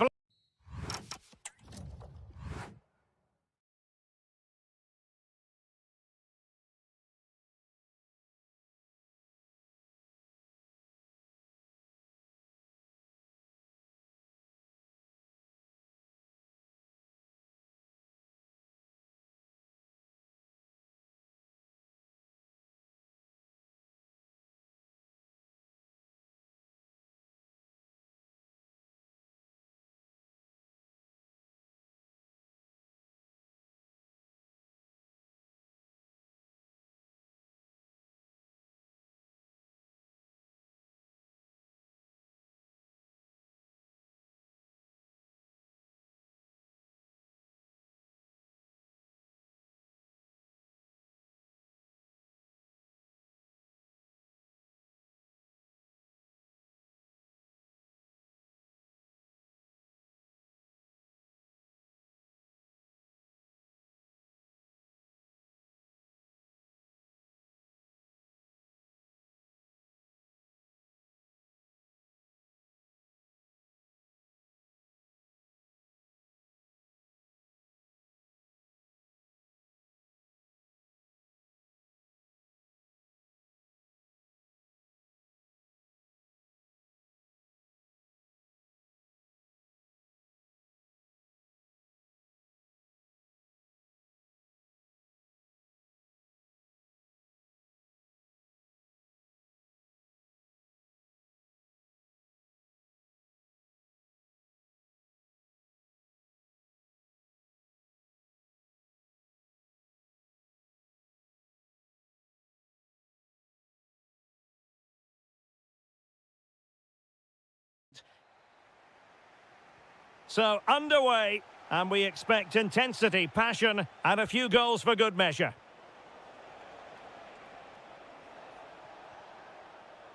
So, underway, and we expect intensity, passion, and a few goals for good measure.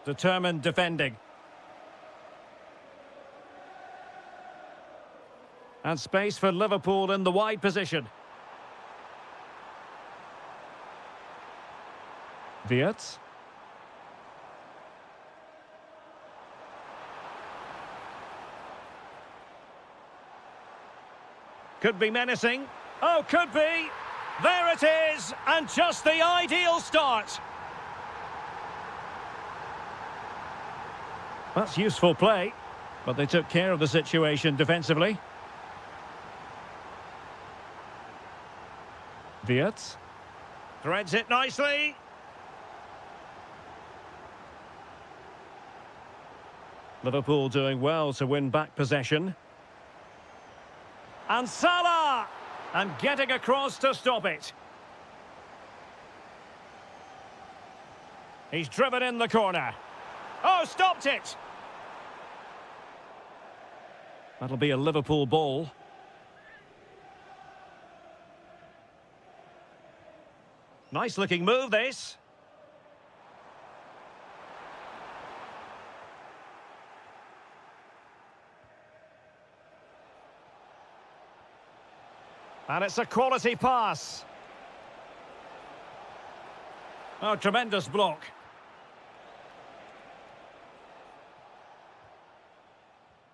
Determined defending. And space for Liverpool in the wide position. Wirtz. Could be menacing. Oh, could be. There it is. And just the ideal start. That's useful play. But they took care of the situation defensively. Wirtz. Threads it nicely. Liverpool doing well to win back possession. And Salah! And getting across to stop it. He's driven in the corner. Oh, stopped it! That'll be a Liverpool ball. Nice looking move, this. And it's a quality pass. Oh, tremendous block.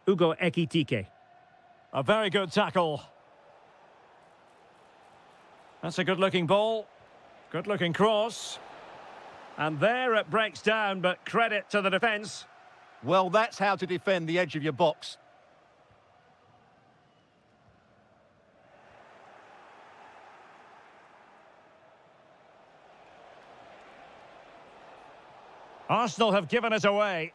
Ugo Ekitike. A very good tackle. That's a good-looking ball. Good-looking cross. And there it breaks down, but credit to the defence. Well, that's how to defend the edge of your box. Arsenal have given it away.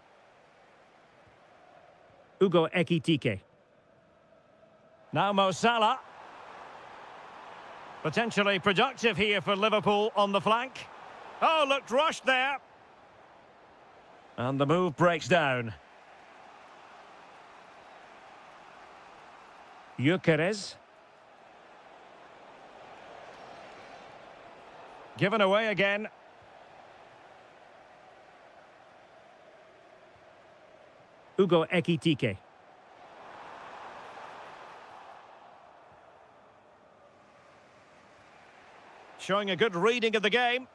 Ugo Ekitike. Now Mo Salah. Potentially productive here for Liverpool on the flank. Oh, looked rushed there. And the move breaks down. Gyökeres. Given away again. Ugo Ekitike. Showing a good reading of the game.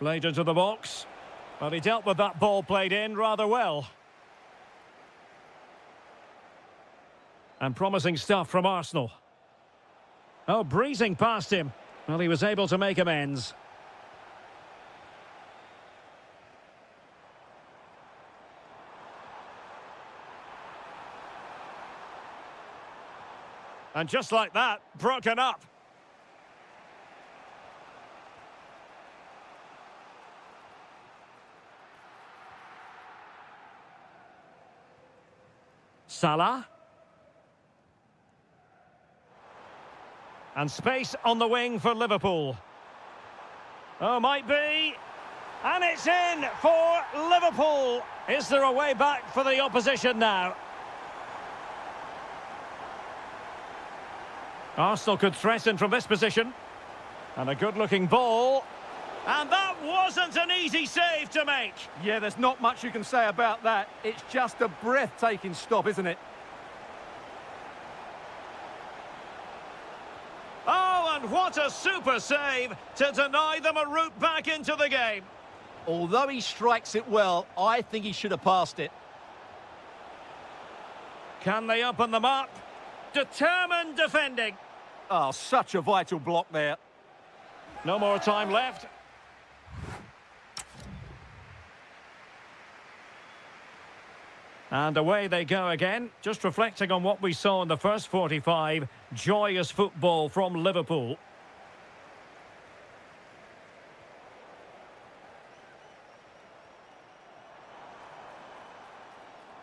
Played into the box. But he dealt with that ball played in rather well. And promising stuff from Arsenal. Oh, breezing past him. Well, he was able to make amends. And just like that, broken up. Salah. And space on the wing for Liverpool. Oh, might be. And it's in for Liverpool. Is there a way back for the opposition now? Arsenal could threaten from this position. And a good-looking ball. And that wasn't an easy save to make. Yeah, there's not much you can say about that. It's just a breathtaking stop, isn't it? Oh, and what a super save to deny them a route back into the game. Although he strikes it well, I think he should have passed it. Can they open them up? Determined defending. Oh, such a vital block there. No more time left. And away they go again. Just reflecting on what we saw in the first 45. Joyous football from Liverpool.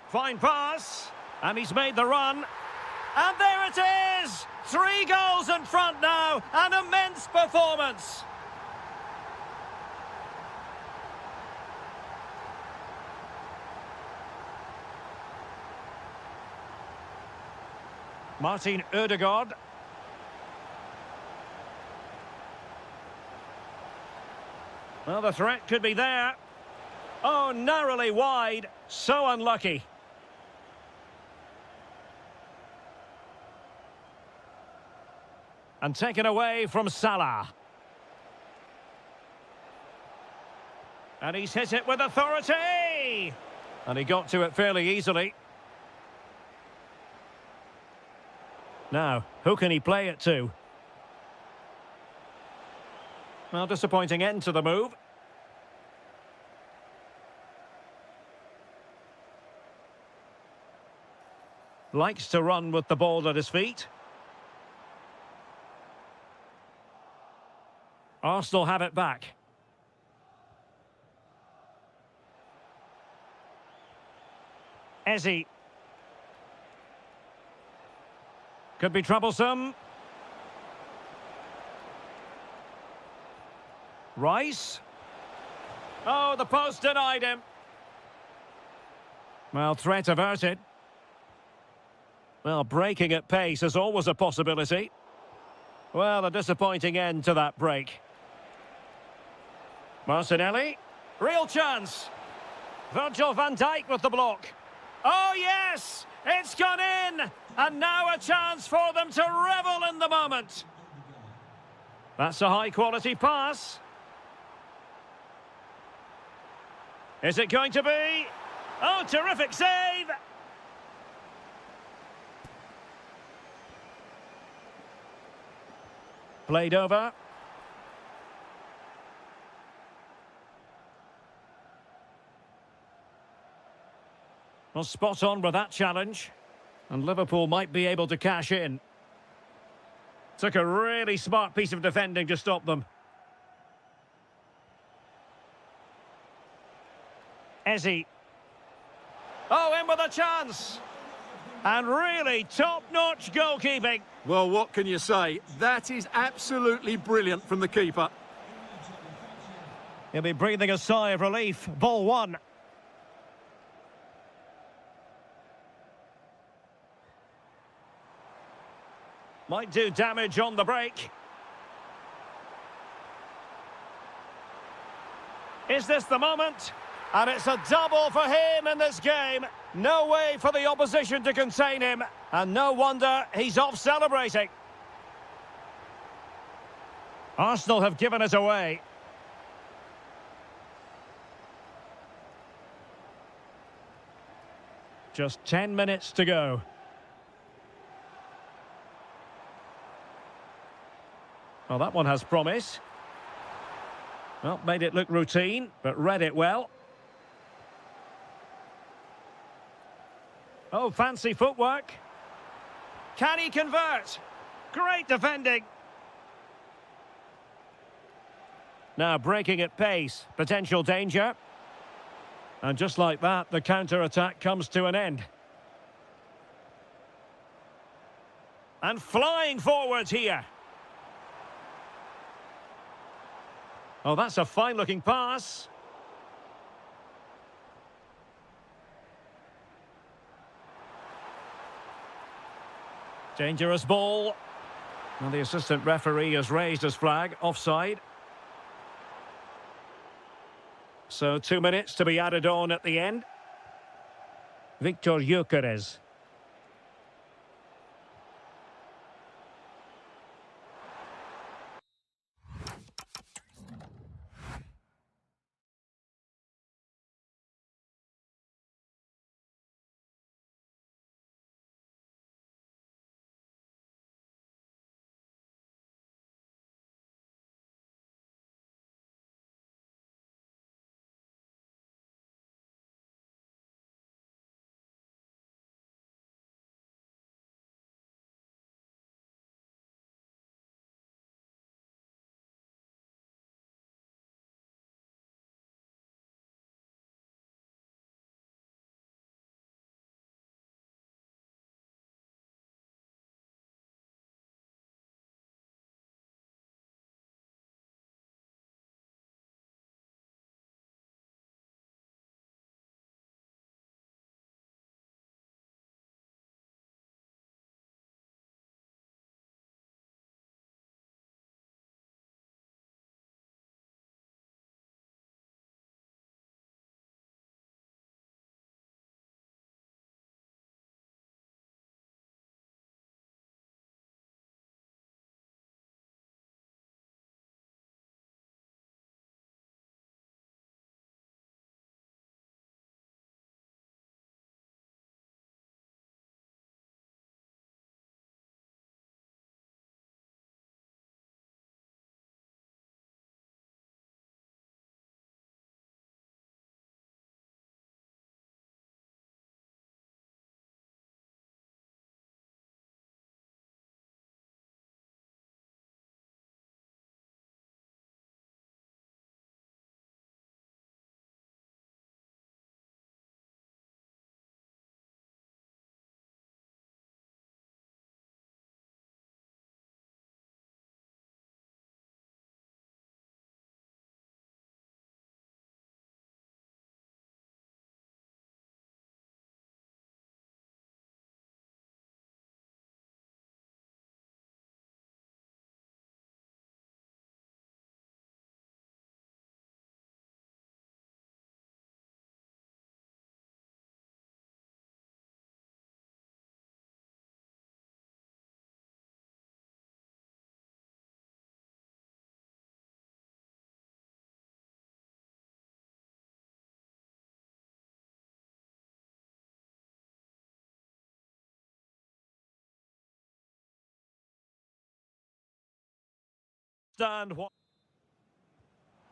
Fine pass. And he's made the run. And there it is! 3 goals in front now. An immense performance. Martin Ødegaard. Well, the threat could be there. Oh, narrowly wide. So unlucky. And taken away from Salah. And he's hit it with authority! And he got to it fairly easily. Now, who can he play it to? Well, disappointing end to the move. Likes to run with the ball at his feet. Arsenal have it back. Eze. Could be troublesome. Rice. Oh, the post denied him. Well, threat averted. Well, breaking at pace is always a possibility. Well, a disappointing end to that break. Martinelli. Real chance. Virgil van Dijk with the block. Oh, yes! It's gone in! And now a chance for them to revel in the moment. That's a high-quality pass. Is it going to be? Oh, terrific save! Played over. Well, spot on with that challenge. And Liverpool might be able to cash in. Took a really smart piece of defending to stop them. Eze. Oh, in with a chance. And really top-notch goalkeeping. Well, what can you say? That is absolutely brilliant from the keeper. He'll be breathing a sigh of relief. Ball one. Might do damage on the break. Is this the moment? And it's a double for him in this game. No way for the opposition to contain him. And no wonder he's off celebrating. Arsenal have given it away. Just 10 minutes to go. Well, that one has promise. Well, made it look routine, but read it well. Oh, fancy footwork. Can he convert? Great defending. Now breaking at pace, potential danger. And just like that, the counter-attack comes to an end. And flying forwards here. Oh, that's a fine-looking pass. Dangerous ball. And the assistant referee has raised his flag, offside. So 2 minutes to be added on at the end. Victor Gyökeres.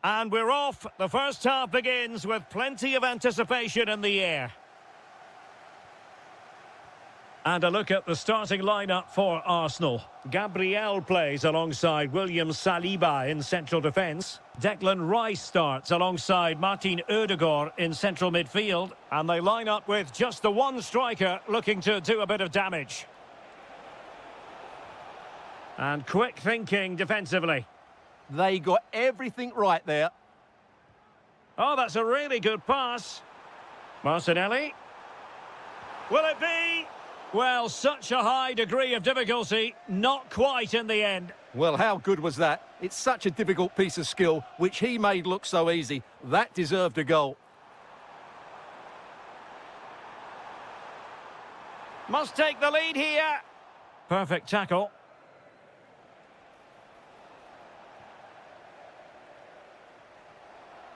And we're off. The first half begins with plenty of anticipation in the air. And a look at the starting lineup for Arsenal. Gabriel plays alongside William Saliba in central defence. Declan Rice starts alongside Martin Ødegaard in central midfield. And they line up with just the one striker looking to do a bit of damage. And quick thinking defensively. They got everything right there. Oh, that's a really good pass. Martinelli. Will it be? Well, such a high degree of difficulty, not quite in the end. Well, how good was that? It's such a difficult piece of skill, which he made look so easy. That deserved a goal. Must take the lead here. Perfect tackle.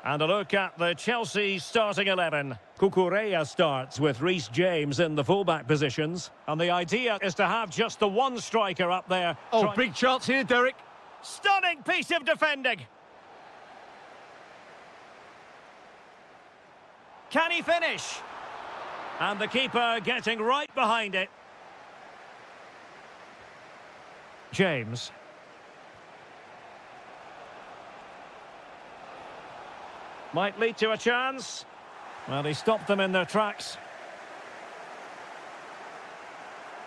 And a look at the Chelsea starting 11. Cucurella starts with Reece James in the fullback positions. And the idea is to have just the one striker up there. Oh, big chance here, Derek. Stunning piece of defending. Can he finish? And the keeper getting right behind it. James. Might lead to a chance. Well, he stopped them in their tracks.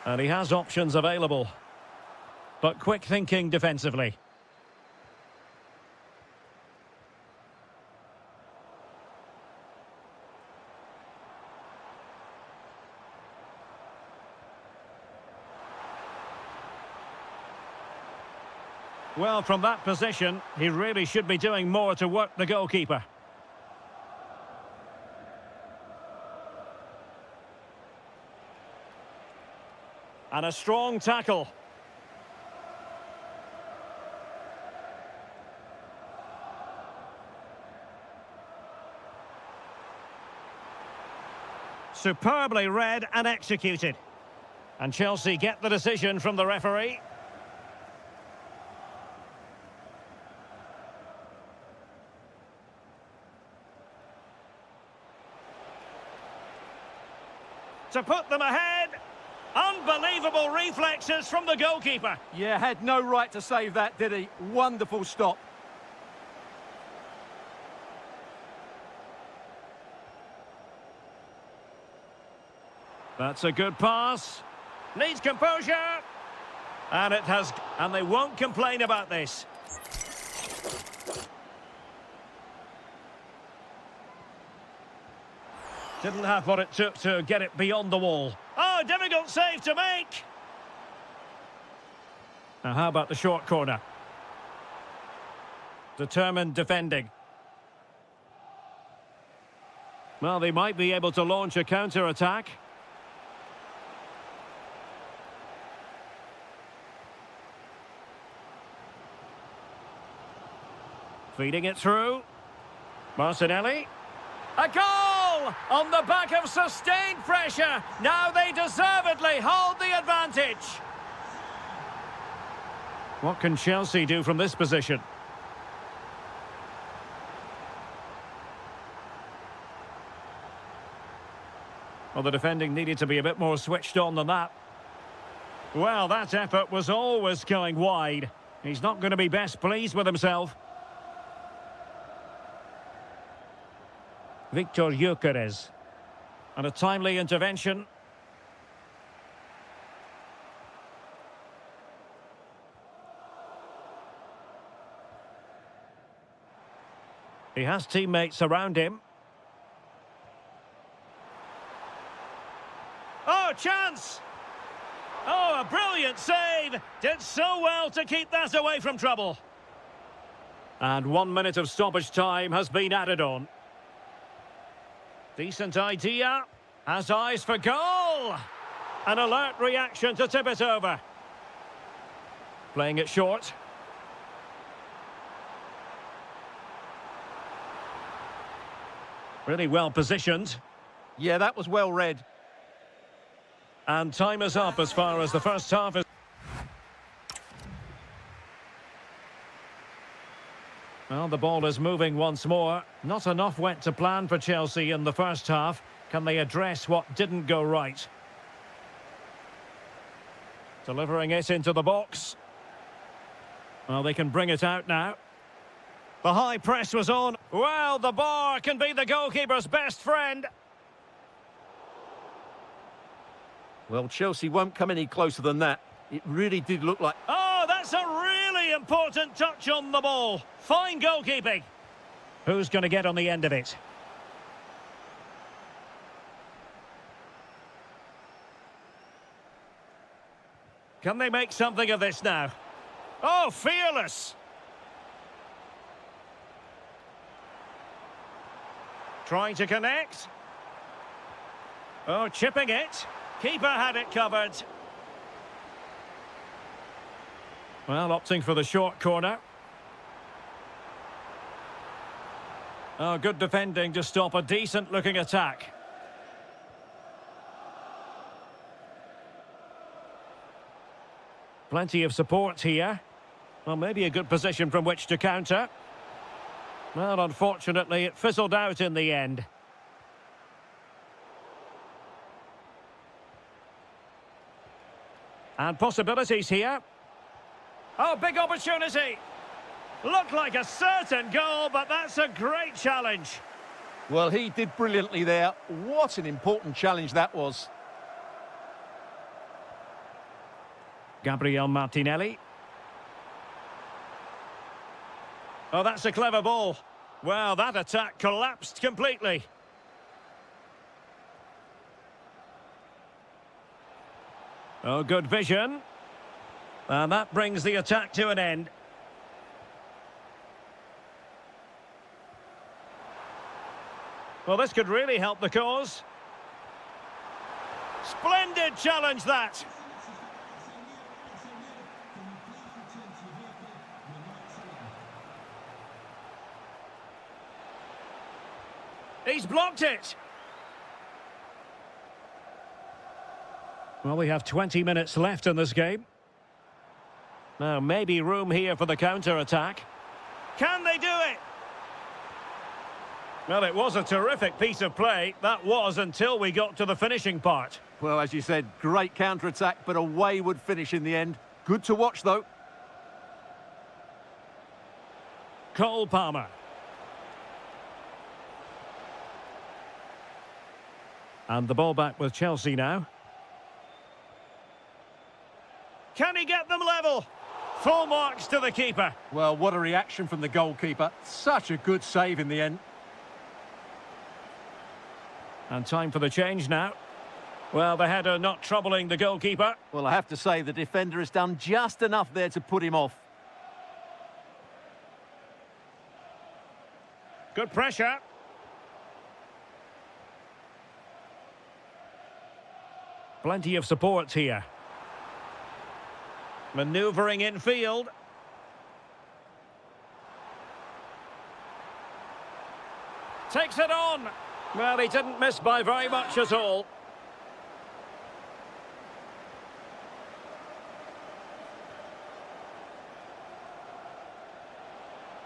And he has options available. But quick thinking defensively. Well, from that position, he really should be doing more to work the goalkeeper. And a strong tackle. Superbly read and executed. And Chelsea get the decision from the referee. To put them ahead. Unbelievable reflexes from the goalkeeper. Yeah, had no right to save that, did he? Wonderful stop. That's a good pass. Needs composure. And it has... And they won't complain about this. Didn't have what it took to get it beyond the wall. Oh, difficult save to make. Now, how about the short corner? Determined defending. Well, they might be able to launch a counter-attack. Feeding it through. Martinelli. A goal! On the back of sustained pressure. Now they deservedly hold the advantage. What can Chelsea do from this position? Well, the defending needed to be a bit more switched on than that. Well, that effort was always going wide. He's not going to be best pleased with himself. Victor Gyökeres. And a timely intervention. He has teammates around him. Oh, chance! Oh, a brilliant save! Did so well to keep that away from trouble. And 1 minute of stoppage time has been added on. Decent idea. Has eyes for goal. An alert reaction to tip it over. Playing it short. Really well positioned. Yeah, that was well read. And time is up as far as the first half is... Well, the ball is moving once more. Not enough went to plan for Chelsea in the first half. Can they address what didn't go right? Delivering it into the box. Well, they can bring it out now. The high press was on. Well, the bar can be the goalkeeper's best friend. Well, Chelsea won't come any closer than that. It really did look like... Oh, that's a really important touch on the ball. Fine goalkeeping. Who's going to get on the end of it? Can they make something of this now? Oh, fearless. Trying to connect. Oh, chipping it. Keeper had it covered. Well, opting for the short corner. Oh, good defending to stop a decent-looking attack. Plenty of support here. Well, maybe a good position from which to counter. Well, unfortunately, it fizzled out in the end. And possibilities here. Oh, big opportunity. Looked like a certain goal, but that's a great challenge. Well, he did brilliantly there. What an important challenge that was. Gabriel Martinelli. Oh, that's a clever ball. Well, that attack collapsed completely. Oh, good vision. And that brings the attack to an end. Well, this could really help the cause. Splendid challenge, that. He's blocked it. Well, we have 20 minutes left in this game. Now, maybe room here for the counter-attack. Can they do it? Well, it was a terrific piece of play. That was until we got to the finishing part. Well, as you said, great counter-attack, but a wayward finish in the end. Good to watch, though. Cole Palmer. And the ball back with Chelsea now. Can he get them level? Full marks to the keeper. Well, what a reaction from the goalkeeper. Such a good save in the end. And time for the change now. Well, the header not troubling the goalkeeper. Well, I have to say, the defender has done just enough there to put him off. Good pressure. Plenty of support here. Manoeuvring in field. Takes it on. Well, he didn't miss by very much at all.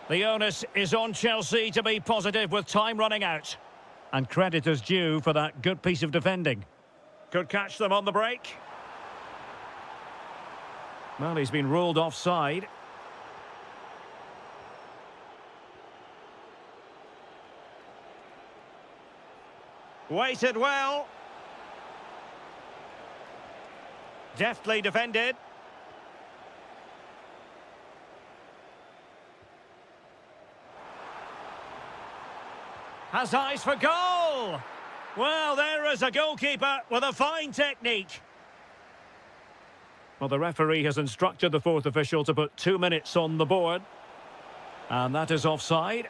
The onus is on Chelsea to be positive with time running out. And credit is due for that good piece of defending. Could catch them on the break. Well, he's been ruled offside. Waited well. Deftly defended. Has eyes for goal. Well, there is a goalkeeper with a fine technique. Well, the referee has instructed the fourth official to put 2 minutes on the board. And that is offside.